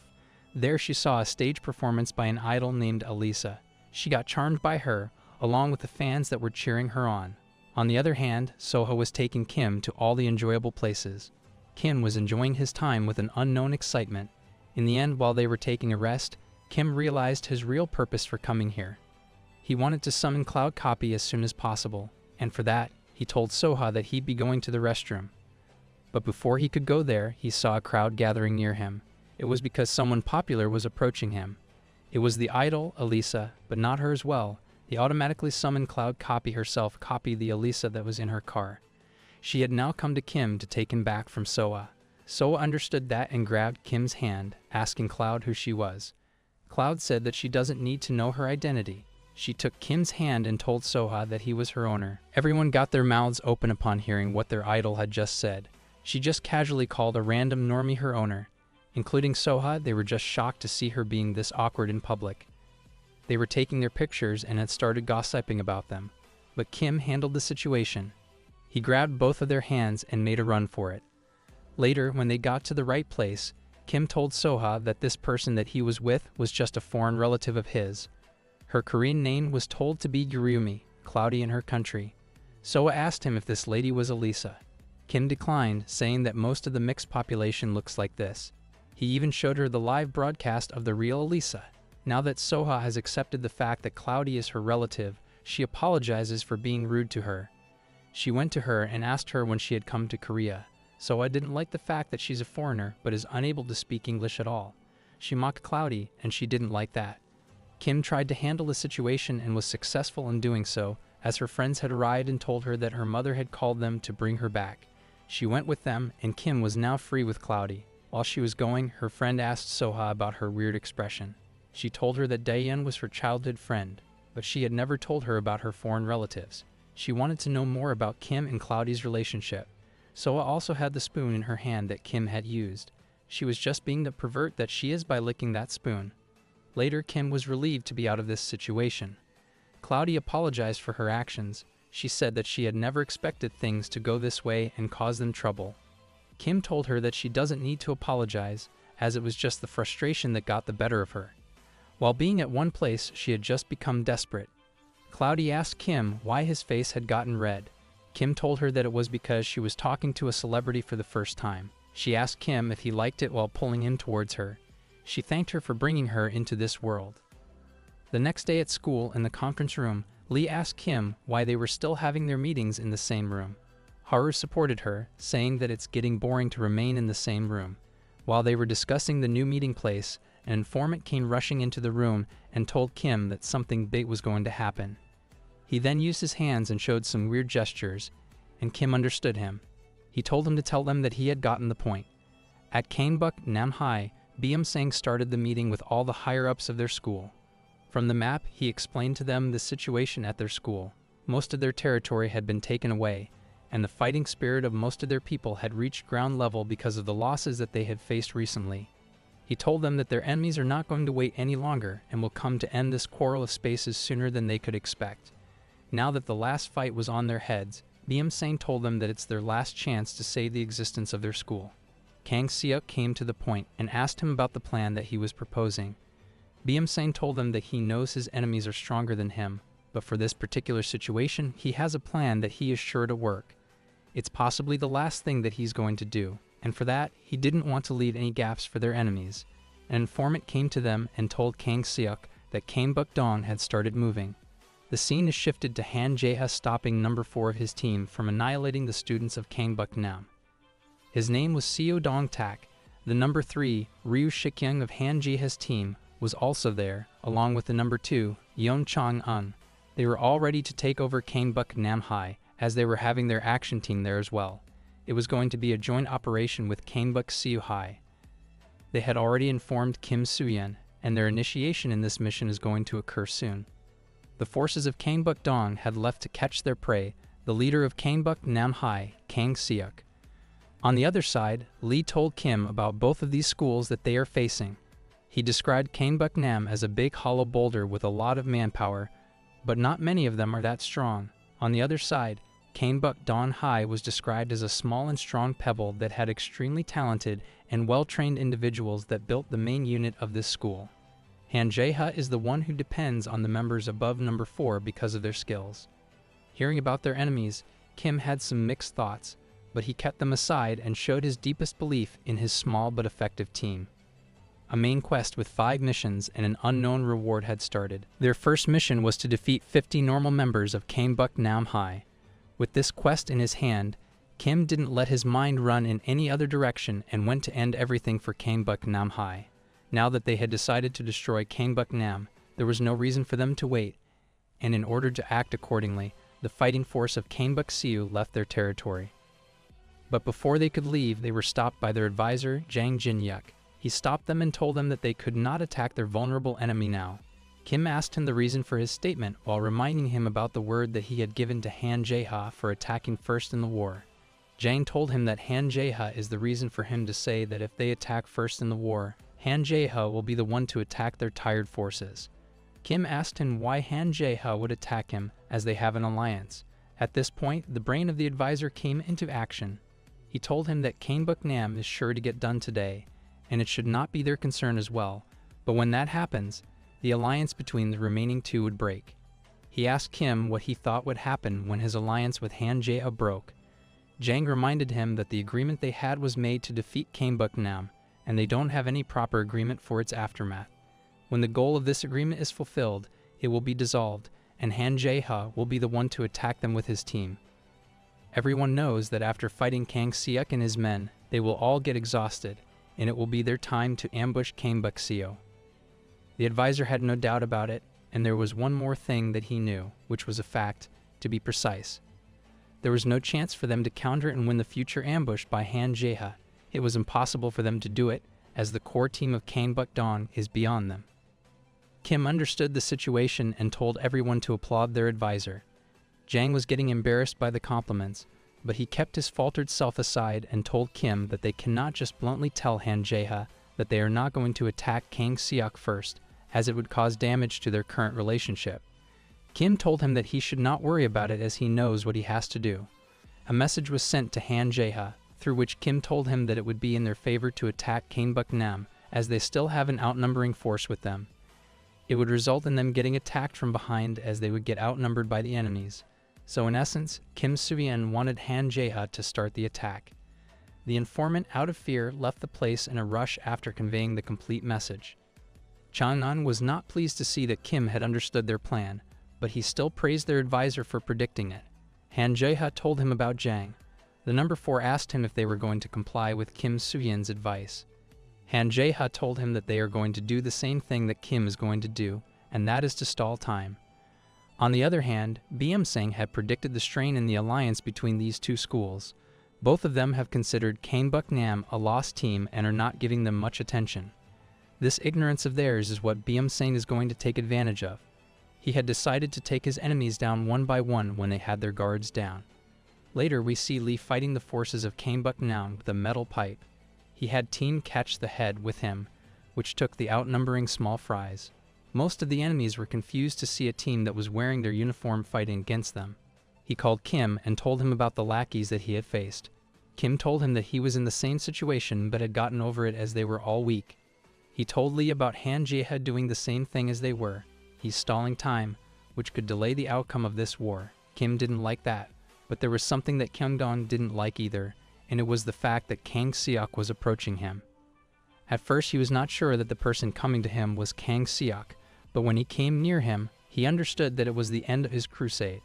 There she saw a stage performance by an idol named Elisa. She got charmed by her, along with the fans that were cheering her on. On the other hand, Soha was taking Kim to all the enjoyable places. Kim was enjoying his time with an unknown excitement. In the end, while they were taking a rest, Kim realized his real purpose for coming here. He wanted to summon Cloud Copy as soon as possible, and for that, he told Soha that he'd be going to the restroom. But before he could go there, he saw a crowd gathering near him. It was because someone popular was approaching him. It was the idol, Elisa, but not her as well. He automatically summoned Cloud Copy herself, copy the Elisa that was in her car. She had now come to Kim to take him back from Soa. Soa understood that and grabbed Kim's hand, asking Cloud who she was. Cloud said that she doesn't need to know her identity. She took Kim's hand and told Soha that he was her owner. Everyone got their mouths open upon hearing what their idol had just said. She just casually called a random normie her owner. Including Soha, they were just shocked to see her being this awkward in public. They were taking their pictures and had started gossiping about them. But Kim handled the situation. He grabbed both of their hands and made a run for it. Later, when they got to the right place, Kim told Soha that this person that he was with was just a foreign relative of his. Her Korean name was told to be Yurumi, cloudy in her country. Soa asked him if this lady was Elisa. Kim declined, saying that most of the mixed population looks like this. He even showed her the live broadcast of the real Elisa. Now that Soha has accepted the fact that Cloudy is her relative, she apologizes for being rude to her. She went to her and asked her when she had come to Korea. Soa didn't like the fact that she's a foreigner but is unable to speak English at all. She mocked Cloudy, and she didn't like that. Kim tried to handle the situation and was successful in doing so, as her friends had arrived and told her that her mother had called them to bring her back. She went with them, and Kim was now free with Cloudy. While she was going, her friend asked Soha about her weird expression. She told her that Daeyeon was her childhood friend, but she had never told her about her foreign relatives. She wanted to know more about Kim and Cloudy's relationship. Soa also had the spoon in her hand that Kim had used. She was just being the pervert that she is by licking that spoon. Later, Kim was relieved to be out of this situation. Cloudy apologized for her actions. She said that she had never expected things to go this way and cause them trouble. Kim told her that she doesn't need to apologize, as it was just the frustration that got the better of her. While being at one place, she had just become desperate. Cloudy asked Kim why his face had gotten red. Kim told her that it was because she was talking to a celebrity for the first time. She asked Kim if he liked it while pulling him towards her. She thanked her for bringing her into this world. The next day at school, in the conference room, Lee asked Kim why they were still having their meetings in the same room. Haru supported her, saying that it's getting boring to remain in the same room. While they were discussing the new meeting place, an informant came rushing into the room and told Kim that something big was going to happen. He then used his hands and showed some weird gestures, and Kim understood him. He told him to tell them that he had gotten the point. At Kanebuk Nam High, Sang started the meeting with all the higher-ups of their school. From the map, he explained to them the situation at their school. Most of their territory had been taken away, and the fighting spirit of most of their people had reached ground level because of the losses that they had faced recently. He told them that their enemies are not going to wait any longer and will come to end this quarrel of spaces sooner than they could expect. Now that the last fight was on their heads, Sang told them that it's their last chance to save the existence of their school. Kang Seok came to the point and asked him about the plan that he was proposing. Sang told them that he knows his enemies are stronger than him, but for this particular situation, he has a plan that he is sure to work. It's possibly the last thing that he's going to do, and for that, he didn't want to leave any gaps for their enemies. An informant came to them and told Kang Seok that Kanebuk Dong had started moving. The scene is shifted to Han Jae-ha stopping number 4 of his team from annihilating the students of Kanebuk Nam. His name was Seo Dong Tak. The number 3, Ryu Shikyoung of Han Jae-ha's team, was also there, along with the number 2, Yeon Chong-un. They were all ready to take over Kanebuk Nam High, as they were having their action team there as well. It was going to be a joint operation with Kanebuk Siu High. They had already informed Kim Soo-yeon, and their initiation in this mission is going to occur soon. The forces of Kanebuk Dong had left to catch their prey, the leader of Kanebuk Nam High, Kang Seok. On the other side, Lee told Kim about both of these schools that they are facing. He described Kanebuk Nam as a big hollow boulder with a lot of manpower, but not many of them are that strong. On the other side, Kanebuk Dong High was described as a small and strong pebble that had extremely talented and well-trained individuals that built the main unit of this school. Han Jae-ha is the one who depends on the members above number 4 because of their skills. Hearing about their enemies, Kim had some mixed thoughts, but he kept them aside and showed his deepest belief in his small but effective team. A main quest with 5 missions and an unknown reward had started. Their first mission was to defeat 50 normal members of Kanebuk Nam High. With this quest in his hand, Kim didn't let his mind run in any other direction and went to end everything for Kanebuk Nam High. Now that they had decided to destroy Kanebuk Nam, there was no reason for them to wait, and in order to act accordingly, the fighting force of Kanebuk Siu left their territory. But before they could leave, they were stopped by their advisor, Jang Jin-yuk. He stopped them and told them that they could not attack their vulnerable enemy now. Kim asked him the reason for his statement while reminding him about the word that he had given to Han Jae-ha for attacking first in the war. Jang told him that Han Jae-ha is the reason for him to say that if they attack first in the war, Han Jae-ha will be the one to attack their tired forces. Kim asked him why Han Jae-ha would attack him, as they have an alliance. At this point, the brain of the advisor came into action. He told him that Kanebuk Nam is sure to get done today, and it should not be their concern as well. But when that happens, the alliance between the remaining two would break. He asked Kim what he thought would happen when his alliance with Han Jae-ha broke. Jang reminded him that the agreement they had was made to defeat Kangbuk-nam, and they don't have any proper agreement for its aftermath. When the goal of this agreement is fulfilled, it will be dissolved, and Han Jae-ha will be the one to attack them with his team. Everyone knows that after fighting Kang Seok and his men, they will all get exhausted, and it will be their time to ambush Kangbuk-seo. The advisor had no doubt about it, and there was one more thing that he knew, which was a fact, to be precise. There was no chance for them to counter and win the future ambush by Han Jae-ha. It was impossible for them to do it, as the core team of Kangbuk-dong is beyond them. Kim understood the situation and told everyone to applaud their advisor. Jang was getting embarrassed by the compliments, but he kept his faltered self aside and told Kim that they cannot just bluntly tell Han Jae-ha that they are not going to attack Kang Seok first, as it would cause damage to their current relationship. Kim told him that he should not worry about it as he knows what he has to do. A message was sent to Han Jae-ha, through which Kim told him that it would be in their favor to attack Kangbuk-nam, as they still have an outnumbering force with them. It would result in them getting attacked from behind as they would get outnumbered by the enemies. So in essence, Kim Soo-yeon wanted Han Jae-ha to start the attack. The informant, out of fear, left the place in a rush after conveying the complete message. Chang-nan was not pleased to see that Kim had understood their plan, but he still praised their advisor for predicting it. Han Jae-ha told him about Jang. The number 4 asked him if they were going to comply with Kim Soo-yeon's advice. Han Jae-ha told him that they are going to do the same thing that Kim is going to do, and that is to stall time. On the other hand, Byeom-sang had predicted the strain in the alliance between these two schools. Both of them have considered Kangbuk-nam a lost team and are not giving them much attention. This ignorance of theirs is what Byeom-sang is going to take advantage of. He had decided to take his enemies down one by one when they had their guards down. Later, we see Lee fighting the forces of Kangbuk-nam with a metal pipe. He had Team catch the head with him, which took the outnumbering small fries. Most of the enemies were confused to see a team that was wearing their uniform fighting against them. He called Kim and told him about the lackeys that he had faced. Kim told him that he was in the same situation but had gotten over it as they were all weak. He told Lee about Han Jae-ha doing the same thing as they were. He's stalling time, which could delay the outcome of this war. Kim didn't like that, but there was something that Kyung-dong didn't like either, and it was the fact that Kang Seok was approaching him. At first he was not sure that the person coming to him was Kang Seok, but when he came near him, he understood that it was the end of his crusade.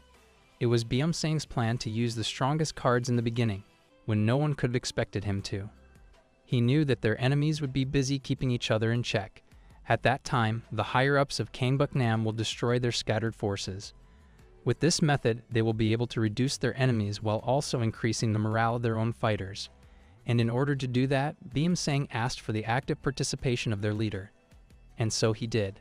It was Byeom-sang's plan to use the strongest cards in the beginning, when no one could have expected him to. He knew that their enemies would be busy keeping each other in check. At that time, the higher-ups of Kangbuk-nam will destroy their scattered forces. With this method, they will be able to reduce their enemies while also increasing the morale of their own fighters. And in order to do that, Byeom-sang asked for the active participation of their leader. And so he did.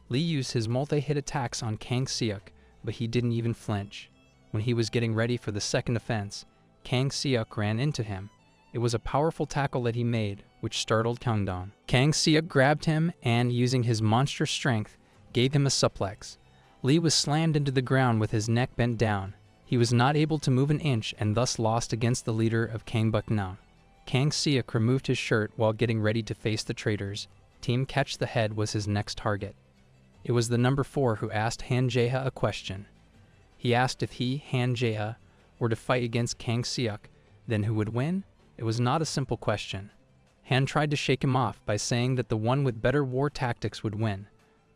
Lee used his multi-hit attacks on Kang Seok, but he didn't even flinch. When he was getting ready for the second offense, Kang Seok ran into him. It was a powerful tackle that he made, which startled Kyung-dong. Kang Seok grabbed him and, using his monstrous strength, gave him a suplex. Lee was slammed into the ground with his neck bent down. He was not able to move an inch and thus lost against the leader of Kangbuk-nam. Kang Seok removed his shirt while getting ready to face the traitors. Team Catch the Head was his next target. It was the number 4 who asked Han Jae-ha a question. He asked if he, Han Jae-ha, were to fight against Kang Seok, then who would win? It was not a simple question. Han tried to shake him off by saying that the one with better war tactics would win.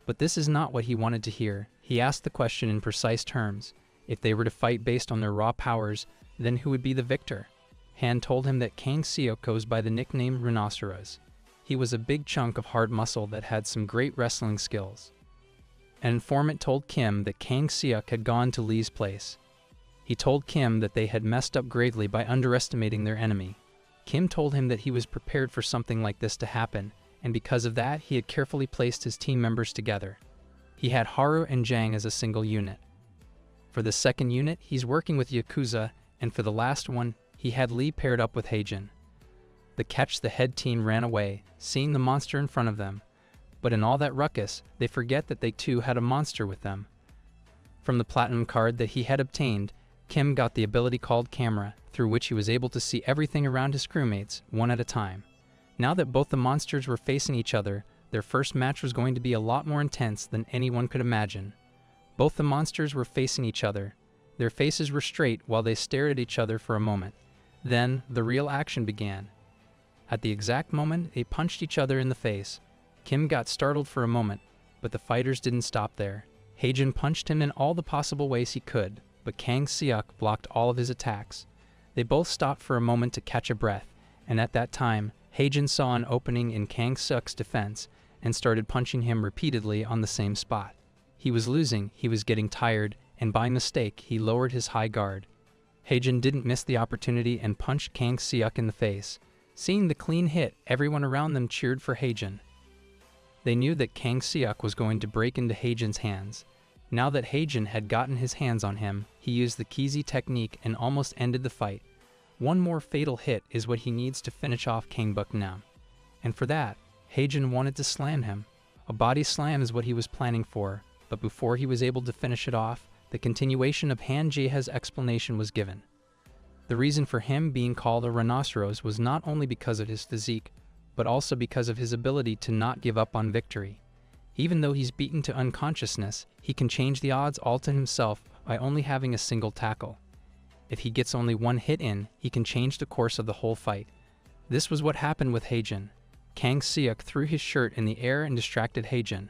But this is not what he wanted to hear. He asked the question in precise terms. If they were to fight based on their raw powers, then who would be the victor? Han told him that Kang Seok goes by the nickname Rhinoceros. He was a big chunk of hard muscle that had some great wrestling skills. An informant told Kim that Kang Seok had gone to Lee's place. He told Kim that they had messed up gravely by underestimating their enemy. Kim told him that he was prepared for something like this to happen, and because of that, he had carefully placed his team members together. He had Haru and Jang as a single unit. For the second unit, he's working with Yakuza, and for the last one, he had Lee paired up with Heijin. The Catch the Head team ran away, seeing the monster in front of them. But in all that ruckus, they forget that they too had a monster with them. From the platinum card that he had obtained, Kim got the ability called Camera, through which he was able to see everything around his crewmates, one at a time. Now that both the monsters were facing each other, Their first match was going to be a lot more intense than anyone could imagine. Both the monsters were facing each other. Their faces were straight while they stared at each other for a moment. Then, the real action began. At the exact moment they punched each other in the face, Kim got startled for a moment, but the fighters didn't stop there. Haejin punched him in all the possible ways he could, but Kang Seok blocked all of his attacks. They both stopped for a moment to catch a breath, and at that time, Haejin saw an opening in Kang Seok's defense and started punching him repeatedly on the same spot. He was losing, he was getting tired, and by mistake, he lowered his high guard. Haejin didn't miss the opportunity and punched Kang Seok in the face. Seeing the clean hit, everyone around them cheered for Haejin. They knew that Kang Seok was going to break into Haejin's hands. Now that Haejin had gotten his hands on him, he used the Kizi technique and almost ended the fight. One more fatal hit is what he needs to finish off Kangbuk Nam. And for that, Haejin wanted to slam him. A body slam is what he was planning for, but before he was able to finish it off, the continuation of Han Jaeha's explanation was given. The reason for him being called a rhinoceros was not only because of his physique, but also because of his ability to not give up on victory. Even though he's beaten to unconsciousness, he can change the odds all to himself by only having a single tackle. If he gets only one hit in, he can change the course of the whole fight. This was what happened with Haejin. Kang Seok threw his shirt in the air and distracted Haejin.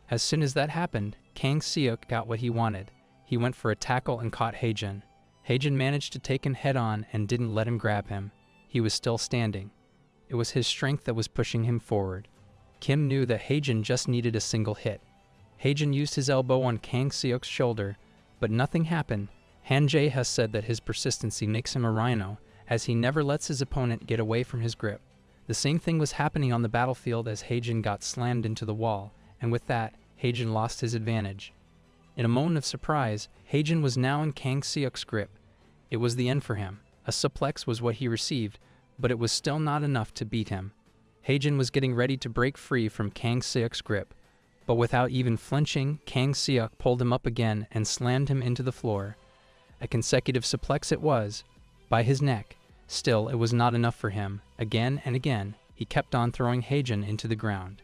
As soon as that happened, Kang Seok got what he wanted. He went for a tackle and caught Haejin. Haejin managed to take him head-on and didn't let him grab him. He was still standing. It was his strength that was pushing him forward. Kim knew that Haejin just needed a single hit. Haejin used his elbow on Kang Seok's shoulder, but nothing happened. Han Jae-ha said that his persistency makes him a rhino, as he never lets his opponent get away from his grip. The same thing was happening on the battlefield as Haejin got slammed into the wall, and with that, Haejin lost his advantage. In a moment of surprise, Haejin was now in Kang Seok's grip. It was the end for him. A suplex was what he received, but it was still not enough to beat him. Haejin was getting ready to break free from Kang Seok's grip, but without even flinching, Kang Seok pulled him up again and slammed him into the floor. A consecutive suplex it was, by his neck. Still, it was not enough for him. Again and again, he kept on throwing Haejin into the ground.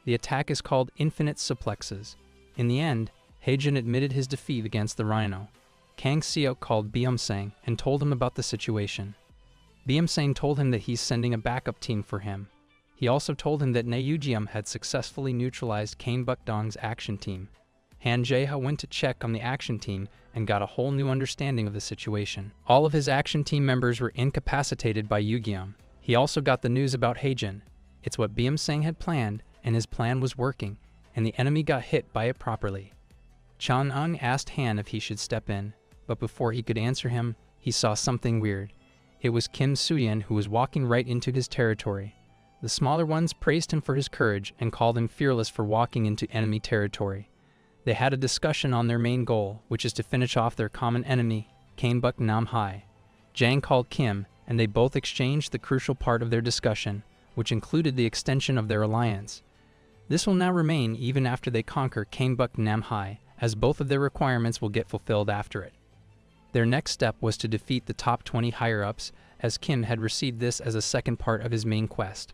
The attack is called infinite suplexes. In the end, Haejin admitted his defeat against the Rhino. Kang Seok called Byum-sang and told him about the situation. Byum-sang told him that he's sending a backup team for him. He also told him that Naeugyeom had successfully neutralized Kane Bukdong's action team. Han Jae-ha went to check on the action team and got a whole new understanding of the situation. All of his action team members were incapacitated by Eugyeom. He also got the news about Haejin. It's what Byum-sang had planned, and his plan was working, and the enemy got hit by it properly. Chan-ung asked Han if he should step in, but before he could answer him, he saw something weird. It was Kim Soo-yeon who was walking right into his territory. The smaller ones praised him for his courage and called him fearless for walking into enemy territory. They had a discussion on their main goal, which is to finish off their common enemy, Kanebuk Nam-hai. Jang called Kim, and they both exchanged the crucial part of their discussion, which included the extension of their alliance. This will now remain even after they conquer Kanebuk Nam-hai, as both of their requirements will get fulfilled after it. Their next step was to defeat the top 20 higher-ups, as Kim had received this as a second part of his main quest.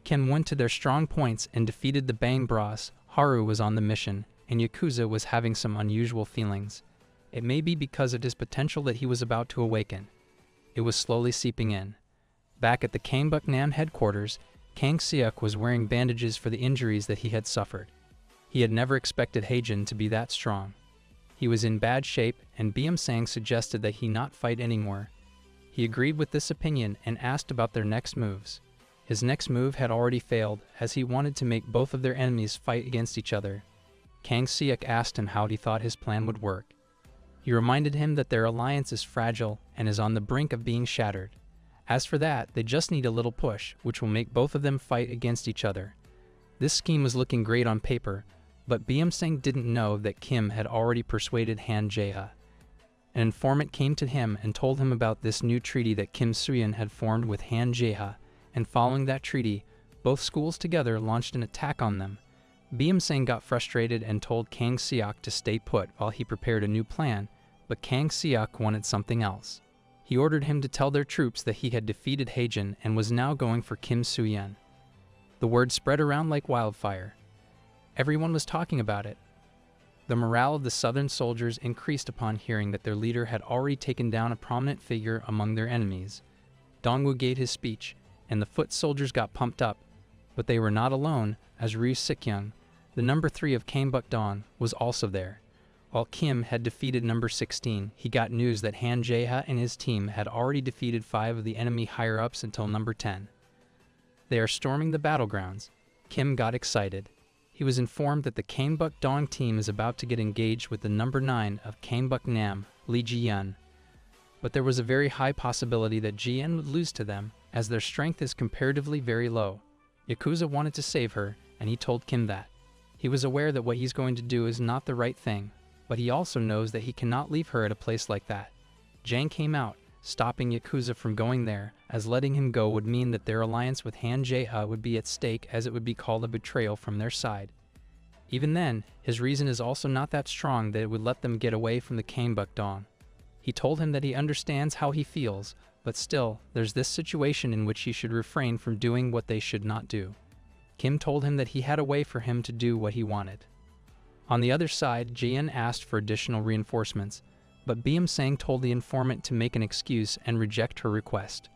Kim went to their strong points and defeated the Bang Bros. Haru was on the mission, and Yakuza was having some unusual feelings. It may be because of his potential that he was about to awaken. It was slowly seeping in. Back at the Kanebuk Nam headquarters, Kang Seok was wearing bandages for the injuries that he had suffered. He had never expected Haejin to be that strong. He was in bad shape, and Byum-sang suggested that he not fight anymore. He agreed with this opinion and asked about their next moves. His next move had already failed, as he wanted to make both of their enemies fight against each other. Kang Seok asked him how he thought his plan would work. He reminded him that their alliance is fragile and is on the brink of being shattered. As for that, they just need a little push, which will make both of them fight against each other. This scheme was looking great on paper, but Byum-sang didn't know that Kim had already persuaded Han Jae-ha. An informant came to him and told him about this new treaty that Kim Soo-yeon had formed with Han Jae-ha, and following that treaty, both schools together launched an attack on them. Byum-sang got frustrated and told Kang Seok to stay put while he prepared a new plan, but Kang Seok wanted something else. He ordered him to tell their troops that he had defeated Haejin and was now going for Kim Soo-yeon. The word spread around like wildfire. Everyone was talking about it. The morale of the southern soldiers increased upon hearing that their leader had already taken down a prominent figure among their enemies. Dongwu gave his speech, and the foot soldiers got pumped up, but they were not alone, as Ryu Sikyung, the number 3 of Kangbuk-dong, was also there. While Kim had defeated number 16, he got news that Han Jae-ha and his team had already defeated 5 of the enemy higher-ups until number 10. They are storming the battlegrounds. Kim got excited. He was informed that the Kangbuk-dong team is about to get engaged with the number 9 of Kangbuk-nam, Lee Ji-yeon. But there was a very high possibility that Ji-yeon would lose to them, as their strength is comparatively very low. Yakuza wanted to save her, and he told Kim that. He was aware that what he's going to do is not the right thing, but he also knows that he cannot leave her at a place like that. Jang came out, stopping Yakuza from going there, as letting him go would mean that their alliance with Han Jae-ha would be at stake, as it would be called a betrayal from their side. Even then, his reason is also not that strong that it would let them get away from the Kangbuk-dong. He told him that he understands how he feels, but still, there's this situation in which he should refrain from doing what they should not do. Kim told him that he had a way for him to do what he wanted. On the other side, Ji-yeon asked for additional reinforcements, but Beam-sang told the informant to make an excuse and reject her request.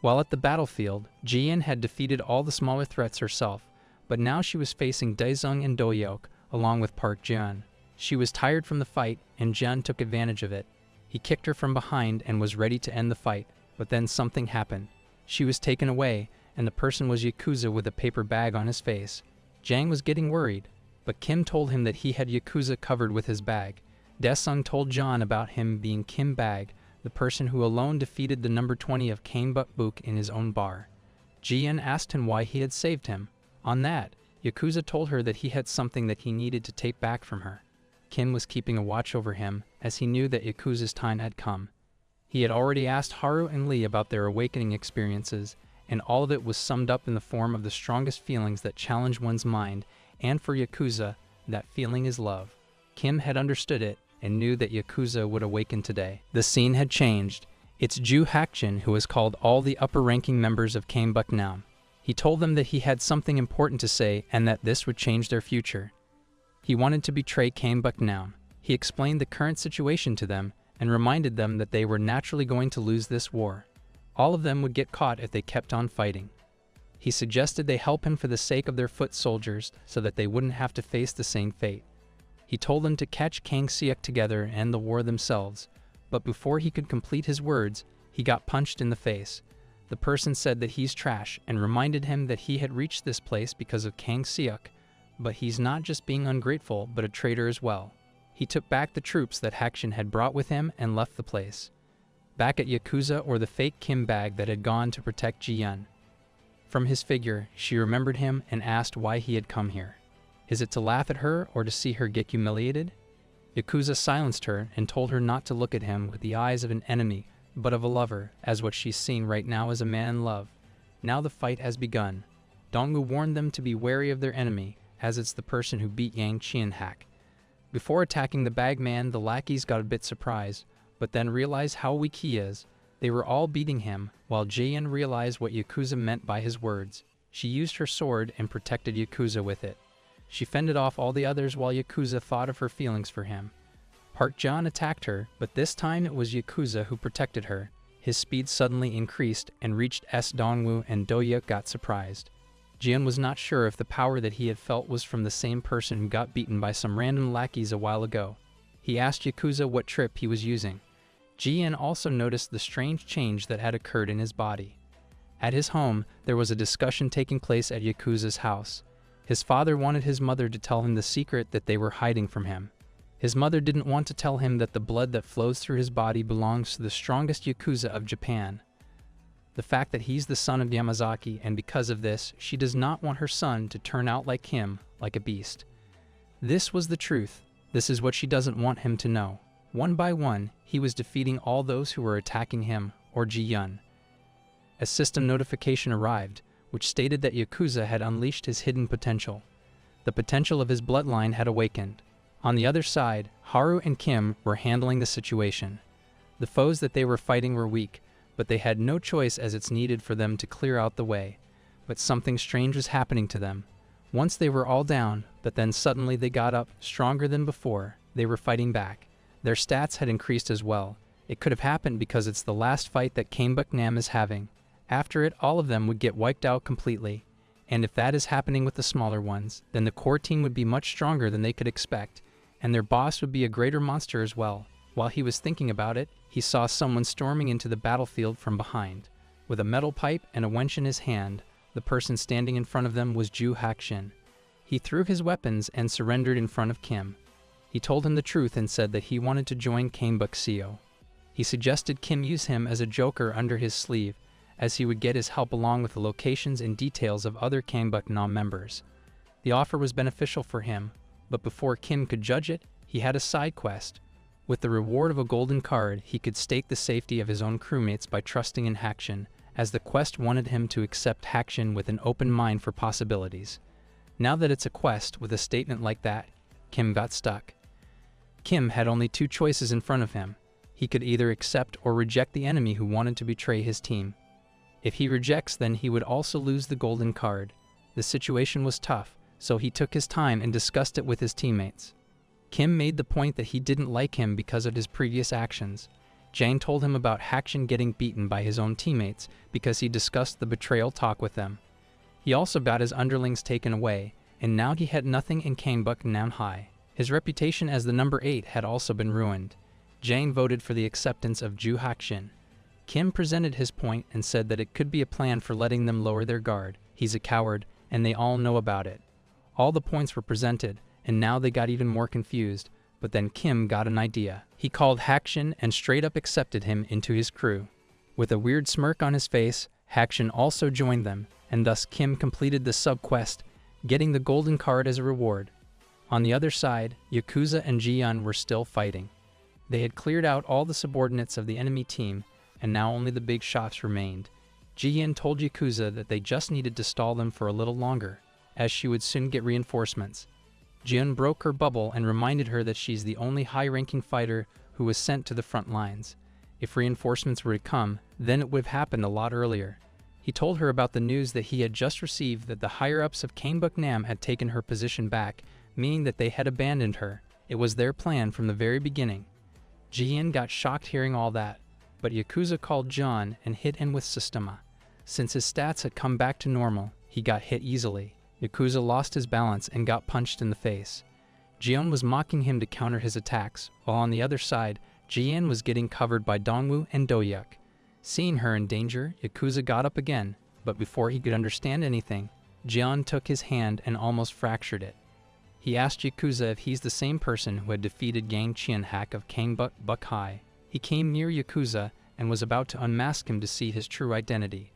While at the battlefield, Ji-yeon had defeated all the smaller threats herself, but now she was facing Daesung and Do-yeok, along with Park Jeon. She was tired from the fight, and Jeon took advantage of it. He kicked her from behind and was ready to end the fight, but then something happened. She was taken away, and the person was Yakuza with a paper bag on his face. Jang was getting worried, but Kim told him that he had Yakuza covered with his bag. Daesung told John about him being Kim Bag, the person who alone defeated the number 20 of Kangbuk-book in his own bar. Ji-yeon asked him why he had saved him. On that, Yakuza told her that he had something that he needed to take back from her. Kim was keeping a watch over him, as he knew that Yakuza's time had come. He had already asked Haru and Lee about their awakening experiences, and all of it was summed up in the form of the strongest feelings that challenge one's mind, and for Yakuza, that feeling is love. Kim had understood it, and knew that Yakuza would awaken today. The scene had changed. It's Ju Hakjin who has called all the upper-ranking members of Kangbuk-nam. He told them that he had something important to say, and that this would change their future. He wanted to betray Kangbuk-nam. He explained the current situation to them, and reminded them that they were naturally going to lose this war. All of them would get caught if they kept on fighting. He suggested they help him for the sake of their foot soldiers, so that they wouldn't have to face the same fate. He told them to catch Kang Seok together and end the war themselves, but before he could complete his words, he got punched in the face. The person said that he's trash and reminded him that he had reached this place because of Kang Seok, but he's not just being ungrateful, but a traitor as well. He took back the troops that Hakjin had brought with him and left the place. Back at Yakuza, or the fake Kim Bag that had gone to protect Ji-yeon. From his figure, she remembered him and asked why he had come here. Is it to laugh at her or to see her get humiliated? Yakuza silenced her and told her not to look at him with the eyes of an enemy, but of a lover, as what she's seeing right now is a man in love. Now the fight has begun. Dongwu warned them to be wary of their enemy, as it's the person who beat Yang Chien-hak. Before attacking the bagman, the lackeys got a bit surprised, but then realized how weak he is. They were all beating him, while Ji-yeon realized what Yakuza meant by his words. She used her sword and protected Yakuza with it. She fended off all the others while Yakuza thought of her feelings for him. Park Jeon attacked her, but this time it was Yakuza who protected her. His speed suddenly increased and reached Dongwu, and Do-yeok got surprised. Ji-yeon was not sure if the power that he had felt was from the same person who got beaten by some random lackeys a while ago. He asked Yakuza what trip he was using. Ji-yeon also noticed the strange change that had occurred in his body. At his home, there was a discussion taking place at Yakuza's house. His father wanted his mother to tell him the secret that they were hiding from him. His mother didn't want to tell him that the blood that flows through his body belongs to the strongest Yakuza of Japan. The fact that he's the son of Yamazaki, and because of this, she does not want her son to turn out like him, like a beast. This was the truth. This is what she doesn't want him to know. One by one, he was defeating all those who were attacking him, or Ji-yeon. A system notification arrived, which stated that Yakuza had unleashed his hidden potential. The potential of his bloodline had awakened. On the other side, Haru and Kim were handling the situation. The foes that they were fighting were weak, but they had no choice as it's needed for them to clear out the way. but something strange was happening to them. Once they were all down, but then suddenly they got up, stronger than before. They were fighting back. Their stats had increased as well. It could have happened because it's the last fight that Embarks is having. After it, all of them would get wiped out completely. And if that is happening with the smaller ones, then the core team would be much stronger than they could expect, and their boss would be a greater monster as well. While he was thinking about it, he saw someone storming into the battlefield from behind. With a metal pipe and a wench in his hand, the person standing in front of them was Ju Hakshin. He threw his weapons and surrendered in front of Kim. He told him the truth and said that he wanted to join Embarks. He suggested Kim use him as a joker under his sleeve, as he would get his help along with the locations and details of other Embarks members. The offer was beneficial for him, but before Kim could judge it, he had a side quest. With the reward of a golden card, he could stake the safety of his own crewmates by trusting in Hakshin, as the quest wanted him to accept Hakshin with an open mind for possibilities. Now that it's a quest with a statement like that, Kim got stuck. Kim had only two choices in front of him. He could either accept or reject the enemy who wanted to betray his team. If he rejects, then he would also lose the golden card. The situation was tough, so he took his time and discussed it with his teammates. Kim made the point that he didn't like him because of his previous actions. Jane told him about Hakshin getting beaten by his own teammates because he discussed the betrayal talk with them. He also got his underlings taken away, and now he had nothing in Embarks high. His reputation as the number 8 had also been ruined. Jane voted for the acceptance of Ju Hakshin. Kim presented his point and said that it could be a plan for letting them lower their guard. He's a coward, and they all know about it. All the points were presented, and now they got even more confused, but then Kim got an idea. He called Hakshin and straight up accepted him into his crew. With a weird smirk on his face, Hakshin also joined them, and thus Kim completed the sub-quest, getting the golden card as a reward. On the other side, Yakuza and Ji-yeon were still fighting. They had cleared out all the subordinates of the enemy team, and now only the big shots remained. Ji-yeon told Yakuza that they just needed to stall them for a little longer, as she would soon get reinforcements. Ji-yeon broke her bubble and reminded her that she's the only high-ranking fighter who was sent to the front lines. If reinforcements were to come, then it would have happened a lot earlier. He told her about the news that he had just received that the higher-ups of Embarks had taken her position back, meaning that they had abandoned her. It was their plan from the very beginning. Ji-yeon got shocked hearing all that, but Yakuza called John and hit him with Systema. Since his stats had come back to normal, he got hit easily. Yakuza lost his balance and got punched in the face. Ji-yeon was mocking him to counter his attacks, while on the other side, Ji-yeon was getting covered by Dongwoo and Do-hyuk. Seeing her in danger, Yakuza got up again, but before he could understand anything, Ji-yeon took his hand and almost fractured it. He asked Yakuza if he's the same person who had defeated Gang Chien-hak of Embarks High. He came near Yakuza and was about to unmask him to see his true identity.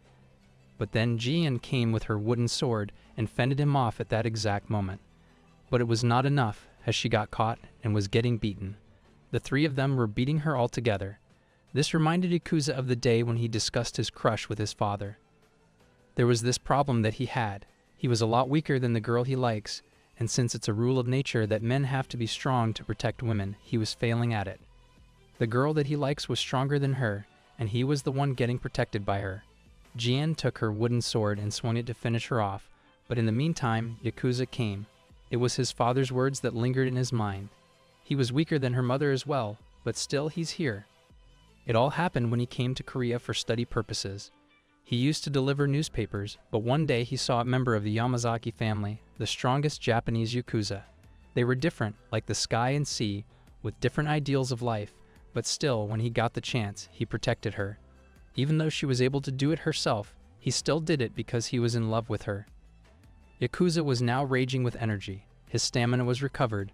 But then Ji-yeon came with her wooden sword and fended him off at that exact moment. But it was not enough, as she got caught and was getting beaten. The three of them were beating her all together. This reminded Yakuza of the day when he discussed his crush with his father. There was this problem that he had. He was a lot weaker than the girl he likes, and since it's a rule of nature that men have to be strong to protect women, he was failing at it. The girl that he likes was stronger than her, and he was the one getting protected by her. Ji-yeon took her wooden sword and swung it to finish her off, but in the meantime, Yakuza came. It was his father's words that lingered in his mind. He was weaker than her mother as well, but still he's here. It all happened when he came to Korea for study purposes. He used to deliver newspapers, but one day he saw a member of the Yamazaki family, the strongest Japanese Yakuza. They were different, like the sky and sea, with different ideals of life, but still, when he got the chance, he protected her. Even though she was able to do it herself, he still did it because he was in love with her. Yakuza was now raging with energy. His stamina was recovered.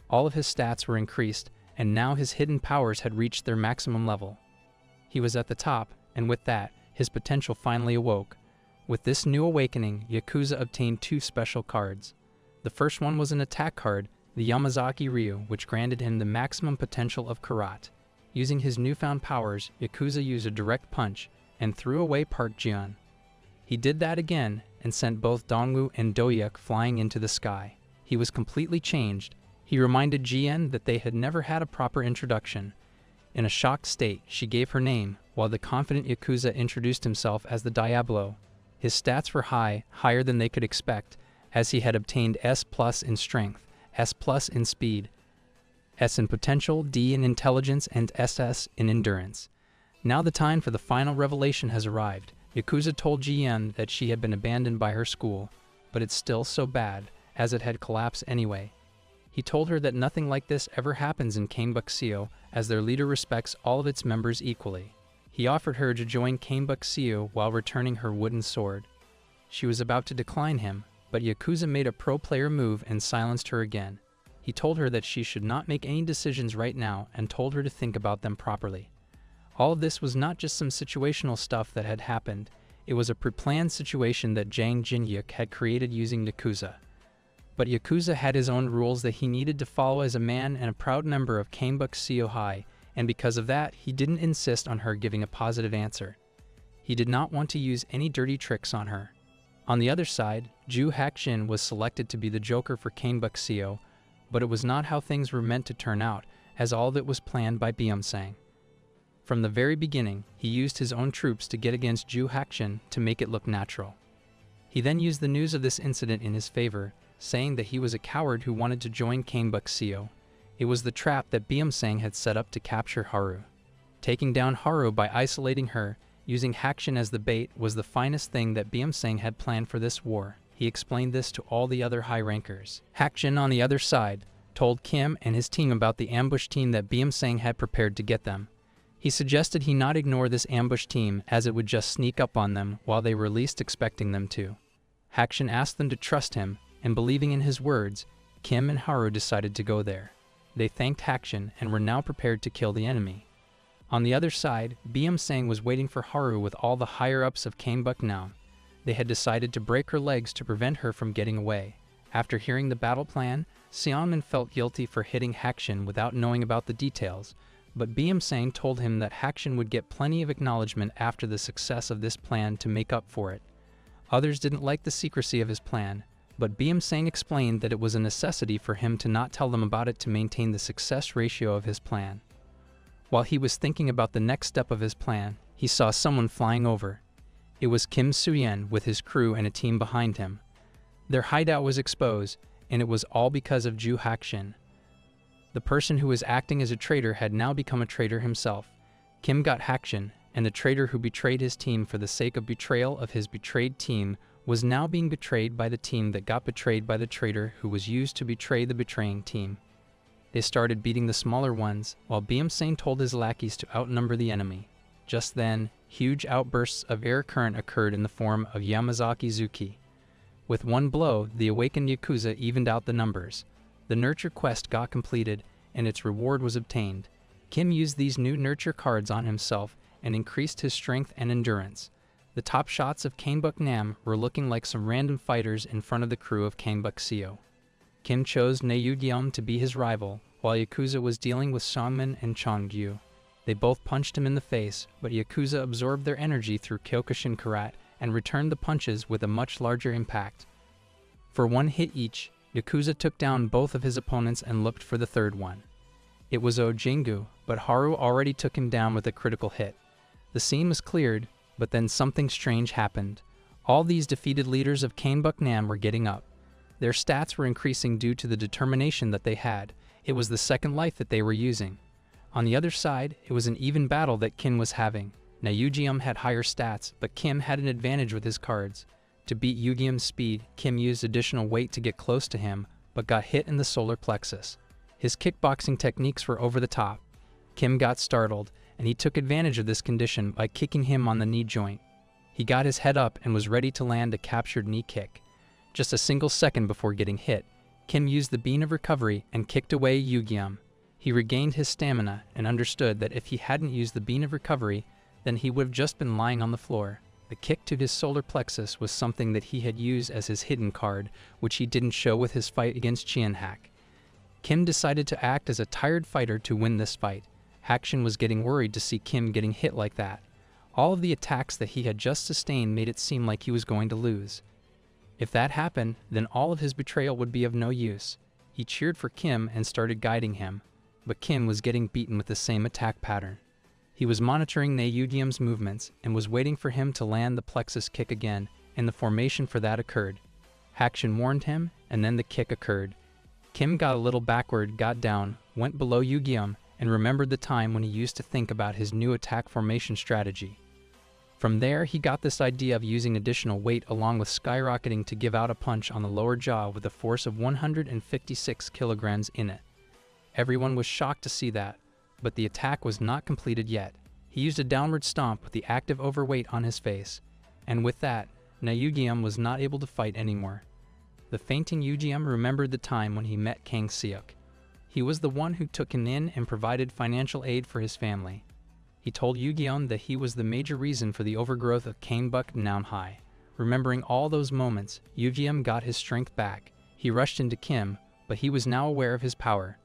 All of his stats were increased, and now his hidden powers had reached their maximum level. He was at the top, and with that, his potential finally awoke. With this new awakening, Yakuza obtained 2 special cards. The first one was an attack card, the Yamazaki Ryu, which granted him the maximum potential of Karat. Using his newfound powers, Yakuza used a direct punch and threw away Park Ji-yeon. He did that again and sent both Dongwoo and Do-hyuk flying into the sky. He was completely changed. He reminded Ji-yeon that they had never had a proper introduction. In a shocked state, she gave her name, while the confident Yakuza introduced himself as the Diablo. His stats were high, higher than they could expect, as he had obtained S+ in strength, S+ in speed, S in potential, D in intelligence, and SS in endurance. Now the time for the final revelation has arrived. Yakuza told GM that she had been abandoned by her school, but it's still so bad, as it had collapsed anyway. He told her that nothing like this ever happens in Kanebukseyo, as their leader respects all of its members equally. He offered her to join Kanebukseyo while returning her wooden sword. She was about to decline him, but Yakuza made a pro-player move and silenced her again. He told her that she should not make any decisions right now and told her to think about them properly. All of this was not just some situational stuff that had happened, it was a pre-planned situation that Jang Jinyuk had created using Yakuza. But Yakuza had his own rules that he needed to follow as a man and a proud member of Kanebukseyo High, and because of that, he didn't insist on her giving a positive answer. He did not want to use any dirty tricks on her. On the other side, Ju Hakshin was selected to be the Joker for Kanebukseyo, but it was not how things were meant to turn out, as all of it was planned by Byung-sang. From the very beginning, he used his own troops to get against Ju Hakshin to make it look natural. He then used the news of this incident in his favor, saying that he was a coward who wanted to join Kanebukseyo. It was the trap that Byung-sang had set up to capture Haru. Taking down Haru by isolating her, using Hakshin as the bait, was the finest thing that Byung-sang had planned for this war. He explained this to all the other high rankers. Hakshin, on the other side, told Kim and his team about the ambush team that Byung-sang had prepared to get them. He suggested he not ignore this ambush team, as it would just sneak up on them while they were least expecting them to. Hakshin asked them to trust him, and believing in his words, Kim and Haru decided to go there. They thanked Hakshin and were now prepared to kill the enemy. On the other side, Byung-sang was waiting for Haru with all the higher-ups of Kanebukseyo. They had decided to break her legs to prevent her from getting away. After hearing the battle plan, Seonmin felt guilty for hitting Hakshin without knowing about the details, but Byung-sang told him that Hakshin would get plenty of acknowledgement after the success of this plan to make up for it. Others didn't like the secrecy of his plan, but Byung-sang explained that it was a necessity for him to not tell them about it to maintain the success ratio of his plan. While he was thinking about the next step of his plan, he saw someone flying over. It was Kim Soo-yeon with his crew and a team behind him. Their hideout was exposed, and it was all because of Ju Hakshin. The person who was acting as a traitor had now become a traitor himself. Kim got Hakshin, and the traitor who betrayed his team for the sake of betrayal of his betrayed team was now being betrayed by the team that got betrayed by the traitor who was used to betray the betraying team. They started beating the smaller ones, while Byung-sang told his lackeys to outnumber the enemy. Just then, huge outbursts of air current occurred in the form of Yamazaki-zuki. With one blow, the awakened Yakuza evened out the numbers. The nurture quest got completed, and its reward was obtained. Kim used these new nurture cards on himself and increased his strength and endurance. The top shots of Kanebukseyo were looking like some random fighters in front of the crew of Kanebukseyo. Kim chose Naeugyeom to be his rival, while Yakuza was dealing with Songmin and Chongyu. They both punched him in the face, but Yakuza absorbed their energy through Kyokushin Karate and returned the punches with a much larger impact. For one hit each, Yakuza took down both of his opponents and looked for the third one. It was Ojingu, but Haru already took him down with a critical hit. The scene was cleared, but then something strange happened. All these defeated leaders of Kanebukseyo were getting up. Their stats were increasing due to the determination that they had. It was the second life that they were using. On the other side, it was an even battle that Kim was having. Naeugyeom had higher stats, but Kim had an advantage with his cards. To beat Yugyeom's speed, Kim used additional weight to get close to him, but got hit in the solar plexus. His kickboxing techniques were over the top. Kim got startled, and he took advantage of this condition by kicking him on the knee joint. He got his head up and was ready to land a captured knee kick. Just a single second before getting hit, Kim used the bean of recovery and kicked away Yugyeom. He regained his stamina and understood that if he hadn't used the bean of recovery, then he would have just been lying on the floor. The kick to his solar plexus was something that he had used as his hidden card, which he didn't show with his fight against Chien-hak. Kim decided to act as a tired fighter to win this fight. Hakshin was getting worried to see Kim getting hit like that. All of the attacks that he had just sustained made it seem like he was going to lose. If that happened, then all of his betrayal would be of no use. He cheered for Kim and started guiding him, but Kim was getting beaten with the same attack pattern. He was monitoring Naeugyeom's movements and was waiting for him to land the plexus kick again, and the formation for that occurred. Hakshin warned him, and then the kick occurred. Kim got a little backward, got down, went below Yugium, and remembered the time when he used to think about his new attack formation strategy. From there, he got this idea of using additional weight along with skyrocketing to give out a punch on the lower jaw with a force of 156 kilograms in it. Everyone was shocked to see that, but the attack was not completed yet. He used a downward stomp with the active overweight on his face, and with that, Yugium was not able to fight anymore. The fainting Yugium remembered the time when he met Kang Seok. He was the one who took him in and provided financial aid for his family. He told Yugium that he was the major reason for the overgrowth of Kangbuk Namhai. Remembering all those moments, Yugium got his strength back. He rushed into Kim, but he was now aware of his power.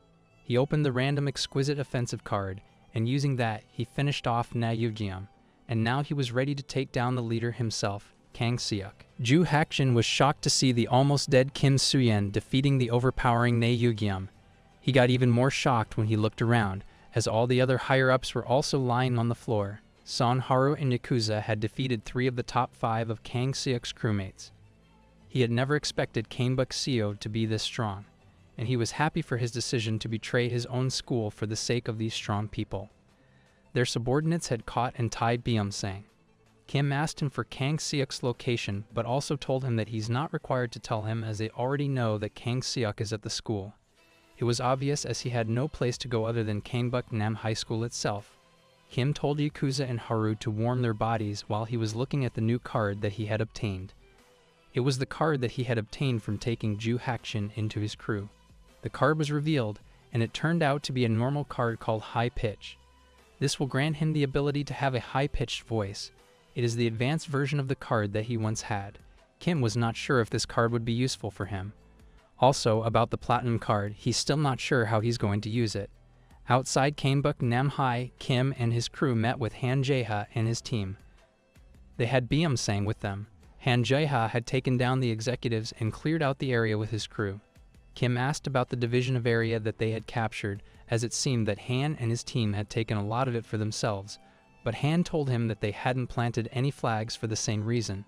He opened the random exquisite offensive card, and using that, he finished off Yugium, and now he was ready to take down the leader himself, Kang Seok. Ju Hakshin was shocked to see the almost dead Kim Suyen defeating the overpowering Yugium. He got even more shocked when he looked around, as all the other higher-ups were also lying on the floor. Son, Haru, and Yakuza had defeated 3 of the top 5 of Kang Seok's crewmates. He had never expected Kangbuk Seo to be this strong, and he was happy for his decision to betray his own school for the sake of these strong people. Their subordinates had caught and tied Byung-sang. Kim asked him for Kang Seok's location, but also told him that he's not required to tell him as they already know that Kang Seok is at the school. It was obvious as he had no place to go other than Kangbuk Nam High School itself. Kim told Yakuza and Haru to warm their bodies while he was looking at the new card that he had obtained. It was the card that he had obtained from taking Ju Hakshin into his crew. The card was revealed, and it turned out to be a normal card called High Pitch. This will grant him the ability to have a high-pitched voice. It is the advanced version of the card that he once had. Kim was not sure if this card would be useful for him. Also, about the Platinum card, he's still not sure how he's going to use it. Outside Kangbuk Namhai, Kim and his crew met with Han Jae-ha and his team. They had Byung-sang with them. Han Jae-ha had taken down the executives and cleared out the area with his crew. Kim asked about the division of area that they had captured, as it seemed that Han and his team had taken a lot of it for themselves, but Han told him that they hadn't planted any flags for the same reason.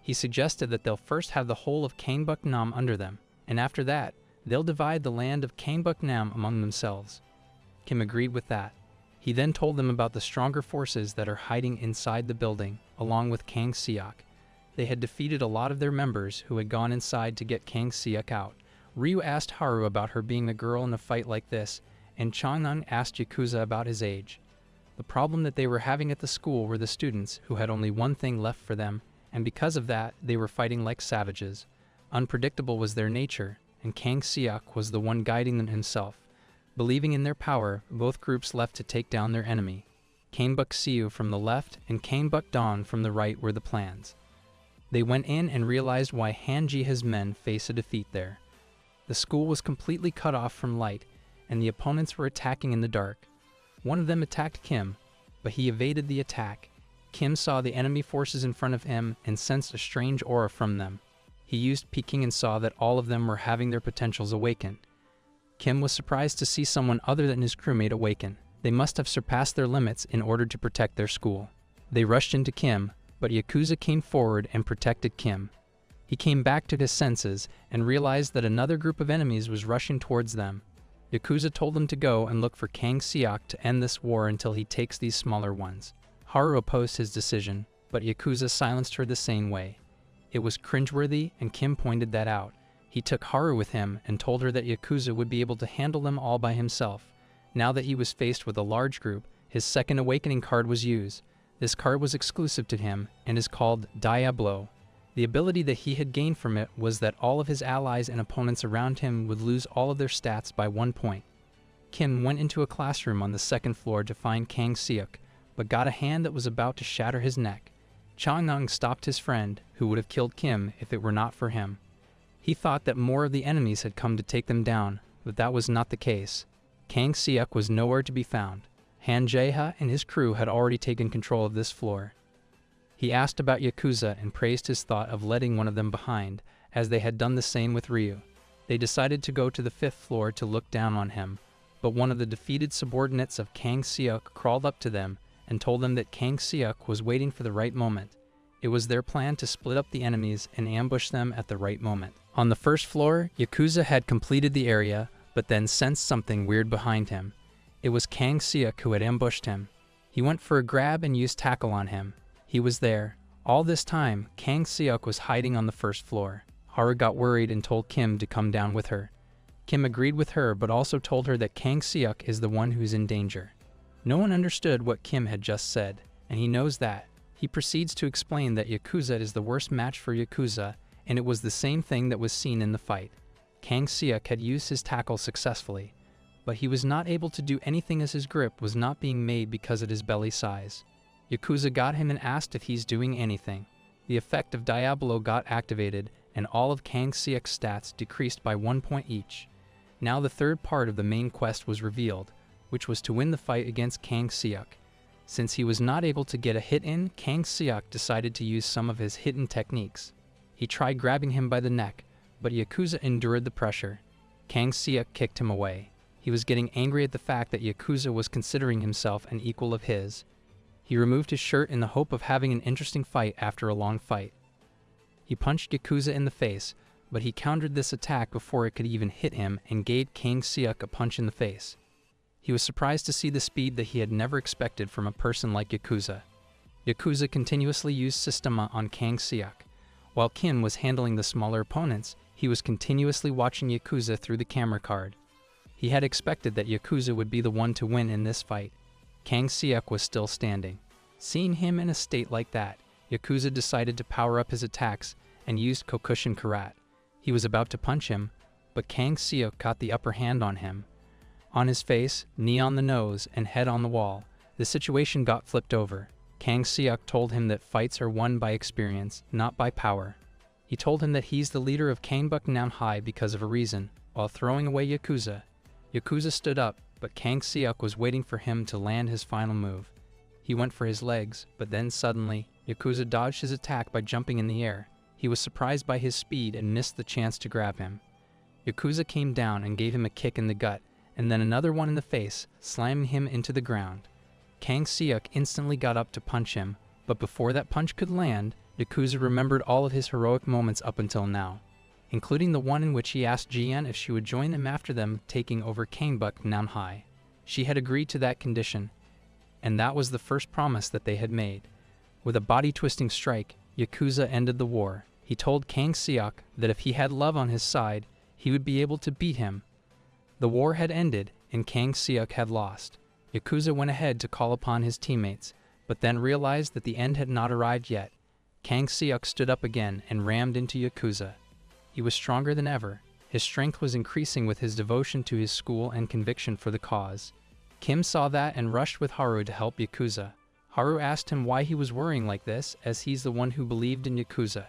He suggested that they'll first have the whole of Kangbuk Nam under them, and after that, they'll divide the land of Kangbuk Nam among themselves. Kim agreed with that. He then told them about the stronger forces that are hiding inside the building, along with Kang Seok. They had defeated a lot of their members who had gone inside to get Kang Seok out. Ryu asked Haru about her being a girl in a fight like this, and Chang'an asked Yakuza about his age. The problem that they were having at the school were the students who had only one thing left for them, and because of that, they were fighting like savages. Unpredictable was their nature, and Kang Seok was the one guiding them himself. Believing in their power, both groups left to take down their enemy. Kangbuk Seo from the left and Kangbuk Dawn from the right were the plans. They went in and realized why Han Ji-ha's men face a defeat there. The school was completely cut off from light, and the opponents were attacking in the dark. One of them attacked Kim, but he evaded the attack. Kim saw the enemy forces in front of him and sensed a strange aura from them. He used Peking and saw that all of them were having their potentials awakened. Kim was surprised to see someone other than his crewmate awaken. They must have surpassed their limits in order to protect their school. They rushed into Kim, but Yakuza came forward and protected Kim. He came back to his senses and realized that another group of enemies was rushing towards them. Yakuza told them to go and look for Kang Seok to end this war until he takes these smaller ones. Haru opposed his decision, but Yakuza silenced her the same way. It was cringeworthy, and Kim pointed that out. He took Haru with him and told her that Yakuza would be able to handle them all by himself. Now that he was faced with a large group, his second awakening card was used. This card was exclusive to him and is called Diablo. The ability that he had gained from it was that all of his allies and opponents around him would lose all of their stats by 1 point. Kim went into a classroom on the second floor to find Kang Seok, but got a hand that was about to shatter his neck. Chang'an stopped his friend, who would have killed Kim if it were not for him. He thought that more of the enemies had come to take them down, but that was not the case. Kang Seok was nowhere to be found. Han Jae-ha and his crew had already taken control of this floor. He asked about Yakuza and praised his thought of letting one of them behind, as they had done the same with Ryu. They decided to go to the 5th floor to look down on him, but one of the defeated subordinates of Kang Seok crawled up to them and told them that Kang Seok was waiting for the right moment. It was their plan to split up the enemies and ambush them at the right moment. On the first floor, Yakuza had completed the area, but then sensed something weird behind him. It was Kang Seok who had ambushed him. He went for a grab and used tackle on him. He was there. All this time, Kang Seok was hiding on the first floor. Haru got worried and told Kim to come down with her. Kim agreed with her but also told her that Kang Seok is the one who's in danger. No one understood what Kim had just said, and he knows that. He proceeds to explain that Yakuza is the worst match for Yakuza, and it was the same thing that was seen in the fight. Kang Seok had used his tackle successfully, but he was not able to do anything as his grip was not being made because of his belly size. Yakuza got him and asked if he's doing anything. The effect of Diablo got activated, and all of Kang Seok's stats decreased by 1 point each. Now the third part of the main quest was revealed, which was to win the fight against Kang Seok. Since he was not able to get a hit in, Kang Seok decided to use some of his hidden techniques. He tried grabbing him by the neck, but Yakuza endured the pressure. Kang Seok kicked him away. He was getting angry at the fact that Yakuza was considering himself an equal of his. He removed his shirt in the hope of having an interesting fight after a long fight. He punched Yakuza in the face, but he countered this attack before it could even hit him and gave Kang Seok a punch in the face. He was surprised to see the speed that he had never expected from a person like Yakuza. Yakuza continuously used Systema on Kang Seok. While Kim was handling the smaller opponents, he was continuously watching Yakuza through the camera card. He had expected that Yakuza would be the one to win in this fight. Kang Seok was still standing. Seeing him in a state like that, Yakuza decided to power up his attacks and used Kokushin Karat. He was about to punch him, but Kang Seok got the upper hand on him. On his face, knee on the nose, and head on the wall, the situation got flipped over. Kang Seok told him that fights are won by experience, not by power. He told him that he's the leader of Kangbuk Namhai because of a reason, while throwing away Yakuza. Yakuza stood up, but Kang Seok was waiting for him to land his final move. He went for his legs, but then suddenly, Yakuza dodged his attack by jumping in the air. He was surprised by his speed and missed the chance to grab him. Yakuza came down and gave him a kick in the gut, and then another one in the face, slamming him into the ground. Kang Seok instantly got up to punch him, but before that punch could land, Yakuza remembered all of his heroic moments up until now, including the one in which he asked Jian if she would join him after them taking over Kangbuk Namhai. She had agreed to that condition, and that was the first promise that they had made. With a body-twisting strike, Yakuza ended the war. He told Kang Seok that if he had love on his side, he would be able to beat him. The war had ended, and Kang Seok had lost. Yakuza went ahead to call upon his teammates, but then realized that the end had not arrived yet. Kang Seok stood up again and rammed into Yakuza. He was stronger than ever. His strength was increasing with his devotion to his school and conviction for the cause. Kim saw that and rushed with Haru to help Yakuza. Haru asked him why he was worrying like this, as he's the one who believed in Yakuza.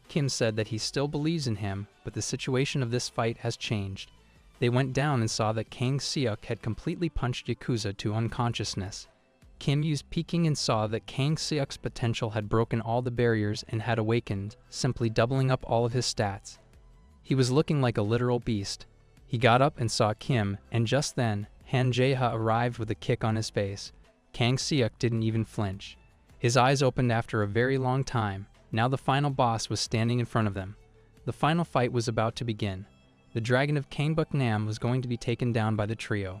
Kim said that he still believes in him, but the situation of this fight has changed. They went down and saw that Kang Seok had completely punched Yakuza to unconsciousness. Kim used peeking and saw that Kang Seok's potential had broken all the barriers and had awakened, simply doubling up all of his stats. He was looking like a literal beast. He got up and saw Kim, and just then, Han Jae-ha arrived with a kick on his face. Kang Seok didn't even flinch. His eyes opened after a very long time. Now the final boss was standing in front of them. The final fight was about to begin. The dragon of Kangbuk Nam was going to be taken down by the trio.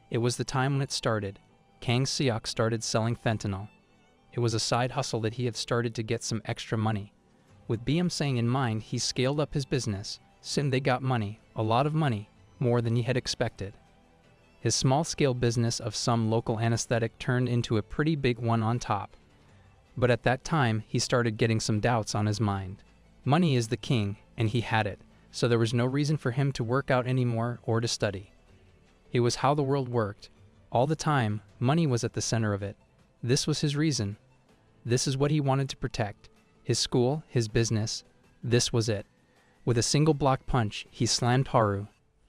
It was the time when it started. Kang Seok started selling fentanyl. It was a side hustle that he had started to get some extra money. With Saying in mind, he scaled up his business. Soon they got money, a lot of money, more than he had expected. His small-scale business of some local anesthetic turned into a pretty big one on top. But at that time, he started getting some doubts on his mind. Money is the king, and he had it, so there was no reason for him to work out anymore or to study. It was how the world worked. All the time, money was at the center of it. This was his reason. This is what he wanted to protect. His school, his business. This was it. With a single block punch, he slammed Haru.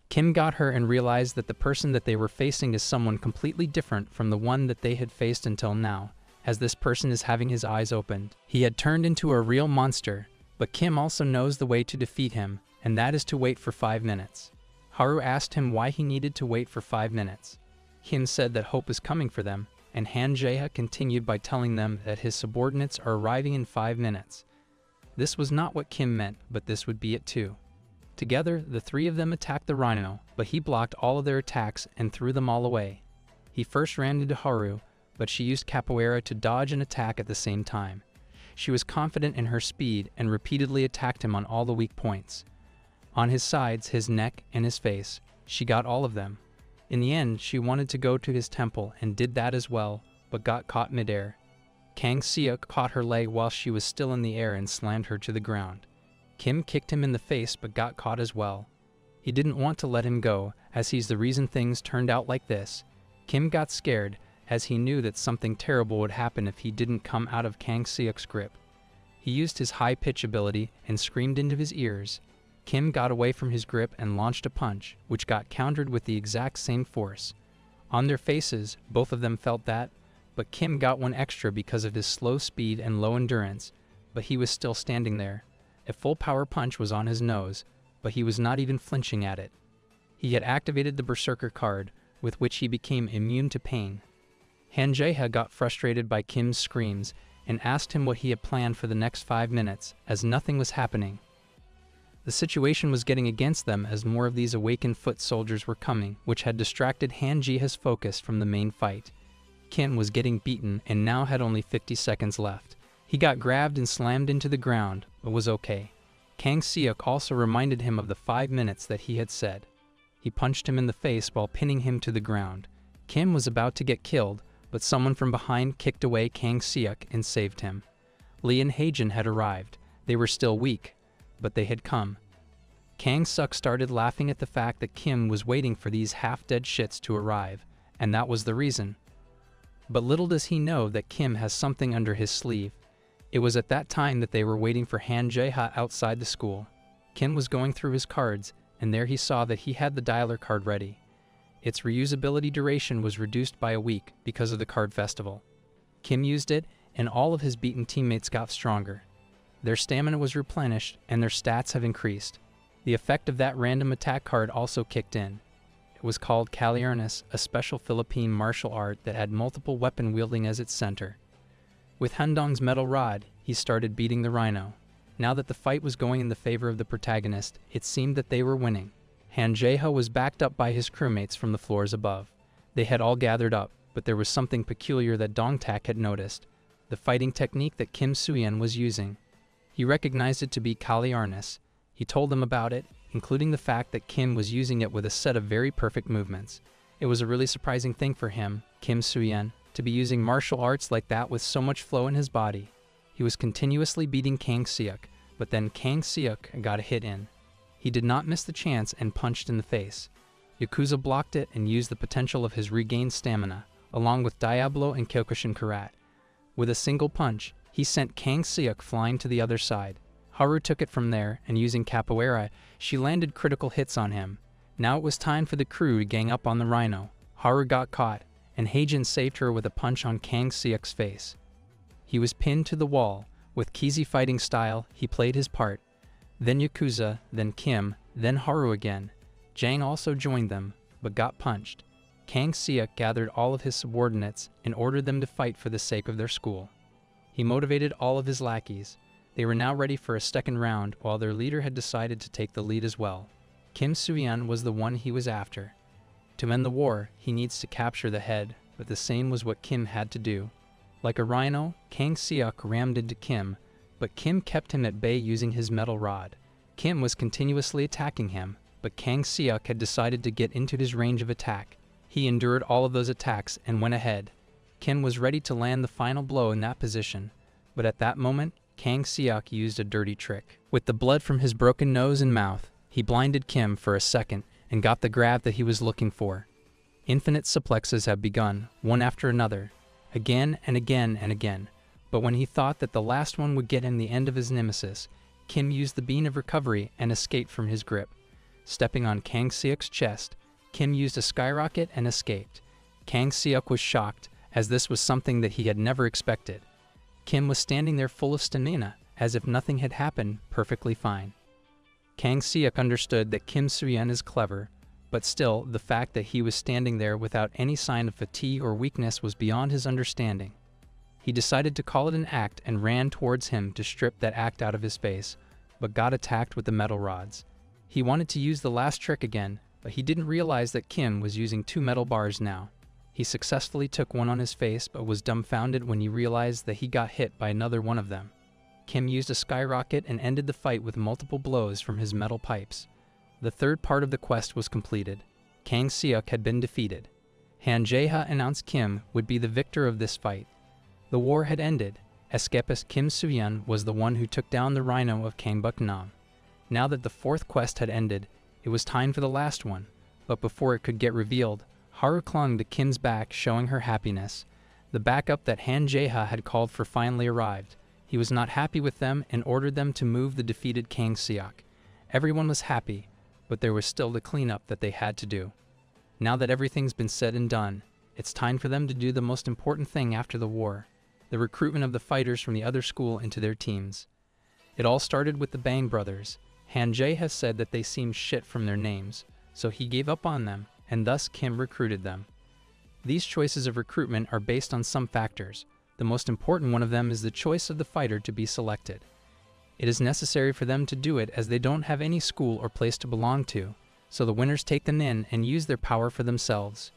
Kim got her and realized that the person that they were facing is someone completely different from the one that they had faced until now, as this person is having his eyes opened. He had turned into a real monster, but Kim also knows the way to defeat him, and that is to wait for 5 minutes. Haru asked him why he needed to wait for 5 minutes. Kim said that hope is coming for them, and Han Jae-ha continued by telling them that his subordinates are arriving in 5 minutes. This was not what Kim meant, but this would be it too. Together, the three of them attacked the rhino, but he blocked all of their attacks and threw them all away. He first ran into Haru, but she used capoeira to dodge and attack at the same time. She was confident in her speed and repeatedly attacked him on all the weak points. On his sides, his neck, and his face, she got all of them. In the end, she wanted to go to his temple and did that as well, but got caught midair. Kang Seok caught her leg while she was still in the air and slammed her to the ground. Kim kicked him in the face but got caught as well. He didn't want to let him go, as he's the reason things turned out like this. Kim got scared, as he knew that something terrible would happen if he didn't come out of Kang Seok's grip. He used his high-pitch ability and screamed into his ears. Kim got away from his grip and launched a punch, which got countered with the exact same force. On their faces, both of them felt that, but Kim got one extra because of his slow speed and low endurance, but he was still standing there. A full power punch was on his nose, but he was not even flinching at it. He had activated the Berserker card, with which he became immune to pain. Han Jae-ha got frustrated by Kim's screams and asked him what he had planned for the next 5 minutes, as nothing was happening. The situation was getting against them as more of these awakened foot soldiers were coming, which had distracted Han Jae-ha's focus from the main fight. Kim was getting beaten and now had only 50 seconds left. He got grabbed and slammed into the ground, but was okay. Kang Seok also reminded him of the 5 minutes that he had said. He punched him in the face while pinning him to the ground. Kim was about to get killed, but someone from behind kicked away Kang Seok and saved him. Lee and Haejin had arrived. They were still weak, but they had come. Kang Seok started laughing at the fact that Kim was waiting for these half-dead shits to arrive, and that was the reason. But little does he know that Kim has something under his sleeve. It was at that time that they were waiting for Han Jae-ha outside the school. Kim was going through his cards, and there he saw that he had the dialer card ready. Its reusability duration was reduced by a week because of the card festival. Kim used it, and all of his beaten teammates got stronger. Their stamina was replenished, and their stats have increased. The effect of that random attack card also kicked in. It was called Kaliarnis, a special Philippine martial art that had multiple weapon wielding as its center. With Handong's metal rod, he started beating the rhino. Now that the fight was going in the favor of the protagonist, it seemed that they were winning. Han Jae-ha was backed up by his crewmates from the floors above. They had all gathered up, but there was something peculiar that Dongtak had noticed, the fighting technique that Kim Soo-yeon was using. He recognized it to be Kaliarnis. He told them about it, including the fact that Kim was using it with a set of very perfect movements. It was a really surprising thing for him, Kim Soo-yeon, to be using martial arts like that with so much flow in his body. He was continuously beating Kang Seok, but then Kang Seok got a hit in. He did not miss the chance and punched in the face. Yakuza blocked it and used the potential of his regained stamina, along with Diablo and Kyokushin Karate. With a single punch, he sent Kang Seok flying to the other side. Haru took it from there, and using capoeira, she landed critical hits on him. Now it was time for the crew to gang up on the rhino. Haru got caught, and Haejin saved her with a punch on Kang Seok's face. He was pinned to the wall. With Kizi fighting style, he played his part. Then Yakuza, then Kim, then Haru again. Jang also joined them, but got punched. Kang Seok gathered all of his subordinates and ordered them to fight for the sake of their school. He motivated all of his lackeys. They were now ready for a second round, while their leader had decided to take the lead as well. Kim Soo-yeon was the one he was after. To end the war, he needs to capture the head, but the same was what Kim had to do. Like a rhino, Kang Seok rammed into Kim, but Kim kept him at bay using his metal rod. Kim was continuously attacking him, but Kang Seok had decided to get into his range of attack. He endured all of those attacks and went ahead. Kim was ready to land the final blow in that position, but at that moment, Kang Seok used a dirty trick. With the blood from his broken nose and mouth, he blinded Kim for a second and got the grab that he was looking for. Infinite suplexes have begun, one after another, again and again and again. But when he thought that the last one would get him the end of his nemesis, Kim used the bean of recovery and escaped from his grip. Stepping on Kang Seok's chest, Kim used a skyrocket and escaped. Kang Seok was shocked, as this was something that he had never expected. Kim was standing there full of stamina, as if nothing had happened, perfectly fine. Kang Seok understood that Kim Soo-yeon is clever, But still, the fact that he was standing there without any sign of fatigue or weakness was beyond his understanding. He decided to call it an act and ran towards him to strip that act out of his face, but got attacked with the metal rods. He wanted to use the last trick again, but he didn't realize that Kim was using 2 metal bars now. He successfully took one on his face but was dumbfounded when he realized that he got hit by another one of them. Kim used a skyrocket and ended the fight with multiple blows from his metal pipes. The third part of the quest was completed. Kang Seok had been defeated. Han Jae-ha announced Kim would be the victor of this fight. The war had ended. Escapist Kim Soo-yeon was the one who took down the rhino of Gangbuk-nam. Now that the 4th quest had ended, it was time for the last one, but before it could get revealed, Haru clung to Kim's back, showing her happiness. The backup that Han Jae-ha had called for finally arrived. He was not happy with them and ordered them to move the defeated Kang Seok. Everyone was happy, but there was still the cleanup that they had to do. Now that everything's been said and done, it's time for them to do the most important thing after the war, the recruitment of the fighters from the other school into their teams. It all started with the Bang brothers. Han Jae has said that they seemed shit from their names, so he gave up on them, and thus Kim recruited them. These choices of recruitment are based on some factors. The most important one of them is the choice of the fighter to be selected. It is necessary for them to do it as they don't have any school or place to belong to, so the winners take them in and use their power for themselves.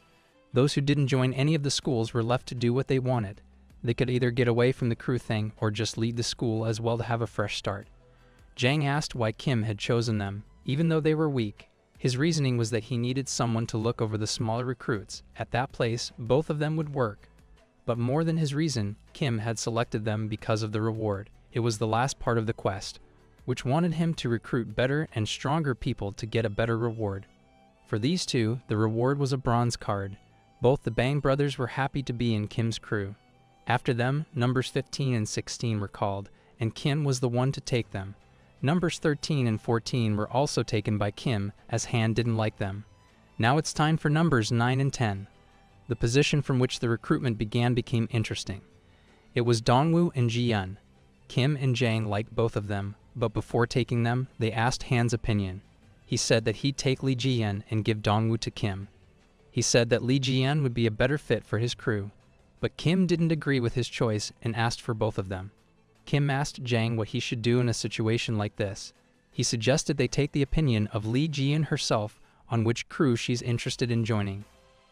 Those who didn't join any of the schools were left to do what they wanted. They could either get away from the crew thing or just lead the school as well to have a fresh start. Jang asked why Kim had chosen them, even though they were weak. His reasoning was that he needed someone to look over the smaller recruits. At that place, both of them would work. But more than his reason, Kim had selected them because of the reward. It was the last part of the quest, which wanted him to recruit better and stronger people to get a better reward. For these two, the reward was a bronze card. Both the Bang brothers were happy to be in Kim's crew. After them, numbers 15 and 16 were called, and Kim was the one to take them. Numbers 13 and 14 were also taken by Kim, as Han didn't like them. Now it's time for numbers 9 and 10. The position from which the recruitment began became interesting. It was Dongwoo and Ji-yeon. Kim and Jang liked both of them, but before taking them, they asked Han's opinion. He said that he'd take Lee Ji-yeon and give Dongwoo to Kim. He said that Lee Ji-yeon would be a better fit for his crew, but Kim didn't agree with his choice and asked for both of them. Kim asked Jang what he should do in a situation like this. He suggested they take the opinion of Lee Ji-yeon herself on which crew she's interested in joining.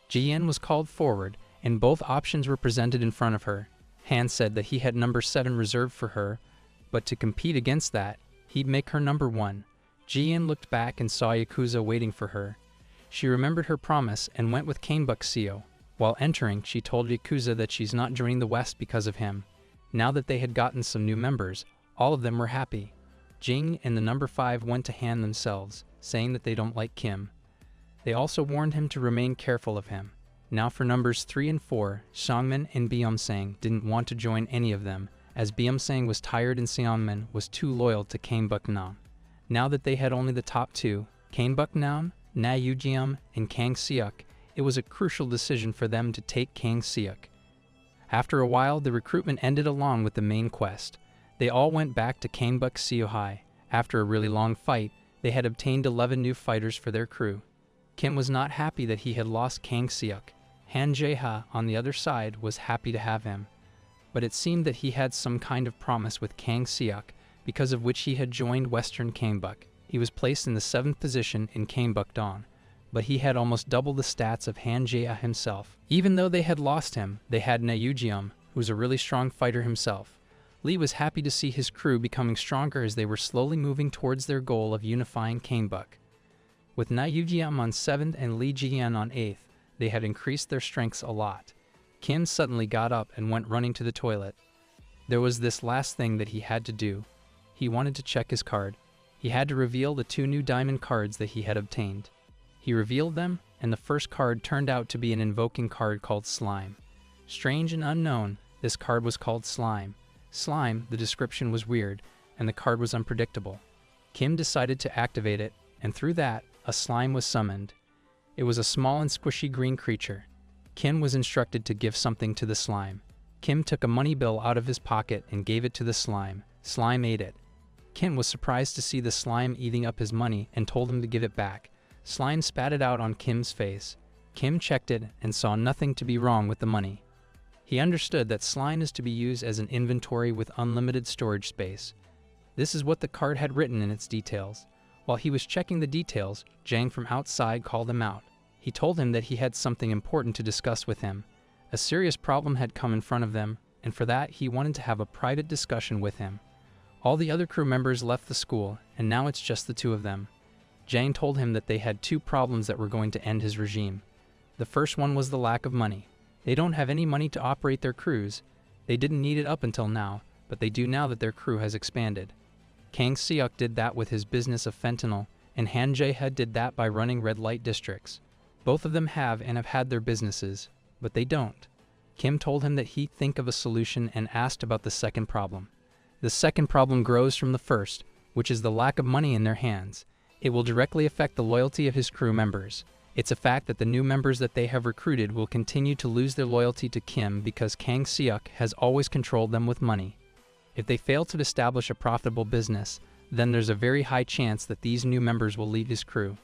Ji-yeon was called forward, and both options were presented in front of her. Han said that he had number 7 reserved for her, but to compete against that, he'd make her number 1. Ji-yeon looked back and saw Yakuza waiting for her. She remembered her promise and went with Gangbuk-seo. While entering, she told Yakuza that she's not joining the West because of him. Now that they had gotten some new members, all of them were happy. Jing and the number 5 went to Han themselves, saying that they don't like Kim. They also warned him to remain careful of him. Now for numbers 3 and 4, Seongmin and Byung-sang didn't want to join any of them, as Byung-sang was tired and Seongmin was too loyal to Gangbuk-nam. Now that they had only the top 2, Gangbuk-nam, Na Yoo-jeom, and Kang Seok, it was a crucial decision for them to take Kang Seok. After a while, the recruitment ended along with the main quest. They all went back to Gangbuk-seo High. After a really long fight, they had obtained 11 new fighters for their crew. Kim was not happy that he had lost Kang Seok. Han Jae-ha, on the other side, was happy to have him. But it seemed that he had some kind of promise with Kang Seok, because of which he had joined Western Gangbuk. He was placed in the 7th position in Gangbuk-dong, but he had almost double the stats of Han Jae-ha himself. Even though they had lost him, they had Na Yoo-jeom, who was a really strong fighter himself. Lee was happy to see his crew becoming stronger as they were slowly moving towards their goal of unifying Gangbuk. With Na Yoo-jeom on 7th and Lee Ji-yeon on 8th, they had increased their strengths a lot. Kim suddenly got up and went running to the toilet. There was this last thing that he had to do. He wanted to check his card. He had to reveal the 2 new diamond cards that he had obtained. He revealed them, and the first card turned out to be an invoking card called Slime. Strange and unknown, this card was called Slime. Slime, the description was weird, and the card was unpredictable. Kim decided to activate it, and through that, a slime was summoned. It was a small and squishy green creature. Kim was instructed to give something to the slime. Kim took a money bill out of his pocket and gave it to the slime. Slime ate it. Kim was surprised to see the slime eating up his money and told him to give it back. Slime spatted out on Kim's face. Kim checked it and saw nothing to be wrong with the money. He understood that slime is to be used as an inventory with unlimited storage space. This is what the card had written in its details. While he was checking the details, Jang from outside called him out. He told him that he had something important to discuss with him. A serious problem had come in front of them, and for that he wanted to have a private discussion with him. All the other crew members left the school, and now it's just the two of them. Jang told him that they had two problems that were going to end his regime. The first one was the lack of money. They don't have any money to operate their crews. They didn't need it up until now, but they do now that their crew has expanded. Kang Seok did that with his business of fentanyl, and Han Jae-ha did that by running red light districts. Both of them have and have had their businesses, but they don't. Kim told him that he'd think of a solution and asked about the second problem. The second problem grows from the first, which is the lack of money in their hands. It will directly affect the loyalty of his crew members. It's a fact that the new members that they have recruited will continue to lose their loyalty to Kim because Kang Seok has always controlled them with money. If they fail to establish a profitable business, then there's a very high chance that these new members will leave his crew.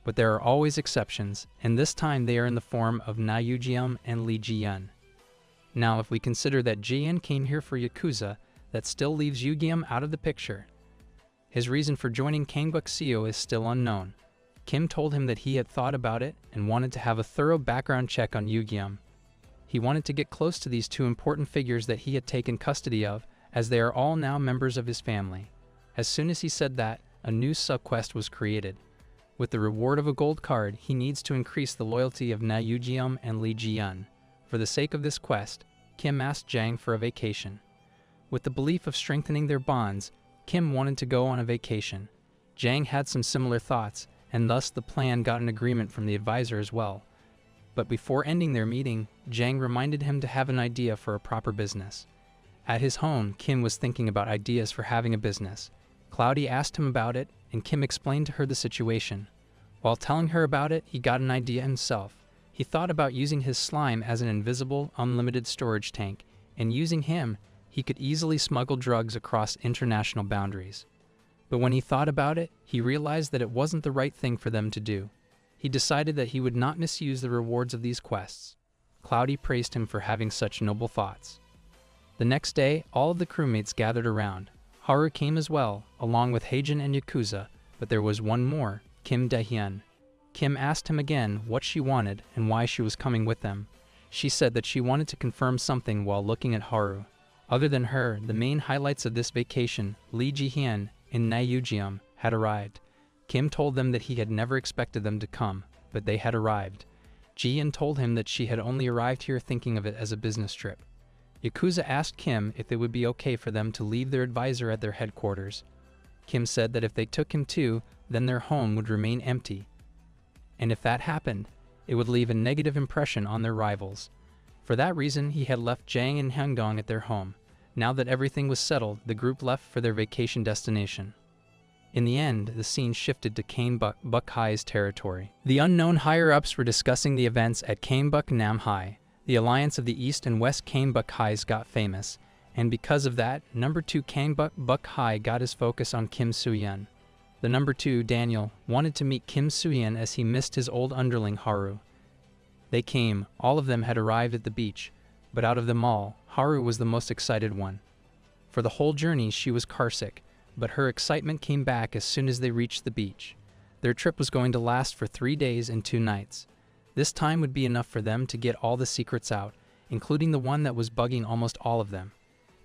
But there are always exceptions, and this time they are in the form of Na Yoo-jeom and Lee Ji-yeon. Now, if we consider that Ji-yeon came here for Yakuza, that still leaves Yoo-geum out of the picture. His reason for joining Kangbuk-seo is still unknown. Kim told him that he had thought about it and wanted to have a thorough background check on Yoo-geum. He wanted to get close to these two important figures that he had taken custody of, as they are all now members of his family. As soon as he said that, a new sub-quest was created. With the reward of a gold card, he needs to increase the loyalty of Na Yoo-jeom and Lee Ji-yeon. For the sake of this quest, Kim asked Jang for a vacation. With the belief of strengthening their bonds, Kim wanted to go on a vacation. Jang had some similar thoughts, and thus the plan got an agreement from the advisor as well. But before ending their meeting, Jang reminded him to have an idea for a proper business. At his home, Kim was thinking about ideas for having a business. Cloudy asked him about it, and Kim explained to her the situation. While telling her about it, he got an idea himself. He thought about using his slime as an invisible, unlimited storage tank, and using him, he could easily smuggle drugs across international boundaries. But when he thought about it, he realized that it wasn't the right thing for them to do. He decided that he would not misuse the rewards of these quests. Cloudy praised him for having such noble thoughts. The next day, all of the crewmates gathered around. Haru came as well, along with Heijin and Yakuza, but there was one more, Kim Dae-hyun. Kim asked him again what she wanted and why she was coming with them. She said that she wanted to confirm something while looking at Haru. Other than her, the main highlights of this vacation, Lee Ji-hyun and Na Yoo-jeom, had arrived. Kim told them that he had never expected them to come, but they had arrived. Ji-yeon told him that she had only arrived here thinking of it as a business trip. Yakuza asked Kim if it would be okay for them to leave their advisor at their headquarters. Kim said that if they took him too, then their home would remain empty. And if that happened, it would leave a negative impression on their rivals. For that reason, he had left Jang and Hyungdong at their home. Now that everything was settled, the group left for their vacation destination. In the end, the scene shifted to Kangbuk High's territory. The unknown higher-ups were discussing the events at Kangbuk Nam High. The alliance of the East and West Kangbuk Highs got famous, and because of that, number 2 Kangbuk High got his focus on Kim Soo-yeon. The number 2, Daniel, wanted to meet Kim Soo-yeon as he missed his old underling Haru. They came, all of them had arrived at the beach, but out of them all, Haru was the most excited one. For the whole journey, she was carsick, but her excitement came back as soon as they reached the beach. Their trip was going to last for 3 days and 2 nights. This time would be enough for them to get all the secrets out, including the one that was bugging almost all of them.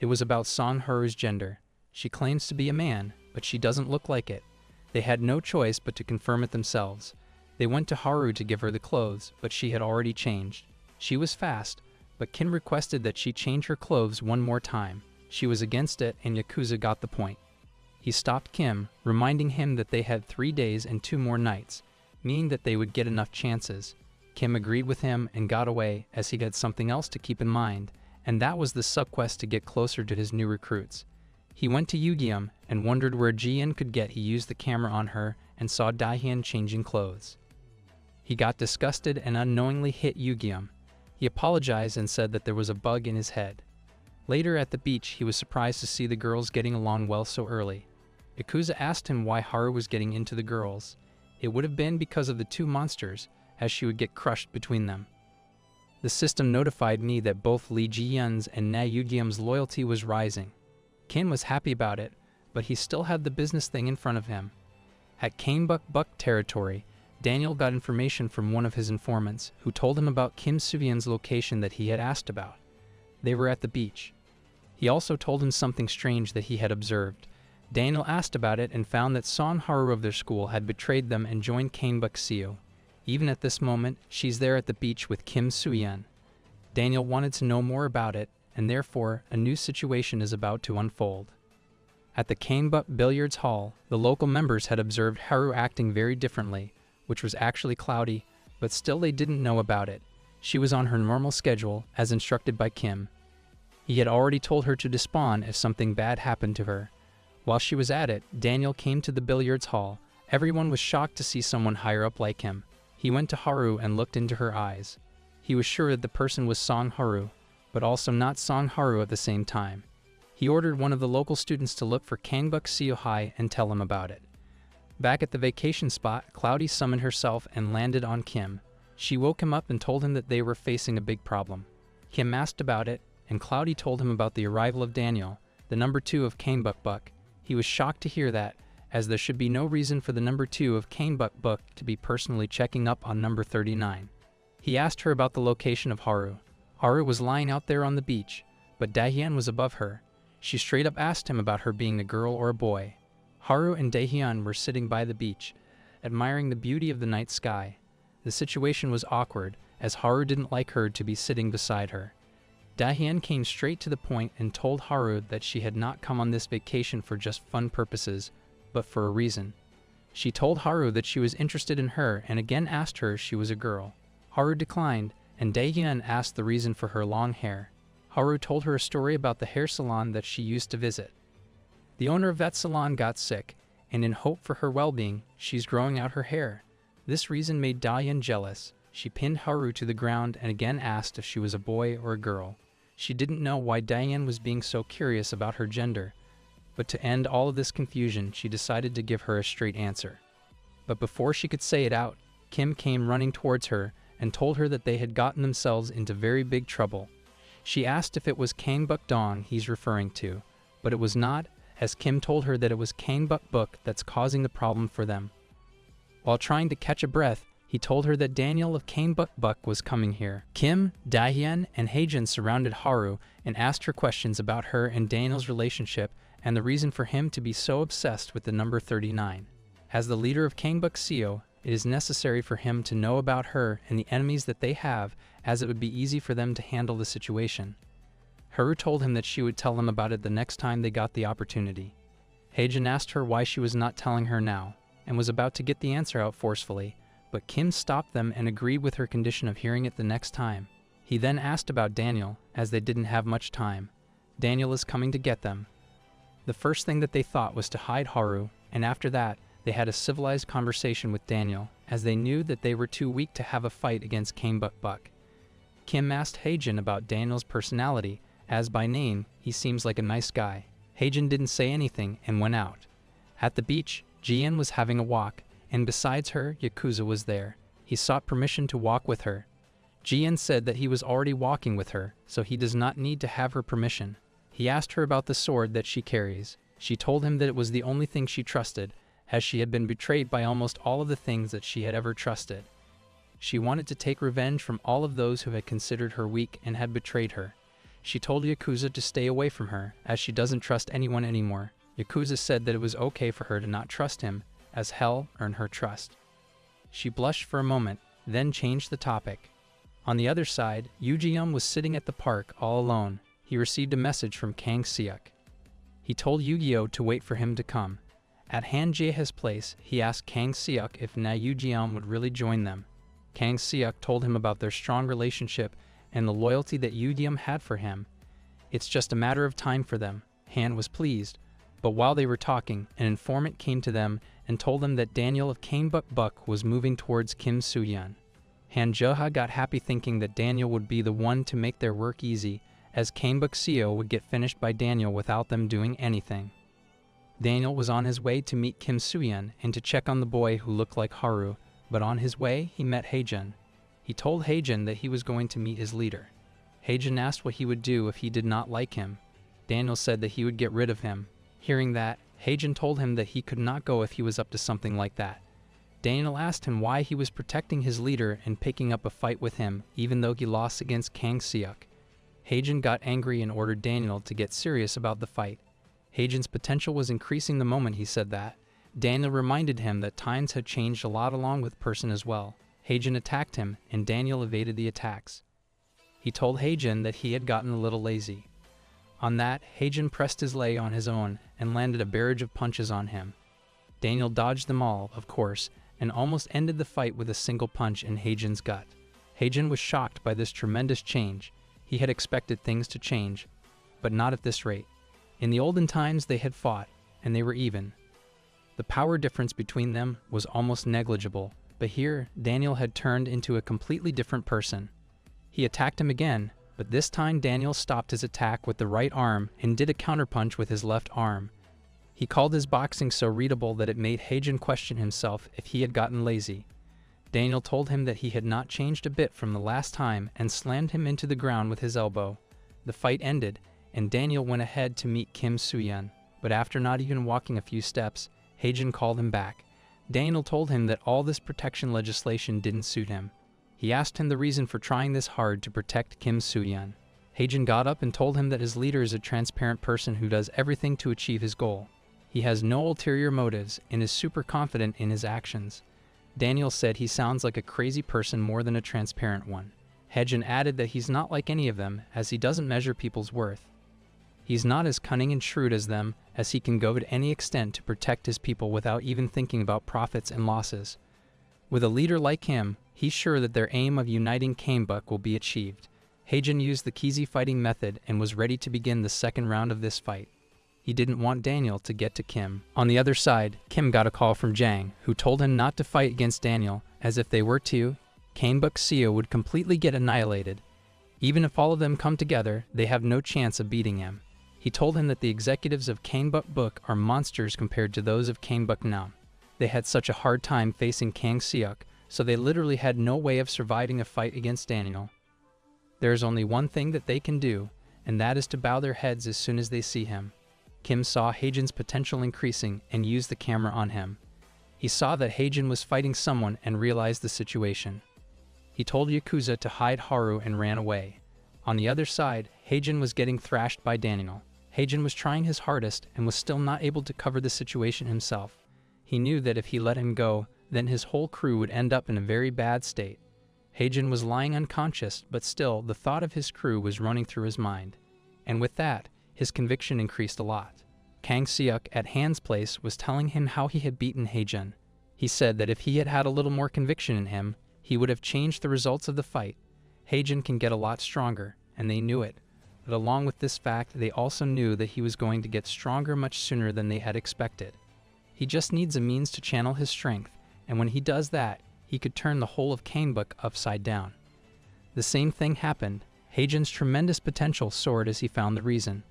It was about Song Haru's gender. She claims to be a man, but she doesn't look like it. They had no choice but to confirm it themselves. They went to Haru to give her the clothes, but she had already changed. She was fast, but Kim requested that she change her clothes one more time. She was against it, and Yakuza got the point. He stopped Kim, reminding him that they had 3 days and 2 more nights, meaning that they would get enough chances. Kim agreed with him and got away, as he had something else to keep in mind, and that was the sub-quest to get closer to his new recruits. He went to Yoo-geum and wondered where Ji-yeon could get. He used the camera on her and saw Dae-hyun changing clothes. He got disgusted and unknowingly hit Yoo-geum. He apologized and said that there was a bug in his head. Later at the beach, he was surprised to see the girls getting along well so early. Yakuza asked him why Haru was getting into the girls. it would have been because of the two monsters, as she would get crushed between them. The system notified me that both Lee Ji-yeon's and Na Yu-gyum's loyalty was rising. Kim was happy about it, but he still had the business thing in front of him. At Kanebuk territory, Daniel got information from one of his informants, who told him about Kim Soo-yeon's location that he had asked about. They were at the beach. He also told him something strange that he had observed. Daniel asked about it and found that Song Haru of their school had betrayed them and joined Kanebuk. Even at this moment, she's there at the beach with Kim Soo-yeon. Daniel wanted to know more about it, and therefore, a new situation is about to unfold. At the Kanebuk Billiards Hall, the local members had observed Haru acting very differently, which was actually cloudy, but still they didn't know about it. She was on her normal schedule, as instructed by Kim. He had already told her to despawn if something bad happened to her. While she was at it, Daniel came to the billiards hall. Everyone was shocked to see someone higher up like him. He went to Haru and looked into her eyes. He was sure that the person was Song Haru, but also not Song Haru at the same time. He ordered one of the local students to look for Kanebuk High and tell him about it. Back at the vacation spot, Cloudy summoned herself and landed on Kim. She woke him up and told him that they were facing a big problem. Kim asked about it, and Cloudy told him about the arrival of Daniel, the number 2 of Kanebuk. He was shocked to hear that, as there should be no reason for the number 2 of Kanebuk to be personally checking up on number 39. He asked her about the location of Haru. Haru was lying out there on the beach, but Dahyun was above her. She straight up asked him about her being a girl or a boy. Haru and Dahyun were sitting by the beach, admiring the beauty of the night sky. The situation was awkward, as Haru didn't like her to be sitting beside her. Dahyun came straight to the point and told Haru that she had not come on this vacation for just fun purposes, but for a reason. She told Haru that she was interested in her and again asked her if she was a girl. Haru declined, and Dahyun asked the reason for her long hair. Haru told her a story about the hair salon that she used to visit. The owner of that salon got sick, and in hope for her well-being, she's growing out her hair. This reason made Dahyun jealous. She pinned Haru to the ground and again asked if she was a boy or a girl. She didn't know why Dahyun was being so curious about her gender, but to end all of this confusion, she decided to give her a straight answer. But before she could say it out, Kim came running towards her and told her that they had gotten themselves into very big trouble. She asked if it was Kanebuk Dong he's referring to, but it was not, as Kim told her that it was Kanebuk that's causing the problem for them. While trying to catch a breath, he told her that Daniel of Kanebuk was coming here. Kim, Dahyun, and Haejin surrounded Haru and asked her questions about her and Daniel's relationship and the reason for him to be so obsessed with the number 39. As the leader of Kanebuk, it is necessary for him to know about her and the enemies that they have, as it would be easy for them to handle the situation. Haru told him that she would tell him about it the next time they got the opportunity. Haejin asked her why she was not telling her now, and was about to get the answer out forcefully, but Kim stopped them and agreed with her condition of hearing it the next time. He then asked about Daniel, as they didn't have much time. Daniel is coming to get them. The first thing that they thought was to hide Haru, and after that, they had a civilized conversation with Daniel, as they knew that they were too weak to have a fight against Kanebuk. Kim asked Haejin about Daniel's personality, as by name, he seems like a nice guy. Haejin didn't say anything and went out. At the beach, Jian was having a walk, and besides her, Yakuza was there. He sought permission to walk with her. Jian said that he was already walking with her, so he does not need to have her permission. He asked her about the sword that she carries. She told him that it was the only thing she trusted, as she had been betrayed by almost all of the things that she had ever trusted. She wanted to take revenge from all of those who had considered her weak and had betrayed her. She told Yakuza to stay away from her, as she doesn't trust anyone anymore. Yakuza said that it was okay for her to not trust him, as hell earned her trust. She blushed for a moment, then changed the topic. On the other side, Yoo Ji-young was sitting at the park all alone. He received a message from Kang Seok. He told Yu-Gi-Oh to wait for him to come. At Han Jaeha's place, he asked Kang Seok if Na Yoo Ji-young would really join them. Kang Seok told him about their strong relationship and the loyalty that Yoo Ji-young had for him. It's just a matter of time for them. Han was pleased, but while they were talking, an informant came to them and told them that Daniel of Kanebuk was moving towards Kim Soo-yeon. Han Jaeha got happy thinking that Daniel would be the one to make their work easy, as Kanebuk would get finished by Daniel without them doing anything. Daniel was on his way to meet Kim Soo-yeon and to check on the boy who looked like Haru, but on his way, he met Haejin. He told Haejin that he was going to meet his leader. Haejin asked what he would do if he did not like him. Daniel said that he would get rid of him. Hearing that, Haejin told him that he could not go if he was up to something like that. Daniel asked him why he was protecting his leader and picking up a fight with him, even though he lost against Kang Seok. Haejin got angry and ordered Daniel to get serious about the fight. Haejin's potential was increasing the moment he said that. Daniel reminded him that times had changed a lot along with Person as well. Haejin attacked him, and Daniel evaded the attacks. He told Haejin that he had gotten a little lazy. On that, Haejin pressed his lei on his own and landed a barrage of punches on him. Daniel dodged them all, of course, and almost ended the fight with a single punch in Haejin's gut. Haejin was shocked by this tremendous change. He had expected things to change, but not at this rate. In the olden times they had fought, and they were even. The power difference between them was almost negligible, but here Daniel had turned into a completely different person. He attacked him again, but this time Daniel stopped his attack with the right arm and did a counterpunch with his left arm. He called his boxing so readable that it made Haejin question himself if he had gotten lazy. Daniel told him that he had not changed a bit from the last time and slammed him into the ground with his elbow. The fight ended, and Daniel went ahead to meet Kim Soo-yeon, but after not even walking a few steps, Haejin called him back. Daniel told him that all this protection legislation didn't suit him. He asked him the reason for trying this hard to protect Kim Soo-yeon. Haejin got up and told him that his leader is a transparent person who does everything to achieve his goal. He has no ulterior motives and is super confident in his actions. Daniel said he sounds like a crazy person more than a transparent one. Haejin added that he's not like any of them, as he doesn't measure people's worth. He's not as cunning and shrewd as them, as he can go to any extent to protect his people without even thinking about profits and losses. With a leader like him, he's sure that their aim of uniting Kanebuk will be achieved. Haejin used the Kizi fighting method and was ready to begin the second round of this fight. He didn't want Daniel to get to Kim. On the other side, Kim got a call from Jang, who told him not to fight against Daniel, as if they were to, Kanebuk Seo would completely get annihilated. Even if all of them come together, they have no chance of beating him. He told him that the executives of Kanebuk Book are monsters compared to those of Kanebuk Nam. They had such a hard time facing Kang Seok, so they literally had no way of surviving a fight against Daniel. There is only one thing that they can do, and that is to bow their heads as soon as they see him. Kim saw Haejin's potential increasing and used the camera on him. He saw that Haejin was fighting someone and realized the situation. He told Yakuza to hide Haru and ran away. On the other side, Haejin was getting thrashed by Daniel. Haejin was trying his hardest and was still not able to cover the situation himself. He knew that if he let him go, then his whole crew would end up in a very bad state. Haejin was lying unconscious, but still the thought of his crew was running through his mind. And with that, his conviction increased a lot. Kang Seok at Han's place was telling him how he had beaten Haejin. He said that if he had had a little more conviction in him, he would have changed the results of the fight. Haejin can get a lot stronger, and they knew it. But along with this fact, they also knew that he was going to get stronger much sooner than they had expected. He just needs a means to channel his strength, and when he does that, he could turn the whole of Kanebuk upside down. The same thing happened. Haejin's tremendous potential soared as he found the reason.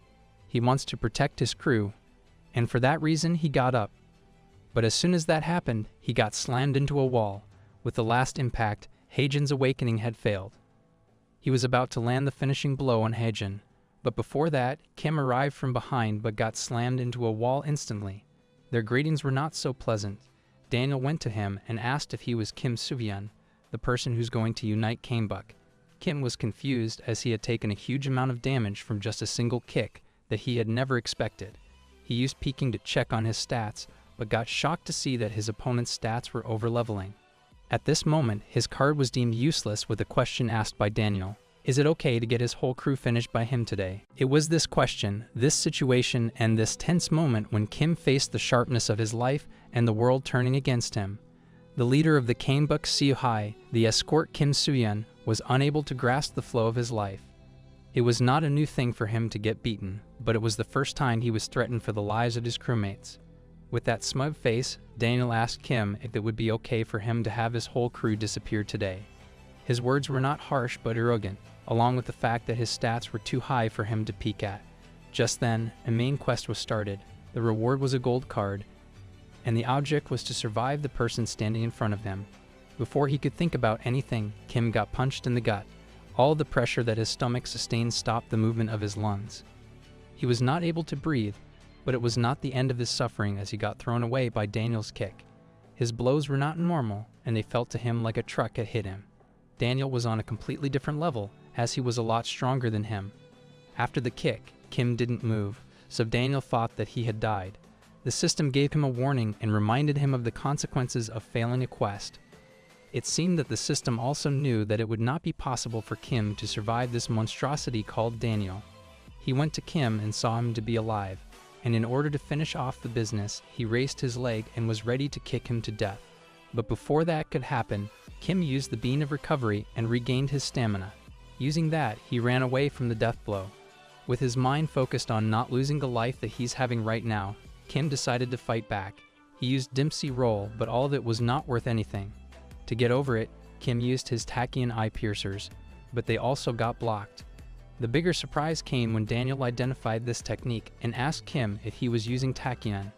He wants to protect his crew, and for that reason he got up. But as soon as that happened, he got slammed into a wall. With the last impact, Haejin's awakening had failed. He was about to land the finishing blow on Haejin, but before that, Kim arrived from behind but got slammed into a wall instantly. Their greetings were not so pleasant. Daniel went to him and asked if he was Kim Soo-yeon, the person who's going to unite Kanebuk. Kim was confused as he had taken a huge amount of damage from just a single kick that he had never expected. He used peeking to check on his stats, but got shocked to see that his opponent's stats were over-leveling. At this moment, his card was deemed useless with a question asked by Daniel. Is it okay to get his whole crew finished by him today? It was this question, this situation, and this tense moment when Kim faced the sharpness of his life and the world turning against him. The leader of the Kanebuk Seo, the escort Kim Soo-yeon, was unable to grasp the flow of his life. It was not a new thing for him to get beaten, but it was the first time he was threatened for the lives of his crewmates. With that smug face, Daniel asked Kim if it would be okay for him to have his whole crew disappear today. His words were not harsh but arrogant, along with the fact that his stats were too high for him to peek at. Just then, a main quest was started. The reward was a gold card, and the object was to survive the person standing in front of him. Before he could think about anything, Kim got punched in the gut. All the pressure that his stomach sustained stopped the movement of his lungs. He was not able to breathe, but it was not the end of his suffering as he got thrown away by Daniel's kick. His blows were not normal, and they felt to him like a truck had hit him. Daniel was on a completely different level, as he was a lot stronger than him. After the kick, Kim didn't move, so Daniel thought that he had died. The system gave him a warning and reminded him of the consequences of failing a quest. It seemed that the system also knew that it would not be possible for Kim to survive this monstrosity called Daniel. He went to Kim and saw him to be alive, and in order to finish off the business, he raised his leg and was ready to kick him to death. But before that could happen, Kim used the bean of recovery and regained his stamina. Using that, he ran away from the death blow. With his mind focused on not losing the life that he's having right now, Kim decided to fight back. He used Dempsey Roll, but all of it was not worth anything. To get over it, Kim used his Tachyon eye piercers, but they also got blocked. The bigger surprise came when Daniel identified this technique and asked Kim if he was using Tachyon.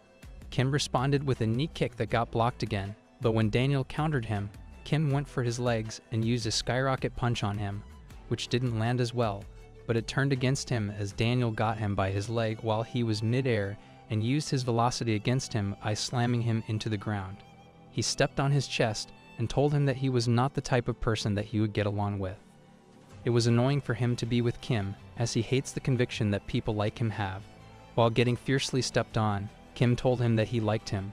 Kim responded with a knee kick that got blocked again, but when Daniel countered him, Kim went for his legs and used a skyrocket punch on him, which didn't land as well, but it turned against him as Daniel got him by his leg while he was mid-air and used his velocity against him by slamming him into the ground. He stepped on his chest and told him that he was not the type of person that he would get along with. It was annoying for him to be with Kim, as he hates the conviction that people like him have. While getting fiercely stepped on, Kim told him that he liked him.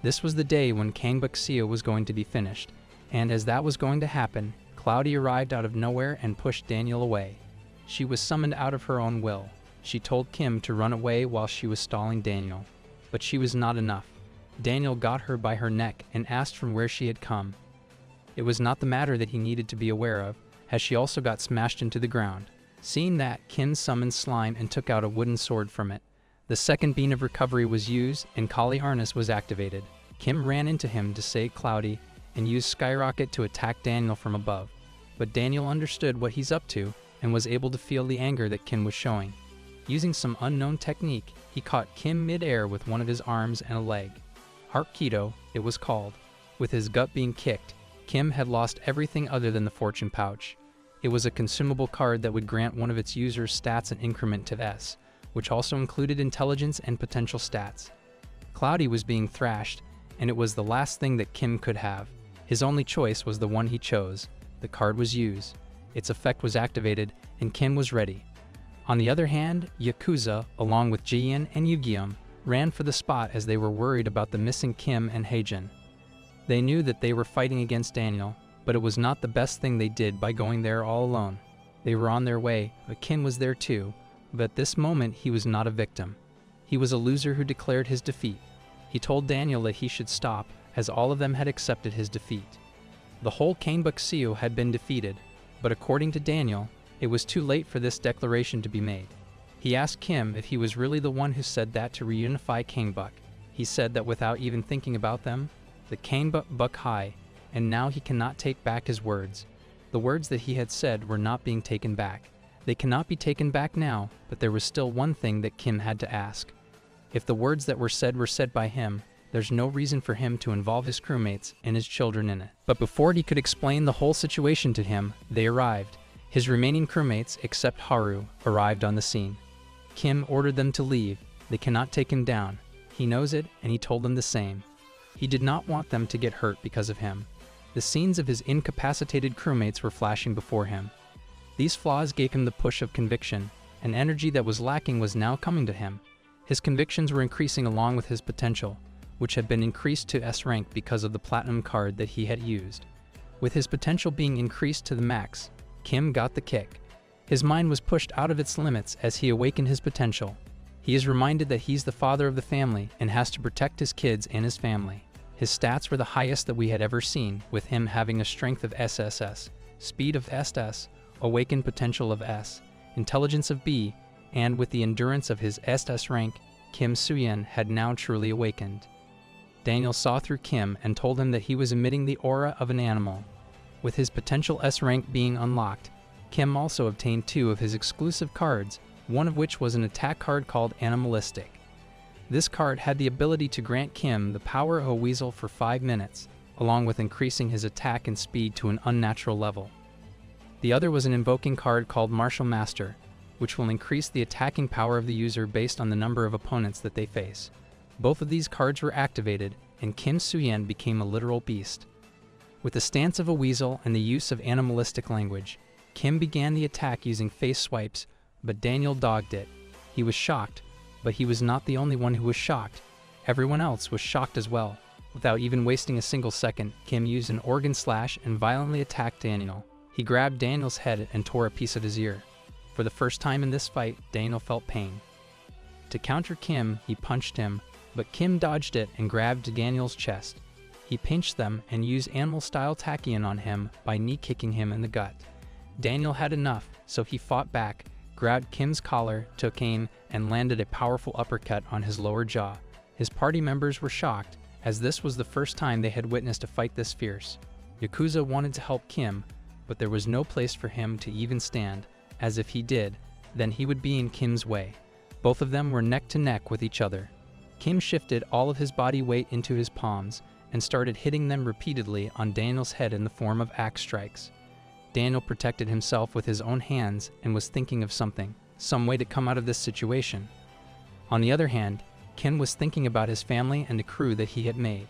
This was the day when Kangbuk-seo was going to be finished, and as that was going to happen, Cloudy arrived out of nowhere and pushed Daniel away. She was summoned out of her own will. She told Kim to run away while she was stalling Daniel, but she was not enough. Daniel got her by her neck and asked from where she had come. It was not the matter that he needed to be aware of, as she also got smashed into the ground. Seeing that, Kim summoned slime and took out a wooden sword from it. The second bean of recovery was used and Kali Harness was activated. Kim ran into him to save Cloudy and used Skyrocket to attack Daniel from above. But Daniel understood what he's up to and was able to feel the anger that Kim was showing. Using some unknown technique, he caught Kim mid-air with one of his arms and a leg. Heart Keto, it was called. With his gut being kicked, Kim had lost everything other than the fortune pouch. It was a consumable card that would grant one of its users stats an increment to S, which also included intelligence and potential stats. Cloudy was being thrashed, and it was the last thing that Kim could have. His only choice was the one he chose. The card was used. Its effect was activated, and Kim was ready. On the other hand, Yakuza, along with Jian and Yugium, ran for the spot as they were worried about the missing Kim and Heijin. They knew that they were fighting against Daniel, but it was not the best thing they did by going there all alone. They were on their way, but Kim was there too, but at this moment he was not a victim. He was a loser who declared his defeat. He told Daniel that he should stop, as all of them had accepted his defeat. The whole Kangbuk-seo had been defeated, but according to Daniel, it was too late for this declaration to be made. He asked Kim if he was really the one who said that to reunify Kangbuk. He said that without even thinking about them, the Kangbuk high, and now he cannot take back his words. The words that he had said were not being taken back. They cannot be taken back now, but there was still one thing that Kim had to ask. If the words that were said by him, there's no reason for him to involve his crewmates and his children in it. But before he could explain the whole situation to him, they arrived. His remaining crewmates, except Haru, arrived on the scene. Kim ordered them to leave. They cannot take him down. He knows it, and he told them the same. He did not want them to get hurt because of him. The scenes of his incapacitated crewmates were flashing before him. These flaws gave him the push of conviction. An energy that was lacking was now coming to him. His convictions were increasing along with his potential, which had been increased to S rank because of the platinum card that he had used. With his potential being increased to the max, Kim got the kick. His mind was pushed out of its limits as he awakened his potential. He is reminded that he's the father of the family and has to protect his kids and his family. His stats were the highest that we had ever seen, with him having a strength of SSS, speed of SS, awakened potential of S, intelligence of B, and with the endurance of his SS rank, Kim Soo-yeon had now truly awakened. Daniel saw through Kim and told him that he was emitting the aura of an animal. With his potential S rank being unlocked, Kim also obtained 2 of his exclusive cards, one of which was an attack card called Animalistic. This card had the ability to grant Kim the power of a weasel for 5 minutes, along with increasing his attack and speed to an unnatural level. The other was an invoking card called Martial Master, which will increase the attacking power of the user based on the number of opponents that they face. Both of these cards were activated, and Kim Soo-yeon became a literal beast. With the stance of a weasel and the use of animalistic language, Kim began the attack using face swipes, but Daniel dogged it. He was shocked, but he was not the only one who was shocked. Everyone else was shocked as well. Without even wasting a single second, Kim used an organ slash and violently attacked Daniel. He grabbed Daniel's head and tore a piece of his ear. For the first time in this fight, Daniel felt pain. To counter Kim, he punched him, but Kim dodged it and grabbed Daniel's chest. He pinched them and used animal-style tachyon on him by knee-kicking him in the gut. Daniel had enough, so he fought back, grabbed Kim's collar, took aim, and landed a powerful uppercut on his lower jaw. His party members were shocked, as this was the first time they had witnessed a fight this fierce. Yakuza wanted to help Kim, but there was no place for him to even stand, as if he did, then he would be in Kim's way. Both of them were neck to neck with each other. Kim shifted all of his body weight into his palms and started hitting them repeatedly on Daniel's head in the form of axe strikes. Daniel protected himself with his own hands and was thinking of some way to come out of this situation. On the other hand, Kim was thinking about his family and the crew that he had made.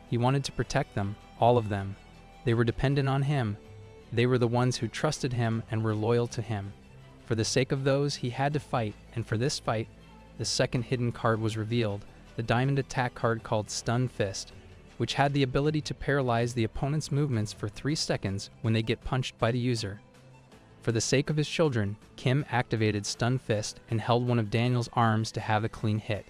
He wanted to protect them, all of them. They were dependent on him. They were the ones who trusted him and were loyal to him. For the sake of those, he had to fight, and for this fight, the second hidden card was revealed, the diamond attack card called Stun Fist, which had the ability to paralyze the opponent's movements for 3 seconds when they get punched by the user. For the sake of his children, Kim activated Stun Fist and held one of Daniel's arms to have a clean hit.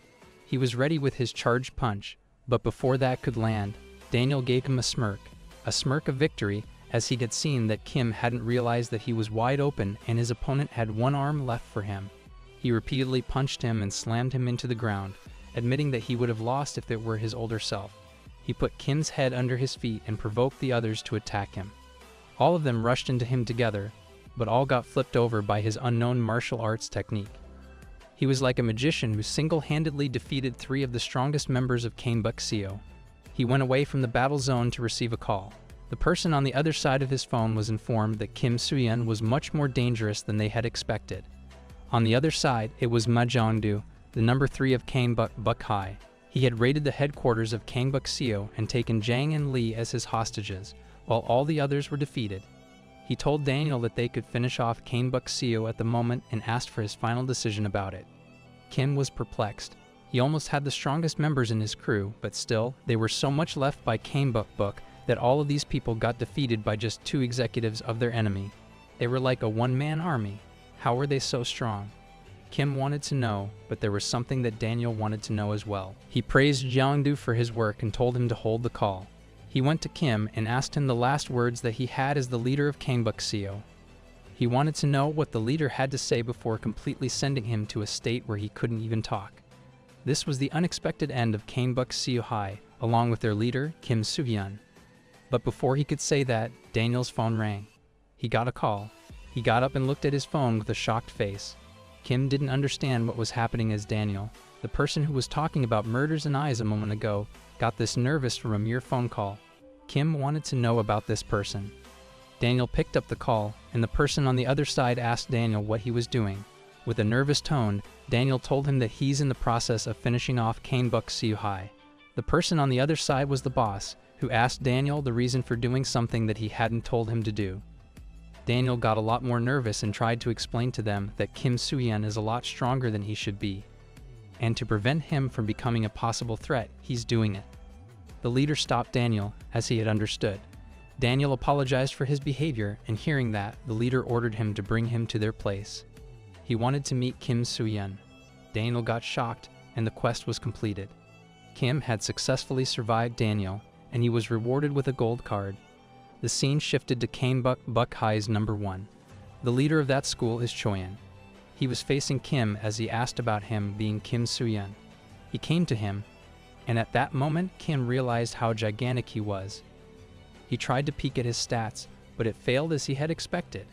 He was ready with his charged punch, but before that could land, Daniel gave him a smirk of victory, as he had seen that Kim hadn't realized that he was wide open and his opponent had one arm left for him. He repeatedly punched him and slammed him into the ground, admitting that he would have lost if it were his older self. He put Kim's head under his feet and provoked the others to attack him. All of them rushed into him together, but all got flipped over by his unknown martial arts technique. He was like a magician who single-handedly defeated 3 of the strongest members of Embarks. He went away from the battle zone to receive a call. The person on the other side of his phone was informed that Kim Soo-yeon was much more dangerous than they had expected. On the other side, it was Ma Jong-do, the number 3 of Kangbuk. He had raided the headquarters of Kangbuk and taken Jang and Lee as his hostages, while all the others were defeated. He told Daniel that they could finish off Kangbuk at the moment and asked for his final decision about it. Kim was perplexed. He almost had the strongest members in his crew, but still, there were so much left by Kangbuk that all of these people got defeated by just 2 executives of their enemy. They were like a one-man army. How were they so strong? Kim wanted to know, but there was something that Daniel wanted to know as well. He praised Jeongdu for his work and told him to hold the call. He went to Kim and asked him the last words that he had as the leader of Kangbuk. He wanted to know what the leader had to say before completely sending him to a state where he couldn't even talk. This was the unexpected end of Kangbuk High, along with their leader, Kim Soo-yeon. But before he could say that, Daniel's phone rang. He got a call. He got up and looked at his phone with a shocked face. Kim didn't understand what was happening as Daniel, the person who was talking about murders and eyes a moment ago, got this nervous from a mere phone call. Kim wanted to know about this person. Daniel picked up the call, and the person on the other side asked Daniel what he was doing. With a nervous tone, Daniel told him that he's in the process of finishing off Kangbuk High. The person on the other side was the boss, who asked Daniel the reason for doing something that he hadn't told him to do. Daniel got a lot more nervous and tried to explain to them that Kim Soo-yeon is a lot stronger than he should be, and to prevent him from becoming a possible threat, he's doing it. The leader stopped Daniel, as he had understood. Daniel apologized for his behavior, and hearing that, the leader ordered him to bring him to their place. He wanted to meet Kim Soo-yeon. Daniel got shocked, and the quest was completed. Kim had successfully survived Daniel, and he was rewarded with a gold card. The scene shifted to Kangbuk High's number 1. The leader of that school is Choyan. He was facing Kim as he asked about him being Kim Soo-yeon. He came to him, and at that moment Kim realized how gigantic he was. He tried to peek at his stats, but it failed as he had expected.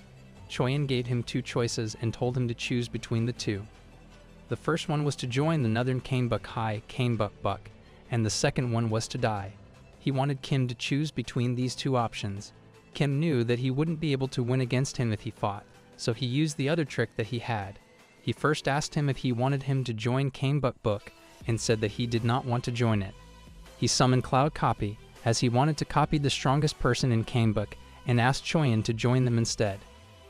Choyan gave him 2 choices and told him to choose between the 2. The first one was to join the Northern Canebuk High Canebuk Buck, and the second one was to die. He wanted Kim to choose between these two options. Kim knew that he wouldn't be able to win against him if he fought, so he used the other trick that he had. He first asked him if he wanted him to join Canebuk Book and said that he did not want to join it. He summoned Cloud Copy, as he wanted to copy the strongest person in Canebuk, and asked Choyan to join them instead.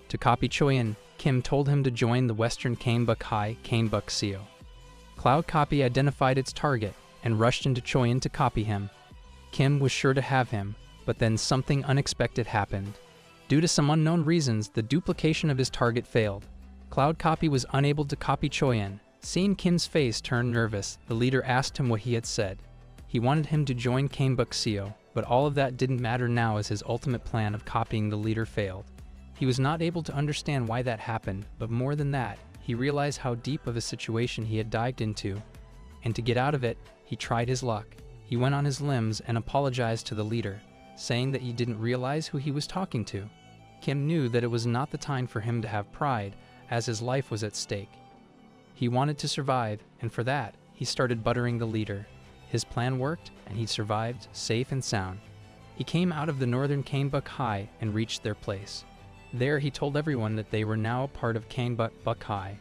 To copy Choyan, Kim told him to join the Western Canebuk High Canebuk Seo. Cloud Copy identified its target and rushed into Choyan to copy him. Kim was sure to have him, but then something unexpected happened. Due to some unknown reasons, the duplication of his target failed. Cloud Copy was unable to copy Choyan. Seeing Kim's face turn nervous, the leader asked him what he had said. He wanted him to join Canebuk Seo, but all of that didn't matter now as his ultimate plan of copying the leader failed. He was not able to understand why that happened, but more than that, he realized how deep of a situation he had dived into, and to get out of it, he tried his luck. He went on his limbs and apologized to the leader, saying that he didn't realize who he was talking to. Kim knew that it was not the time for him to have pride, as his life was at stake. He wanted to survive, and for that, he started buttering the leader. His plan worked, and he survived, safe and sound. He came out of the Northern Canebuk High and reached their place. There he told everyone that they were now a part of Canebuk High.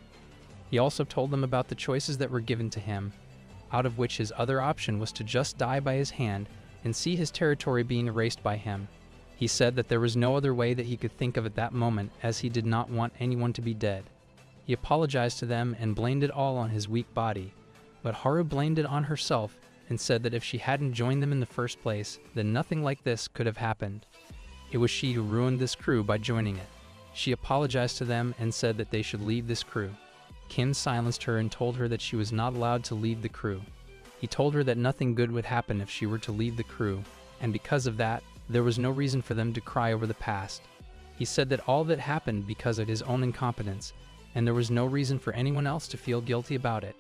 He also told them about the choices that were given to him, out of which his other option was to just die by his hand and see his territory being erased by him. He said that there was no other way that he could think of at that moment, as he did not want anyone to be dead. He apologized to them and blamed it all on his weak body, but Haru blamed it on herself and said that if she hadn't joined them in the first place, then nothing like this could have happened. It was she who ruined this crew by joining it. She apologized to them and said that they should leave this crew. Kim silenced her and told her that she was not allowed to leave the crew. He told her that nothing good would happen if she were to leave the crew, and because of that, there was no reason for them to cry over the past. He said that all that happened because of his own incompetence, and there was no reason for anyone else to feel guilty about it.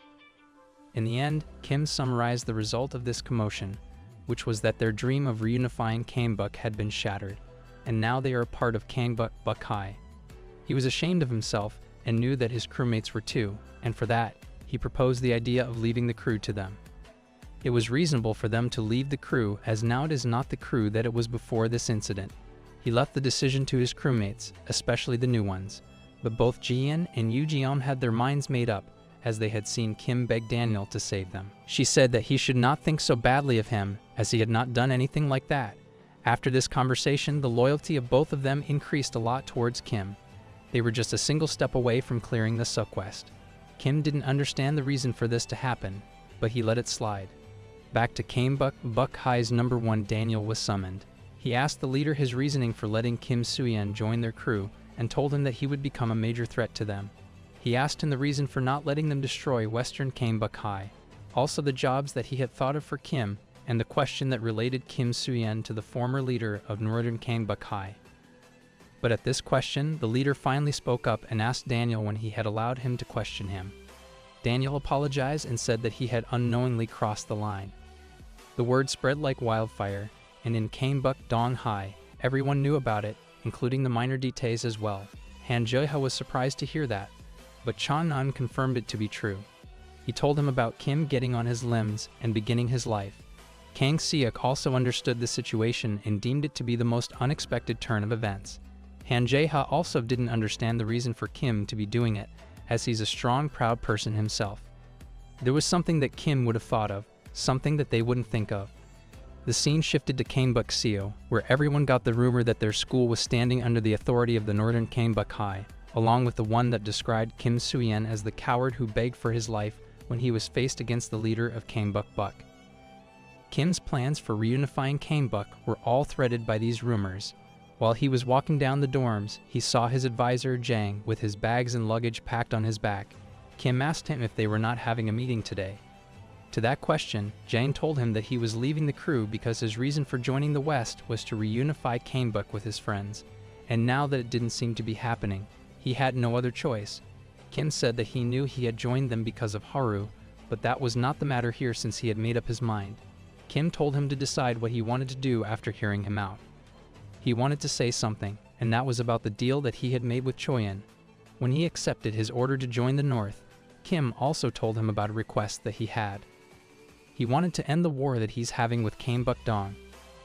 In the end, Kim summarized the result of this commotion, which was that their dream of reunifying Canebuk had been shattered, and now they are a part of Canebuk High. He was ashamed of himself and knew that his crewmates were too, and for that, he proposed the idea of leaving the crew to them. It was reasonable for them to leave the crew, as now it is not the crew that it was before this incident. He left the decision to his crewmates, especially the new ones, but both Jian and Yu had their minds made up, as they had seen Kim beg Daniel to save them. She said that he should not think so badly of him, as he had not done anything like that. After this conversation, the loyalty of both of them increased a lot towards Kim. They were just a single step away from clearing the subquest. Kim didn't understand the reason for this to happen, but he let it slide. Back to Canebuk High's number 1, Daniel was summoned. He asked the leader his reasoning for letting Kim Suyen join their crew, and told him that he would become a major threat to them. He asked him the reason for not letting them destroy Western Canebuk High, also the jobs that he had thought of for Kim, and the question that related Kim Suyen to the former leader of Northern Canebuk High. But at this question, the leader finally spoke up and asked Daniel when he had allowed him to question him. Daniel apologized and said that he had unknowingly crossed the line. The word spread like wildfire, and in Canebuk Dong High, everyone knew about it, including the minor details as well. Han Jeha was surprised to hear that, but Chan Nun confirmed it to be true. He told him about Kim getting on his limbs and beginning his life. Kang Seok also understood the situation and deemed it to be the most unexpected turn of events. Han Jeha also didn't understand the reason for Kim to be doing it, as he's a strong, proud person himself. There was something that Kim would have thought of, something that they wouldn't think of. The scene shifted to Canebuk Seo, where everyone got the rumor that their school was standing under the authority of the Northern Canebuk High, along with the one that described Kim Suyen as the coward who begged for his life when he was faced against the leader of Canebuk Buck. Kim's plans for reunifying Canebuk were all threaded by these rumors. While he was walking down the dorms, he saw his advisor, Jang, with his bags and luggage packed on his back. Kim asked him if they were not having a meeting today. To that question, Jang told him that he was leaving the crew because his reason for joining the West was to reunify Canebuk with his friends, and now that it didn't seem to be happening, he had no other choice. Kim said that he knew he had joined them because of Haru, but that was not the matter here since he had made up his mind. Kim told him to decide what he wanted to do after hearing him out. He wanted to say something, and that was about the deal that he had made with Choyan. When he accepted his order to join the North, Kim also told him about a request that he had. He wanted to end the war that he's having with Kanebuk-dong.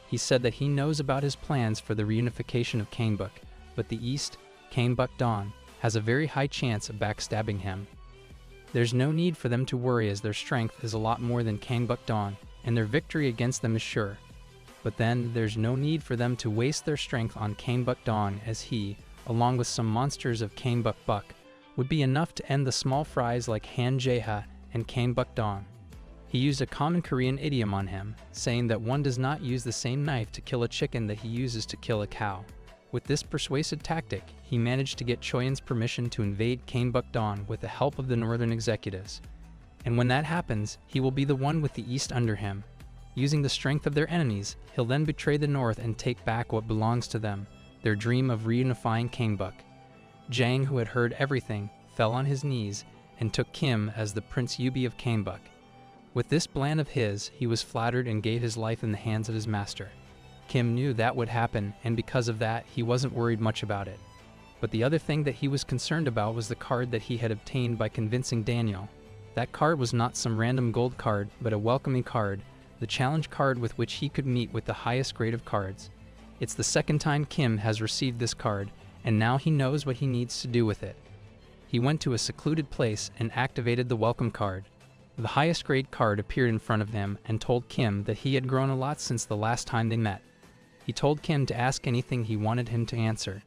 He said that he knows about his plans for the reunification of Kanebuk, but the East, Kanebuk-dong, has a very high chance of backstabbing him. There's no need for them to worry as their strength is a lot more than Kanebuk-dong, and their victory against them is sure. But then, there's no need for them to waste their strength on Kanebuk-dong as he, along with some monsters of Kanebuk-buk, would be enough to end the small fries like Han Jae-ha and Kanebuk-dong. He used a common Korean idiom on him, saying that one does not use the same knife to kill a chicken that he uses to kill a cow. With this persuasive tactic, he managed to get Choyeon's permission to invade Kanebuk-dong with the help of the northern executives. And when that happens, he will be the one with the East under him. Using the strength of their enemies, he'll then betray the North and take back what belongs to them, their dream of reunifying Kanebuk. Jang, who had heard everything, fell on his knees and took Kim as the Prince Yubi of Kanebuk. With this plan of his, he was flattered and gave his life in the hands of his master. Kim knew that would happen, and because of that, he wasn't worried much about it. But the other thing that he was concerned about was the card that he had obtained by convincing Daniel. That card was not some random gold card, but a welcoming card, the challenge card with which he could meet with the highest grade of cards. It's the second time Kim has received this card, and now he knows what he needs to do with it. He went to a secluded place and activated the welcome card. The highest grade card appeared in front of him and told Kim that he had grown a lot since the last time they met. He told Kim to ask anything he wanted him to answer.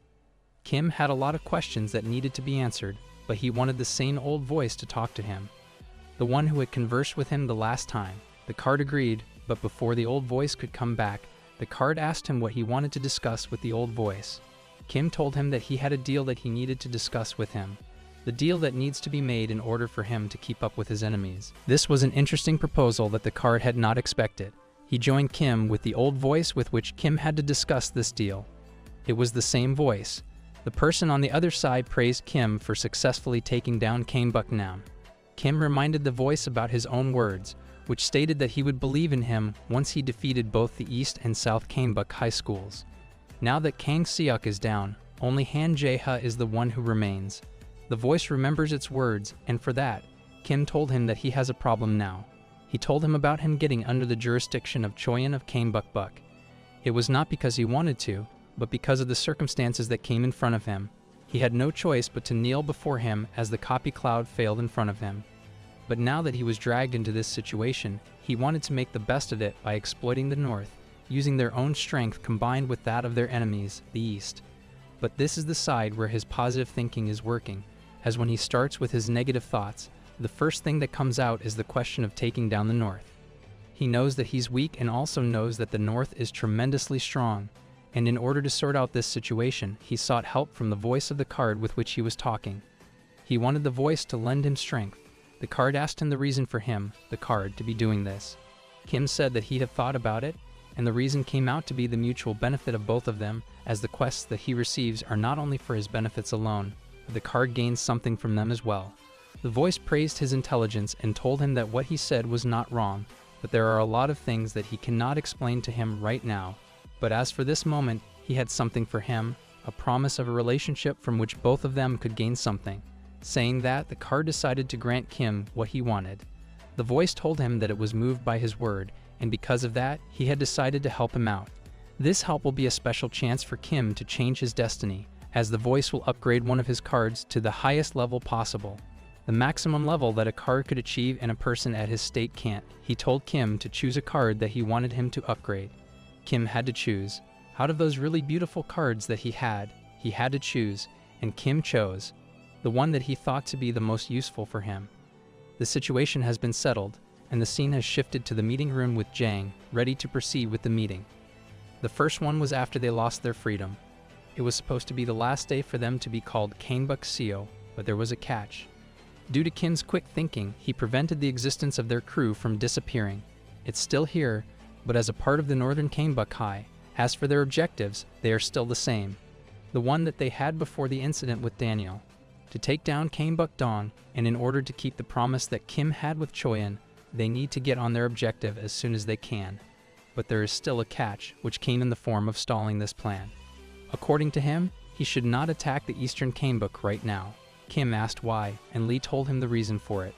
Kim had a lot of questions that needed to be answered, but he wanted the sane old voice to talk to him. The one who had conversed with him the last time. The card agreed, but before the old voice could come back, the card asked him what he wanted to discuss with the old voice. Kim told him that he had a deal that he needed to discuss with him. The deal that needs to be made in order for him to keep up with his enemies. This was an interesting proposal that the card had not expected. He joined Kim with the old voice with which Kim had to discuss this deal. It was the same voice. The person on the other side praised Kim for successfully taking down Kanebuk-dong. Kim reminded the voice about his own words, which stated that he would believe in him once he defeated both the East and South Kanebuk high schools. Now that Kang Seok is down, only Han Jae-ha is the one who remains. The voice remembers its words, and for that, Kim told him that he has a problem now. He told him about him getting under the jurisdiction of Choyeon of Kanebuk-buk. It was not because he wanted to, but because of the circumstances that came in front of him. He had no choice but to kneel before him as the copy cloud failed in front of him. But now that he was dragged into this situation, he wanted to make the best of it by exploiting the North, using their own strength combined with that of their enemies, the East. But this is the side where his positive thinking is working, as when he starts with his negative thoughts, the first thing that comes out is the question of taking down the North. He knows that he's weak and also knows that the North is tremendously strong, and in order to sort out this situation, he sought help from the voice of the card with which he was talking. He wanted the voice to lend him strength. The card asked him the reason for him, the card, to be doing this. Kim said that he had thought about it, and the reason came out to be the mutual benefit of both of them, as the quests that he receives are not only for his benefits alone, but the card gains something from them as well. The voice praised his intelligence and told him that what he said was not wrong, but there are a lot of things that he cannot explain to him right now. But as for this moment, he had something for him, a promise of a relationship from which both of them could gain something. Saying that, the card decided to grant Kim what he wanted. The voice told him that it was moved by his word, and because of that, he had decided to help him out. This help will be a special chance for Kim to change his destiny, as the voice will upgrade one of his cards to the highest level possible. The maximum level that a card could achieve and a person at his state can't. He told Kim to choose a card that he wanted him to upgrade. Kim had to choose. Out of those really beautiful cards that he had to choose, and Kim chose the one that he thought to be the most useful for him. The situation has been settled, and the scene has shifted to the meeting room with Jang, ready to proceed with the meeting. The first one was after they lost their freedom. It was supposed to be the last day for them to be called Kanebuk-seo, but there was a catch. Due to Kim's quick thinking, he prevented the existence of their crew from disappearing. It's still here, but as a part of the Northern Kanebuk High. As for their objectives, they are still the same. The one that they had before the incident with Daniel. To take down Kanebuk-dong, and in order to keep the promise that Kim had with Choyeon, they need to get on their objective as soon as they can. But there is still a catch, which came in the form of stalling this plan. According to him, he should not attack the Eastern Kanebuk right now. Kim asked why, and Lee told him the reason for it.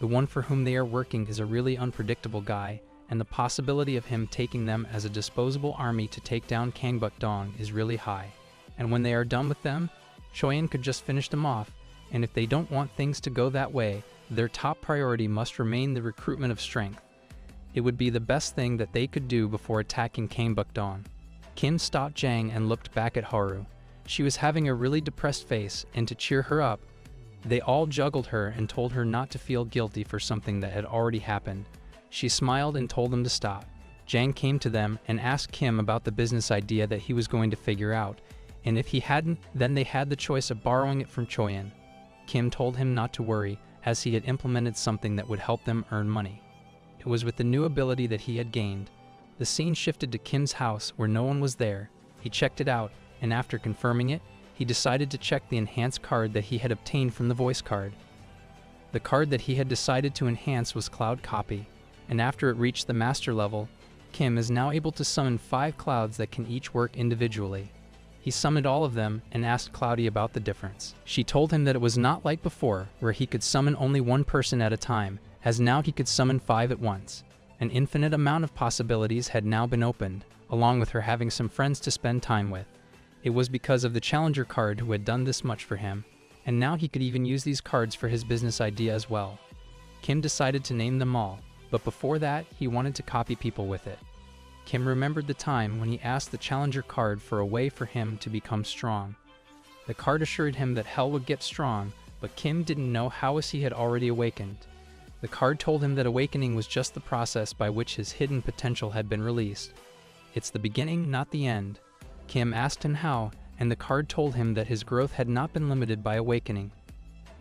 The one for whom they are working is a really unpredictable guy, and the possibility of him taking them as a disposable army to take down Kangbuk-dong is really high. And when they are done with them, Choyen could just finish them off, and if they don't want things to go that way, their top priority must remain the recruitment of strength. It would be the best thing that they could do before attacking Kangbuk-dong. Kim stopped Jang and looked back at Haru. She was having a really depressed face, and to cheer her up, they all juggled her and told her not to feel guilty for something that had already happened. She smiled and told them to stop. Jang came to them and asked Kim about the business idea that he was going to figure out, and if he hadn't, then they had the choice of borrowing it from Choyen. Kim told him not to worry, as he had implemented something that would help them earn money. It was with the new ability that he had gained. The scene shifted to Kim's house where no one was there. He checked it out, and after confirming it, he decided to check the enhanced card that he had obtained from the voice card. The card that he had decided to enhance was Cloud Copy, and after it reached the master level, Kim is now able to summon 5 clouds that can each work individually. He summoned all of them and asked Cloudy about the difference. She told him that it was not like before, where he could summon only one person at a time, as now he could summon 5 at once. An infinite amount of possibilities had now been opened, along with her having some friends to spend time with. It was because of the challenger card who had done this much for him, and now he could even use these cards for his business idea as well. Kim decided to name them all, but before that, he wanted to copy people with it. Kim remembered the time when he asked the challenger card for a way for him to become strong. The card assured him that Hell would get strong, but Kim didn't know how, as he had already awakened. The card told him that awakening was just the process by which his hidden potential had been released. It's the beginning, not the end. Kim asked him how, and the card told him that his growth had not been limited by awakening.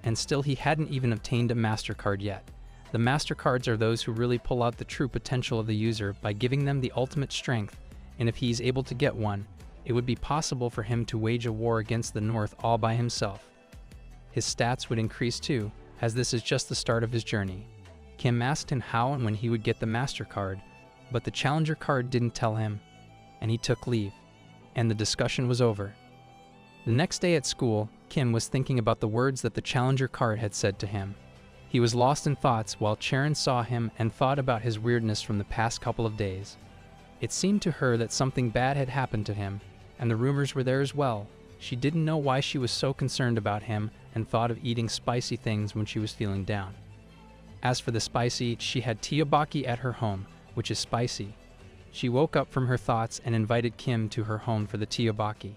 And still he hadn't even obtained a master card yet. The master cards are those who really pull out the true potential of the user by giving them the ultimate strength, and if he is able to get one, it would be possible for him to wage a war against the North all by himself. His stats would increase too, as this is just the start of his journey. Kim asked him how and when he would get the master card, but the challenger card didn't tell him, and he took leave, and the discussion was over. The next day at school, Kim was thinking about the words that the challenger card had said to him. He was lost in thoughts while Charon saw him and thought about his weirdness from the past couple of days. It seemed to her that something bad had happened to him, and the rumors were there as well. She didn't know why she was so concerned about him and thought of eating spicy things when she was feeling down. As for the spicy, she had tteokbokki at her home, which is spicy. She woke up from her thoughts and invited Kim to her home for the tteokbokki.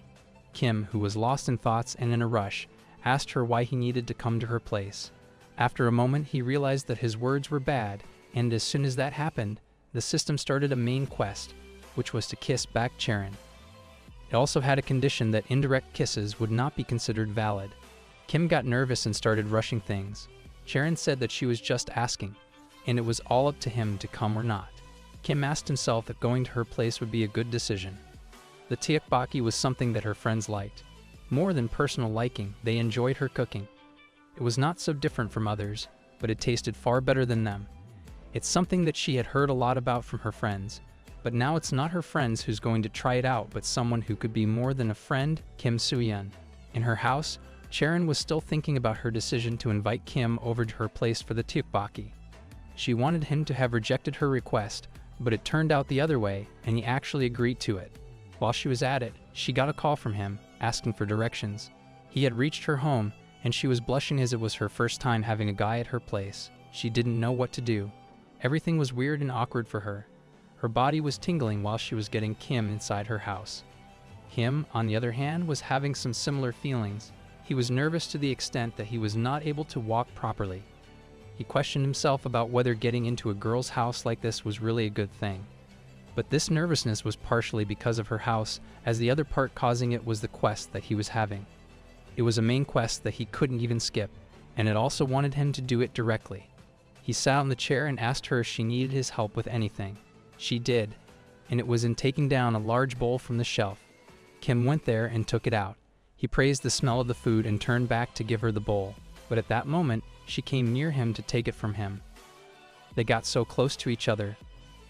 Kim, who was lost in thoughts and in a rush, asked her why he needed to come to her place. After a moment, he realized that his words were bad, and as soon as that happened, the system started a main quest, which was to kiss back Charon. It also had a condition that indirect kisses would not be considered valid. Kim got nervous and started rushing things. Charon said that she was just asking, and it was all up to him to come or not. Kim asked himself if going to her place would be a good decision. The tteokbokki was something that her friends liked. More than personal liking, they enjoyed her cooking. It was not so different from others, but it tasted far better than them. It's something that she had heard a lot about from her friends, but now it's not her friends who's going to try it out, but someone who could be more than a friend, Kim Soo-yeon. In her house, Sharon was still thinking about her decision to invite Kim over to her place for the tteokbokki. She wanted him to have rejected her request, but it turned out the other way, and he actually agreed to it. While she was at it, she got a call from him, asking for directions. He had reached her home, and she was blushing as it was her first time having a guy at her place. She didn't know what to do. Everything was weird and awkward for her. Her body was tingling while she was getting Kim inside her house. Kim, on the other hand, was having some similar feelings. He was nervous to the extent that he was not able to walk properly. He questioned himself about whether getting into a girl's house like this was really a good thing. But this nervousness was partially because of her house, as the other part causing it was the quest that he was having. It was a main quest that he couldn't even skip, and it also wanted him to do it directly. He sat on the chair and asked her if she needed his help with anything. She did, and it was in taking down a large bowl from the shelf. Kim went there and took it out. He praised the smell of the food and turned back to give her the bowl, but at that moment, she came near him to take it from him. They got so close to each other,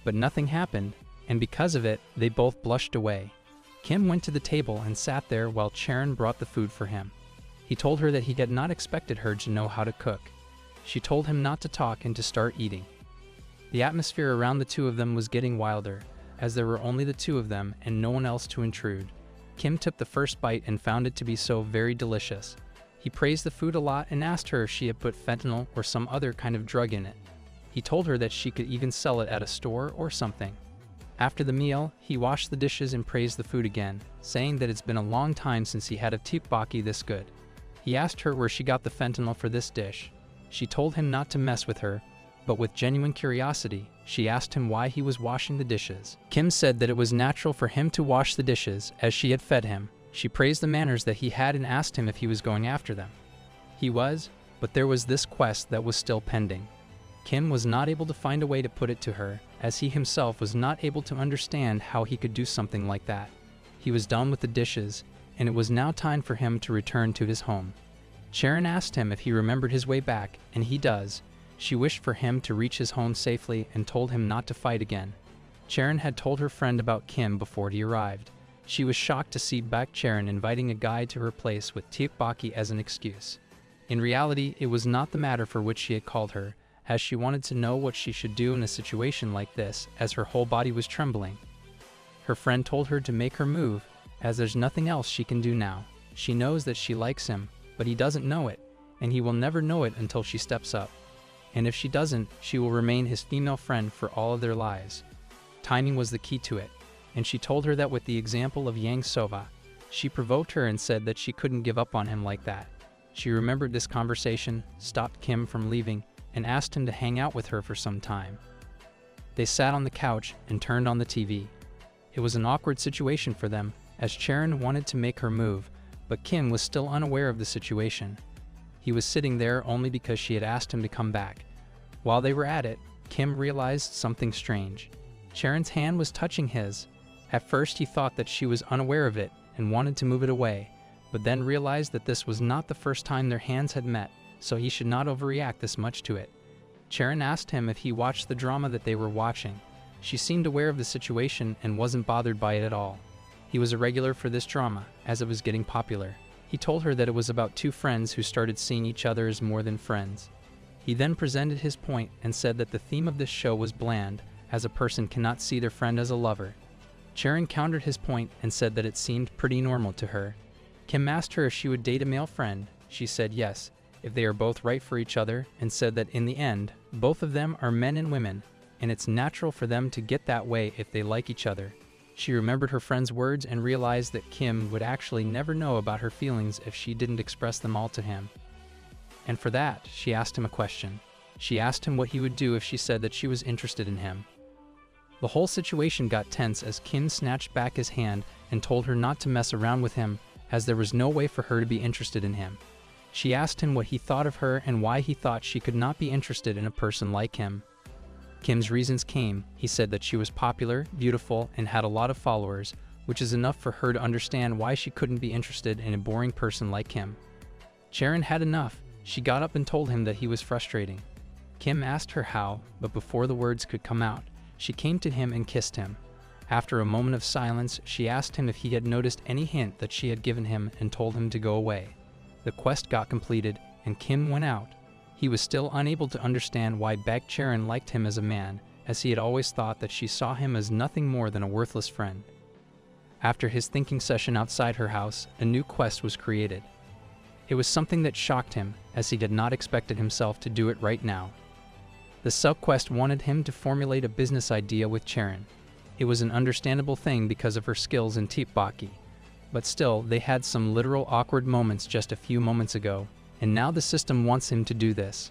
but nothing happened, and because of it, they both blushed away. Kim went to the table and sat there while Charon brought the food for him. He told her that he had not expected her to know how to cook. She told him not to talk and to start eating. The atmosphere around the two of them was getting wilder, as there were only the two of them and no one else to intrude. Kim took the first bite and found it to be so very delicious. He praised the food a lot and asked her if she had put fentanyl or some other kind of drug in it. He told her that she could even sell it at a store or something. After the meal, he washed the dishes and praised the food again, saying that it's been a long time since he had a tteokbokki this good. He asked her where she got the fentanyl for this dish. She told him not to mess with her, but with genuine curiosity, she asked him why he was washing the dishes. Kim said that it was natural for him to wash the dishes, as she had fed him. She praised the manners that he had and asked him if he was going after them. He was, but there was this quest that was still pending. Kim was not able to find a way to put it to her, as he himself was not able to understand how he could do something like that. He was done with the dishes, and it was now time for him to return to his home. Sharon asked him if he remembered his way back, and he does. She wished for him to reach his home safely and told him not to fight again. Sharon had told her friend about Kim before he arrived. She was shocked to see back Sharon inviting a guy to her place with tteokbokki as an excuse. In reality, it was not the matter for which she had called her, as she wanted to know what she should do in a situation like this, as her whole body was trembling. Her friend told her to make her move, as there's nothing else she can do now. She knows that she likes him, but he doesn't know it, and he will never know it until she steps up. And if she doesn't, she will remain his female friend for all of their lives. Timing was the key to it, and she told her that with the example of Yang Sova. She provoked her and said that she couldn't give up on him like that. She remembered this conversation, stopped Kim from leaving, and asked him to hang out with her for some time. They sat on the couch and turned on the TV. It was an awkward situation for them, as Sharon wanted to make her move, but Kim was still unaware of the situation. He was sitting there only because she had asked him to come back. While they were at it, Kim realized something strange. Sharon's hand was touching his. At first he thought that she was unaware of it and wanted to move it away, but then realized that this was not the first time their hands had met, so he should not overreact this much to it. Sharon asked him if he watched the drama that they were watching. She seemed aware of the situation and wasn't bothered by it at all. He was a regular for this drama, as it was getting popular. He told her that it was about two friends who started seeing each other as more than friends. He then presented his point and said that the theme of this show was bland, as a person cannot see their friend as a lover. Sharon countered his point and said that it seemed pretty normal to her. Kim asked her if she would date a male friend. She said yes, if they are both right for each other, and said that in the end, both of them are men and women, and it's natural for them to get that way if they like each other. She remembered her friend's words and realized that Kim would actually never know about her feelings if she didn't express them all to him. And for that, she asked him a question. She asked him what he would do if she said that she was interested in him. The whole situation got tense as Kim snatched back his hand and told her not to mess around with him, as there was no way for her to be interested in him. She asked him what he thought of her and why he thought she could not be interested in a person like him. Kim's reasons came. He said that she was popular, beautiful, and had a lot of followers, which is enough for her to understand why she couldn't be interested in a boring person like him. Sharon had enough. She got up and told him that he was frustrating. Kim asked her how, but before the words could come out, she came to him and kissed him. After a moment of silence, she asked him if he had noticed any hint that she had given him and told him to go away. The quest got completed, and Kim went out. He was still unable to understand why Baek Sharon liked him as a man, as he had always thought that she saw him as nothing more than a worthless friend. After his thinking session outside her house, a new quest was created. It was something that shocked him, as he had not expected himself to do it right now. The sub-quest wanted him to formulate a business idea with Sharon. It was an understandable thing because of her skills in tteokbokki. But still, they had some literal awkward moments just a few moments ago, and now the system wants him to do this.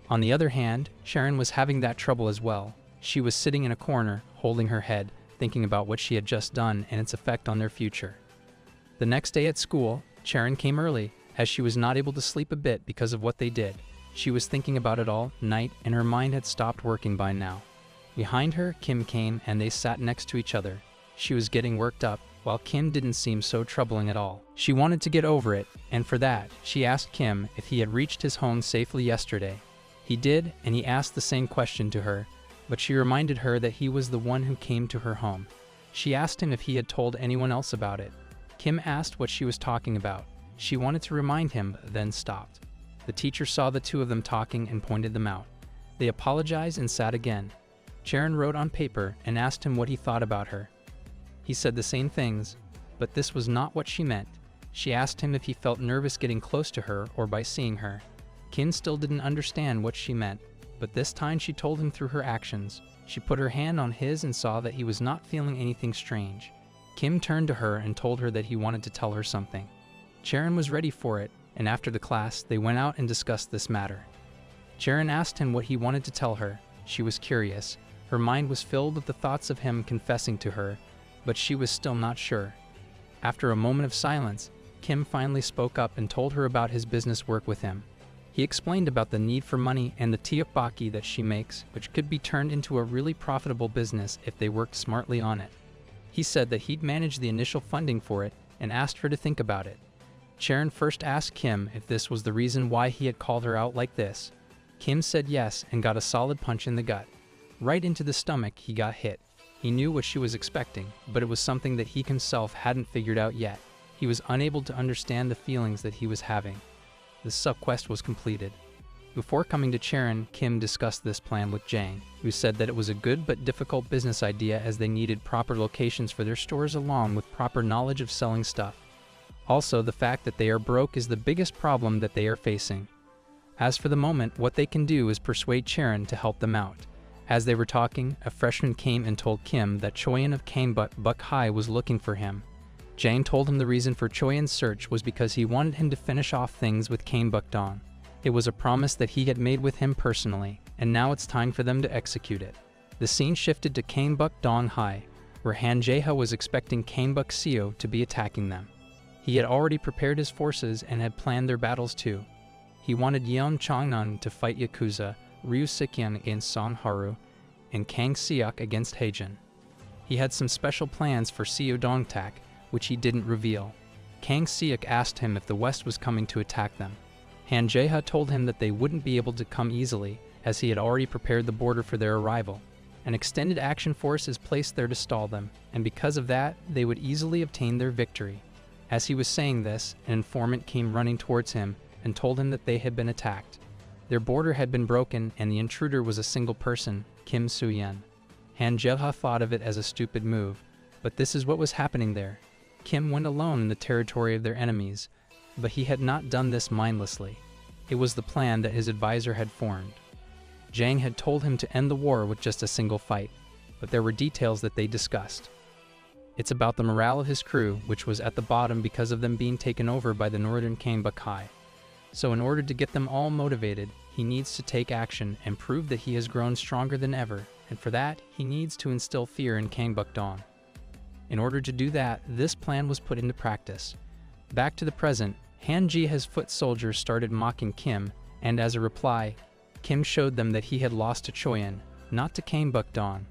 On the other hand, Sharon was having that trouble as well. She was sitting in a corner, holding her head, thinking about what she had just done and its effect on their future. The next day at school, Sharon came early, as she was not able to sleep a bit because of what they did. She was thinking about it all night, and her mind had stopped working by now. Behind her, Kim came, and they sat next to each other. She was getting worked up, while Kim didn't seem so troubling at all. She wanted to get over it, and for that, she asked Kim if he had reached his home safely yesterday. He did, and he asked the same question to her, but she reminded her that he was the one who came to her home. She asked him if he had told anyone else about it. Kim asked what she was talking about. She wanted to remind him, then stopped. The teacher saw the two of them talking and pointed them out. They apologized and sat again. Charon wrote on paper and asked him what he thought about her. He said the same things, but this was not what she meant. She asked him if he felt nervous getting close to her or by seeing her. Kim still didn't understand what she meant, but this time she told him through her actions. She put her hand on his and saw that he was not feeling anything strange. Kim turned to her and told her that he wanted to tell her something. Charon was ready for it, and after the class, they went out and discussed this matter. Charon asked him what he wanted to tell her. She was curious. Her mind was filled with the thoughts of him confessing to her, but she was still not sure. After a moment of silence, Kim finally spoke up and told her about his business work with him. He explained about the need for money and the tteokbokki that she makes, which could be turned into a really profitable business if they worked smartly on it. He said that he'd manage the initial funding for it and asked her to think about it. Charon first asked Kim if this was the reason why he had called her out like this. Kim said yes and got a solid punch in the gut. Right into the stomach he got hit. He knew what she was expecting, but it was something that he himself hadn't figured out yet. He was unable to understand the feelings that he was having. The sub-quest was completed. Before coming to Charon, Kim discussed this plan with Jang, who said that it was a good but difficult business idea as they needed proper locations for their stores along with proper knowledge of selling stuff. Also, the fact that they are broke is the biggest problem that they are facing. As for the moment, what they can do is persuade Charon to help them out. As they were talking, a freshman came and told Kim that Choyan of Kangbuk High was looking for him. Jang told him the reason for Choyan's search was because he wanted him to finish off things with Kangbuk Dong. It was a promise that he had made with him personally, and now it's time for them to execute it. The scene shifted to Kangbuk Dong High, where Han Jae-ha was expecting Kangbuk Seo to be attacking them. He had already prepared his forces and had planned their battles too. He wanted Yeon Changnan to fight Yakuza, Ryu Sikyan against Song Haru, and Kang Seok against Haejin. He had some special plans for Seo Dongtak, which he didn't reveal. Kang Seok asked him if the West was coming to attack them. Han Jae-ha told him that they wouldn't be able to come easily, as he had already prepared the border for their arrival. An extended action force is placed there to stall them, and because of that, they would easily obtain their victory. As he was saying this, an informant came running towards him and told him that they had been attacked. Their border had been broken and the intruder was a single person, Kim Soo-yeon. Han Jae-ha thought of it as a stupid move, but this is what was happening there. Kim went alone in the territory of their enemies, but he had not done this mindlessly. It was the plan that his advisor had formed. Jang had told him to end the war with just a single fight, but there were details that they discussed. It's about the morale of his crew, which was at the bottom because of them being taken over by the Northern Kangbuk High. So in order to get them all motivated, he needs to take action and prove that he has grown stronger than ever, and for that, he needs to instill fear in Kangbuk Dong. In order to do that, this plan was put into practice. Back to the present, Han Jae-ha's foot soldiers started mocking Kim, and as a reply, Kim showed them that he had lost to Choyan, not to Kangbuk Dong.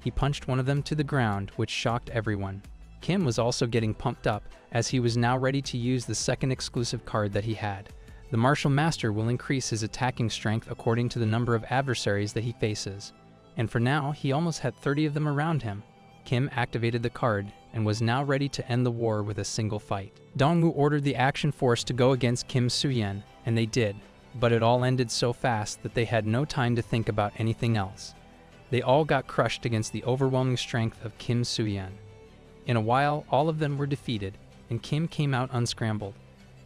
He punched one of them to the ground, which shocked everyone. Kim was also getting pumped up, as he was now ready to use the second exclusive card that he had. The Martial Master will increase his attacking strength according to the number of adversaries that he faces. And for now, he almost had 30 of them around him. Kim activated the card, and was now ready to end the war with a single fight. Dongwoo ordered the action force to go against Kim Soo-yeon, and they did, but it all ended so fast that they had no time to think about anything else. They all got crushed against the overwhelming strength of Kim Soo-yeon. In a while, all of them were defeated, and Kim came out unscrambled.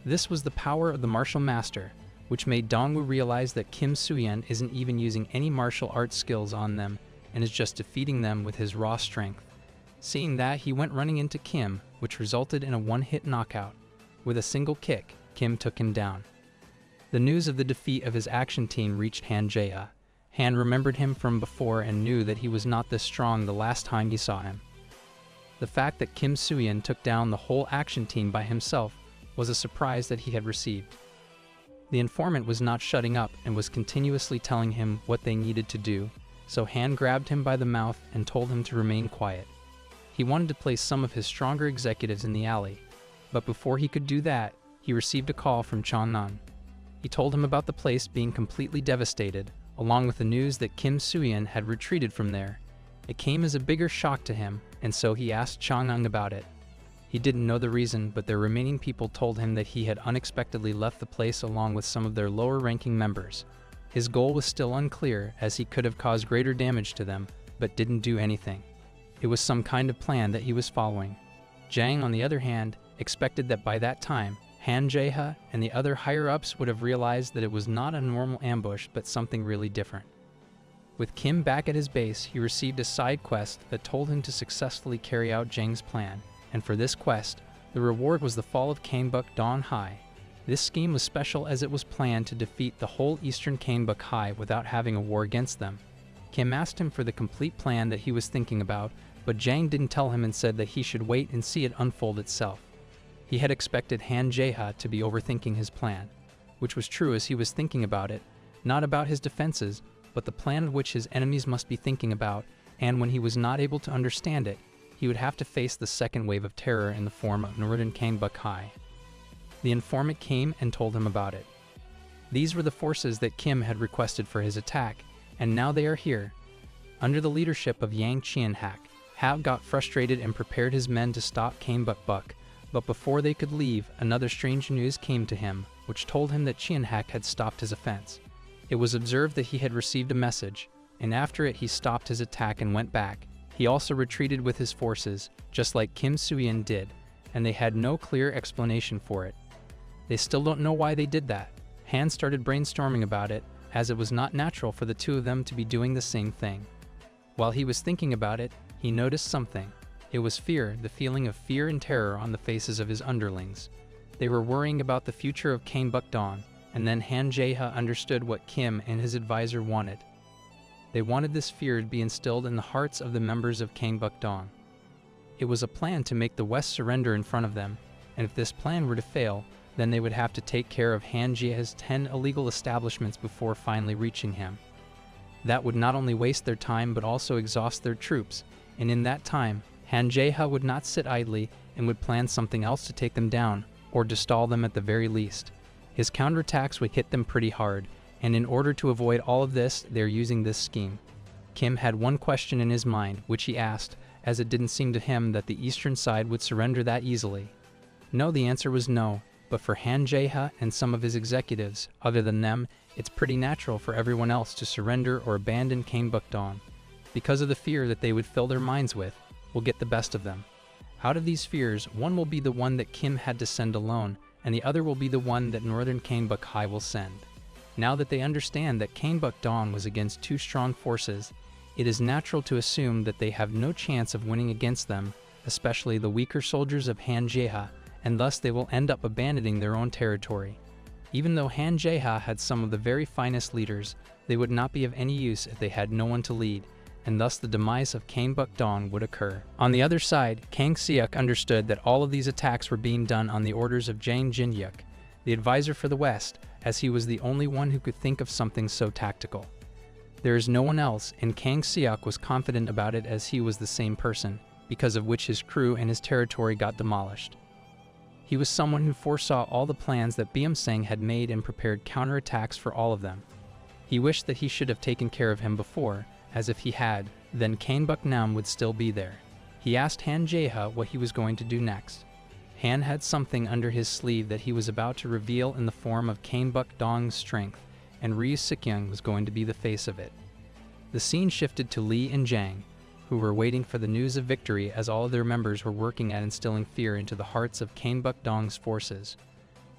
This was the power of the Martial Master, which made Dongwoo realize that Kim Soo-yeon isn't even using any martial arts skills on them, and is just defeating them with his raw strength. Seeing that, he went running into Kim, which resulted in a one-hit knockout. With a single kick, Kim took him down. The news of the defeat of his action team reached Han Jae-ha. Han remembered him from before and knew that he was not this strong the last time he saw him. The fact that Kim Soo-yeon took down the whole action team by himself was a surprise that he had received. The informant was not shutting up and was continuously telling him what they needed to do, so Han grabbed him by the mouth and told him to remain quiet. He wanted to place some of his stronger executives in the alley, but before he could do that, he received a call from Changnan. He told him about the place being completely devastated, along with the news that Kim Soo-yeon had retreated from there. It came as a bigger shock to him, and so he asked Changnan about it. He didn't know the reason, but their remaining people told him that he had unexpectedly left the place along with some of their lower-ranking members. His goal was still unclear, as he could have caused greater damage to them, but didn't do anything. It was some kind of plan that he was following. Jang, on the other hand, expected that by that time, Han Jae-ha and the other higher-ups would have realized that it was not a normal ambush but something really different. With Kim back at his base, he received a side quest that told him to successfully carry out Jang's plan, and for this quest, the reward was the fall of Kanebuk Dawn High. This scheme was special as it was planned to defeat the whole eastern Kanebuk High without having a war against them. Kim asked him for the complete plan that he was thinking about, but Jang didn't tell him and said that he should wait and see it unfold itself. He had expected Han Jae-ha to be overthinking his plan, which was true as he was thinking about it, not about his defenses, but the plan of which his enemies must be thinking about, and when he was not able to understand it, he would have to face the second wave of terror in the form of Northern Kanebuk High. The informant came and told him about it. These were the forces that Kim had requested for his attack, and now they are here. Under the leadership of Yang Chien-hak, Hao got frustrated and prepared his men to stop Kanebuk Buck, but before they could leave, another strange news came to him, which told him that Chien-hak had stopped his offense. It was observed that he had received a message, and after it he stopped his attack and went back. He also retreated with his forces, just like Kim Soo-yeon did, and they had no clear explanation for it. They still don't know why they did that. Han started brainstorming about it, as it was not natural for the two of them to be doing the same thing. While he was thinking about it, he noticed something. It was fear, the feeling of fear and terror on the faces of his underlings. They were worrying about the future of Kanebuk Dawn, and then Han Jae-ha understood what Kim and his advisor wanted. They wanted this fear to be instilled in the hearts of the members of Kanebuk Dawn. It was a plan to make the West surrender in front of them, and if this plan were to fail, then they would have to take care of Han Jae-ha's 10 illegal establishments before finally reaching him. That would not only waste their time but also exhaust their troops, and in that time, Han Jae-ha would not sit idly and would plan something else to take them down, or to stall them at the very least. His counterattacks would hit them pretty hard, and in order to avoid all of this, they are using this scheme. Kim had one question in his mind, which he asked, as it didn't seem to him that the eastern side would surrender that easily. No, the answer was no, but for Han Jae-ha and some of his executives, other than them, it's pretty natural for everyone else to surrender or abandon Kanebuk Dawn, because of the fear that they would fill their minds with, will get the best of them. Out of these fears, one will be the one that Kim had to send alone, and the other will be the one that Northern Kanebuk High will send. Now that they understand that Kanebuk Dawn was against two strong forces, it is natural to assume that they have no chance of winning against them, especially the weaker soldiers of Han Jae-ha, and thus they will end up abandoning their own territory. Even though Han Jae-ha had some of the very finest leaders, they would not be of any use if they had no one to lead, and thus the demise of Kanebuk Dawn would occur. On the other side, Kang Seok understood that all of these attacks were being done on the orders of Jang Jin-yuk, the advisor for the West, as he was the only one who could think of something so tactical. There is no one else, and Kang Seok was confident about it as he was the same person, because of which his crew and his territory got demolished. He was someone who foresaw all the plans that Beom-sang had made and prepared counterattacks for all of them. He wished that he should have taken care of him before, as if he had, then Kanebuk Nam would still be there. He asked Han Jae-ha what he was going to do next. Han had something under his sleeve that he was about to reveal in the form of Kanebuk Dong's strength, and Ryu Sik-young was going to be the face of it. The scene shifted to Lee and Jang, who were waiting for the news of victory as all of their members were working at instilling fear into the hearts of Kanebuk Dong's forces.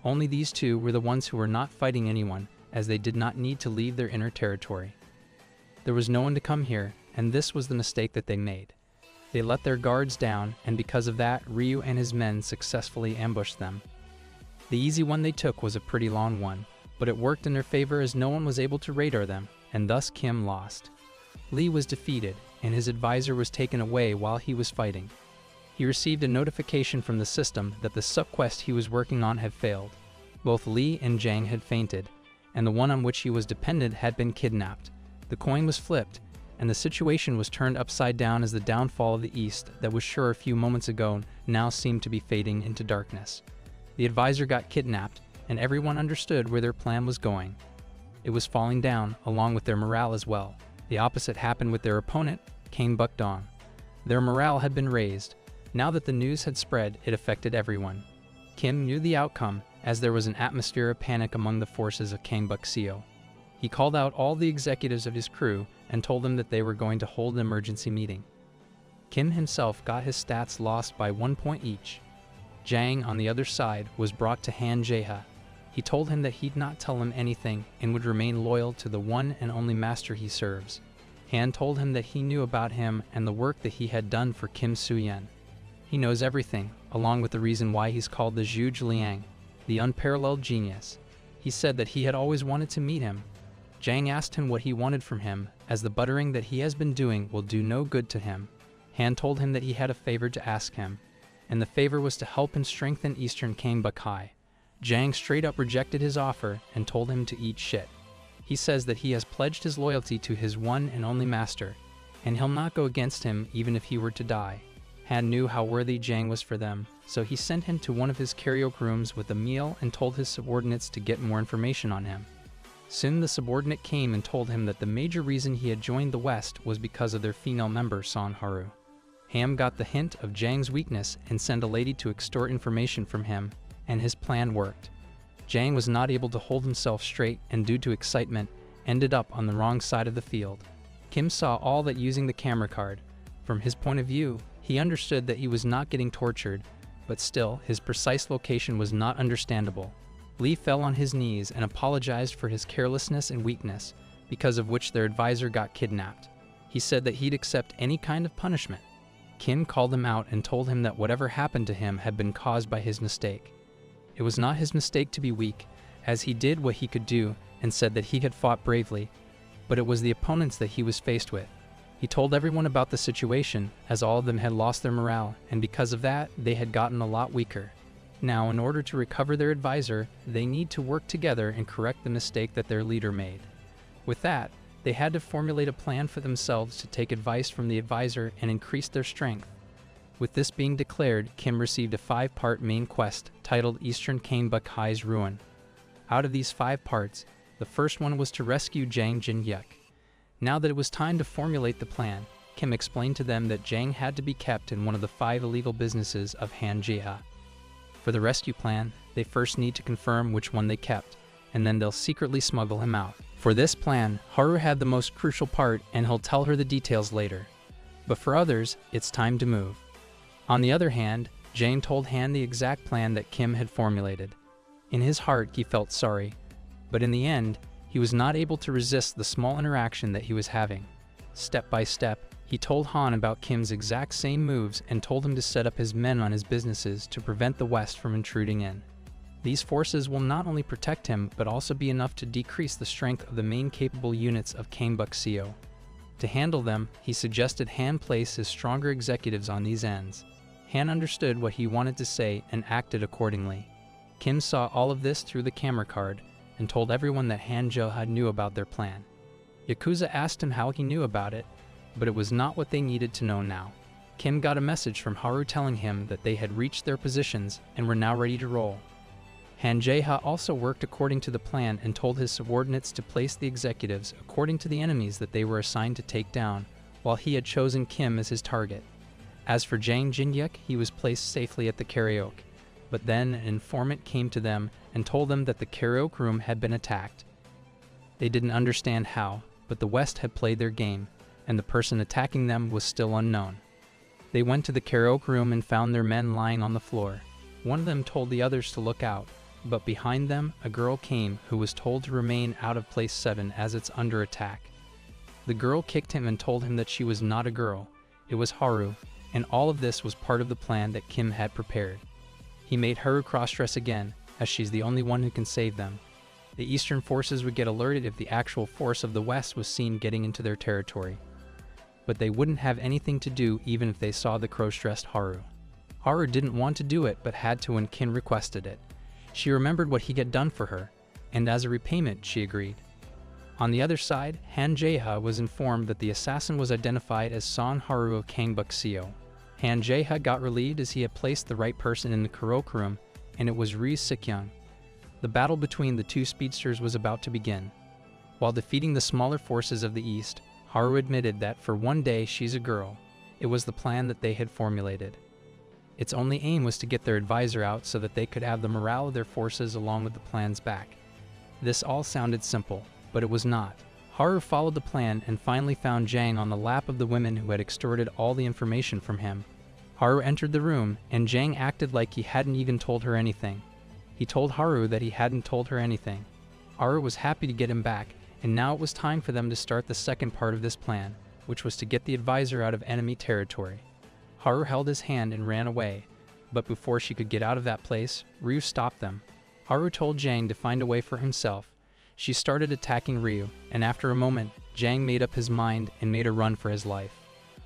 Only these two were the ones who were not fighting anyone, as they did not need to leave their inner territory. There was no one to come here, and this was the mistake that they made. They let their guards down, and because of that, Ryu and his men successfully ambushed them. The easy one they took was a pretty long one, but it worked in their favor as no one was able to radar them, and thus Kim lost. Lee was defeated, and his advisor was taken away while he was fighting. He received a notification from the system that the subquest he was working on had failed. Both Lee and Jang had fainted, and the one on which he was dependent had been kidnapped. The coin was flipped, and the situation was turned upside down as the downfall of the East that was sure a few moments ago now seemed to be fading into darkness. The advisor got kidnapped, and everyone understood where their plan was going. It was falling down, along with their morale as well. The opposite happened with their opponent, Kanebuk Dawn. Their morale had been raised. Now that the news had spread, it affected everyone. Kim knew the outcome, as there was an atmosphere of panic among the forces of Kangbuk-seo. He called out all the executives of his crew and told them that they were going to hold an emergency meeting. Kim himself got his stats lost by 1 point each. Jang, on the other side, was brought to Han Jae-ha. He told him that he'd not tell him anything and would remain loyal to the one and only master he serves. Han told him that he knew about him and the work that he had done for Kim Soo-yeon. He knows everything, along with the reason why he's called the Zhuge Liang, the unparalleled genius. He said that he had always wanted to meet him. Jang asked him what he wanted from him, as the buttering that he has been doing will do no good to him. Han told him that he had a favor to ask him, and the favor was to help and strengthen Eastern Kangbuk. Jang straight up rejected his offer and told him to eat shit. He says that he has pledged his loyalty to his one and only master, and he'll not go against him even if he were to die. Han knew how worthy Jang was for them, so he sent him to one of his karaoke rooms with a meal and told his subordinates to get more information on him. Soon the subordinate came and told him that the major reason he had joined the West was because of their female member, Son Haru. Ham got the hint of Jang's weakness and sent a lady to extort information from him, and his plan worked. Jang was not able to hold himself straight and due to excitement, ended up on the wrong side of the field. Kim saw all that using the camera card. From his point of view, he understood that he was not getting tortured, but still, his precise location was not understandable. Lee fell on his knees and apologized for his carelessness and weakness, because of which their advisor got kidnapped. He said that he'd accept any kind of punishment. Kim called him out and told him that whatever happened to him had been caused by his mistake. It was not his mistake to be weak, as he did what he could do and said that he had fought bravely, but it was the opponents that he was faced with. He told everyone about the situation, as all of them had lost their morale, and because of that, they had gotten a lot weaker. Now, in order to recover their advisor, they need to work together and correct the mistake that their leader made. With that, they had to formulate a plan for themselves to take advice from the advisor and increase their strength. With this being declared, Kim received a 5-part main quest titled Eastern Kangbuk-hi's Ruin. Out of these 5 parts, the first one was to rescue Jang Jin-hyuk. Now that it was time to formulate the plan, Kim explained to them that Jang had to be kept in one of the 5 illegal businesses of Han Jae-ha. For the rescue plan, they first need to confirm which one they kept, and then they'll secretly smuggle him out. For this plan, Haru had the most crucial part, and he'll tell her the details later. But for others, it's time to move. On the other hand, Jang told Han the exact plan that Kim had formulated. In his heart, he felt sorry, but in the end, he was not able to resist the small interaction that he was having. Step by step, he told Han about Kim's exact same moves and told him to set up his men on his businesses to prevent the West from intruding in. These forces will not only protect him, but also be enough to decrease the strength of the main capable units of Kangbuk-seo. To handle them, he suggested Han place his stronger executives on these ends. Han understood what he wanted to say and acted accordingly. Kim saw all of this through the camera card and told everyone that Han Jae-ha knew about their plan. Yakuza asked him how he knew about it, but it was not what they needed to know now. Kim got a message from Haru telling him that they had reached their positions and were now ready to roll. Han Jae-ha also worked according to the plan and told his subordinates to place the executives according to the enemies that they were assigned to take down, while he had chosen Kim as his target. As for Jang Jin-hyuk, he was placed safely at the karaoke, but then an informant came to them and told them that the karaoke room had been attacked. They didn't understand how, but the West had played their game, and the person attacking them was still unknown. They went to the karaoke room and found their men lying on the floor. One of them told the others to look out, but behind them a girl came who was told to remain out of place 7 as it's under attack. The girl kicked him and told him that she was not a girl, it was Haru, and all of this was part of the plan that Kim had prepared. He made Haru cross-dress again, as she's the only one who can save them. The Eastern forces would get alerted if the actual force of the West was seen getting into their territory. But they wouldn't have anything to do even if they saw the cross-dressed Haru. Haru didn't want to do it but had to when Kim requested it. She remembered what he had done for her, and as a repayment she agreed. On the other side, Han Jae-ha was informed that the assassin was identified as Son Haru of Kangbuk-seo. Han Jae-ha got relieved as he had placed the right person in the karaoke room, and it was Ri Sik-young. The battle between the two speedsters was about to begin. While defeating the smaller forces of the East, Haru admitted that for one day she's a girl. It was the plan that they had formulated. Its only aim was to get their advisor out so that they could have the morale of their forces along with the plans back. This all sounded simple, but it was not. Haru followed the plan and finally found Jang on the lap of the women who had extorted all the information from him. Haru entered the room, and Jang acted like he hadn't even told her anything. He told Haru that he hadn't told her anything. Haru was happy to get him back, and now it was time for them to start the second part of this plan, which was to get the advisor out of enemy territory. Haru held his hand and ran away, but before she could get out of that place, Ryu stopped them. Haru told Jang to find a way for himself. She started attacking Ryu, and after a moment, Jang made up his mind and made a run for his life.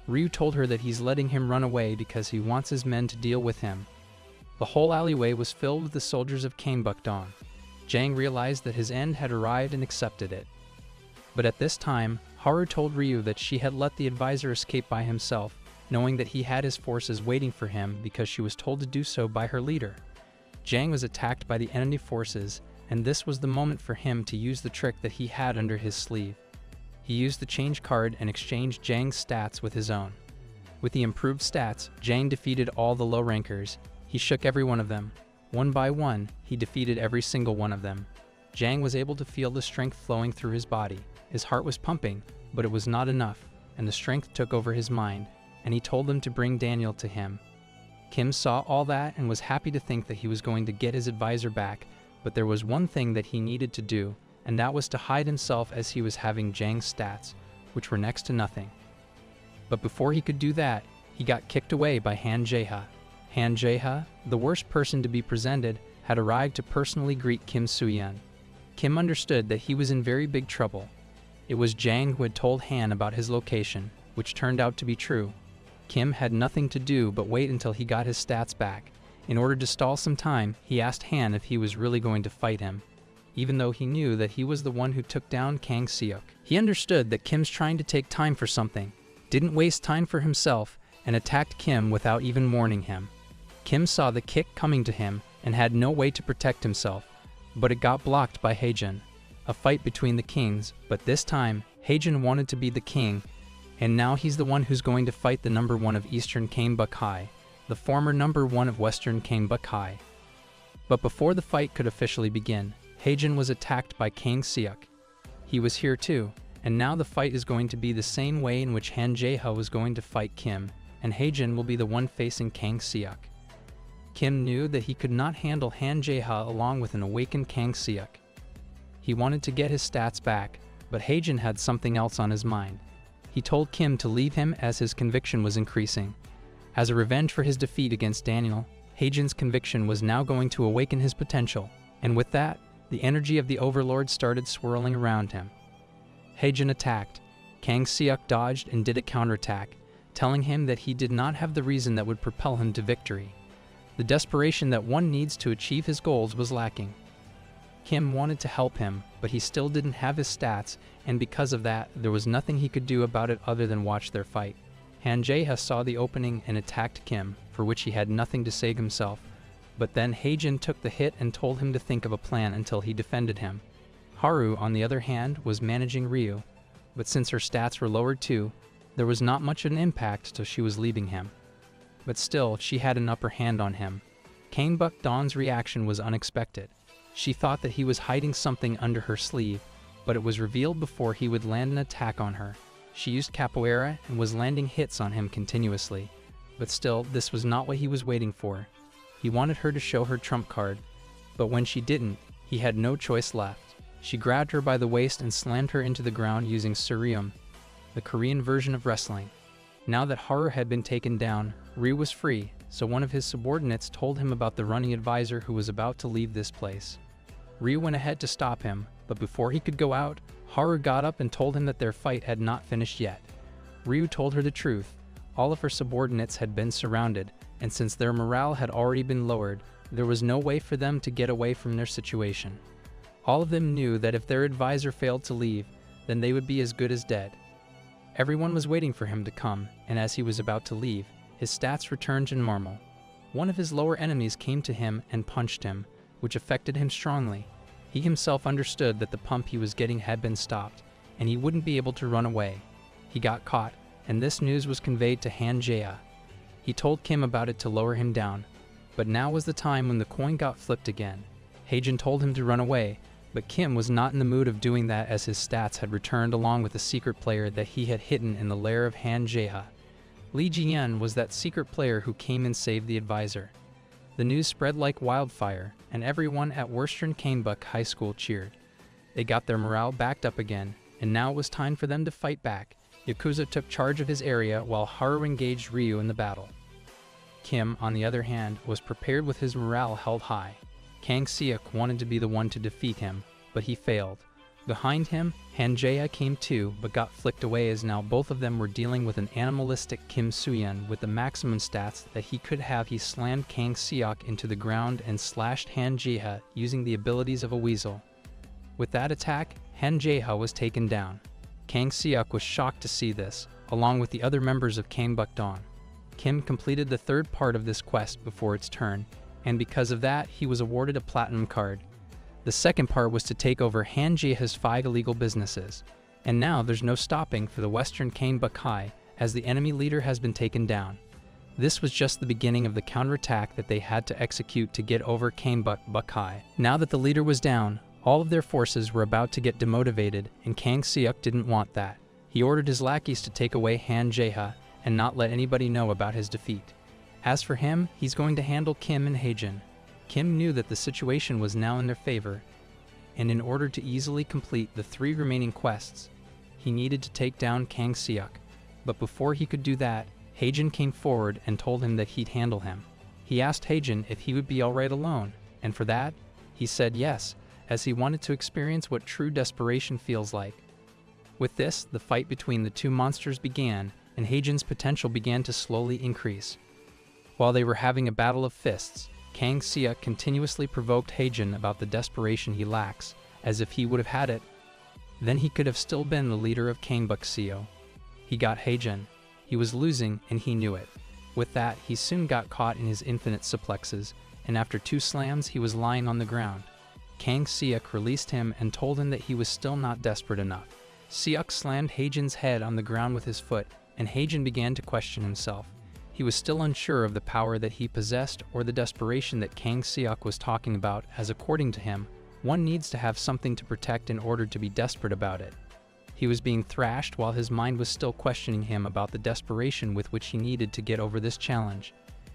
Ryu told her that he's letting him run away because he wants his men to deal with him. The whole alleyway was filled with the soldiers of Kanebukdong. Jang realized that his end had arrived and accepted it. But at this time, Haru told Ryu that she had let the advisor escape by himself, knowing that he had his forces waiting for him because she was told to do so by her leader. Jang was attacked by the enemy forces, and this was the moment for him to use the trick that he had under his sleeve. He used the change card and exchanged Jang's stats with his own. With the improved stats, Jang defeated all the low rankers. He shook every one of them. One by one, he defeated every single one of them. Jang was able to feel the strength flowing through his body. His heart was pumping, but it was not enough, and the strength took over his mind, and he told them to bring Daniel to him. Kim saw all that and was happy to think that he was going to get his advisor back, but there was one thing that he needed to do, and that was to hide himself as he was having Jang's stats, which were next to nothing. But before he could do that, he got kicked away by Han Jae-ha. Han Jae-ha, the worst person to be presented, had arrived to personally greet Kim Soo-yeon. Kim understood that he was in very big trouble. It was Jang who had told Han about his location, which turned out to be true. Kim had nothing to do but wait until he got his stats back. In order to stall some time, he asked Han if he was really going to fight him, even though he knew that he was the one who took down Kang Seok. He understood that Kim's trying to take time for something, didn't waste time for himself, and attacked Kim without even warning him. Kim saw the kick coming to him and had no way to protect himself, but it got blocked by Haejin. A fight between the kings, but this time, Haejin wanted to be the king, and now he's the one who's going to fight the number 1 of Eastern Kanebuk High, the former number 1 of Western Kanebuk High. But before the fight could officially begin, Haejin was attacked by Kang Seok. He was here too, and now the fight is going to be the same way in which Han Jae-ha was going to fight Kim, and Haejin will be the one facing Kang Seok. Kim knew that he could not handle Han Jae-ha along with an awakened Kang Seok. He wanted to get his stats back, but Haejin had something else on his mind. He told Kim to leave him as his conviction was increasing. As a revenge for his defeat against Daniel, Haejin's conviction was now going to awaken his potential, and with that, the energy of the Overlord started swirling around him. Haejin attacked. Kang Seok dodged and did a counterattack, telling him that he did not have the reason that would propel him to victory. The desperation that one needs to achieve his goals was lacking. Kim wanted to help him, but he still didn't have his stats, and because of that, there was nothing he could do about it other than watch their fight. Han Jae-ha saw the opening and attacked Kim, for which he had nothing to say himself, but then Haejin took the hit and told him to think of a plan until he defended him. Haru, on the other hand, was managing Ryu, but since her stats were lowered too, there was not much of an impact till she was leaving him. But still, she had an upper hand on him. Kanebukdong's reaction was unexpected. She thought that he was hiding something under her sleeve, but it was revealed before he would land an attack on her. She used capoeira and was landing hits on him continuously, but still, this was not what he was waiting for. He wanted her to show her trump card, but when she didn't, he had no choice left. She grabbed her by the waist and slammed her into the ground using Surium, the Korean version of wrestling. Now that Haru had been taken down, Ryu was free, so one of his subordinates told him about the running advisor who was about to leave this place. Ryu went ahead to stop him, but before he could go out, Haru got up and told him that their fight had not finished yet. Ryu told her the truth. All of her subordinates had been surrounded, and since their morale had already been lowered, there was no way for them to get away from their situation. All of them knew that if their advisor failed to leave, then they would be as good as dead. Everyone was waiting for him to come, and as he was about to leave, his stats returned to normal. One of his lower enemies came to him and punched him, which affected him strongly. He himself understood that the pump he was getting had been stopped, and he wouldn't be able to run away. He got caught, and this news was conveyed to Han Jae-ha. He told Kim about it to lower him down, but now was the time when the coin got flipped again. Haejin told him to run away, but Kim was not in the mood of doing that as his stats had returned along with the secret player that he had hidden in the lair of Han Jae-ha. Lee Ji-yeon was that secret player who came and saved the advisor. The news spread like wildfire, and everyone at Western Kanebuk High School cheered. They got their morale backed up again, and now it was time for them to fight back. Yakuza took charge of his area while Haru engaged Ryu in the battle. Kim, on the other hand, was prepared with his morale held high. Kang Seok wanted to be the one to defeat him, but he failed. Behind him, Han Jae-ha came too, but got flicked away as now both of them were dealing with an animalistic Kim Soo-yeon with the maximum stats that he could have. He slammed Kang Seok into the ground and slashed Han Jae-ha using the abilities of a weasel. With that attack, Han Jae-ha was taken down. Kang Seok was shocked to see this, along with the other members of Kanebuk Dawn. Kim completed the third part of this quest before its turn, and because of that, he was awarded a platinum card. The second part was to take over Han Jae-ha's 5 illegal businesses, and now there's no stopping for the Western Kanebuk High as the enemy leader has been taken down. This was just the beginning of the counterattack that they had to execute to get over Kanebuk High. Now that the leader was down, all of their forces were about to get demotivated, and Kang Seok didn't want that. He ordered his lackeys to take away Han Jae-ha and not let anybody know about his defeat. As for him, he's going to handle Kim and Haejin. Kim knew that the situation was now in their favor, and in order to easily complete the 3 remaining quests, he needed to take down Kang Seok. But before he could do that, Haejin came forward and told him that he'd handle him. He asked Haejin if he would be alright alone, and for that, he said yes, as he wanted to experience what true desperation feels like. With this, the fight between the 2 monsters began, and Haejin's potential began to slowly increase. While they were having a battle of fists, Kang Seok continuously provoked Haejin about the desperation he lacks, as if he would have had it, then he could have still been the leader of Kanebuk Seo. He got Haejin. He was losing, and he knew it. With that, he soon got caught in his infinite suplexes, and after 2 slams he was lying on the ground. Kang Seok released him and told him that he was still not desperate enough. Seok slammed Haejin's head on the ground with his foot, and Haejin began to question himself. He was still unsure of the power that he possessed or the desperation that Kang Seok was talking about, as according to him, one needs to have something to protect in order to be desperate about it. He was being thrashed while his mind was still questioning him about the desperation with which he needed to get over this challenge.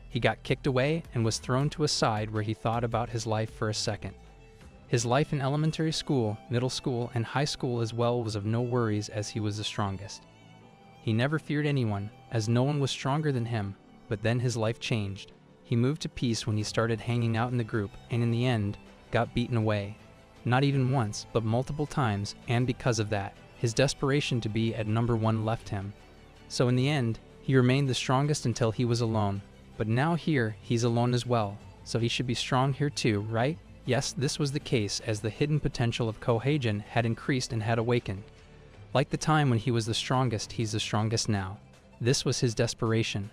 He got kicked away and was thrown to a side where he thought about his life for a second. His life in elementary school, middle school, and high school as well was of no worries as he was the strongest. He never feared anyone, as no one was stronger than him, but then his life changed. He moved to peace when he started hanging out in the group, and in the end, got beaten away. Not even once, but multiple times, and because of that, his desperation to be at number 1 left him. So in the end, he remained the strongest until he was alone. But now here, he's alone as well, so he should be strong here too, right? Yes, this was the case as the hidden potential of Ko Haejin had increased and had awakened. Like the time when he was the strongest, he's the strongest now. This was his desperation.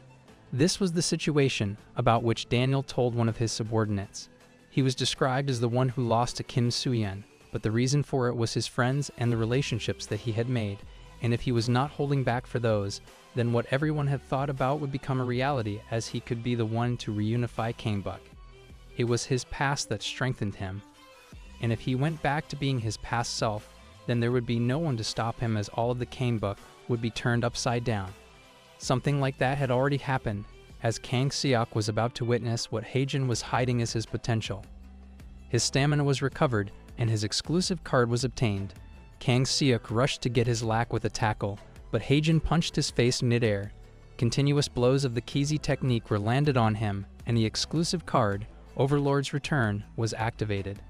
This was the situation about which Daniel told one of his subordinates. He was described as the one who lost to Kim Soo-yeon, but the reason for it was his friends and the relationships that he had made, and if he was not holding back for those, then what everyone had thought about would become a reality, as he could be the one to reunify Kanebuk. It was his past that strengthened him, and if he went back to being his past self, then there would be no one to stop him, as all of the Kanebuk would be turned upside down. Something like that had already happened, as Kang Seok was about to witness what Haejin was hiding as his potential. His stamina was recovered, and his exclusive card was obtained. Kang Seok rushed to get his lack with a tackle, but Haejin punched his face mid-air. Continuous blows of the Kizi technique were landed on him, and the exclusive card, Overlord's Return, was activated.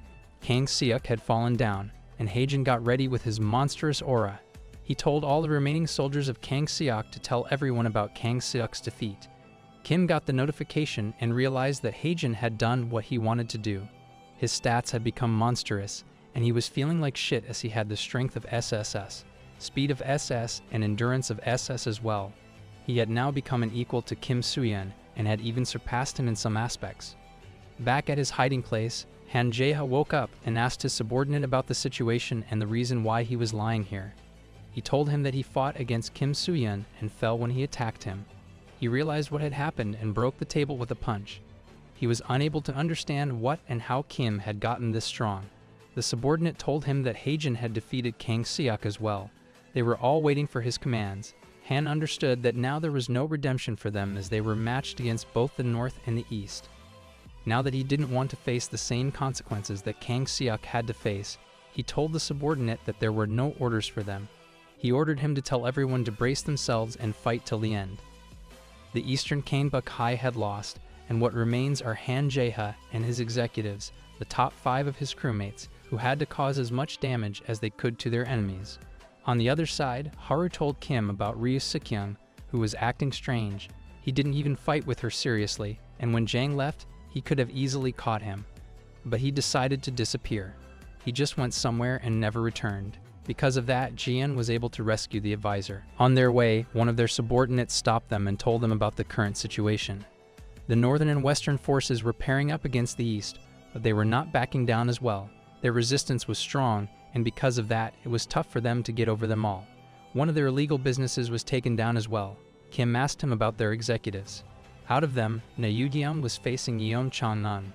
Kang Seok had fallen down, and Haejin got ready with his monstrous aura. He told all the remaining soldiers of Kang Seok to tell everyone about Kang Seok's defeat. Kim got the notification and realized that Haejin had done what he wanted to do. His stats had become monstrous, and he was feeling like shit as he had the strength of SSS, speed of SS, and endurance of SS as well. He had now become an equal to Kim Soo-yeon and had even surpassed him in some aspects. Back at his hiding place, Han Jae-ha woke up and asked his subordinate about the situation and the reason why he was lying here. He told him that he fought against Kim Soo-yeon and fell when he attacked him. He realized what had happened and broke the table with a punch. He was unable to understand what and how Kim had gotten this strong. The subordinate told him that Haejin had defeated Kang Seok as well. They were all waiting for his commands. Han understood that now there was no redemption for them as they were matched against both the North and the East. Now that he didn't want to face the same consequences that Kang Seok had to face, he told the subordinate that there were no orders for them. He ordered him to tell everyone to brace themselves and fight till the end. The Eastern Kanbuk High had lost, and what remains are Han Jae-ha and his executives, the top 5 of his crewmates, who had to cause as much damage as they could to their enemies. On the other side, Haru told Kim about Ryu Seokyeong, who was acting strange. He didn't even fight with her seriously, and when Jang left, he could have easily caught him. But he decided to disappear. He just went somewhere and never returned. Because of that, Jian was able to rescue the advisor. On their way, one of their subordinates stopped them and told them about the current situation. The northern and western forces were pairing up against the east, but they were not backing down as well. Their resistance was strong, and because of that, it was tough for them to get over them all. One of their illegal businesses was taken down as well. Kim asked him about their executives. Out of them, Na Yu-gyum was facing Yeon Chang-nan.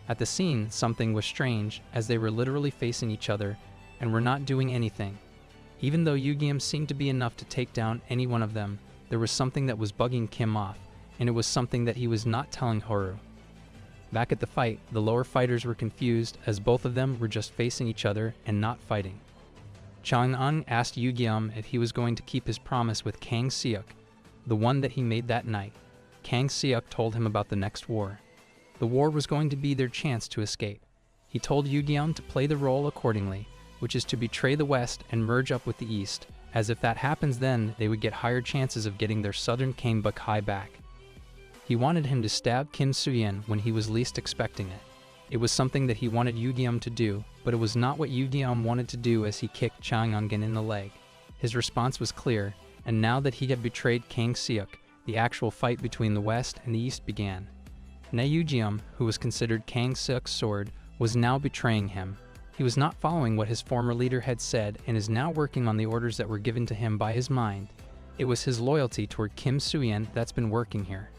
At the scene, something was strange, as they were literally facing each other and were not doing anything. Even though Yu-gyum seemed to be enough to take down any one of them, there was something that was bugging Kim off, and it was something that he was not telling Haru. Back at the fight, the lower fighters were confused as both of them were just facing each other and not fighting. Chang-an asked Yu-gyum if he was going to keep his promise with Kang Seok, the one that he made that night. Kang Seok told him about the next war. The war was going to be their chance to escape. He told Yu-gyum to play the role accordingly, which is to betray the West and merge up with the East, as if that happens then they would get higher chances of getting their southern Kanbuk High back. He wanted him to stab Kim Soo-yeon when he was least expecting it. It was something that he wanted Yu-gyum to do, but it was not what Yu-gyum wanted to do as he kicked Chang-an in the leg. His response was clear, and now that he had betrayed Kang Seok, the actual fight between the West and the East began. Na Yu-gyum, who was considered Kang Seok's sword, was now betraying him. He was not following what his former leader had said and is now working on the orders that were given to him by his mind. It was his loyalty toward Kim Soo-yeon that's been working here.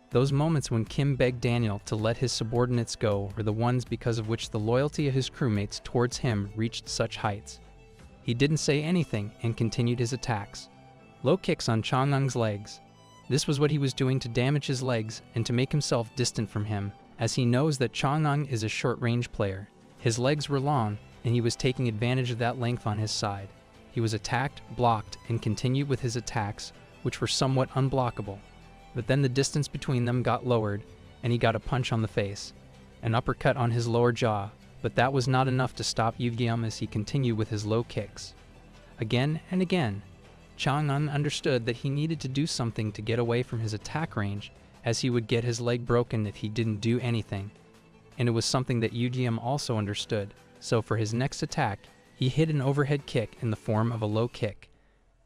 Those moments when Kim begged Daniel to let his subordinates go were the ones because of which the loyalty of his crewmates towards him reached such heights. He didn't say anything and continued his attacks. Low kicks on Chang-an's legs. This was what he was doing to damage his legs and to make himself distant from him, as he knows that Chang-an is a short-range player. His legs were long, and he was taking advantage of that length on his side. He was attacked, blocked, and continued with his attacks, which were somewhat unblockable. But then the distance between them got lowered, and he got a punch on the face, an uppercut on his lower jaw, but that was not enough to stop Yu-gyum as he continued with his low kicks. Again and again, Chang-an understood that he needed to do something to get away from his attack range, as he would get his leg broken if he didn't do anything. And it was something that Yu-gyum also understood, so for his next attack, he hit an overhead kick in the form of a low kick.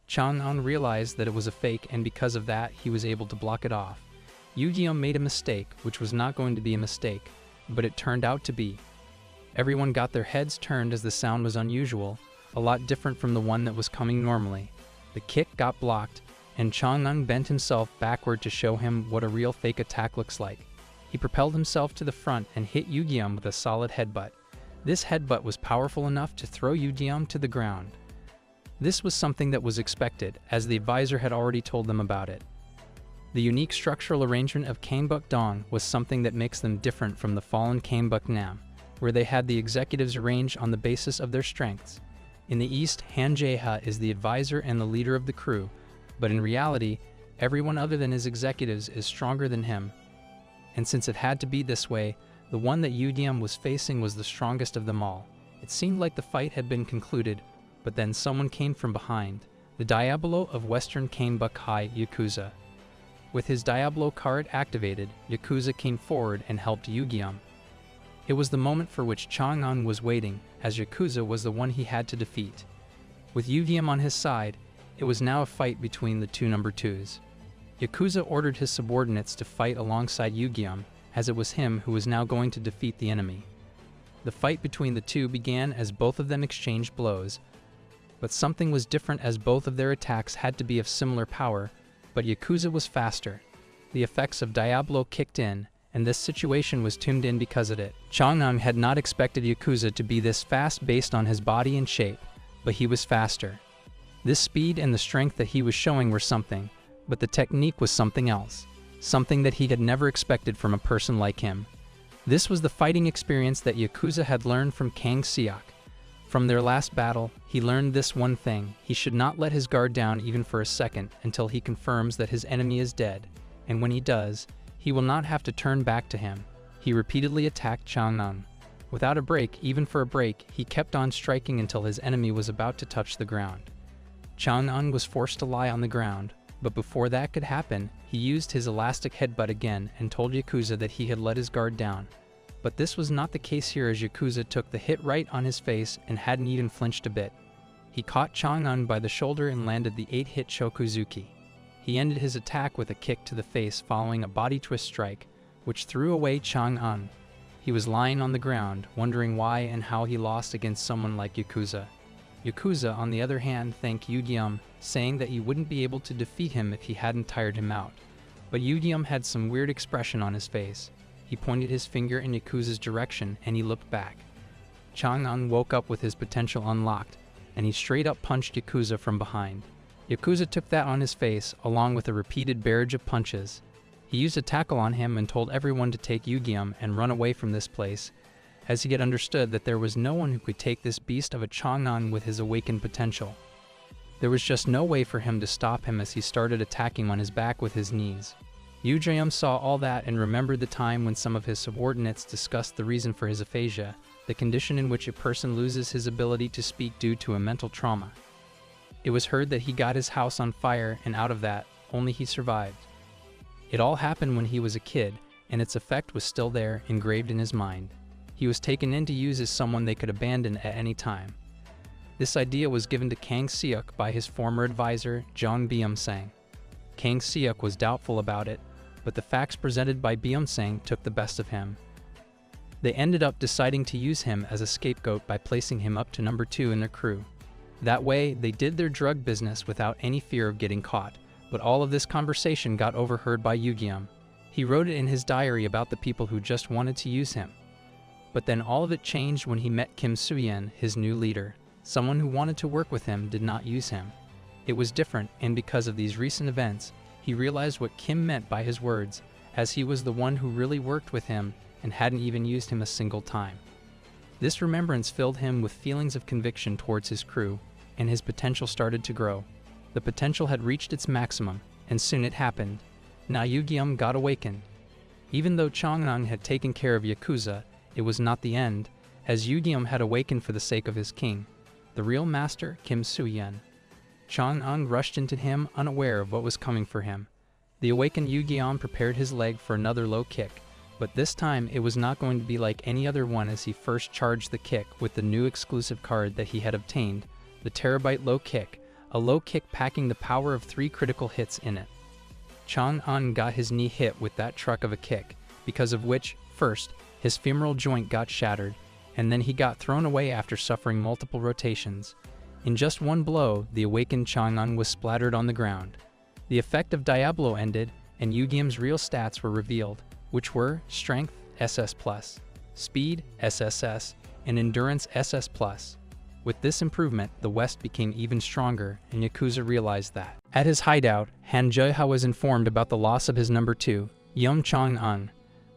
Chang-an realized that it was a fake, and because of that, he was able to block it off. Yu-gyum made a mistake, which was not going to be a mistake, but it turned out to be. Everyone got their heads turned as the sound was unusual, a lot different from the one that was coming normally. The kick got blocked, and Chang-an bent himself backward to show him what a real fake attack looks like. He propelled himself to the front and hit Yu-gyum with a solid headbutt. This headbutt was powerful enough to throw Yu-gyum to the ground. This was something that was expected, as the advisor had already told them about it. The unique structural arrangement of Kanbuk Dong was something that makes them different from the fallen Kanbuk Nam, where they had the executives arranged on the basis of their strengths. In the East, Han Jae-ha is the advisor and the leader of the crew, but in reality, everyone other than his executives is stronger than him. And since it had to be this way, the one that Yu-gyum was facing was the strongest of them all. It seemed like the fight had been concluded, but then someone came from behind, the Diablo of Western Kanbuk High, Yakuza. With his Diablo card activated, Yakuza came forward and helped Yu-gyum. It was the moment for which Chang-an was waiting, as Yakuza was the one he had to defeat. With Yu-gyum on his side, it was now a fight between the two number 2s. Yakuza ordered his subordinates to fight alongside Yu-gyum, as it was him who was now going to defeat the enemy. The fight between the two began as both of them exchanged blows, but something was different as both of their attacks had to be of similar power, but Yakuza was faster. The effects of Diablo kicked in, and this situation was tuned in because of it. Chang'an had not expected Yakuza to be this fast based on his body and shape, but he was faster. This speed and the strength that he was showing were something, but the technique was something else, something that he had never expected from a person like him. This was the fighting experience that Yakuza had learned from Kang Seok. From their last battle, he learned this one thing: he should not let his guard down even for a second until he confirms that his enemy is dead, and when he does, he will not have to turn back to him. He repeatedly attacked Chang'an. Without a break, even for a break, he kept on striking until his enemy was about to touch the ground. Chang'an was forced to lie on the ground, but before that could happen, he used his elastic headbutt again and told Yakuza that he had let his guard down. But this was not the case here, as Yakuza took the hit right on his face and hadn't even flinched a bit. He caught Chang'an by the shoulder and landed the 8-hit Shokuzuki. He ended his attack with a kick to the face following a body twist strike, which threw away Chang'an. He was lying on the ground, wondering why and how he lost against someone like Yakuza. Yakuza, on the other hand, thanked Yu-Gi-Um, saying that he wouldn't be able to defeat him if he hadn't tired him out. But Yu-Gi-Um had some weird expression on his face. He pointed his finger in Yakuza's direction and he looked back. Chang'an woke up with his potential unlocked, and he straight up punched Yakuza from behind. Yakuza took that on his face, along with a repeated barrage of punches. He used a tackle on him and told everyone to take Yu-Gi-Um and run away from this place, as he had understood that there was no one who could take this beast of a Chang'an with his awakened potential. There was just no way for him to stop him as he started attacking on his back with his knees. Yu-Gi-Um saw all that and remembered the time when some of his subordinates discussed the reason for his aphasia, the condition in which a person loses his ability to speak due to a mental trauma. It was heard that he got his house on fire, and out of that, only he survived. It all happened when he was a kid, and its effect was still there, engraved in his mind. He was taken in to use as someone they could abandon at any time. This idea was given to Kang Seok by his former advisor, Jong Byung-sang. Kang Seok was doubtful about it, but the facts presented by Byung-sang took the best of him. They ended up deciding to use him as a scapegoat by placing him up to number 2 in their crew. That way, they did their drug business without any fear of getting caught, but all of this conversation got overheard by Yu-Gi-Um. He wrote it in his diary about the people who just wanted to use him. But then all of it changed when he met Kim Soo-yeon, his new leader. Someone who wanted to work with him did not use him. It was different, and because of these recent events, he realized what Kim meant by his words, as he was the one who really worked with him and hadn't even used him a single time. This remembrance filled him with feelings of conviction towards his crew, and his potential started to grow. The potential had reached its maximum, and soon it happened. Now Yu-Gi-Um got awakened. Even though Chang'an had taken care of Yakuza, it was not the end, as Yu-Gi-Um had awakened for the sake of his king, the real master, Kim Soo-yeon. Chang'an rushed into him, unaware of what was coming for him. The awakened Yu-Gi-Um prepared his leg for another low kick, but this time it was not going to be like any other one, as he first charged the kick with the new exclusive card that he had obtained, the Terabyte Low Kick, a low kick packing the power of 3 critical hits in it. Chang'an got his knee hit with that truck of a kick, because of which, first, his femoral joint got shattered, and then he got thrown away after suffering multiple rotations. In just one blow, the awakened Chang'an was splattered on the ground. The effect of Diablo ended, and Yu-Gi-Oh's real stats were revealed, which were Strength SS+, Speed SSS, and Endurance SS+. With this improvement, the West became even stronger, and Yakuza realized that. At his hideout, Han Jae-ha was informed about the loss of his number 2, Yeom Chang-an.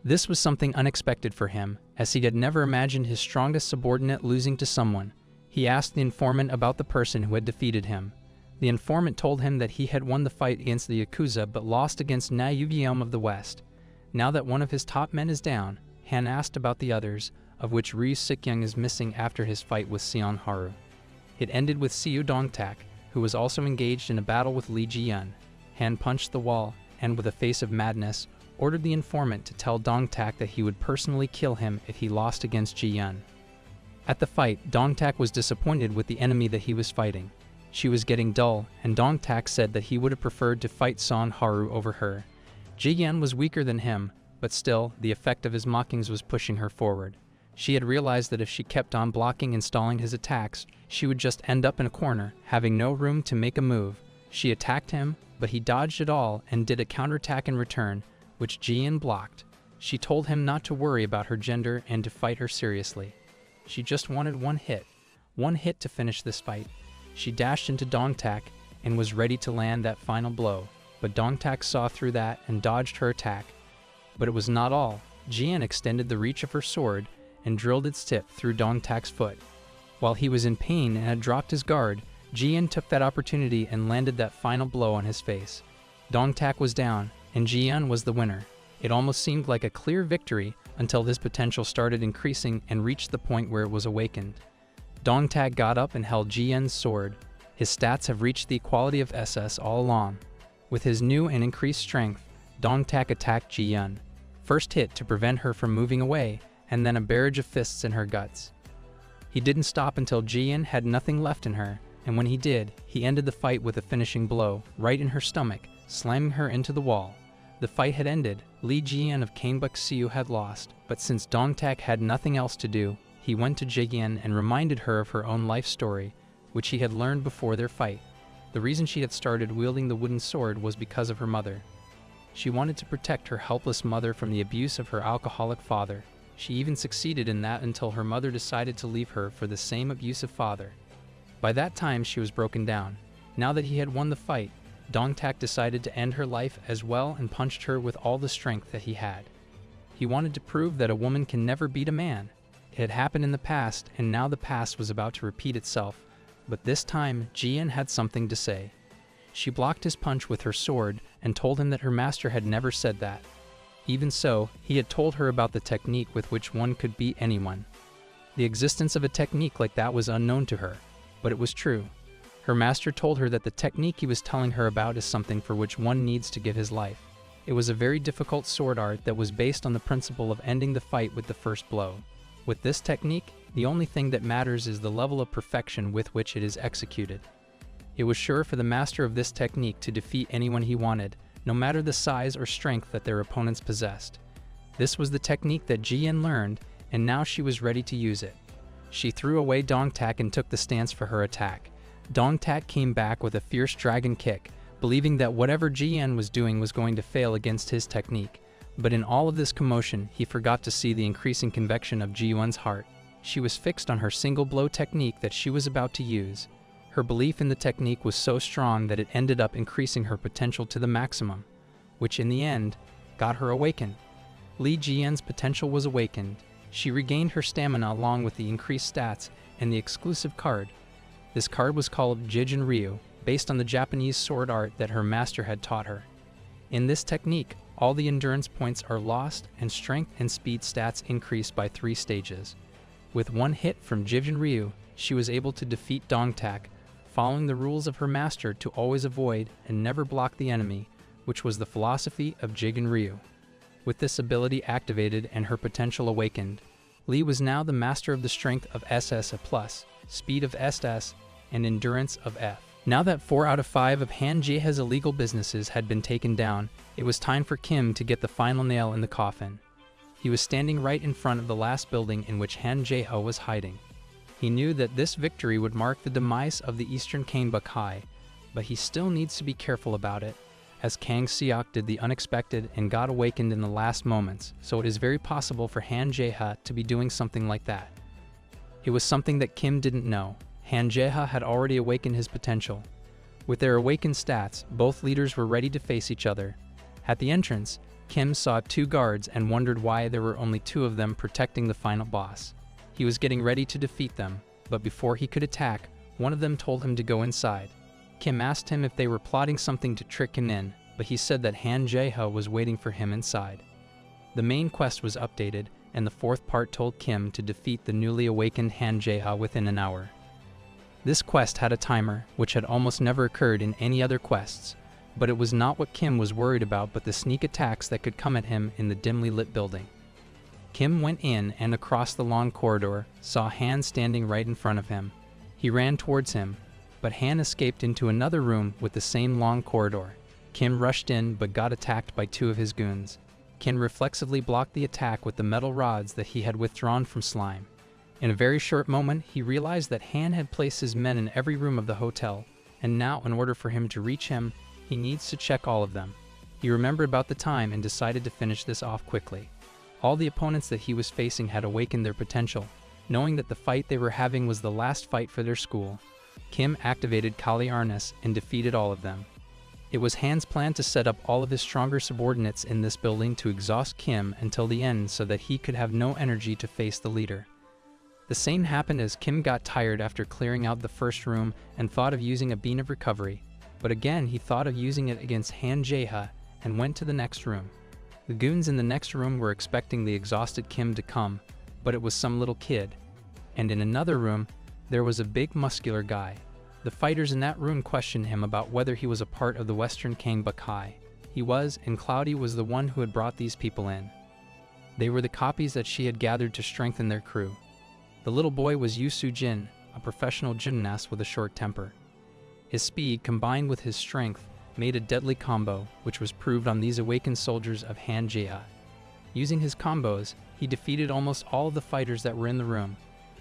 This was something unexpected for him, as he had never imagined his strongest subordinate losing to someone. He asked the informant about the person who had defeated him. The informant told him that he had won the fight against the Yakuza but lost against Na Yu-Gi-Um of the West. Now that one of his top men is down, Han asked about the others, of which Ryu Sik-young is missing after his fight with Seon Haru. It ended with Siu Dong-tak, who was also engaged in a battle with Lee Ji-yeon. Han punched the wall, and with a face of madness, ordered the informant to tell Dong-tak that he would personally kill him if he lost against Ji-yeon. At the fight, Dong-tak was disappointed with the enemy that he was fighting. She was getting dull, and Dong-tak said that he would have preferred to fight Seon Haru over her. Ji-yeon was weaker than him, but still, the effect of his mockings was pushing her forward. She had realized that if she kept on blocking and stalling his attacks, she would just end up in a corner, having no room to make a move. She attacked him, but he dodged it all and did a counterattack in return, which Jian blocked. She told him not to worry about her gender and to fight her seriously. She just wanted one hit to finish this fight. She dashed into Dongtak and was ready to land that final blow, but Dongtak saw through that and dodged her attack. But it was not all. Jian extended the reach of her sword and drilled its tip through Dongtak's foot. While he was in pain and had dropped his guard, Jian took that opportunity and landed that final blow on his face. Dongtak was down, and Jian was the winner. It almost seemed like a clear victory until this potential started increasing and reached the point where it was awakened. Dongtak got up and held Jian's sword. His stats have reached the equality of SS all along. With his new and increased strength, Dongtak attacked Jian. First hit to prevent her from moving away, and then a barrage of fists in her guts. He didn't stop until Jian had nothing left in her, and when he did, he ended the fight with a finishing blow, right in her stomach, slamming her into the wall. The fight had ended. Li Jian of Kangbuk-siu had lost, but since Dongtak had nothing else to do, he went to Jian and reminded her of her own life story, which he had learned before their fight. The reason she had started wielding the wooden sword was because of her mother. She wanted to protect her helpless mother from the abuse of her alcoholic father. She even succeeded in that until her mother decided to leave her for the same abusive father. By that time, she was broken down. Now that he had won the fight, Dongtak decided to end her life as well and punched her with all the strength that he had. He wanted to prove that a woman can never beat a man. It had happened in the past, and now the past was about to repeat itself. But this time, Jian had something to say. She blocked his punch with her sword and told him that her master had never said that. Even so, he had told her about the technique with which one could beat anyone. The existence of a technique like that was unknown to her, but it was true. Her master told her that the technique he was telling her about is something for which one needs to give his life. It was a very difficult sword art that was based on the principle of ending the fight with the first blow. With this technique, the only thing that matters is the level of perfection with which it is executed. It was sure for the master of this technique to defeat anyone he wanted, no matter the size or strength that their opponents possessed. This was the technique that Jian learned, and now she was ready to use it. She threw away Dongtak and took the stance for her attack. Dongtak came back with a fierce dragon kick, believing that whatever Jian was doing was going to fail against his technique. But in all of this commotion, he forgot to see the increasing conviction of Jiwan's heart. She was fixed on her single blow technique that she was about to use. Her belief in the technique was so strong that it ended up increasing her potential to the maximum, which in the end, got her awakened. Li Jian's potential was awakened. She regained her stamina along with the increased stats and the exclusive card. This card was called Jijin Ryu, based on the Japanese sword art that her master had taught her. In this technique, all the endurance points are lost and strength and speed stats increased by 3 stages. With one hit from Jijin Ryu, she was able to defeat Dongtak, following the rules of her master to always avoid and never block the enemy, which was the philosophy of Jijin Ryu. With this ability activated and her potential awakened, Li was now the master of the strength of SS A+, speed of SS, and endurance of F. Now that 4 out of 5 of Han Jaeha's illegal businesses had been taken down, it was time for Kim to get the final nail in the coffin. He was standing right in front of the last building in which Han Jaeha was hiding. He knew that this victory would mark the demise of the Eastern Kangbuk High, but he still needs to be careful about it, as Kang Seok did the unexpected and got awakened in the last moments, so it is very possible for Han Jaeha to be doing something like that. It was something that Kim didn't know. Han Jaeha had already awakened his potential. With their awakened stats, both leaders were ready to face each other. At the entrance, Kim saw 2 guards and wondered why there were only 2 of them protecting the final boss. He was getting ready to defeat them, but before he could attack, one of them told him to go inside. Kim asked him if they were plotting something to trick him in, but he said that Han Jaeha was waiting for him inside. The main quest was updated, and the 4th part told Kim to defeat the newly awakened Han Jaeha within an hour. This quest had a timer, which had almost never occurred in any other quests, but it was not what Kim was worried about but the sneak attacks that could come at him in the dimly lit building. Kim went in and across the long corridor, saw Han standing right in front of him. He ran towards him, but Han escaped into another room with the same long corridor. Kim rushed in but got attacked by 2 of his goons. Kim reflexively blocked the attack with the metal rods that he had withdrawn from Slime. In a very short moment, he realized that Han had placed his men in every room of the hotel, and now in order for him to reach him, he needs to check all of them. He remembered about the time and decided to finish this off quickly. All the opponents that he was facing had awakened their potential. Knowing that the fight they were having was the last fight for their school, Kim activated Kali Arnis and defeated all of them. It was Han's plan to set up all of his stronger subordinates in this building to exhaust Kim until the end so that he could have no energy to face the leader. The same happened as Kim got tired after clearing out the first room and thought of using a bean of recovery, but again he thought of using it against Han Jae-ha and went to the next room. The goons in the next room were expecting the exhausted Kim to come, but it was some little kid. And in another room, there was a big muscular guy. The fighters in that room questioned him about whether he was a part of the Western Kangbuk High. He was, and Cloudy was the one who had brought these people in. They were the copies that she had gathered to strengthen their crew. The little boy was Yu Soo-jin, a professional gymnast with a short temper. His speed, combined with his strength, made a deadly combo, which was proved on these awakened soldiers of Han Jae-ha. Using his combos, he defeated almost all of the fighters that were in the room.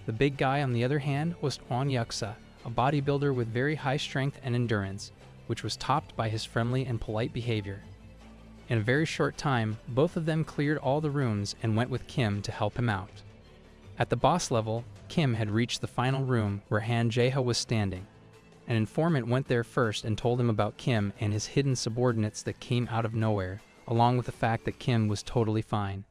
The big guy, on the other hand, was Hwang Yuksa, a bodybuilder with very high strength and endurance, which was topped by his friendly and polite behavior. In a very short time, both of them cleared all the rooms and went with Kim to help him out. At the boss level, Kim had reached the final room where Han Jae-ha was standing. An informant went there first and told him about Kim and his hidden subordinates that came out of nowhere, along with the fact that Kim was totally fine.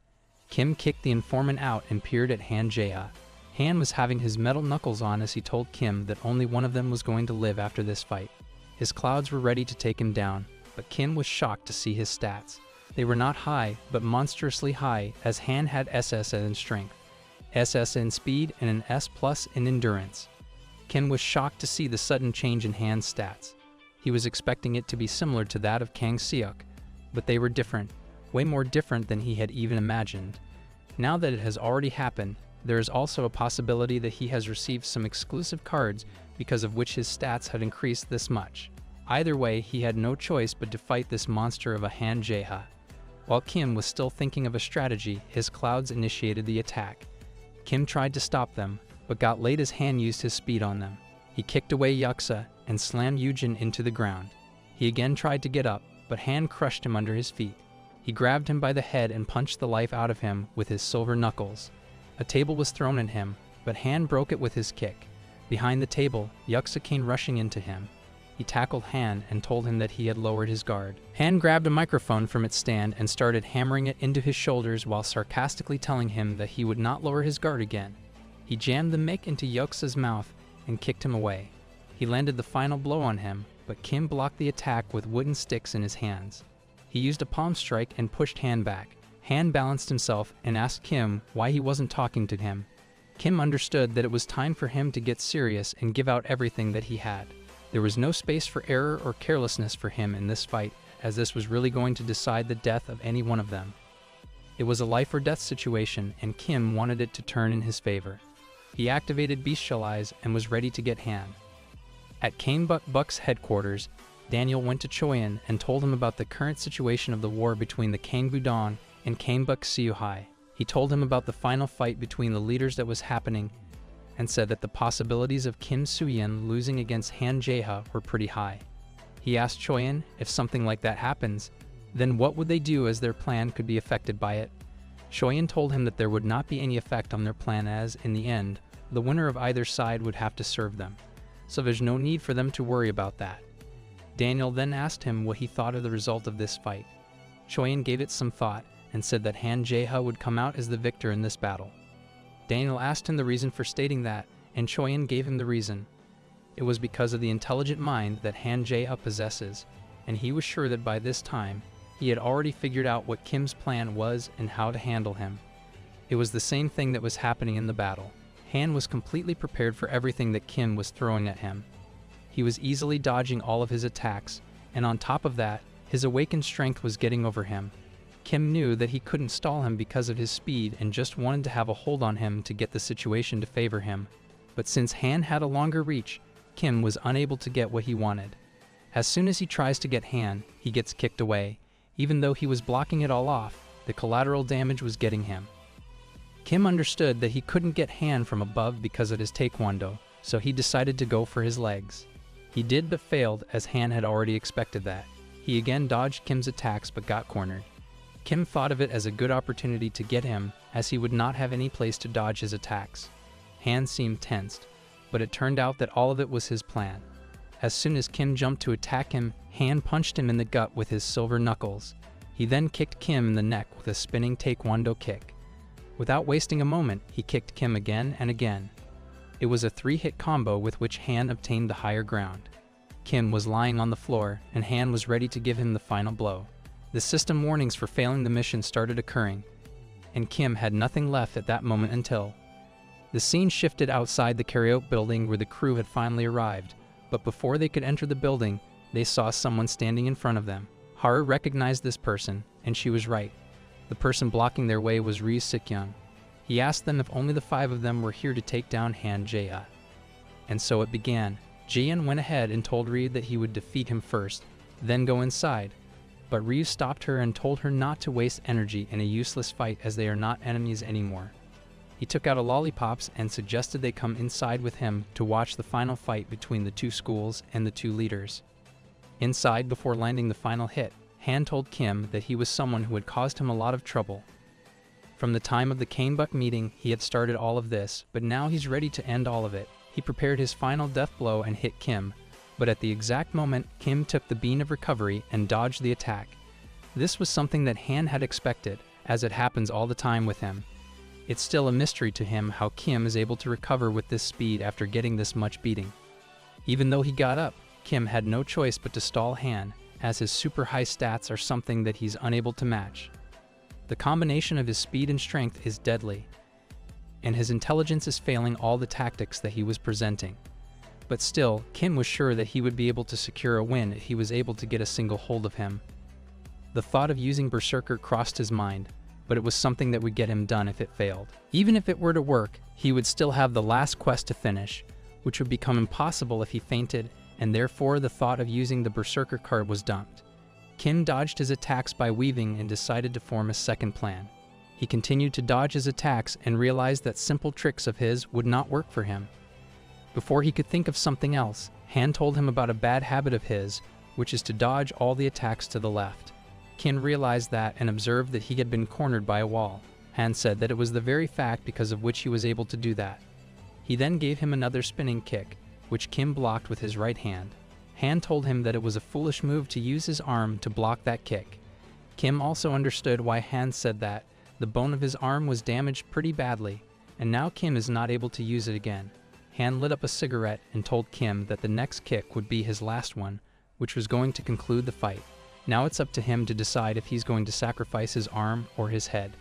Kim kicked the informant out and peered at Han Jae-ha. Han was having his metal knuckles on as he told Kim that only one of them was going to live after this fight. His clouds were ready to take him down, but Kim was shocked to see his stats. They were not high, but monstrously high, as Han had SS in strength, SS in speed, and an S+ in endurance. Kim was shocked to see the sudden change in Han's stats. He was expecting it to be similar to that of Kang Seok, but they were different, way more different than he had even imagined. Now that it has already happened, there is also a possibility that he has received some exclusive cards because of which his stats had increased this much. Either way, he had no choice but to fight this monster of a Han Jae-ha. While Kim was still thinking of a strategy, his clouds initiated the attack. Kim tried to stop them, but got late as Han used his speed on them. He kicked away Yuksa and slammed Yujin into the ground. He again tried to get up, but Han crushed him under his feet. He grabbed him by the head and punched the life out of him with his silver knuckles. A table was thrown at him, but Han broke it with his kick. Behind the table, Yuksa came rushing into him. He tackled Han and told him that he had lowered his guard. Han grabbed a microphone from its stand and started hammering it into his shoulders while sarcastically telling him that he would not lower his guard again. He jammed the mic into Yuksa's mouth and kicked him away. He landed the final blow on him, but Kim blocked the attack with wooden sticks in his hands. He used a palm strike and pushed Han back. Han balanced himself and asked Kim why he wasn't talking to him. Kim understood that it was time for him to get serious and give out everything that he had. There was no space for error or carelessness for him in this fight, as this was really going to decide the death of any one of them. It was a life or death situation, and Kim wanted it to turn in his favor. He activated Bestial Eyes and was ready to get Han. At Kangbuk-buk's headquarters, Daniel went to Choyin and told him about the current situation of the war between the Kangbudong and Kangbuk-seohai. He told him about the final fight between the leaders that was happening and said that the possibilities of Kim Soo-yen losing against Han Jae-ha were pretty high. He asked Choyin if something like that happens, then what would they do as their plan could be affected by it. Choyin told him that there would not be any effect on their plan as, in the end, the winner of either side would have to serve them, so there's no need for them to worry about that. Daniel then asked him what he thought of the result of this fight. Choyin gave it some thought and said that Han Jae-ha would come out as the victor in this battle. Daniel asked him the reason for stating that, and Choyin gave him the reason. It was because of the intelligent mind that Han Jae-ha possesses, and he was sure that by this time, he had already figured out what Kim's plan was and how to handle him. It was the same thing that was happening in the battle. Han was completely prepared for everything that Kim was throwing at him. He was easily dodging all of his attacks, and on top of that, his awakened strength was getting over him. Kim knew that he couldn't stall him because of his speed and just wanted to have a hold on him to get the situation to favor him. But since Han had a longer reach, Kim was unable to get what he wanted. As soon as he tries to get Han, he gets kicked away. Even though he was blocking it all off, the collateral damage was getting him. Kim understood that he couldn't get Han from above because of his taekwondo, so he decided to go for his legs. He did but failed, as Han had already expected that. He again dodged Kim's attacks but got cornered. Kim thought of it as a good opportunity to get him, as he would not have any place to dodge his attacks. Han seemed tensed, but it turned out that all of it was his plan. As soon as Kim jumped to attack him, Han punched him in the gut with his silver knuckles. He then kicked Kim in the neck with a spinning taekwondo kick. Without wasting a moment, he kicked Kim again and again. It was a 3-hit combo with which Han obtained the higher ground. Kim was lying on the floor, and Han was ready to give him the final blow. The system warnings for failing the mission started occurring, and Kim had nothing left at that moment until... The scene shifted outside the karaoke building where the crew had finally arrived, but before they could enter the building, they saw someone standing in front of them. Haru recognized this person, and she was right. The person blocking their way was Ryu Sik-young. He asked them if only the 5 of them were here to take down Han Jae-ha. And so it began. Jae-in went ahead and told Ryu that he would defeat him first, then go inside. But Ryu stopped her and told her not to waste energy in a useless fight, as they are not enemies anymore. He took out a lollipops and suggested they come inside with him to watch the final fight between the 2 schools and the 2 leaders. Inside, before landing the final hit, Han told Kim that he was someone who had caused him a lot of trouble. From the time of the Canebuck meeting, he had started all of this, but now he's ready to end all of it. He prepared his final death blow and hit Kim, but at the exact moment, Kim took the bean of recovery and dodged the attack. This was something that Han had expected, as it happens all the time with him. It's still a mystery to him how Kim is able to recover with this speed after getting this much beating. Even though he got up, Kim had no choice but to stall Han, as his super high stats are something that he's unable to match. The combination of his speed and strength is deadly, and his intelligence is failing all the tactics that he was presenting. But still, Kim was sure that he would be able to secure a win if he was able to get a single hold of him. The thought of using Berserker crossed his mind, but it was something that would get him done if it failed. Even if it were to work, he would still have the last quest to finish, which would become impossible if he fainted, and therefore the thought of using the Berserker card was dumped. Kim dodged his attacks by weaving and decided to form a second plan. He continued to dodge his attacks and realized that simple tricks of his would not work for him. Before he could think of something else, Han told him about a bad habit of his, which is to dodge all the attacks to the left. Kim realized that and observed that he had been cornered by a wall. Han said that it was the very fact because of which he was able to do that. He then gave him another spinning kick, which Kim blocked with his right hand. Han told him that it was a foolish move to use his arm to block that kick. Kim also understood why Han said that. The bone of his arm was damaged pretty badly, and now Kim is not able to use it again. Han lit up a cigarette and told Kim that the next kick would be his last one, which was going to conclude the fight. Now it's up to him to decide if he's going to sacrifice his arm or his head.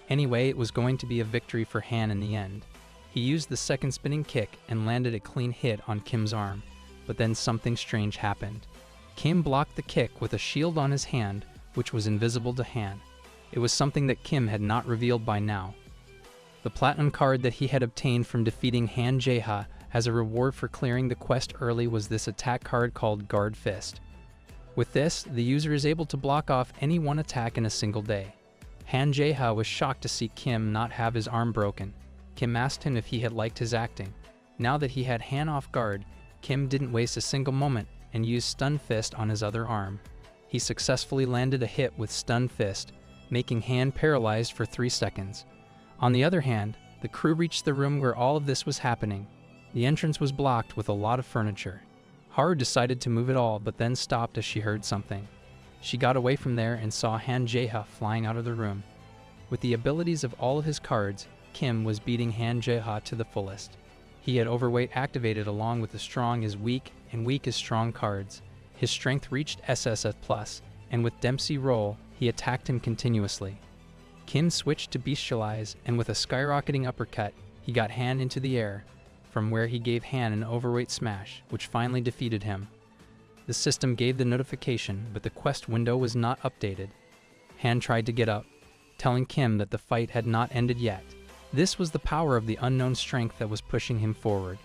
Anyway, it was going to be a victory for Han in the end. He used the second spinning kick and landed a clean hit on Kim's arm, but then something strange happened. Kim blocked the kick with a shield on his hand, which was invisible to Han. It was something that Kim had not revealed by now. The platinum card that he had obtained from defeating Han Jae-ha as a reward for clearing the quest early was this attack card called Guard Fist. With this, the user is able to block off any one attack in a single day. Han Jae-ha was shocked to see Kim not have his arm broken. Kim asked him if he had liked his acting. Now that he had Han off guard, Kim didn't waste a single moment and used Stun Fist on his other arm. He successfully landed a hit with Stun Fist, making Han paralyzed for 3 seconds. On the other hand, the crew reached the room where all of this was happening. The entrance was blocked with a lot of furniture. Haru decided to move it all, but then stopped as she heard something. She got away from there and saw Han Jae-ha flying out of the room. With the abilities of all of his cards, Kim was beating Han Jae-ha to the fullest. He had overweight activated along with the strong is weak and weak is strong cards. His strength reached SSS+, and with Dempsey roll, he attacked him continuously. Kim switched to bestialize, and with a skyrocketing uppercut, he got Han into the air, from where he gave Han an overweight smash, which finally defeated him. The system gave the notification, but the quest window was not updated. Han tried to get up, telling Kim that the fight had not ended yet. This was the power of the unknown strength that was pushing him forward.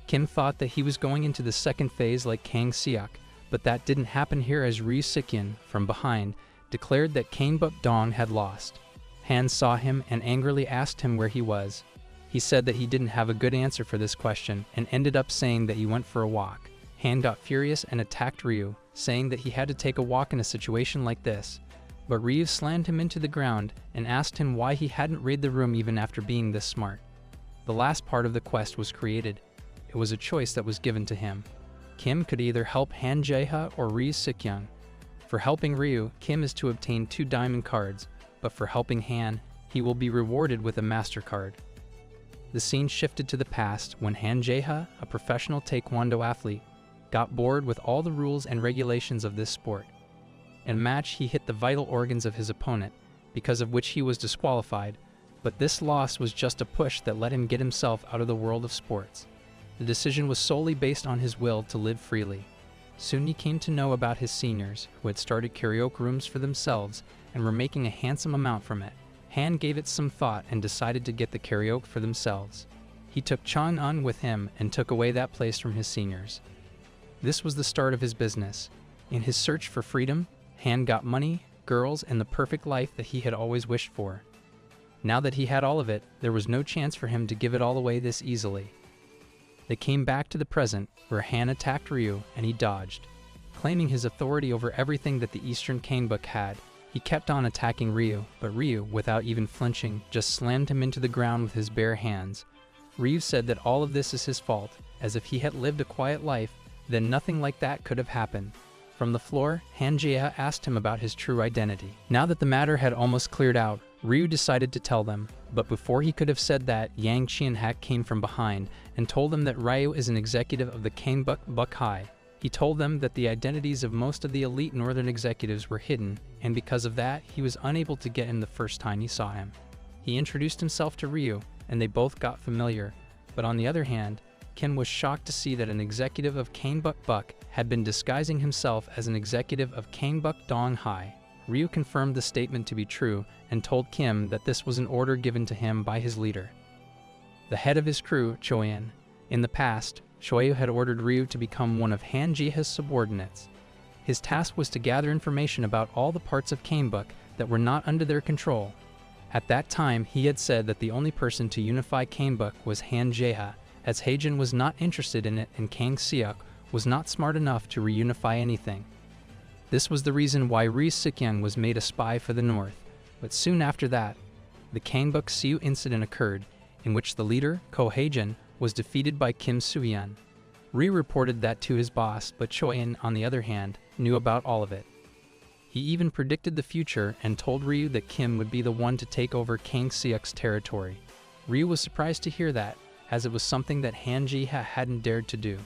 Kim thought that he was going into the second phase like Kang Seok, but that didn't happen here as Ryu Sik-young, from behind, declared that Canebuck Dong had lost. Han saw him and angrily asked him where he was. He said that he didn't have a good answer for this question and ended up saying that he went for a walk. Han got furious and attacked Ryu, saying that he had to take a walk in a situation like this. But Ryu slammed him into the ground and asked him why he hadn't raided the room even after being this smart. The last part of the quest was created. It was a choice that was given to him. Kim could either help Han Jae-ha or Ryu Sik-young. For helping Ryu, Kim is to obtain 2 diamond cards, but for helping Han, he will be rewarded with a master card. The scene shifted to the past when Han Jae-ha, a professional taekwondo athlete, got bored with all the rules and regulations of this sport. In a match, he hit the vital organs of his opponent, because of which he was disqualified, but this loss was just a push that let him get himself out of the world of sports. The decision was solely based on his will to live freely. Soon he came to know about his seniors, who had started karaoke rooms for themselves and were making a handsome amount from it. Han gave it some thought and decided to get the karaoke for themselves. He took Chang-un with him and took away that place from his seniors. This was the start of his business. In his search for freedom, Han got money, girls, and the perfect life that he had always wished for. Now that he had all of it, there was no chance for him to give it all away this easily. They came back to the present, where Han attacked Ryu, and he dodged. Claiming his authority over everything that the Eastern Canebook had, he kept on attacking Ryu, but Ryu, without even flinching, just slammed him into the ground with his bare hands. Ryu said that all of this is his fault, as if he had lived a quiet life, then nothing like that could have happened. From the floor, Han Jae-ha asked him about his true identity. Now that the matter had almost cleared out, Ryu decided to tell them, but before he could have said that, Yang Chien-hak came from behind and told them that Ryu is an executive of the Canebook High. He told them that the identities of most of the elite northern executives were hidden, and because of that, he was unable to get him the first time he saw him. He introduced himself to Ryu, and they both got familiar, but on the other hand, Kim was shocked to see that an executive of Canebook had been disguising himself as an executive of Canebook Dong High. Ryu confirmed the statement to be true and told Kim that this was an order given to him by his leader, the head of his crew, Choyan. In the past, Choyu had ordered Ryu to become one of Han Jae-ha's subordinates. His task was to gather information about all the parts of Canebook that were not under their control. At that time, he had said that the only person to unify Canebook was Han Jae-ha, as Haejin was not interested in it and Kang Seok was not smart enough to reunify anything. This was the reason why Ryu Sik-young was made a spy for the North, but soon after that, the Canebook Siu incident occurred, in which the leader, Ko Haejin, was defeated by Kim Soo-yeon. Ryu reported that to his boss, but Choyan, on the other hand, knew about all of it. He even predicted the future and told Ryu that Kim would be the one to take over Kang Seok's territory. Ryu was surprised to hear that, as it was something that Han Jae-ha hadn't dared to do.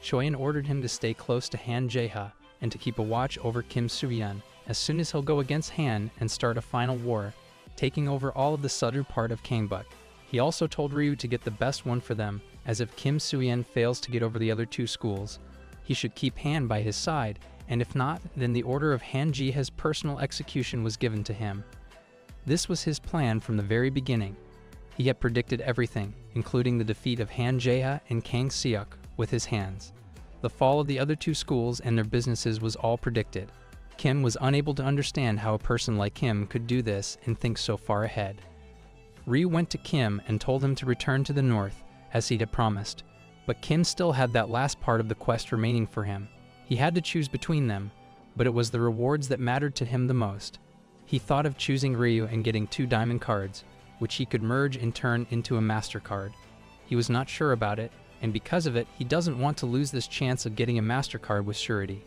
Choyan ordered him to stay close to Han Jae-ha and to keep a watch over Kim Soo-yeon as soon as he'll go against Han and start a final war, taking over all of the southern part of Canebook. He also told Ryu to get the best one for them, as if Kim Soo-yeon fails to get over the other 2 schools, he should keep Han by his side, and if not, then the order of Han Jae-ha's personal execution was given to him. This was his plan from the very beginning. He had predicted everything, including the defeat of Han Jae-ha and Kang Seok, with his hands. The fall of the other 2 schools and their businesses was all predicted. Kim was unable to understand how a person like him could do this and think so far ahead. Ryu went to Kim and told him to return to the north, as he had promised, but Kim still had that last part of the quest remaining for him. He had to choose between them, but it was the rewards that mattered to him the most. He thought of choosing Ryu and getting 2 diamond cards, which he could merge and turn into a master card. He was not sure about it, and because of it, he doesn't want to lose this chance of getting a master card with surety.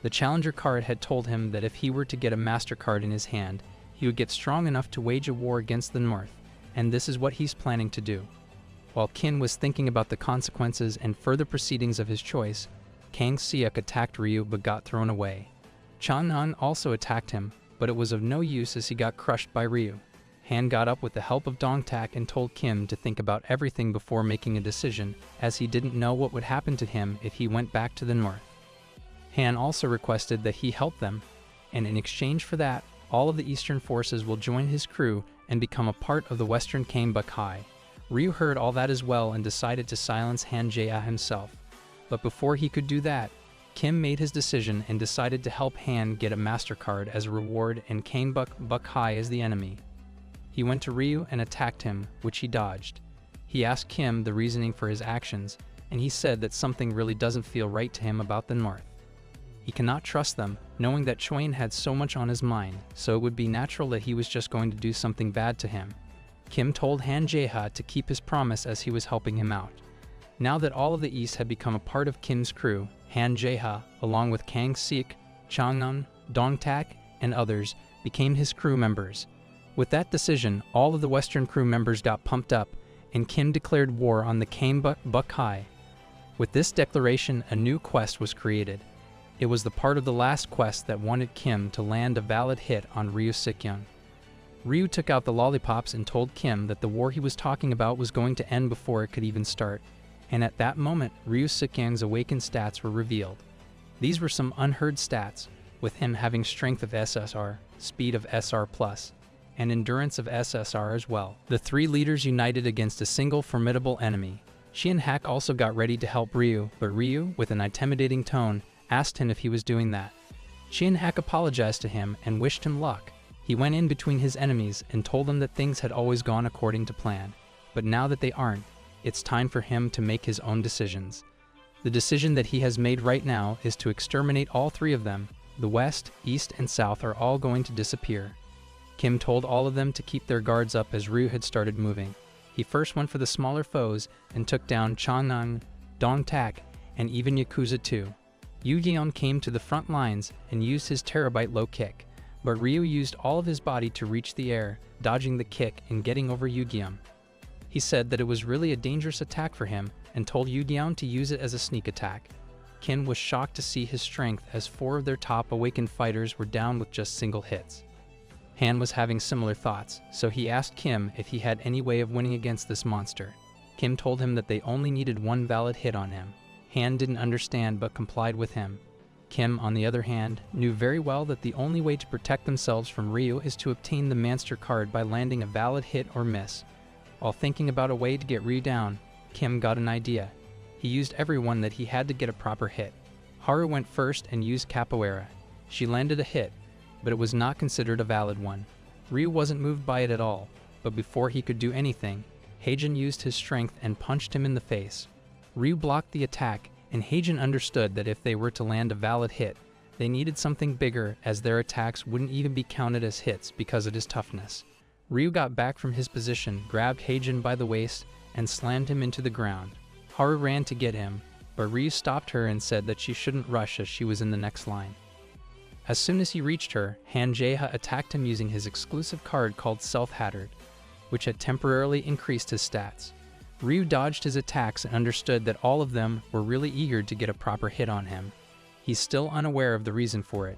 The challenger card had told him that if he were to get a master card in his hand, he would get strong enough to wage a war against the North, and this is what he's planning to do. While Kim was thinking about the consequences and further proceedings of his choice, Kang Seok attacked Ryu but got thrown away. Chang-un also attacked him, but it was of no use as he got crushed by Ryu. Han got up with the help of Dong-tak and told Kim to think about everything before making a decision, as he didn't know what would happen to him if he went back to the north. Han also requested that he help them, and in exchange for that, all of the eastern forces will join his crew and become a part of the western Canebook High. Ryu heard all that as well and decided to silence Han Jae-ha himself. But before he could do that, Kim made his decision and decided to help Han get a master card as a reward and Canebook High as the enemy. He went to Ryu and attacked him, which he dodged. He asked Kim the reasoning for his actions, and he said that something really doesn't feel right to him about the North. He cannot trust them, knowing that Choin had so much on his mind, so it would be natural that he was just going to do something bad to him. Kim told Han Jae-ha to keep his promise as he was helping him out. Now that all of the East had become a part of Kim's crew, Han Jae-ha, along with Kang Seok, Changnan, Dong-tak, and others, became his crew members. With that decision, all of the Western crew members got pumped up, and Kim declared war on the Kang-buk-hai. With this declaration, a new quest was created. It was the part of the last quest that wanted Kim to land a valid hit on Ryu Sik-young. Ryu took out the lollipops and told Kim that the war he was talking about was going to end before it could even start. And at that moment, Ryu Sik-young's awakened stats were revealed. These were some unheard stats, with him having strength of SSR, speed of SR+, and endurance of SSR as well. The three leaders united against a single formidable enemy. Shin Hak also got ready to help Ryu, but Ryu, with an intimidating tone, asked him if he was doing that. Shin Hak apologized to him and wished him luck. He went in between his enemies and told them that things had always gone according to plan. But now that they aren't, it's time for him to make his own decisions. The decision that he has made right now is to exterminate all three of them. The West, East, and South are all going to disappear. Kim told all of them to keep their guards up as Ryu had started moving. He first went for the smaller foes and took down Changnan, Dong-tak, and even Yakuza 2. Yu Yeon came to the front lines and used his terabyte low kick, but Ryu used all of his body to reach the air, dodging the kick and getting over Yu Yeon. He said that it was really a dangerous attack for him and told Yu Yeon to use it as a sneak attack. Kim was shocked to see his strength as 4 of their top awakened fighters were down with just single hits. Han was having similar thoughts, so he asked Kim if he had any way of winning against this monster. Kim told him that they only needed one valid hit on him. Han didn't understand but complied with him. Kim, on the other hand, knew very well that the only way to protect themselves from Ryu is to obtain the Monster card by landing a valid hit or miss. While thinking about a way to get Ryu down, Kim got an idea. He used everyone that he had to get a proper hit. Haru went first and used capoeira. She landed a hit, but it was not considered a valid one. Ryu wasn't moved by it at all, but before he could do anything, Heijin used his strength and punched him in the face. Ryu blocked the attack, and Heijin understood that if they were to land a valid hit, they needed something bigger as their attacks wouldn't even be counted as hits because of his toughness. Ryu got back from his position, grabbed Heijin by the waist, and slammed him into the ground. Haru ran to get him, but Ryu stopped her and said that she shouldn't rush as she was in the next line. As soon as he reached her, Han Jae-ha attacked him using his exclusive card called Self-Hattered, which had temporarily increased his stats. Ryu dodged his attacks and understood that all of them were really eager to get a proper hit on him. He's still unaware of the reason for it.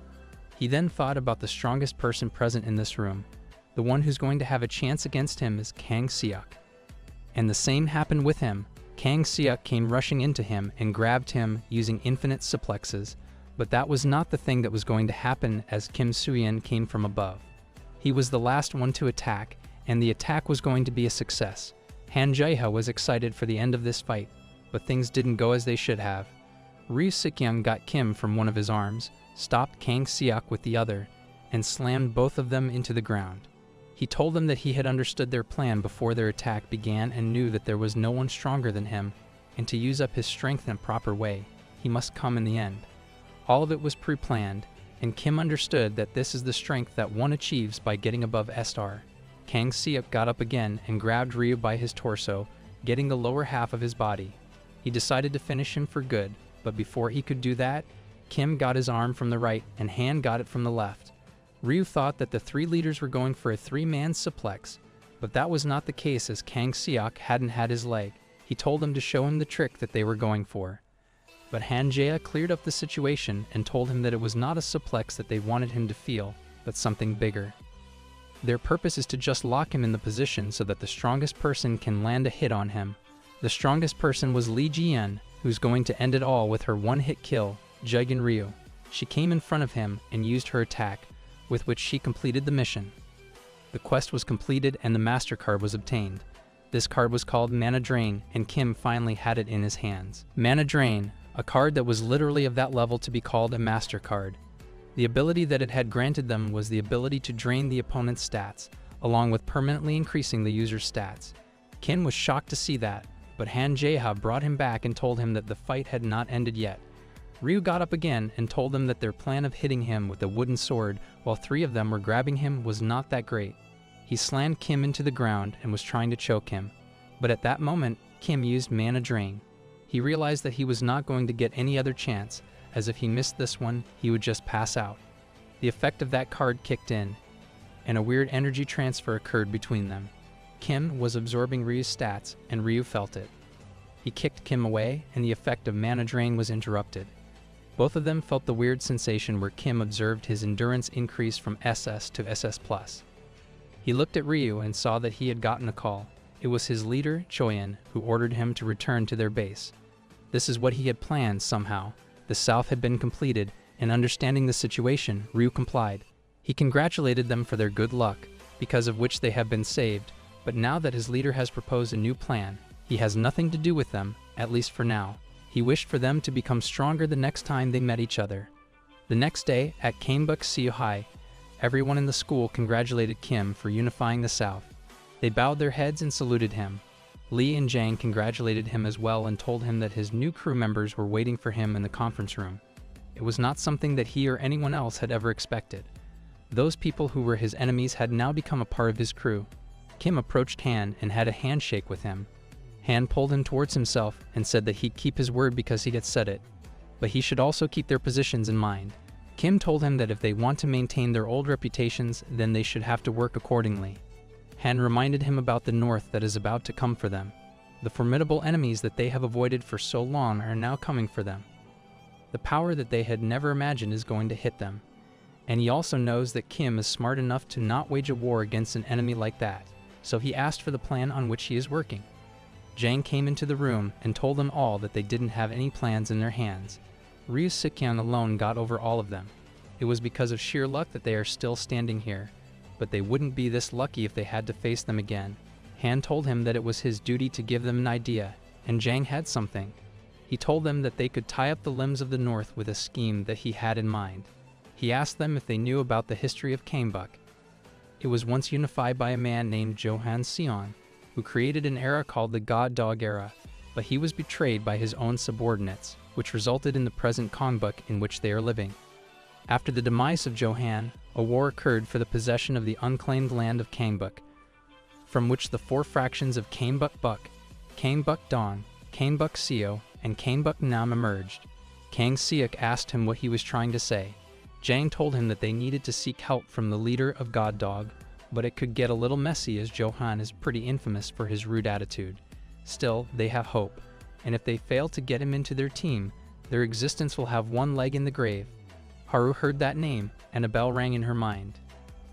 He then thought about the strongest person present in this room. The one who's going to have a chance against him is Kang Seok. And the same happened with him. Kang Seok came rushing into him and grabbed him using infinite suplexes, but that was not the thing that was going to happen as Kim Soo-yeon came from above. He was the last one to attack, and the attack was going to be a success. Han Jae-ha was excited for the end of this fight, but things didn't go as they should have. Ryu Sik-young got Kim from one of his arms, stopped Kang Seok with the other, and slammed both of them into the ground. He told them that he had understood their plan before their attack began and knew that there was no one stronger than him, and to use up his strength in a proper way, he must come in the end. All of it was pre-planned, and Kim understood that this is the strength that one achieves by getting above SR. Kang Seok got up again and grabbed Ryu by his torso, getting the lower half of his body. He decided to finish him for good, but before he could do that, Kim got his arm from the right and Han got it from the left. Ryu thought that the three leaders were going for a 3-man suplex, but that was not the case as Kang Seok hadn't had his leg. He told them to show him the trick that they were going for. But Han Jae-ha cleared up the situation and told him that it was not a suplex that they wanted him to feel, but something bigger. Their purpose is to just lock him in the position so that the strongest person can land a hit on him. The strongest person was Lee Ji-yeon, who's going to end it all with her one-hit kill, Jigen Ryu. She came in front of him and used her attack, with which she completed the mission. The quest was completed and the Master card was obtained. This card was called Mana Drain, and Kim finally had it in his hands. Mana Drain, a card that was literally of that level to be called a Master card. The ability that it had granted them was the ability to drain the opponent's stats, along with permanently increasing the user's stats. Kim was shocked to see that, but Han Jae-ha brought him back and told him that the fight had not ended yet. Ryu got up again and told them that their plan of hitting him with a wooden sword while three of them were grabbing him was not that great. He slammed Kim into the ground and was trying to choke him, but at that moment, Kim used Mana Drain. He realized that he was not going to get any other chance, as if he missed this one, he would just pass out. The effect of that card kicked in, and a weird energy transfer occurred between them. Kim was absorbing Ryu's stats, and Ryu felt it. He kicked Kim away, and the effect of Mana Drain was interrupted. Both of them felt the weird sensation where Kim observed his endurance increase from SS to SS+. He looked at Ryu and saw that he had gotten a call. It was his leader, Choyen, who ordered him to return to their base. This is what he had planned somehow. The south had been completed, and understanding the situation, Ryu complied. He congratulated them for their good luck, because of which they have been saved, but now that his leader has proposed a new plan, he has nothing to do with them, at least for now. He wished for them to become stronger the next time they met each other. The next day, at Kanebuk Seo High, everyone in the school congratulated Kim for unifying the South. They bowed their heads and saluted him. Lee and Jang congratulated him as well and told him that his new crew members were waiting for him in the conference room. It was not something that he or anyone else had ever expected. Those people who were his enemies had now become a part of his crew. Kim approached Han and had a handshake with him. Han pulled him towards himself and said that he'd keep his word because he had said it, but he should also keep their positions in mind. Kim told him that if they want to maintain their old reputations, then they should have to work accordingly. Han reminded him about the North that is about to come for them. The formidable enemies that they have avoided for so long are now coming for them. The power that they had never imagined is going to hit them. And he also knows that Kim is smart enough to not wage a war against an enemy like that, so he asked for the plan on which he is working. Jang came into the room and told them all that they didn't have any plans in their hands. Ryu Sikyan alone got over all of them. It was because of sheer luck that they are still standing here, but they wouldn't be this lucky if they had to face them again. Han told him that it was his duty to give them an idea, and Jang had something. He told them that they could tie up the limbs of the North with a scheme that he had in mind. He asked them if they knew about the history of Kanebuk. It was once unified by a man named Johan Seon, who created an era called the God Dog Era, but he was betrayed by his own subordinates, which resulted in the present Kanebuk in which they are living. After the demise of Johan, a war occurred for the possession of the unclaimed land of Kanebuk, from which the four fractions of Kanebuk Buk, Kanebuk Don, Kanebuk Seo, and Kanebuk Nam emerged. Kang Seok asked him what he was trying to say. Jang told him that they needed to seek help from the leader of God Dog, but it could get a little messy as Johan is pretty infamous for his rude attitude. Still, they have hope, and if they fail to get him into their team, their existence will have one leg in the grave. Haru heard that name, and a bell rang in her mind.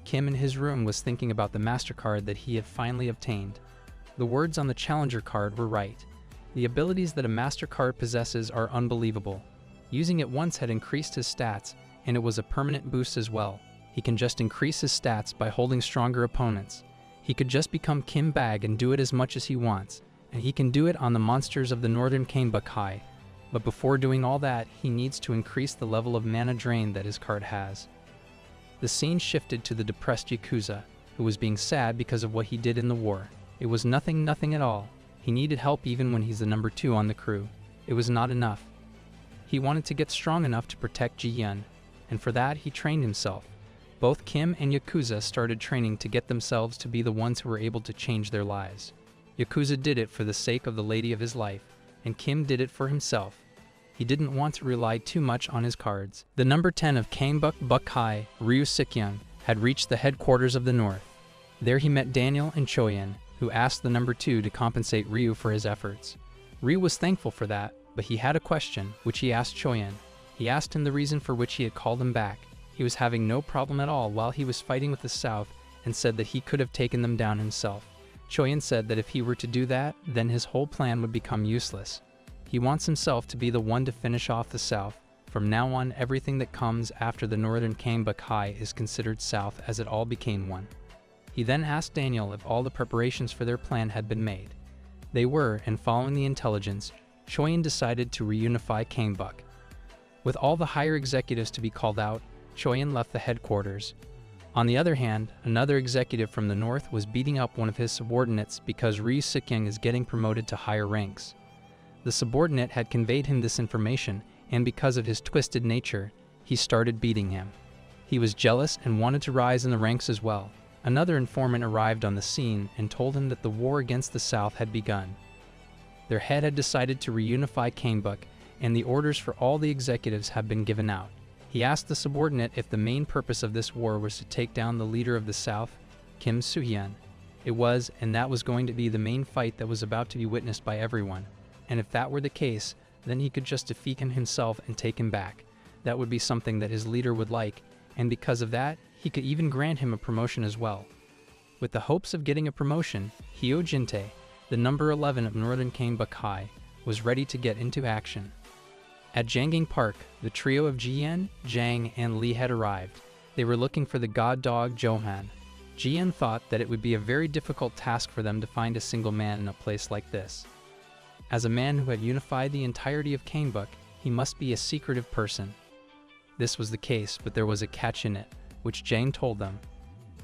Kim in his room was thinking about the MasterCard that he had finally obtained. The words on the Challenger card were right. The abilities that a MasterCard possesses are unbelievable. Using it once had increased his stats, and it was a permanent boost as well. He can just increase his stats by holding stronger opponents. He could just become Kim Bag and do it as much as he wants, and he can do it on the monsters of the Northern Kanebuk High. But before doing all that, he needs to increase the level of mana drain that his card has. The scene shifted to the depressed Yakuza, who was being sad because of what he did in the war. It was nothing at all. He needed help even when he's the number 2 on the crew. It was not enough. He wanted to get strong enough to protect Ji-Yun, and for that he trained himself. Both Kim and Yakuza started training to get themselves to be the ones who were able to change their lives. Yakuza did it for the sake of the lady of his life, and Kim did it for himself. He didn't want to rely too much on his cards. The number 10 of Kanebuk Buk High, Ryu Sikyan, had reached the headquarters of the North. There he met Daniel and Choyen, who asked the number 2 to compensate Ryu for his efforts. Ryu was thankful for that, but he had a question, which he asked Choyen. He asked him the reason for which he had called him back. He was having no problem at all while he was fighting with the South, and said that he could have taken them down himself. Choyen said that if he were to do that, then his whole plan would become useless. He wants himself to be the one to finish off the South. From now on, everything that comes after the Northern Kanebuk High is considered South, as it all became one. He then asked Daniel if all the preparations for their plan had been made. They were, and following the intelligence, Choyen decided to reunify Kanebuk. With all the higher executives to be called out, Choyen left the headquarters. On the other hand, another executive from the north was beating up one of his subordinates because Ryu Sikyung is getting promoted to higher ranks. The subordinate had conveyed him this information, and because of his twisted nature, he started beating him. He was jealous and wanted to rise in the ranks as well. Another informant arrived on the scene and told him that the war against the South had begun. Their head had decided to reunify Kanebuk, and the orders for all the executives had been given out. He asked the subordinate if the main purpose of this war was to take down the leader of the South, Kim Soo-hyun. It was, and that was going to be the main fight that was about to be witnessed by everyone. And if that were the case, then he could just defeat him himself and take him back. That would be something that his leader would like, and because of that, he could even grant him a promotion as well. With the hopes of getting a promotion, Hyo Jin-tae, the number 11 of Northern Kanebuk High, was ready to get into action. At Janggang Park, the trio of Ji-yeon, Jang, and Lee had arrived. They were looking for the god dog Johan. Ji-yeon thought that it would be a very difficult task for them to find a single man in a place like this. As a man who had unified the entirety of Kanebuk, he must be a secretive person. This was the case, but there was a catch in it, which Jang told them.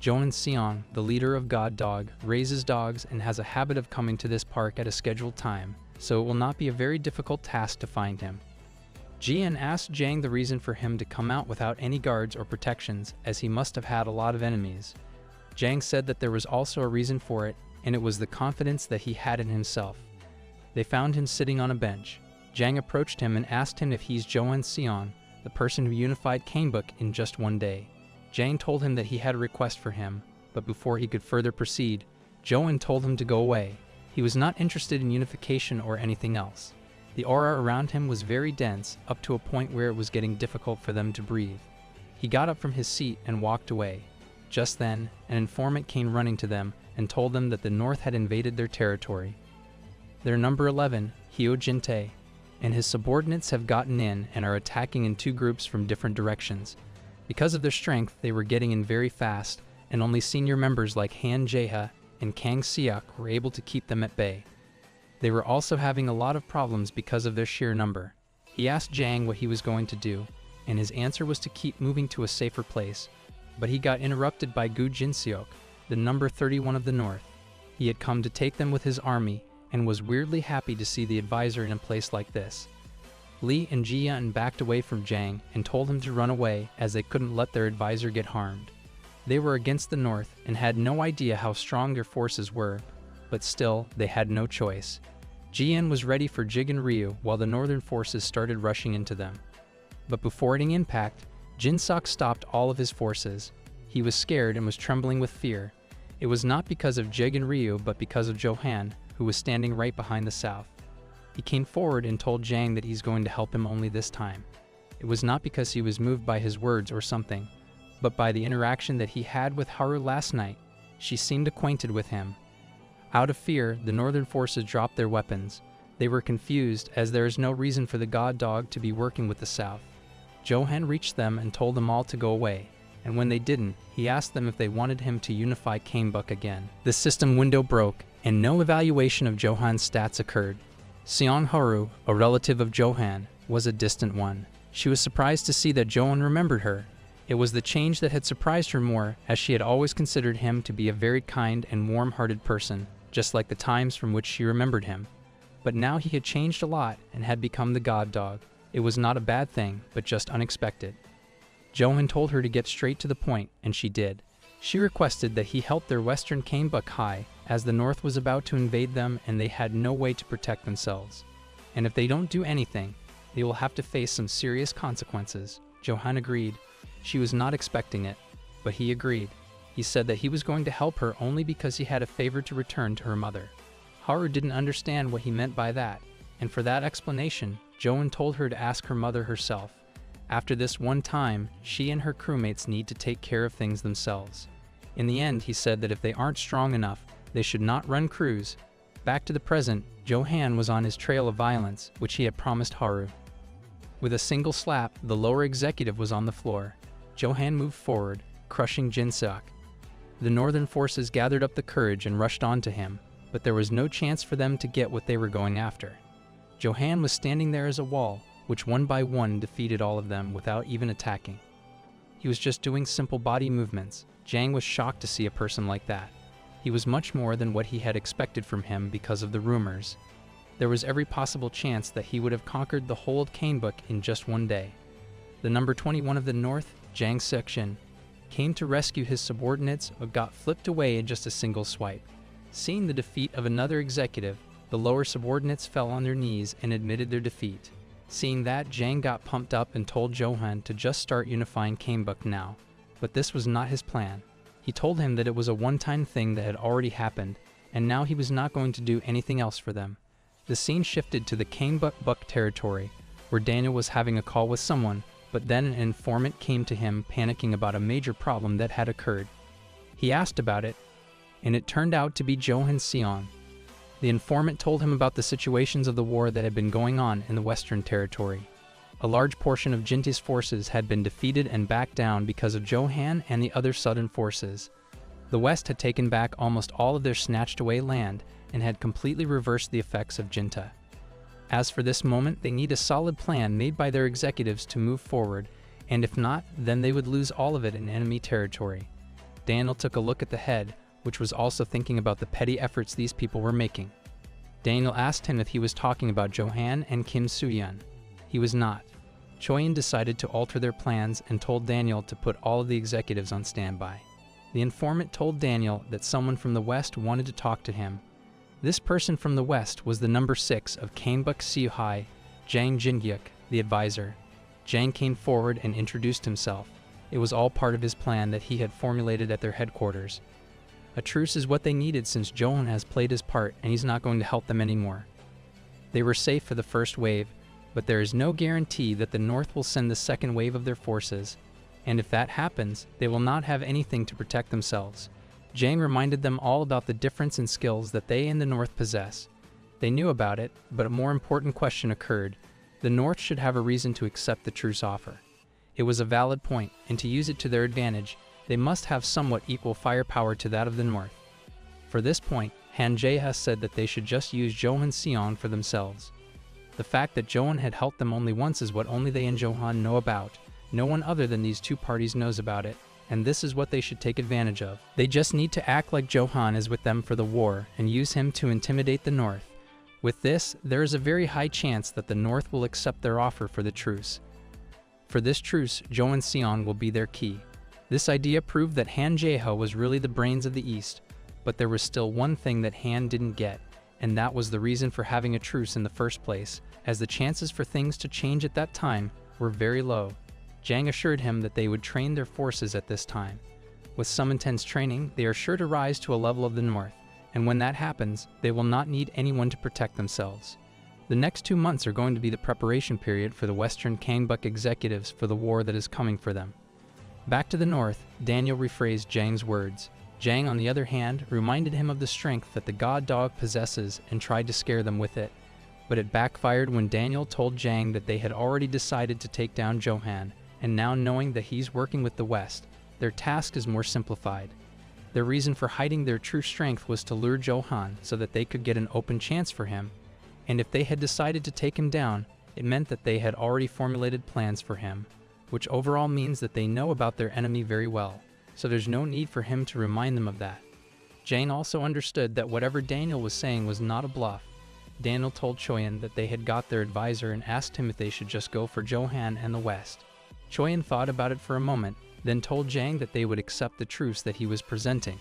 Johan Seong, the leader of God Dog, raises dogs and has a habit of coming to this park at a scheduled time, so it will not be a very difficult task to find him. Ji-yeon asked Jang the reason for him to come out without any guards or protections, as he must have had a lot of enemies. Jang said that there was also a reason for it, and it was the confidence that he had in himself. They found him sitting on a bench. Jang approached him and asked him if he's Johan Seong, the person who unified Kanebuk in just one day. Jang told him that he had a request for him, but before he could further proceed, Johan told him to go away. He was not interested in unification or anything else. The aura around him was very dense, up to a point where it was getting difficult for them to breathe. He got up from his seat and walked away. Just then, an informant came running to them and told them that the North had invaded their territory. Their number 11, Hyo Jin-tae, and his subordinates have gotten in and are attacking in two groups from different directions. Because of their strength, they were getting in very fast, and only senior members like Han Jae-ha and Kang Seok were able to keep them at bay. They were also having a lot of problems because of their sheer number. He asked Jang what he was going to do, and his answer was to keep moving to a safer place, but he got interrupted by Gu Jin-seok, the number 31 of the North. He had come to take them with his army, and was weirdly happy to see the advisor in a place like this. Lee and Ji-yeon backed away from Jang and told him to run away as they couldn't let their advisor get harmed. They were against the North and had no idea how strong their forces were, but still, they had no choice. Ji-yeon was ready for Jig and Ryu while the northern forces started rushing into them. But before hitting impact, Jin-seok stopped all of his forces. He was scared and was trembling with fear. It was not because of Jig and Ryu, but because of Johan, who was standing right behind the South. He came forward and told Jang that he's going to help him only this time. It was not because he was moved by his words or something, but by the interaction that he had with Haru last night. She seemed acquainted with him. Out of fear, the northern forces dropped their weapons. They were confused, as there is no reason for the god dog to be working with the South. Johan reached them and told them all to go away, and when they didn't, he asked them if they wanted him to unify Kanebuk again. The system window broke, and no evaluation of Johan's stats occurred. Seong Haru, a relative of Johan, was a distant one. She was surprised to see that Johan remembered her. It was the change that had surprised her more, as she had always considered him to be a very kind and warm-hearted person, just like the times from which she remembered him. But now he had changed a lot and had become the god dog. It was not a bad thing, but just unexpected. Johan told her to get straight to the point, and she did. She requested that he help their western Kanebuk High, as the North was about to invade them and they had no way to protect themselves. And if they don't do anything, they will have to face some serious consequences. Johan agreed. She was not expecting it, but he agreed. He said that he was going to help her only because he had a favor to return to her mother. Haru didn't understand what he meant by that, and for that explanation, Johan told her to ask her mother herself. After this one time, she and her crewmates need to take care of things themselves. In the end, he said that if they aren't strong enough, they should not run crews. Back to the present, Johan was on his trail of violence, which he had promised Haru. With a single slap, the lower executive was on the floor. Johan moved forward, crushing Jin-seok. The northern forces gathered up the courage and rushed on to him, but there was no chance for them to get what they were going after. Johan was standing there as a wall, which one by one defeated all of them without even attacking. He was just doing simple body movements. Jang was shocked to see a person like that. He was much more than what he had expected from him because of the rumors. There was every possible chance that he would have conquered the whole Canebook in just one day. The number 21 of the North, Jang Section, came to rescue his subordinates but got flipped away in just a single swipe. Seeing the defeat of another executive, the lower subordinates fell on their knees and admitted their defeat. Seeing that, Jang got pumped up and told Johan to just start unifying Canebook now. But this was not his plan. He told him that it was a one-time thing that had already happened, and now he was not going to do anything else for them. The scene shifted to the Canebook territory, where Daniel was having a call with someone, but then an informant came to him panicking about a major problem that had occurred. He asked about it, and it turned out to be Johan Seon. The informant told him about the situations of the war that had been going on in the Western Territory. A large portion of Jinta's forces had been defeated and backed down because of Johan and the other southern forces. The West had taken back almost all of their snatched away land and had completely reversed the effects of Jinta. As for this moment, they need a solid plan made by their executives to move forward, and if not, then they would lose all of it in enemy territory. Daniel took a look at the head, which was also thinking about the petty efforts these people were making. Daniel asked him if he was talking about Johan and Kim Soo-yeon. He was not. Choyin decided to alter their plans and told Daniel to put all of the executives on standby. The informant told Daniel that someone from the West wanted to talk to him. This person from the West was the number 6 of Canebook Seohai, Jang Jingyuk, the advisor. Jang came forward and introduced himself. It was all part of his plan that he had formulated at their headquarters. A truce is what they needed since Johan has played his part and he's not going to help them anymore. They were safe for the first wave, but there is no guarantee that the North will send the second wave of their forces, and if that happens, they will not have anything to protect themselves. Jang reminded them all about the difference in skills that they in the North possess. They knew about it, but a more important question occurred. The North should have a reason to accept the truce offer. It was a valid point, and to use it to their advantage, they must have somewhat equal firepower to that of the North. For this point, Han Jae has said that they should just use Johan Seon for themselves. The fact that Johan had helped them only once is what only they and Johan know about. No one other than these two parties knows about it, and this is what they should take advantage of. They just need to act like Johan is with them for the war and use him to intimidate the North. With this, there is a very high chance that the North will accept their offer for the truce. For this truce, Johan Seon will be their key. This idea proved that Han Jae-ho was really the brains of the East, but there was still one thing that Han didn't get, and that was the reason for having a truce in the first place, as the chances for things to change at that time were very low. Jang assured him that they would train their forces at this time. With some intense training, they are sure to rise to a level of the North, and when that happens, they will not need anyone to protect themselves. The next 2 months are going to be the preparation period for the Western Canebook executives for the war that is coming for them. Back to the North, Daniel rephrased Jang's words. Jang, on the other hand, reminded him of the strength that the god dog possesses and tried to scare them with it. But it backfired when Daniel told Jang that they had already decided to take down Johan, and now knowing that he's working with the West, their task is more simplified. Their reason for hiding their true strength was to lure Johan so that they could get an open chance for him, and if they had decided to take him down, it meant that they had already formulated plans for him, which overall means that they know about their enemy very well, so there's no need for him to remind them of that. Jang also understood that whatever Daniel was saying was not a bluff. Daniel told Choyin that they had got their advisor and asked him if they should just go for Johan and the West. Choyin thought about it for a moment, then told Jang that they would accept the truce that he was presenting.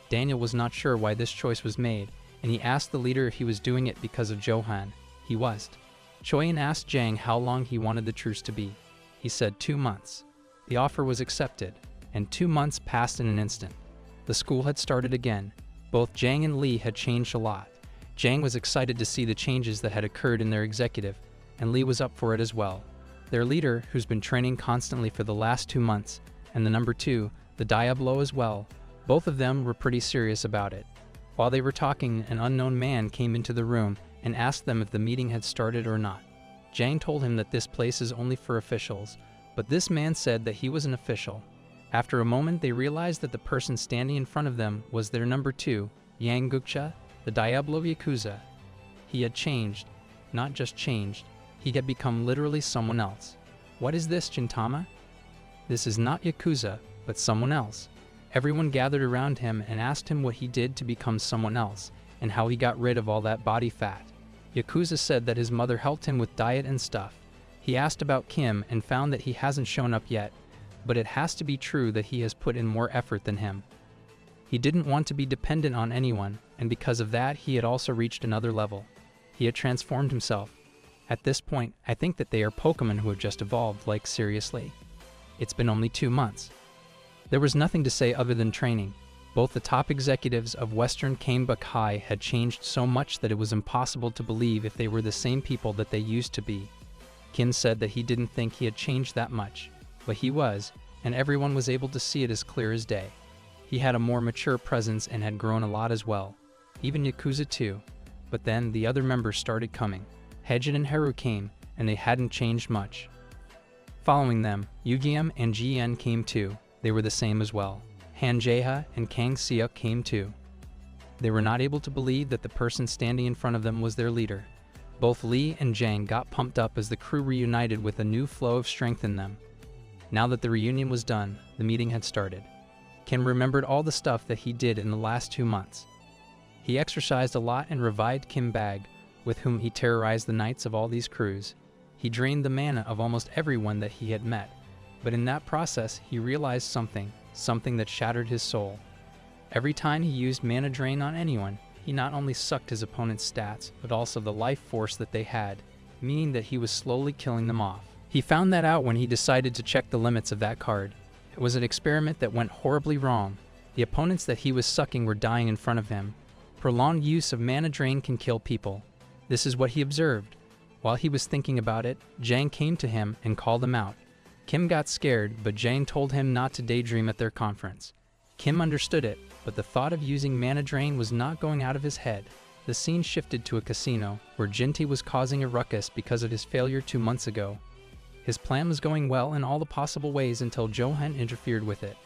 Daniel was not sure why this choice was made, and he asked the leader if he was doing it because of Johan. He was. Choyin asked Jang how long he wanted the truce to be. He said 2 months. The offer was accepted, and 2 months passed in an instant. The school had started again. Both Jang and Lee had changed a lot. Jang was excited to see the changes that had occurred in their executive, and Lee was up for it as well. Their leader, who's been training constantly for the last 2 months, and the number 2, the Diablo as well, both of them were pretty serious about it. While they were talking, an unknown man came into the room and asked them if the meeting had started or not. Jang told him that this place is only for officials, but this man said that he was an official. After a moment, they realized that the person standing in front of them was their number 2, Yang Gukcha, the Diablo Yakuza. He had changed, not just changed, he had become literally someone else. What is this, Gintama? This is not Yakuza, but someone else. Everyone gathered around him and asked him what he did to become someone else, and how he got rid of all that body fat. Yakuza said that his mother helped him with diet and stuff. He asked about Kim and found that he hasn't shown up yet, but it has to be true that he has put in more effort than him. He didn't want to be dependent on anyone, and because of that he had also reached another level. He had transformed himself. At this point, I think that they are Pokemon who have just evolved, like seriously. It's been only 2 months. There was nothing to say other than training. Both the top executives of Western Kanebuk High had changed so much that it was impossible to believe if they were the same people that they used to be. Kim said that he didn't think he had changed that much, but he was, and everyone was able to see it as clear as day. He had a more mature presence and had grown a lot as well. Even Yakuza too. But then the other members started coming. Hejin and Haru came, and they hadn't changed much. Following them, Yugiam and Jien came too. They were the same as well. Han Jaeha and Kang Seok came too. They were not able to believe that the person standing in front of them was their leader. Both Lee and Jang got pumped up as the crew reunited with a new flow of strength in them. Now that the reunion was done, the meeting had started. Kim remembered all the stuff that he did in the last 2 months. He exercised a lot and revived Kim Bag, with whom he terrorized the knights of all these crews. He drained the mana of almost everyone that he had met, but in that process he realized something that shattered his soul. Every time he used mana drain on anyone, he not only sucked his opponent's stats, but also the life force that they had, meaning that he was slowly killing them off. He found that out when he decided to check the limits of that card. It was an experiment that went horribly wrong. The opponents that he was sucking were dying in front of him. Prolonged use of mana drain can kill people. This is what he observed. While he was thinking about it, Jang came to him and called him out. Kim got scared, but Jang told him not to daydream at their conference. Kim understood it, but the thought of using mana drain was not going out of his head. The scene shifted to a casino, where Jinty was causing a ruckus because of his failure 2 months ago. His plan was going well in all the possible ways until Johan interfered with it.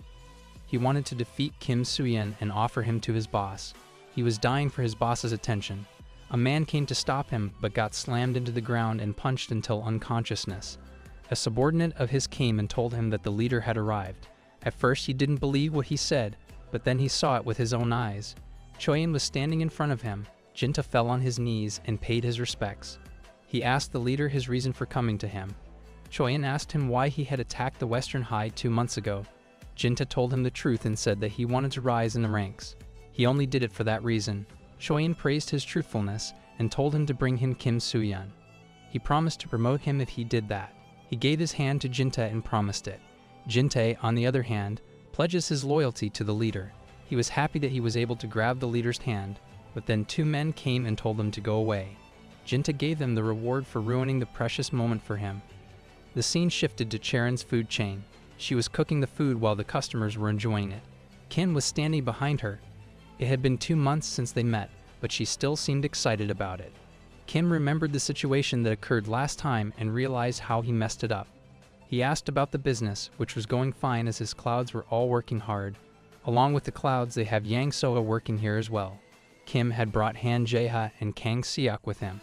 He wanted to defeat Kim Suyen and offer him to his boss. He was dying for his boss's attention. A man came to stop him, but got slammed into the ground and punched until unconsciousness. A subordinate of his came and told him that the leader had arrived. At first he didn't believe what he said, but then he saw it with his own eyes. Choyin was standing in front of him. Jinta fell on his knees and paid his respects. He asked the leader his reason for coming to him. Choyin asked him why he had attacked the Western High 2 months ago. Jinta told him the truth and said that he wanted to rise in the ranks. He only did it for that reason. Choyin praised his truthfulness and told him to bring him Kim Suyan. He promised to promote him if he did that. He gave his hand to Jinta and promised it. Jinta, on the other hand, pledges his loyalty to the leader. He was happy that he was able to grab the leader's hand, but then 2 men came and told him to go away. Jinta gave them the reward for ruining the precious moment for him. The scene shifted to Charon's food chain. She was cooking the food while the customers were enjoying it. Ken was standing behind her. It had been 2 months since they met, but she still seemed excited about it. Kim remembered the situation that occurred last time and realized how he messed it up. He asked about the business, which was going fine as his clouds were all working hard. Along with the clouds, they have Yang Soha working here as well. Kim had brought Han Jaeha and Kang Seok with him.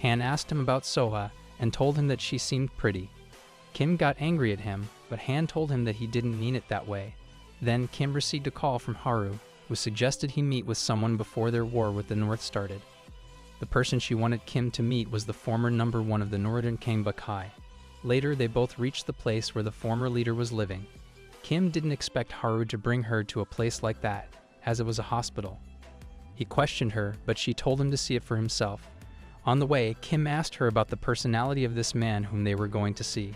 Han asked him about Soha and told him that she seemed pretty. Kim got angry at him, but Han told him that he didn't mean it that way. Then Kim received a call from Haru, who suggested he meet with someone before their war with the North started. The person she wanted Kim to meet was the former number 1 of the Northern Kanebuk High. Later, they both reached the place where the former leader was living. Kim didn't expect Haru to bring her to a place like that, as it was a hospital. He questioned her, but she told him to see it for himself. On the way, Kim asked her about the personality of this man whom they were going to see.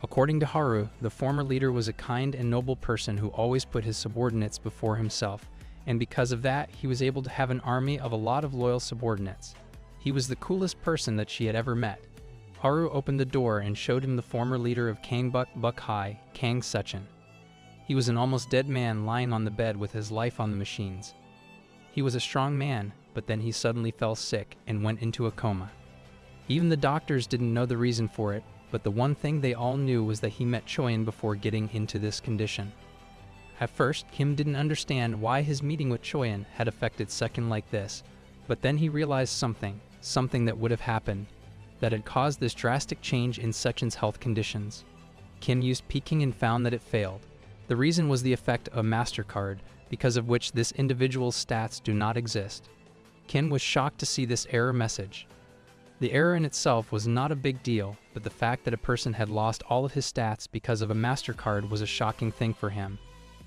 According to Haru, the former leader was a kind and noble person who always put his subordinates before himself, and because of that, he was able to have an army of a lot of loyal subordinates. He was the coolest person that she had ever met. Haru opened the door and showed him the former leader of Kanebuk High, Kang Sechin. He was an almost dead man lying on the bed with his life on the machines. He was a strong man, but then he suddenly fell sick and went into a coma. Even the doctors didn't know the reason for it, but the one thing they all knew was that he met Choyin before getting into this condition. At first, Kim didn't understand why his meeting with Choyin had affected Sechin like this, but then he realized something that would have happened, that had caused this drastic change in Sechin's health conditions. Kim used peeking and found that it failed. The reason was the effect of a MasterCard, because of which this individual's stats do not exist. Kim was shocked to see this error message. The error in itself was not a big deal, but the fact that a person had lost all of his stats because of a MasterCard was a shocking thing for him.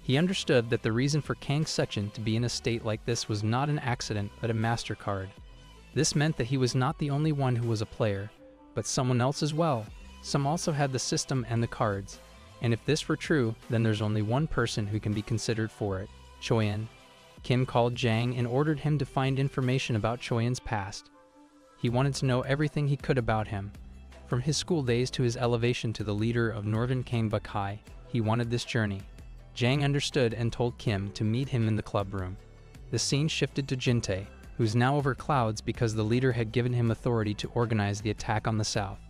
He understood that the reason for Kang Sechin to be in a state like this was not an accident, but a MasterCard. This meant that he was not the only one who was a player, but someone else as well. Some also had the system and the cards. And if this were true, then there's only one person who can be considered for it, Choyan. Kim called Jang and ordered him to find information about Choyan's past. He wanted to know everything he could about him. From his school days to his elevation to the leader of Northern Kangbuk High, he wanted this journey. Jang understood and told Kim to meet him in the club room. The scene shifted to Jinte, who's now over clouds because the leader had given him authority to organize the attack on the south.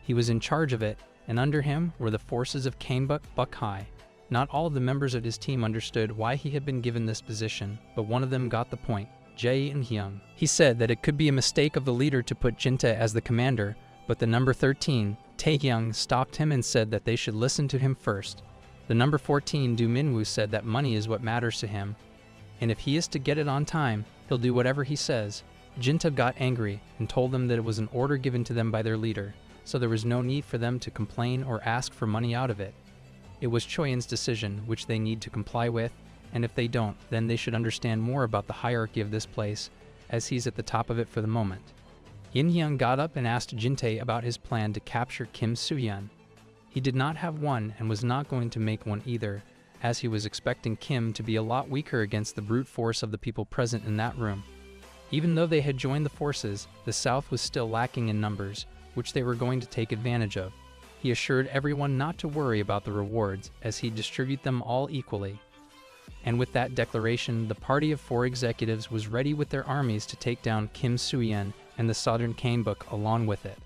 He was in charge of it, and under him were the forces of Kangbuk High. Not all of the members of his team understood why he had been given this position, but one of them got the point. Jae In-hyung. He said that it could be a mistake of the leader to put Jinte as the commander, but the number 13, Taehyung, stopped him and said that they should listen to him first. The number 14, Do Minwoo, said that money is what matters to him, and if he is to get it on time, he'll do whatever he says. Jinte got angry and told them that it was an order given to them by their leader, so there was no need for them to complain or ask for money out of it. It was Choyan's decision, which they need to comply with, and if they don't, then they should understand more about the hierarchy of this place, as he's at the top of it for the moment. In-hyung got up and asked Jinte about his plan to capture Kim Soo-hyun. He did not have one and was not going to make one either, as he was expecting Kim to be a lot weaker against the brute force of the people present in that room. Even though they had joined the forces, the South was still lacking in numbers, which they were going to take advantage of. He assured everyone not to worry about the rewards, as he'd distribute them all equally. And with that declaration, the party of 4 executives was ready with their armies to take down Kim Soo-hyun and the Southern Kangbuk along with it.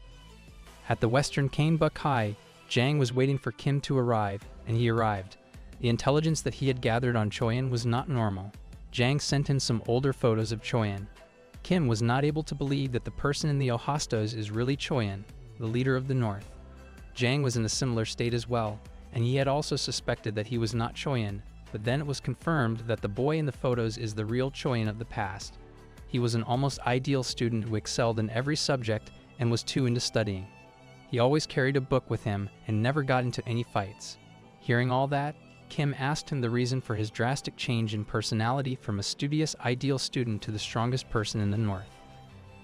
At the Western Kangbuk High, Jang was waiting for Kim to arrive, and he arrived. The intelligence that he had gathered on Choyan was not normal. Jang sent him some older photos of Choyan. Kim was not able to believe that the person in the Ohastos is really Choyan, the leader of the North. Jang was in a similar state as well, and he had also suspected that he was not Choyan, but then it was confirmed that the boy in the photos is the real Choyan of the past. He was an almost ideal student who excelled in every subject and was too into studying. He always carried a book with him and never got into any fights. Hearing all that, Kim asked him the reason for his drastic change in personality from a studious, ideal student to the strongest person in the North.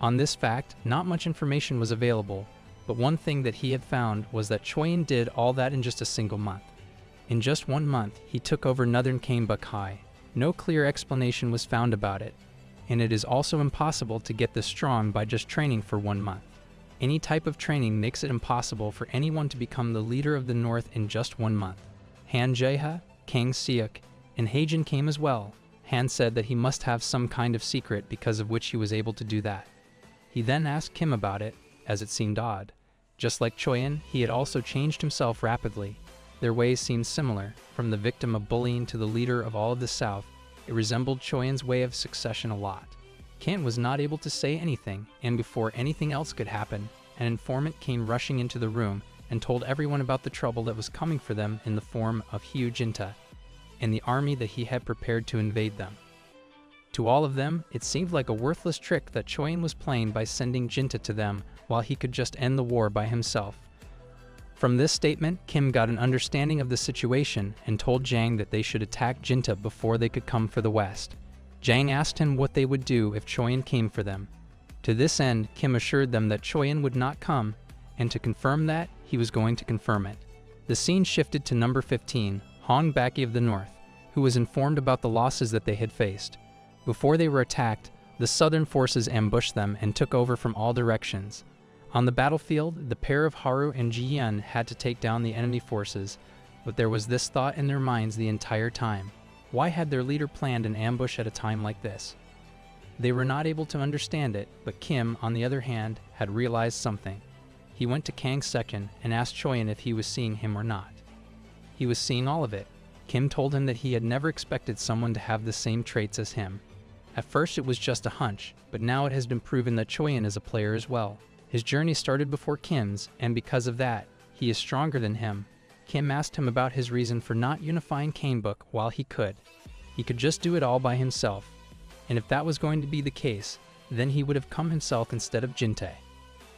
On this fact, not much information was available, but one thing that he had found was that Choyan did all that in just a single month. In just 1 month, he took over Northern Kangbuk High. No clear explanation was found about it, and it is also impossible to get this strong by just training for 1 month. Any type of training makes it impossible for anyone to become the leader of the North in just 1 month. Han Jae-ha, Kang Seok, and Haejin came as well. Han said that he must have some kind of secret because of which he was able to do that. He then asked Kim about it, as it seemed odd. Just like Choyan, he had also changed himself rapidly. Their ways seemed similar. From the victim of bullying to the leader of all of the South, it resembled Choyan's way of succession a lot. Kim was not able to say anything, and before anything else could happen, an informant came rushing into the room and told everyone about the trouble that was coming for them in the form of Hugh Jinta and the army that he had prepared to invade them. To all of them, it seemed like a worthless trick that Choyan was playing by sending Jinta to them while he could just end the war by himself. From this statement, Kim got an understanding of the situation and told Jang that they should attack Jinta before they could come for the West. Jang asked him what they would do if Choyan came for them. To this end, Kim assured them that Choyan would not come, and to confirm that, he was going to confirm it. The scene shifted to number 15, Hong Baki of the North, who was informed about the losses that they had faced. Before they were attacked, the southern forces ambushed them and took over from all directions. On the battlefield, the pair of Haru and Ji-yeon had to take down the enemy forces, but there was this thought in their minds the entire time. Why had their leader planned an ambush at a time like this? They were not able to understand it, but Kim, on the other hand, had realized something. He went to Kang Sechin and asked Choyan if he was seeing him or not. He was seeing all of it. Kim told him that he had never expected someone to have the same traits as him. At first it was just a hunch, but now it has been proven that Choyan is a player as well. His journey started before Kim's, and because of that, he is stronger than him. Kim asked him about his reason for not unifying Canebook while he could. He could just do it all by himself, and if that was going to be the case, then he would have come himself instead of Jinte.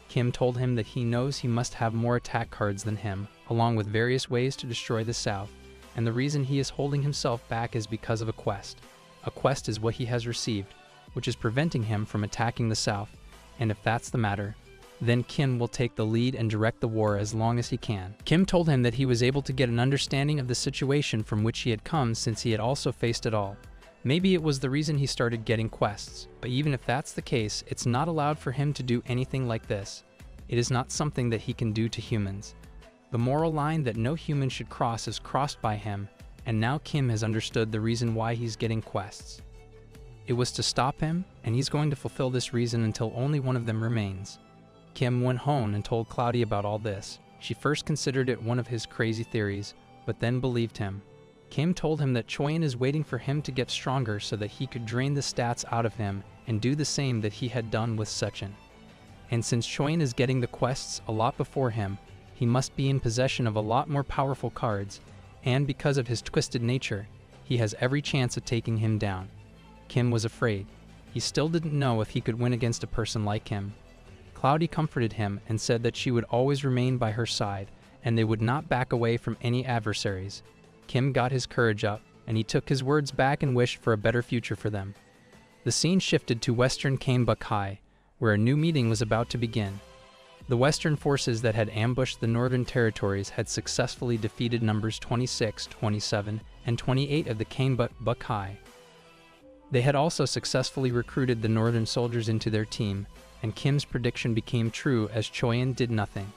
Kim told him that he knows he must have more attack cards than him, along with various ways to destroy the South, and the reason he is holding himself back is because of a quest. A quest is what he has received, which is preventing him from attacking the South, and if that's the matter, then Kim will take the lead and direct the war as long as he can. Kim told him that he was able to get an understanding of the situation from which he had come since he had also faced it all. Maybe it was the reason he started getting quests, but even if that's the case, it's not allowed for him to do anything like this. It is not something that he can do to humans. The moral line that no human should cross is crossed by him, and now Kim has understood the reason why he's getting quests. It was to stop him, and he's going to fulfill this reason until only one of them remains. Kim went home and told Cloudy about all this. She first considered it one of his crazy theories, but then believed him. Kim told him that Choyin is waiting for him to get stronger so that he could drain the stats out of him and do the same that he had done with Sechin. And since Choyin is getting the quests a lot before him, he must be in possession of a lot more powerful cards, and because of his twisted nature, he has every chance of taking him down. Kim was afraid. He still didn't know if he could win against a person like him. Cloudy comforted him and said that she would always remain by her side, and they would not back away from any adversaries. Kim got his courage up, and he took his words back and wished for a better future for them. The scene shifted to Western Canebook High, where a new meeting was about to begin. The Western forces that had ambushed the Northern Territories had successfully defeated numbers 26, 27, and 28 of the Canebook High. They had also successfully recruited the Northern soldiers into their team, and Kim's prediction became true as Choyin did nothing.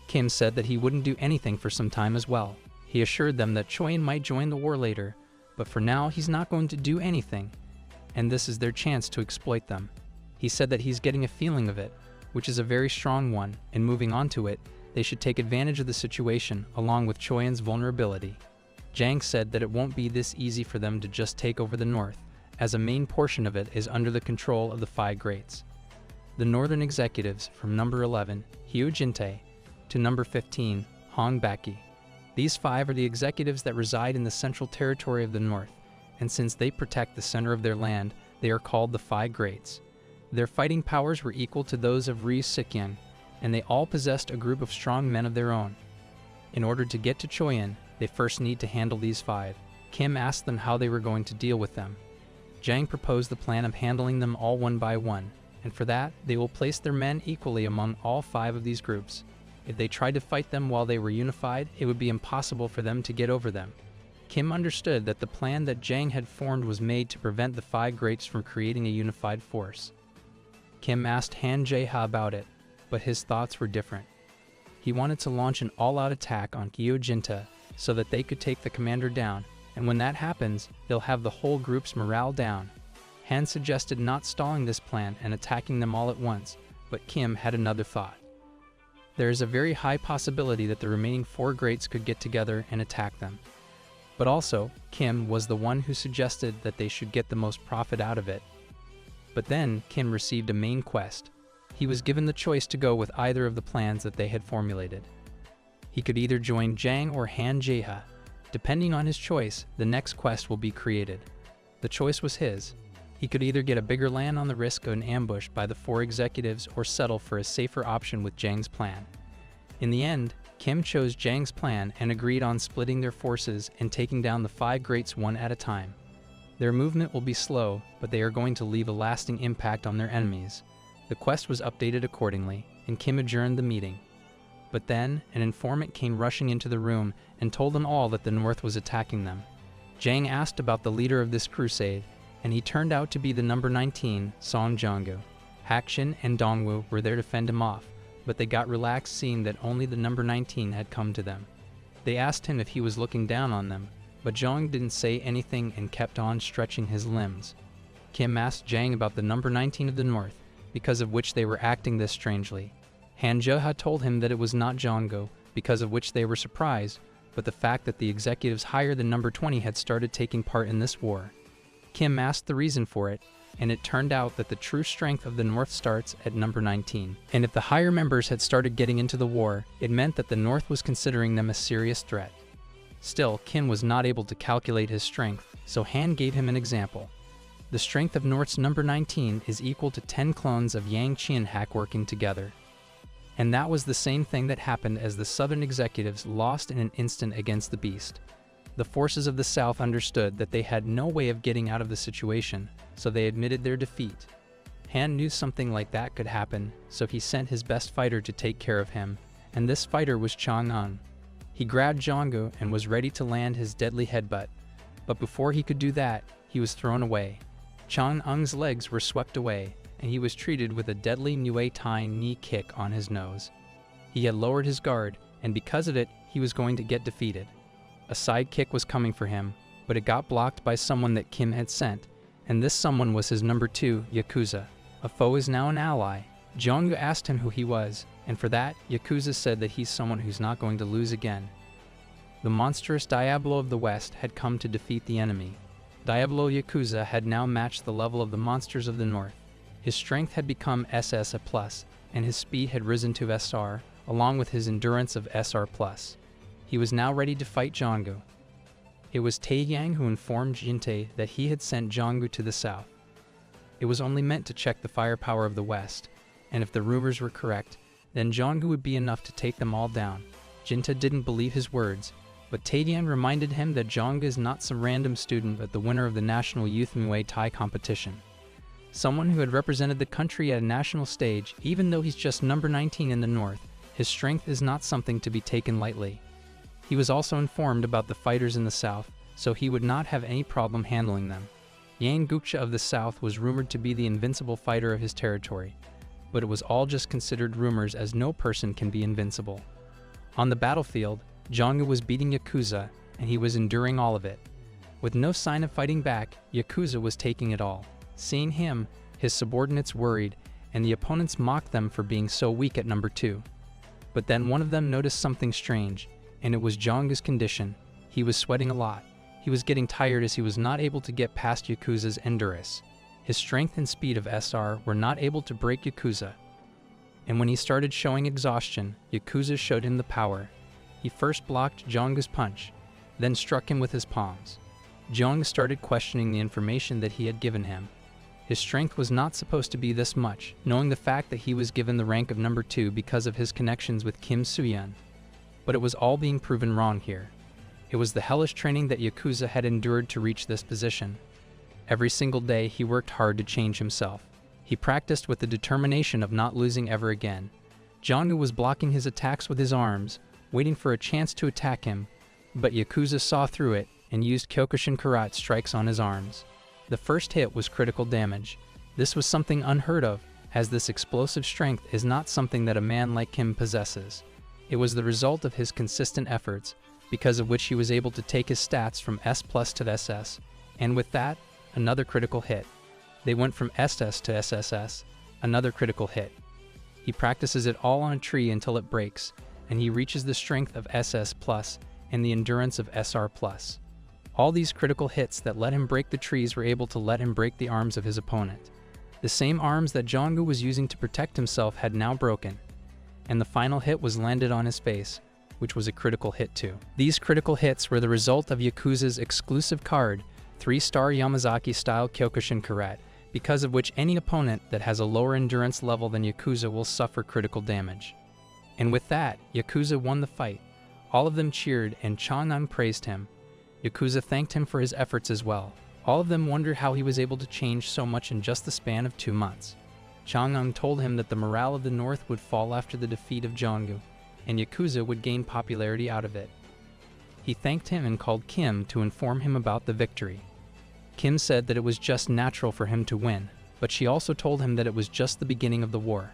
Kim said that he wouldn't do anything for some time as well. He assured them that Choyin might join the war later, but for now he's not going to do anything, and this is their chance to exploit them. He said that he's getting a feeling of it, which is a very strong one, and moving on to it, they should take advantage of the situation along with Choyin's vulnerability. Jang said that it won't be this easy for them to just take over the North, as a main portion of it is under the control of the Five Greats. The Northern executives from number 11, Hyo Jinte, to number 15, Hong Baki. These five are the executives that reside in the Central Territory of the North, and since they protect the center of their land, they are called the Five Greats. Their fighting powers were equal to those of Ri Sikyang, and they all possessed a group of strong men of their own. In order to get to Choyin, they first need to handle these five. Kim asked them how they were going to deal with them. Jang proposed the plan of handling them all one by one, and for that, they will place their men equally among all five of these groups. If they tried to fight them while they were unified, it would be impossible for them to get over them. Kim understood that the plan that Jang had formed was made to prevent the Five Greats from creating a unified force. Kim asked Han Jae-ha about it, but his thoughts were different. He wanted to launch an all-out attack on Hyo Jinte so that they could take the commander down, and when that happens, they'll have the whole group's morale down. Han suggested not stalling this plan and attacking them all at once, but Kim had another thought. There is a very high possibility that the remaining four greats could get together and attack them. But also, Kim was the one who suggested that they should get the most profit out of it. But then, Kim received a main quest. He was given the choice to go with either of the plans that they had formulated. He could either join Jang or Han Jae-ha. Depending on his choice, the next quest will be created. The choice was his. He could either get a bigger land on the risk of an ambush by the four executives or settle for a safer option with Jang's plan. In the end, Kim chose Jang's plan and agreed on splitting their forces and taking down the Five Greats one at a time. Their movement will be slow, but they are going to leave a lasting impact on their enemies. The quest was updated accordingly, and Kim adjourned the meeting. But then, an informant came rushing into the room and told them all that the North was attacking them. Jang asked about the leader of this crusade, and he turned out to be the number 19, Song Jong-gu. Hakshin and Dongwoo were there to fend him off, but they got relaxed seeing that only the number 19 had come to them. They asked him if he was looking down on them, but Jong didn't say anything and kept on stretching his limbs. Kim asked Jang about the number 19 of the North, because of which they were acting this strangely. Han Jae-ha told him that it was not Jong-gu, because of which they were surprised, but the fact that the executives higher than number 20 had started taking part in this war. Kim asked the reason for it, and it turned out that the true strength of the North starts at number 19. And if the higher members had started getting into the war, it meant that the North was considering them a serious threat. Still, Kim was not able to calculate his strength, so Han gave him an example. The strength of North's number 19 is equal to 10 clones of Yang Qian hack working together. And that was the same thing that happened as the Southern executives lost in an instant against the beast. The forces of the South understood that they had no way of getting out of the situation, so they admitted their defeat. Han knew something like that could happen, so he sent his best fighter to take care of him, and this fighter was Chang'an. He grabbed Zhonggu and was ready to land his deadly headbutt, but before he could do that, he was thrown away. Chang'an's legs were swept away, and he was treated with a deadly Muay Thai knee kick on his nose. He had lowered his guard, and because of it, he was going to get defeated. A side kick was coming for him, but it got blocked by someone that Kim had sent, and this someone was his number 2, Yakuza. A foe is now an ally. Zhonggu asked him who he was, and for that, Yakuza said that he's someone who's not going to lose again. The monstrous Diablo of the West had come to defeat the enemy. Diablo Yakuza had now matched the level of the monsters of the North. His strength had become SS a plus, and his speed had risen to SR, along with his endurance of SR plus. He was now ready to fight Zhonggu. It was Taeyang who informed Jinte that he had sent Zhonggu to the south. It was only meant to check the firepower of the West, and if the rumors were correct, then Zhonggu would be enough to take them all down. Jinta didn't believe his words, but Taeyang reminded him that Zhonggu is not some random student but the winner of the National Youth Muay Thai competition. Someone who had represented the country at a national stage, even though he's just number 19 in the North, his strength is not something to be taken lightly. He was also informed about the fighters in the South, so he would not have any problem handling them. Yang Gukcha of the South was rumored to be the invincible fighter of his territory, but it was all just considered rumors as no person can be invincible. On the battlefield, Zhonggu was beating Yakuza, and he was enduring all of it. With no sign of fighting back, Yakuza was taking it all. Seeing him, his subordinates worried, and the opponents mocked them for being so weak at number 2. But then one of them noticed something strange, and it was Zhonggu's condition. He was sweating a lot. He was getting tired as he was not able to get past Yakuza's endurance. His strength and speed of SR were not able to break Yakuza. And when he started showing exhaustion, Yakuza showed him the power. He first blocked Zhonggu's punch, then struck him with his palms. Zhonggu started questioning the information that he had given him. His strength was not supposed to be this much, knowing the fact that he was given the rank of number 2 because of his connections with Kim Soo-yeon. But it was all being proven wrong here. It was the hellish training that Yakuza had endured to reach this position. Every single day he worked hard to change himself. He practiced with the determination of not losing ever again. Zhonggu was blocking his attacks with his arms, waiting for a chance to attack him, but Yakuza saw through it and used Kyokushin Karate strikes on his arms. The first hit was critical damage. This was something unheard of, as this explosive strength is not something that a man like him possesses. It was the result of his consistent efforts, because of which he was able to take his stats from S+ to SS, and with that, another critical hit. They went from SS to SSS, another critical hit. He practices it all on a tree until it breaks, and he reaches the strength of SS+ and the endurance of SR+. All these critical hits that let him break the trees were able to let him break the arms of his opponent. The same arms that Zhonggu was using to protect himself had now broken, and the final hit was landed on his face, which was a critical hit too. These critical hits were the result of Yakuza's exclusive card, 3-star Yamazaki-style Kyokushin Karate, because of which any opponent that has a lower endurance level than Yakuza will suffer critical damage. And with that, Yakuza won the fight. All of them cheered and Chang'an praised him. Yakuza thanked him for his efforts as well. All of them wondered how he was able to change so much in just the span of 2 months. Chang'an told him that the morale of the North would fall after the defeat of Zhonggu, and Yakuza would gain popularity out of it. He thanked him and called Kim to inform him about the victory. Kim said that it was just natural for him to win, but she also told him that it was just the beginning of the war.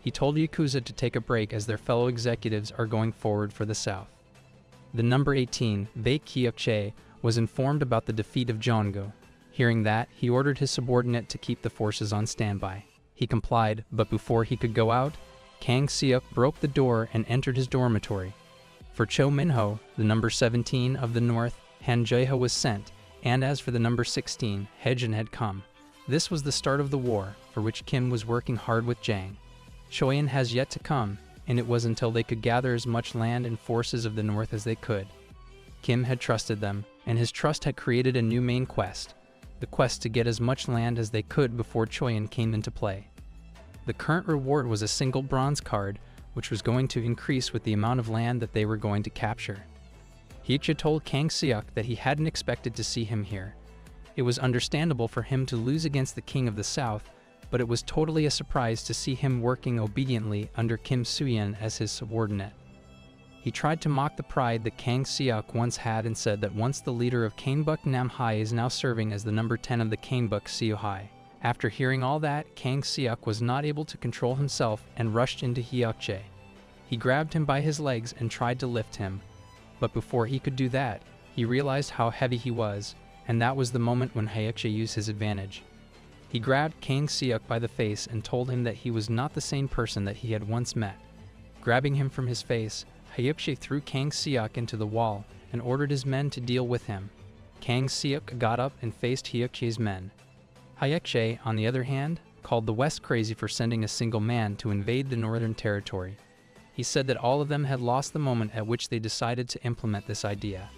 He told Yakuza to take a break as their fellow executives are going forward for the South. The number 18, Baek Kyuk-chae, was informed about the defeat of Zhonggu. Hearing that, he ordered his subordinate to keep the forces on standby. He complied, but before he could go out, Kang Seok broke the door and entered his dormitory. For Cho Minho, the number 17 of the North, Han Jae-ho was sent, and as for the number 16, Haejin had come. This was the start of the war, for which Kim was working hard with Jang. Choyin has yet to come, and it was until they could gather as much land and forces of the north as they could. Kim had trusted them, and his trust had created a new main quest, the quest to get as much land as they could before Choyin came into play. The current reward was a single bronze card, which was going to increase with the amount of land that they were going to capture. Hyukja told Kang Seok that he hadn't expected to see him here. It was understandable for him to lose against the King of the South, but it was totally a surprise to see him working obediently under Kim Soo-yeon as his subordinate. He tried to mock the pride that Kang Seok once had and said that once the leader of Kanebuk Nam Hai is now serving as the number 10 of the Kanebuk Seo Hai. After hearing all that, Kang Seok was not able to control himself and rushed into Hyukja. He grabbed him by his legs and tried to lift him, but before he could do that, he realized how heavy he was, and that was the moment when Hyukja used his advantage. He grabbed Kang Seok by the face and told him that he was not the same person that he had once met. Grabbing him from his face, Hyukja threw Kang Seok into the wall and ordered his men to deal with him. Kang Seok got up and faced Hyukja's men. Hyukja, on the other hand, called the West crazy for sending a single man to invade the Northern Territory. He said that all of them had lost the moment at which they decided to implement this idea.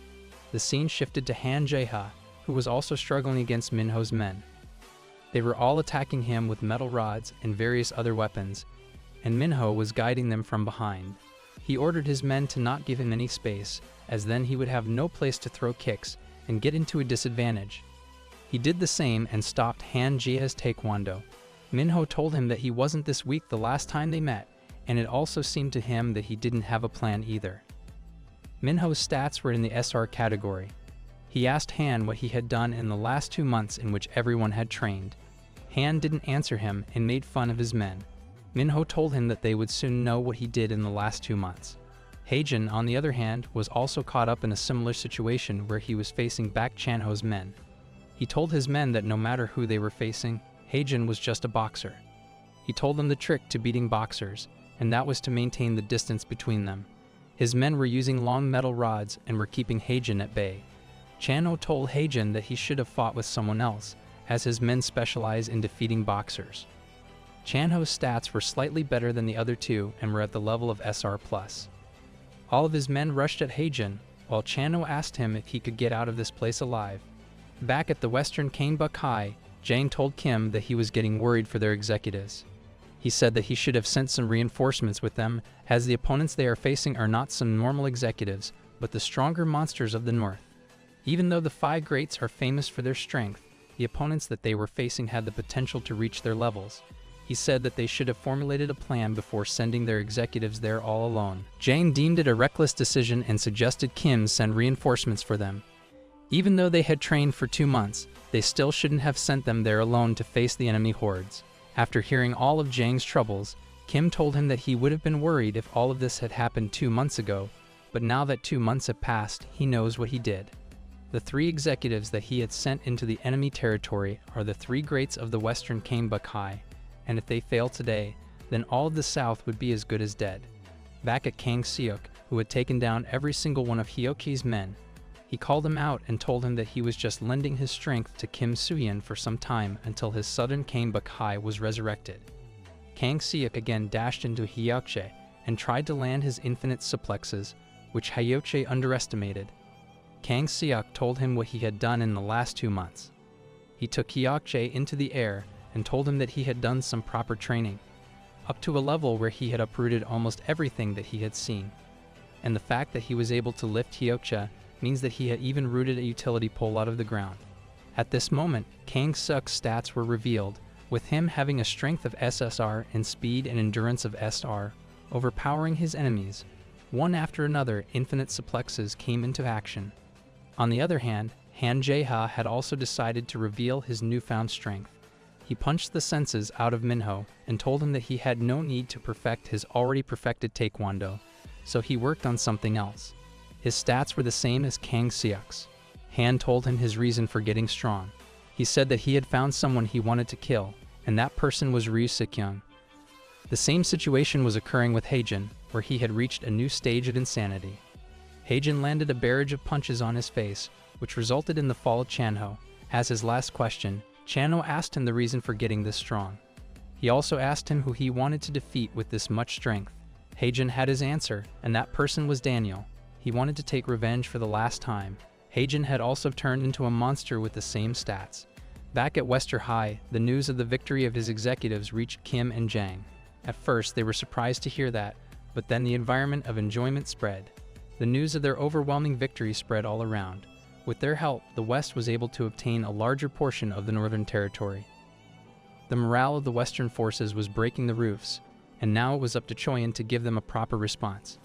The scene shifted to Han Jae-ha, who was also struggling against Minho's men. They were all attacking him with metal rods and various other weapons, and Minho was guiding them from behind. He ordered his men to not give him any space, as then he would have no place to throw kicks and get into a disadvantage. He did the same and stopped Han Jae-ha's taekwondo. Minho told him that he wasn't this weak the last time they met, and it also seemed to him that he didn't have a plan either. Minho's stats were in the SR category. He asked Han what he had done in the last 2 months in which everyone had trained. Han didn't answer him and made fun of his men. Minho told him that they would soon know what he did in the last 2 months. Haejin, on the other hand, was also caught up in a similar situation where he was facing back Chanho's men. He told his men that no matter who they were facing, Haejin was just a boxer. He told them the trick to beating boxers, and that was to maintain the distance between them. His men were using long metal rods and were keeping Haejin at bay. Chanho told Haejin that he should have fought with someone else, as his men specialize in defeating boxers. Chanho's stats were slightly better than the other two and were at the level of SR+. All of his men rushed at Haejin, while Chanho asked him if he could get out of this place alive. Back at the Western Kanebuk High, Jang told Kim that he was getting worried for their executives. He said that he should have sent some reinforcements with them, as the opponents they are facing are not some normal executives, but the stronger monsters of the north. Even though the 5 greats are famous for their strength, the opponents that they were facing had the potential to reach their levels. He said that they should have formulated a plan before sending their executives there all alone. Jang deemed it a reckless decision and suggested Kim send reinforcements for them. Even though they had trained for 2 months, they still shouldn't have sent them there alone to face the enemy hordes. After hearing all of Jang's troubles, Kim told him that he would have been worried if all of this had happened 2 months ago, but now that 2 months have passed, he knows what he did. The 3 executives that he had sent into the enemy territory are the 3 greats of the Western Kanebuk High, and if they fail today, then all of the South would be as good as dead. Back at Kang Seok, who had taken down every single one of Hyukja's men, he called him out and told him that he was just lending his strength to Kim Soo-yeon for some time until his southern Kanebuk High was resurrected. Kang Seok again dashed into Hyukja and tried to land his infinite suplexes, which Hyukja underestimated. Kang Seok told him what he had done in the last 2 months. He took Hyukja into the air and told him that he had done some proper training, up to a level where he had uprooted almost everything that he had seen. And the fact that he was able to lift Hyukja means that he had even rooted a utility pole out of the ground. At this moment, Kang Seok's stats were revealed, with him having a strength of SSR and speed and endurance of SR, overpowering his enemies. One after another, infinite suplexes came into action. On the other hand, Han Jae-ha had also decided to reveal his newfound strength. He punched the senses out of Minho and told him that he had no need to perfect his already perfected taekwondo, so he worked on something else. His stats were the same as Kang Seok's. Han told him his reason for getting strong. He said that he had found someone he wanted to kill, and that person was Ryu Sik-young. The same situation was occurring with Haejin, where he had reached a new stage of insanity. Haejin landed a barrage of punches on his face, which resulted in the fall of Chanho. As his last question, Chano asked him the reason for getting this strong. He also asked him who he wanted to defeat with this much strength. Haejin had his answer, and that person was Daniel. He wanted to take revenge for the last time. Haejin had also turned into a monster with the same stats. Back at Wester High, the news of the victory of his executives reached Kim and Jang. At first, they were surprised to hear that, but then the environment of enjoyment spread. The news of their overwhelming victory spread all around. With their help, the West was able to obtain a larger portion of the Northern Territory. The morale of the Western forces was breaking the roofs, and now it was up to Choyin to give them a proper response.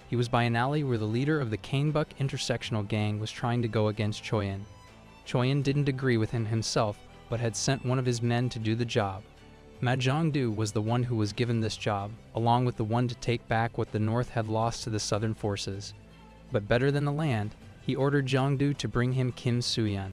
He was by an alley where the leader of the Canebuck intersectional gang was trying to go against Choyin. Choyin didn't agree with him himself, but had sent one of his men to do the job. Ma Zhongdu was the one who was given this job, along with the one to take back what the North had lost to the Southern forces. But better than the land, he ordered Zhongdu to bring him Kim Suyan.